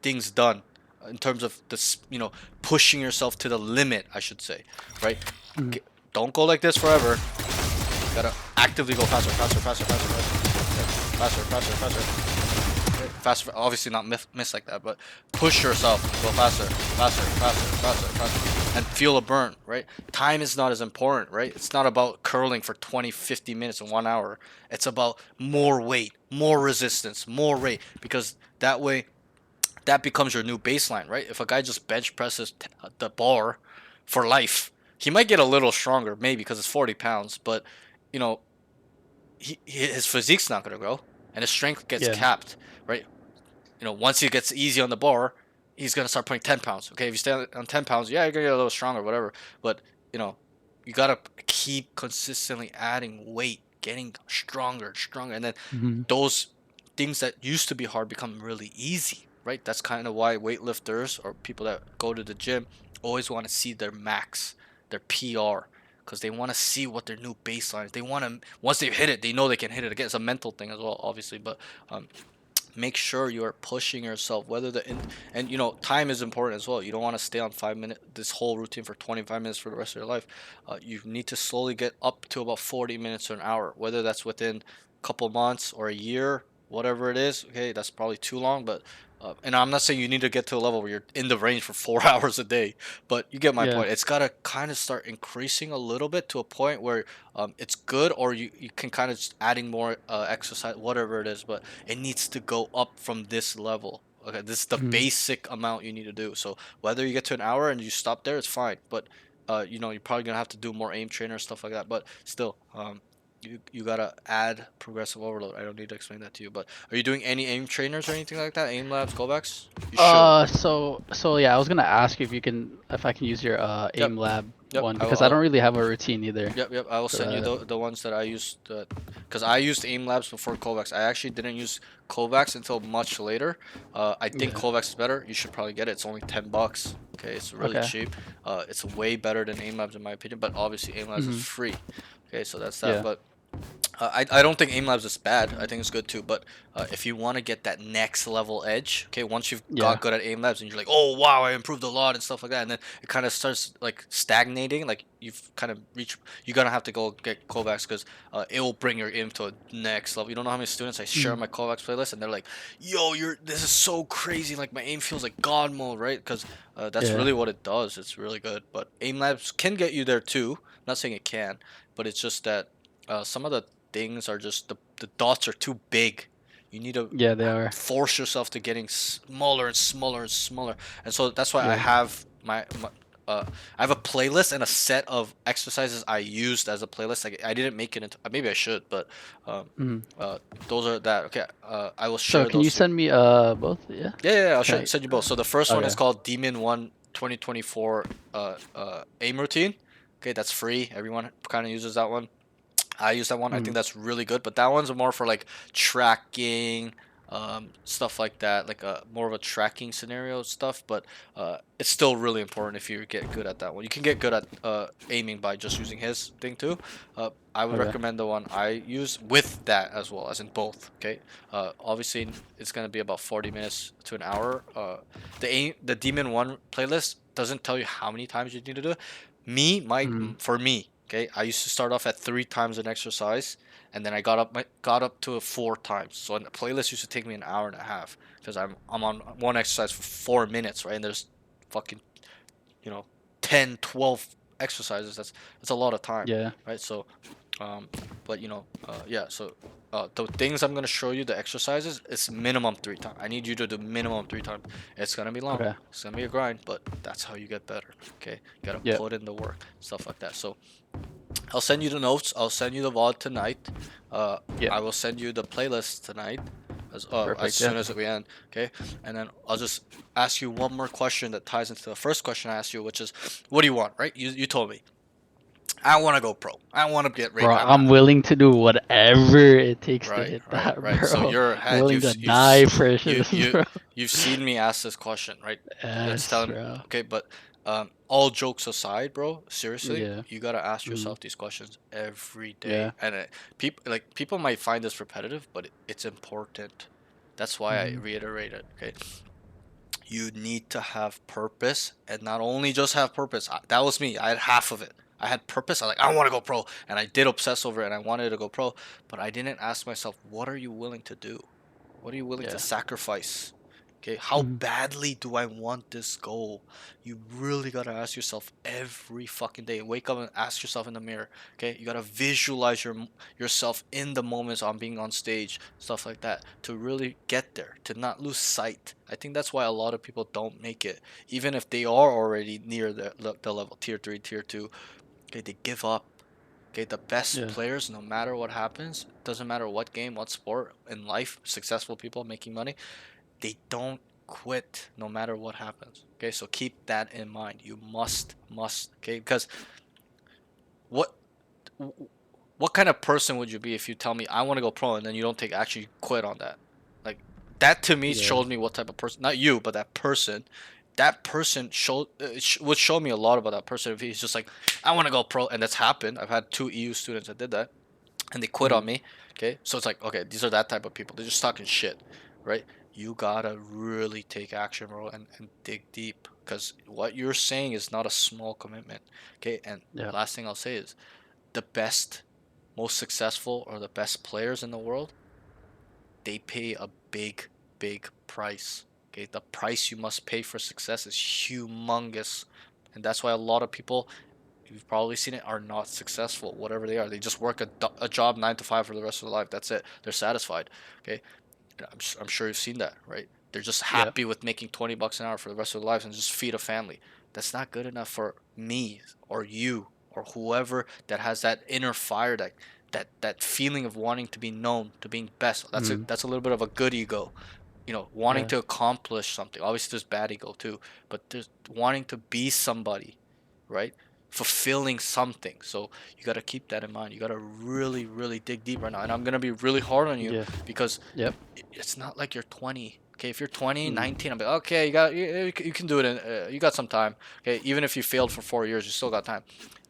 things done in terms of this, pushing yourself to the limit, I should say, right? Mm, G- Don't go like this forever. Gotta actively go faster, faster, faster, faster, faster, faster, faster, faster, faster. Obviously not miss like that, but push yourself. Go faster, faster, faster, faster, faster, and feel a burn. Right? Time is not as important. Right? It's not about curling for 20, 50 minutes in 1 hour. It's about more weight, more resistance, more rate, because that way, that becomes your new baseline. Right? If a guy just bench presses the bar for life, he might get a little stronger, maybe because it's 40 pounds, but you know, his physique's not gonna grow, and his strength gets yeah. capped, right? Once he gets easy on the bar, he's gonna start putting 10 pounds. Okay, if you stay on 10 pounds, yeah, you're gonna get a little stronger, whatever. But you know, you gotta keep consistently adding weight, getting stronger and stronger, and then Hmm. those things that used to be hard become really easy, right? That's kind of why weightlifters or people that go to the gym always want to see their max, their PR, because they want to see what their new baseline is. They want to, once they've hit it, they know they can hit it again. It's a mental thing as well, obviously, but um, make sure you are pushing yourself, whether and time is important as well. You don't want to stay on 5 minute this whole routine for 25 minutes for the rest of your life. You need to slowly get up to about 40 minutes or an hour, whether that's within a couple months or a year, whatever it is. Okay, that's probably too long, but and I'm not saying you need to get to a level where you're in the range for 4 hours a day, but you get my Yeah. point. It's got to kind of start increasing a little bit to a point where it's good, or you can kind of just adding more exercise, whatever it is, but it needs to go up from this level. Okay, this is the Mm, basic amount you need to do. So whether you get to an hour and you stop there, it's fine. But you're probably gonna have to do more aim trainer stuff like that. But still, you gotta add progressive overload. I don't need to explain that to you. But are you doing any aim trainers or anything like that? Aim labs, go backs? You should. so yeah, I was gonna ask you if I can use your Yep, aim lab yep. one, I will. because I don't really have a routine either Yep. I will for send you that. the ones that I used, because I used aim labs before Kovacs. I actually didn't use Kovacs until much later. I think Yeah. Kovacs is better. You should probably get it. It's only $10. Okay, it's really Okay. cheap. It's way better than aim labs in my opinion. But obviously aim labs is Hmm. free. Okay, so that's that. Yeah. But I don't think aim labs is bad. I think it's good too. But if you want to get that next level edge, okay, once you've Yeah. got good at aim labs and you're like, oh wow, I improved a lot and stuff like that, and then it kind of starts like stagnating, like you've kind of reached, you're gonna have to go get Kovacs, because it will bring your aim to a next level. You don't know how many students I share Mm, my Kovacs playlist, and they're like, yo, this is so crazy. Like my aim feels like God mode, right? Because that's yeah. really what it does. It's really good. But aim labs can get you there too. I'm not saying it can, but it's just that some of the things are just the dots are too big. You need to Yeah, they are. force yourself to getting smaller and smaller and smaller. And so that's why I Yeah. have I have a playlist and a set of exercises I used as a playlist. Like I didn't make it into, maybe I should, but um, Mm. uh, those are that. Okay, I will So share can you those. send me both? Yeah. Yeah. I'll Can I? send you both. So the first one Okay. is called Demon One 2024 aim routine. Okay, that's free. Everyone kind of uses that one. I use that one. I think Mm. that's really good, but that one's more for like tracking, stuff like that, like a more of a tracking scenario stuff. But it's still really important if you get good at that one. You can get good at aiming by just using his thing too. I would Okay. recommend the one I use with that as well, as in both. Okay. Obviously it's gonna be about 40 minutes to an hour. The Demon One playlist doesn't tell you how many times you need to do it. For me, okay, I used to start off at 3 times an exercise, and then I got up to 4 times. So a playlist used to take me an hour and a half because I'm on one exercise for 4 minutes, right? And there's fucking, you know, 10, 12 exercises. That's a lot of time, Yeah. right? So, but yeah. So, the things I'm gonna show you, the exercises, it's minimum 3 times. I need you to do minimum 3 times. It's gonna be long. Okay. It's gonna be a grind, but that's how you get better. Okay, you gotta Yep. put in the work, stuff like that. So, I'll send you the notes. I'll send you the VOD tonight. Yeah. I will send you the playlist tonight, as Perfect. Yeah. soon as we end. Okay, and then I'll just ask you one more question that ties into the first question I asked you, which is, what do you want? Right? You told me. I want to go pro. I want to get Bro, rated. I'm willing to do whatever it takes to Right, hit right, that, right. So bro. you're I'm ahead. willing to die for this, bro. You've seen me ask this question, right? It's Yes, telling. bro. Okay, but all jokes aside, bro, seriously, Yeah. you gotta ask Mm. yourself these questions every day. Yeah. And people might find this repetitive, but it's important. That's why I Mm. reiterate it. Okay, you need to have purpose, and not only just have purpose. That was me. I had half of it. I had purpose. I want to go pro, and I did obsess over it, and I wanted to go pro, but I didn't ask myself, what are you willing to do? What are you willing to Yeah. sacrifice? Okay, how Mm. badly do I want this goal? You really gotta ask yourself every fucking day. Wake up and ask yourself in the mirror. Okay, you gotta visualize yourself in the moments on being on stage, stuff like that, to really get there, to not lose sight. I think that's why a lot of people don't make it, even if they are already near the level tier 3, tier 2. Okay, they give up. Okay, the best Yeah. players, no matter what happens, doesn't matter what game, what sport, in life, successful people making money, they don't quit no matter what happens. Okay, so keep that in mind. You must. Okay, because what what kind of person would you be if you tell me I want to go pro and then you don't take action, you quit on that? Like, that to me Yeah. shows me what type of person, not you, but that person. That person would show me a lot about that person if he's just like, I want to go pro, and that's happened. I've had 2 EU students that did that, and they quit on Mm. me. Okay, so it's like, okay, these are that type of people. They're just talking shit, right? You gotta really take action, bro, and dig deep, because what you're saying is not a small commitment. Okay, and Yeah. last thing I'll say is, the best, most successful, or the best players in the world, they pay a big price. Okay, the price you must pay for success is humongous, and that's why a lot of people, you've probably seen it, are not successful, whatever they are. They just work a job 9 to 5 for the rest of their life. That's it. They're satisfied. Okay, I'm sure you've seen that, right? They're just Yeah. happy with making $20 an hour for the rest of their lives and just feed a family. That's not good enough for me or you or whoever that has that inner fire, that feeling of wanting to be known, to being best. Mm. That's a little bit of a good ego, wanting Yeah. to accomplish something. Obviously, there's bad ego too, but there's wanting to be somebody, right? Fulfilling something. So you got to keep that in mind. You got to really, really dig deep right now. And I'm going to be really hard on you Yeah. because Yep. it's not like you're 20. Okay, if you're 20, Mm. 19, I'm like, okay, you can do it. You got some time. Okay, even if you failed for 4 years, you still got time,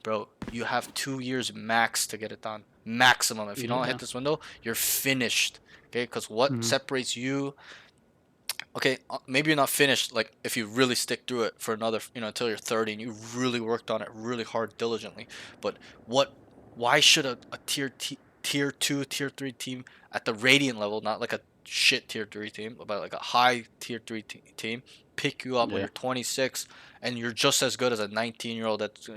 bro. You have 2 years max to get it done, maximum. If you don't Yeah. hit this window, you're finished. Okay, because what Mm. separates you, okay, maybe you're not finished, like, if you really stick through it for another, until you're 30 and you really worked on it really hard, diligently. But what why should a tier 2, tier 3 team at the Radiant level, not like a shit tier 3 team, but like a high tier 3 team, pick you up when Yeah. you're 26 and you're just as good as a 19-year-old that's,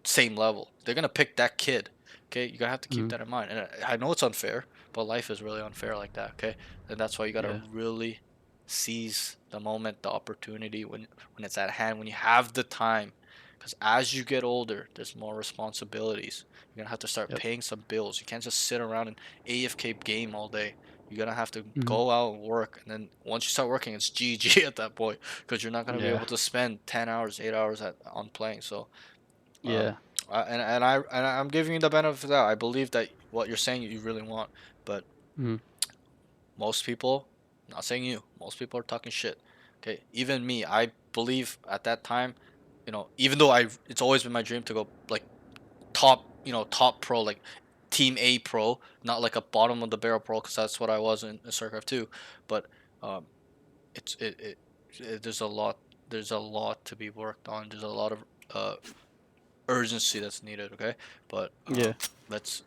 same level? They're gonna pick that kid. Okay, you gotta have to keep Mm. that in mind. And I know it's unfair, but life is really unfair like that. Okay, and that's why you gotta Yeah. really seize the moment, the opportunity, when it's at hand, when you have the time. Because as you get older, there's more responsibilities. You're gonna have to start Yep. paying some bills. You can't just sit around and AFK game all day. You're gonna have to Mm. go out and work, and then once you start working, it's GG at that point, because you're not gonna be Yeah. able to spend 10 hours, 8 hours on playing. So, um, Yeah. I'm giving you the benefit of that. I believe that what you're saying you really want, but Mm. most people Not saying you. Most people are talking shit. Okay, even me, I believe at that time, even though it's always been my dream to go like top, top pro, like team A pro, not like a bottom of the barrel pro, because that's what I was in StarCraft 2. But um, it's there's a lot to be worked on. There's a lot of urgency that's needed. Okay, but Yeah. let's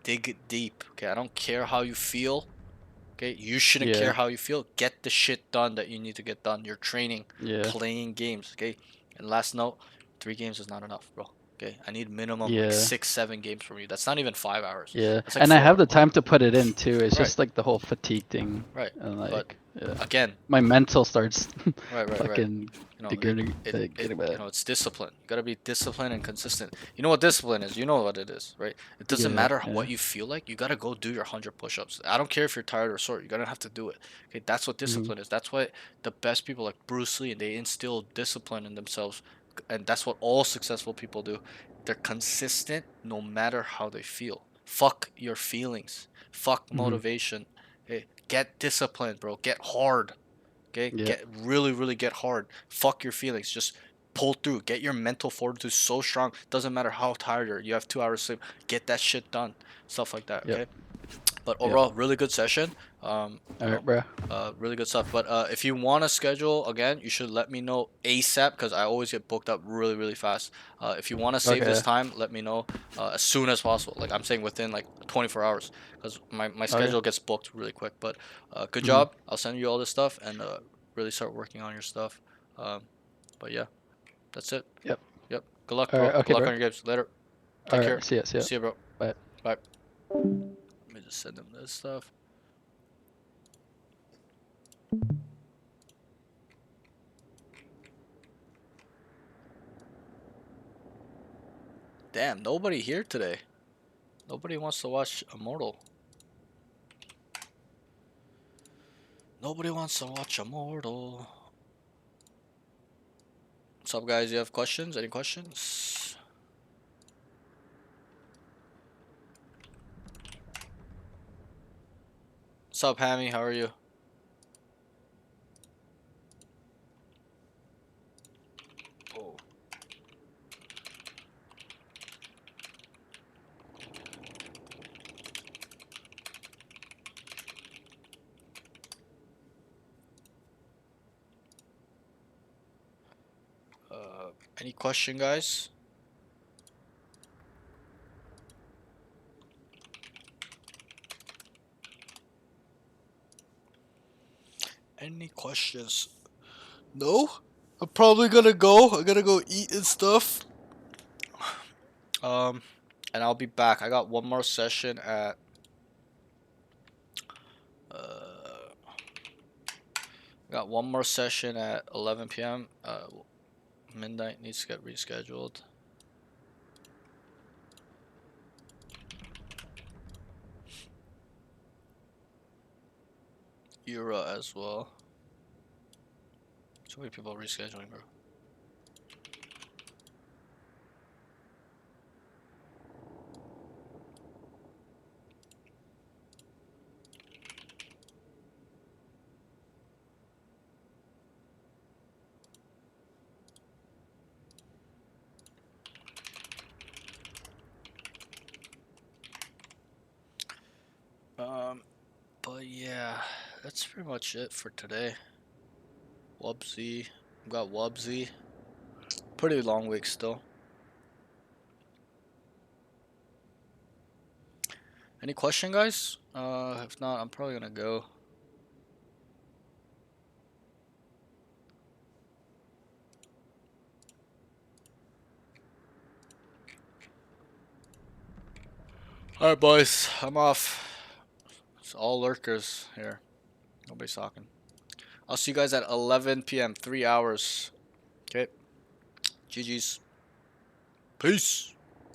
dig deep. Okay, I don't care how you feel. Okay, you shouldn't Yeah. care how you feel. Get the shit done that you need to get done. You're training, Yeah. playing games. Okay, and last note, 3 games is not enough, bro. Okay, I need minimum like Yeah. 6, 7 games from you. That's not even 5 hours. Yeah. That's like And I have 4 hours. the time to put it in too. It's Right, just like the whole fatigue thing. right. And But like, yeah. again, My mental starts right. fucking It getting it getting bad. it's discipline. You gotta be disciplined and consistent. You know what discipline is. You know what it is, right? It doesn't Yeah. matter Yeah. what you feel like. You gotta go do your 100 push-ups. I don't care if you're tired or sore. You're gonna have to do it. Okay, that's what Hmm. discipline is. That's why the best people like Bruce Lee, and they instill discipline in themselves, and that's what all successful people do. They're consistent no matter how they feel. Fuck your feelings. Fuck Hmm. motivation. Hey, get disciplined, bro. Get hard. Okay, Yeah. get really get hard. Fuck your feelings. Just pull through. Get your mental fortitude so strong. Doesn't matter how tired you are. You have 2 hours sleep. Get that shit done. Stuff like that. Yep. Okay. But Yep. overall, really good session. All right, bro. Really good stuff. But if you want to schedule again, you should let me know ASAP because I always get booked up really fast. If you want to save this Okay. time, let me know as soon as possible. Like I'm saying within like 24 hours because my Okay. schedule gets booked really quick. But good Hmm. job. I'll send you all this stuff and really start working on your stuff. Um, but yeah, that's it. Yep. Yep. Good luck, All bro. right. Good Okay, luck bro. on your games. Later. All Take care. right. See ya. See ya. See you, bro. Bye. Bye. Let me just send them this stuff. Damn, nobody here today. Nobody wants to watch Immortal. Nobody wants to watch Immortal. What's up, guys? You have questions? Any questions? What's up, Hammy? How are you? Oh. Any question, guys? Any questions? No? I'm probably gonna go. I'm gonna go eat and stuff. Um, and I'll be back. I got one more session at got one more session at 11 p.m. Midnight needs to get rescheduled. Eura as well. So many people rescheduling, bro. But yeah, that's pretty much it for today. Wubsy. We got Wubsy. Pretty long week still. Any question, guys? If not, I'm probably gonna go. Alright, boys. I'm off. It's all lurkers here. Nobody's talking. I'll see you guys at 11 p.m. 3 hours. Okay. GG's. Peace.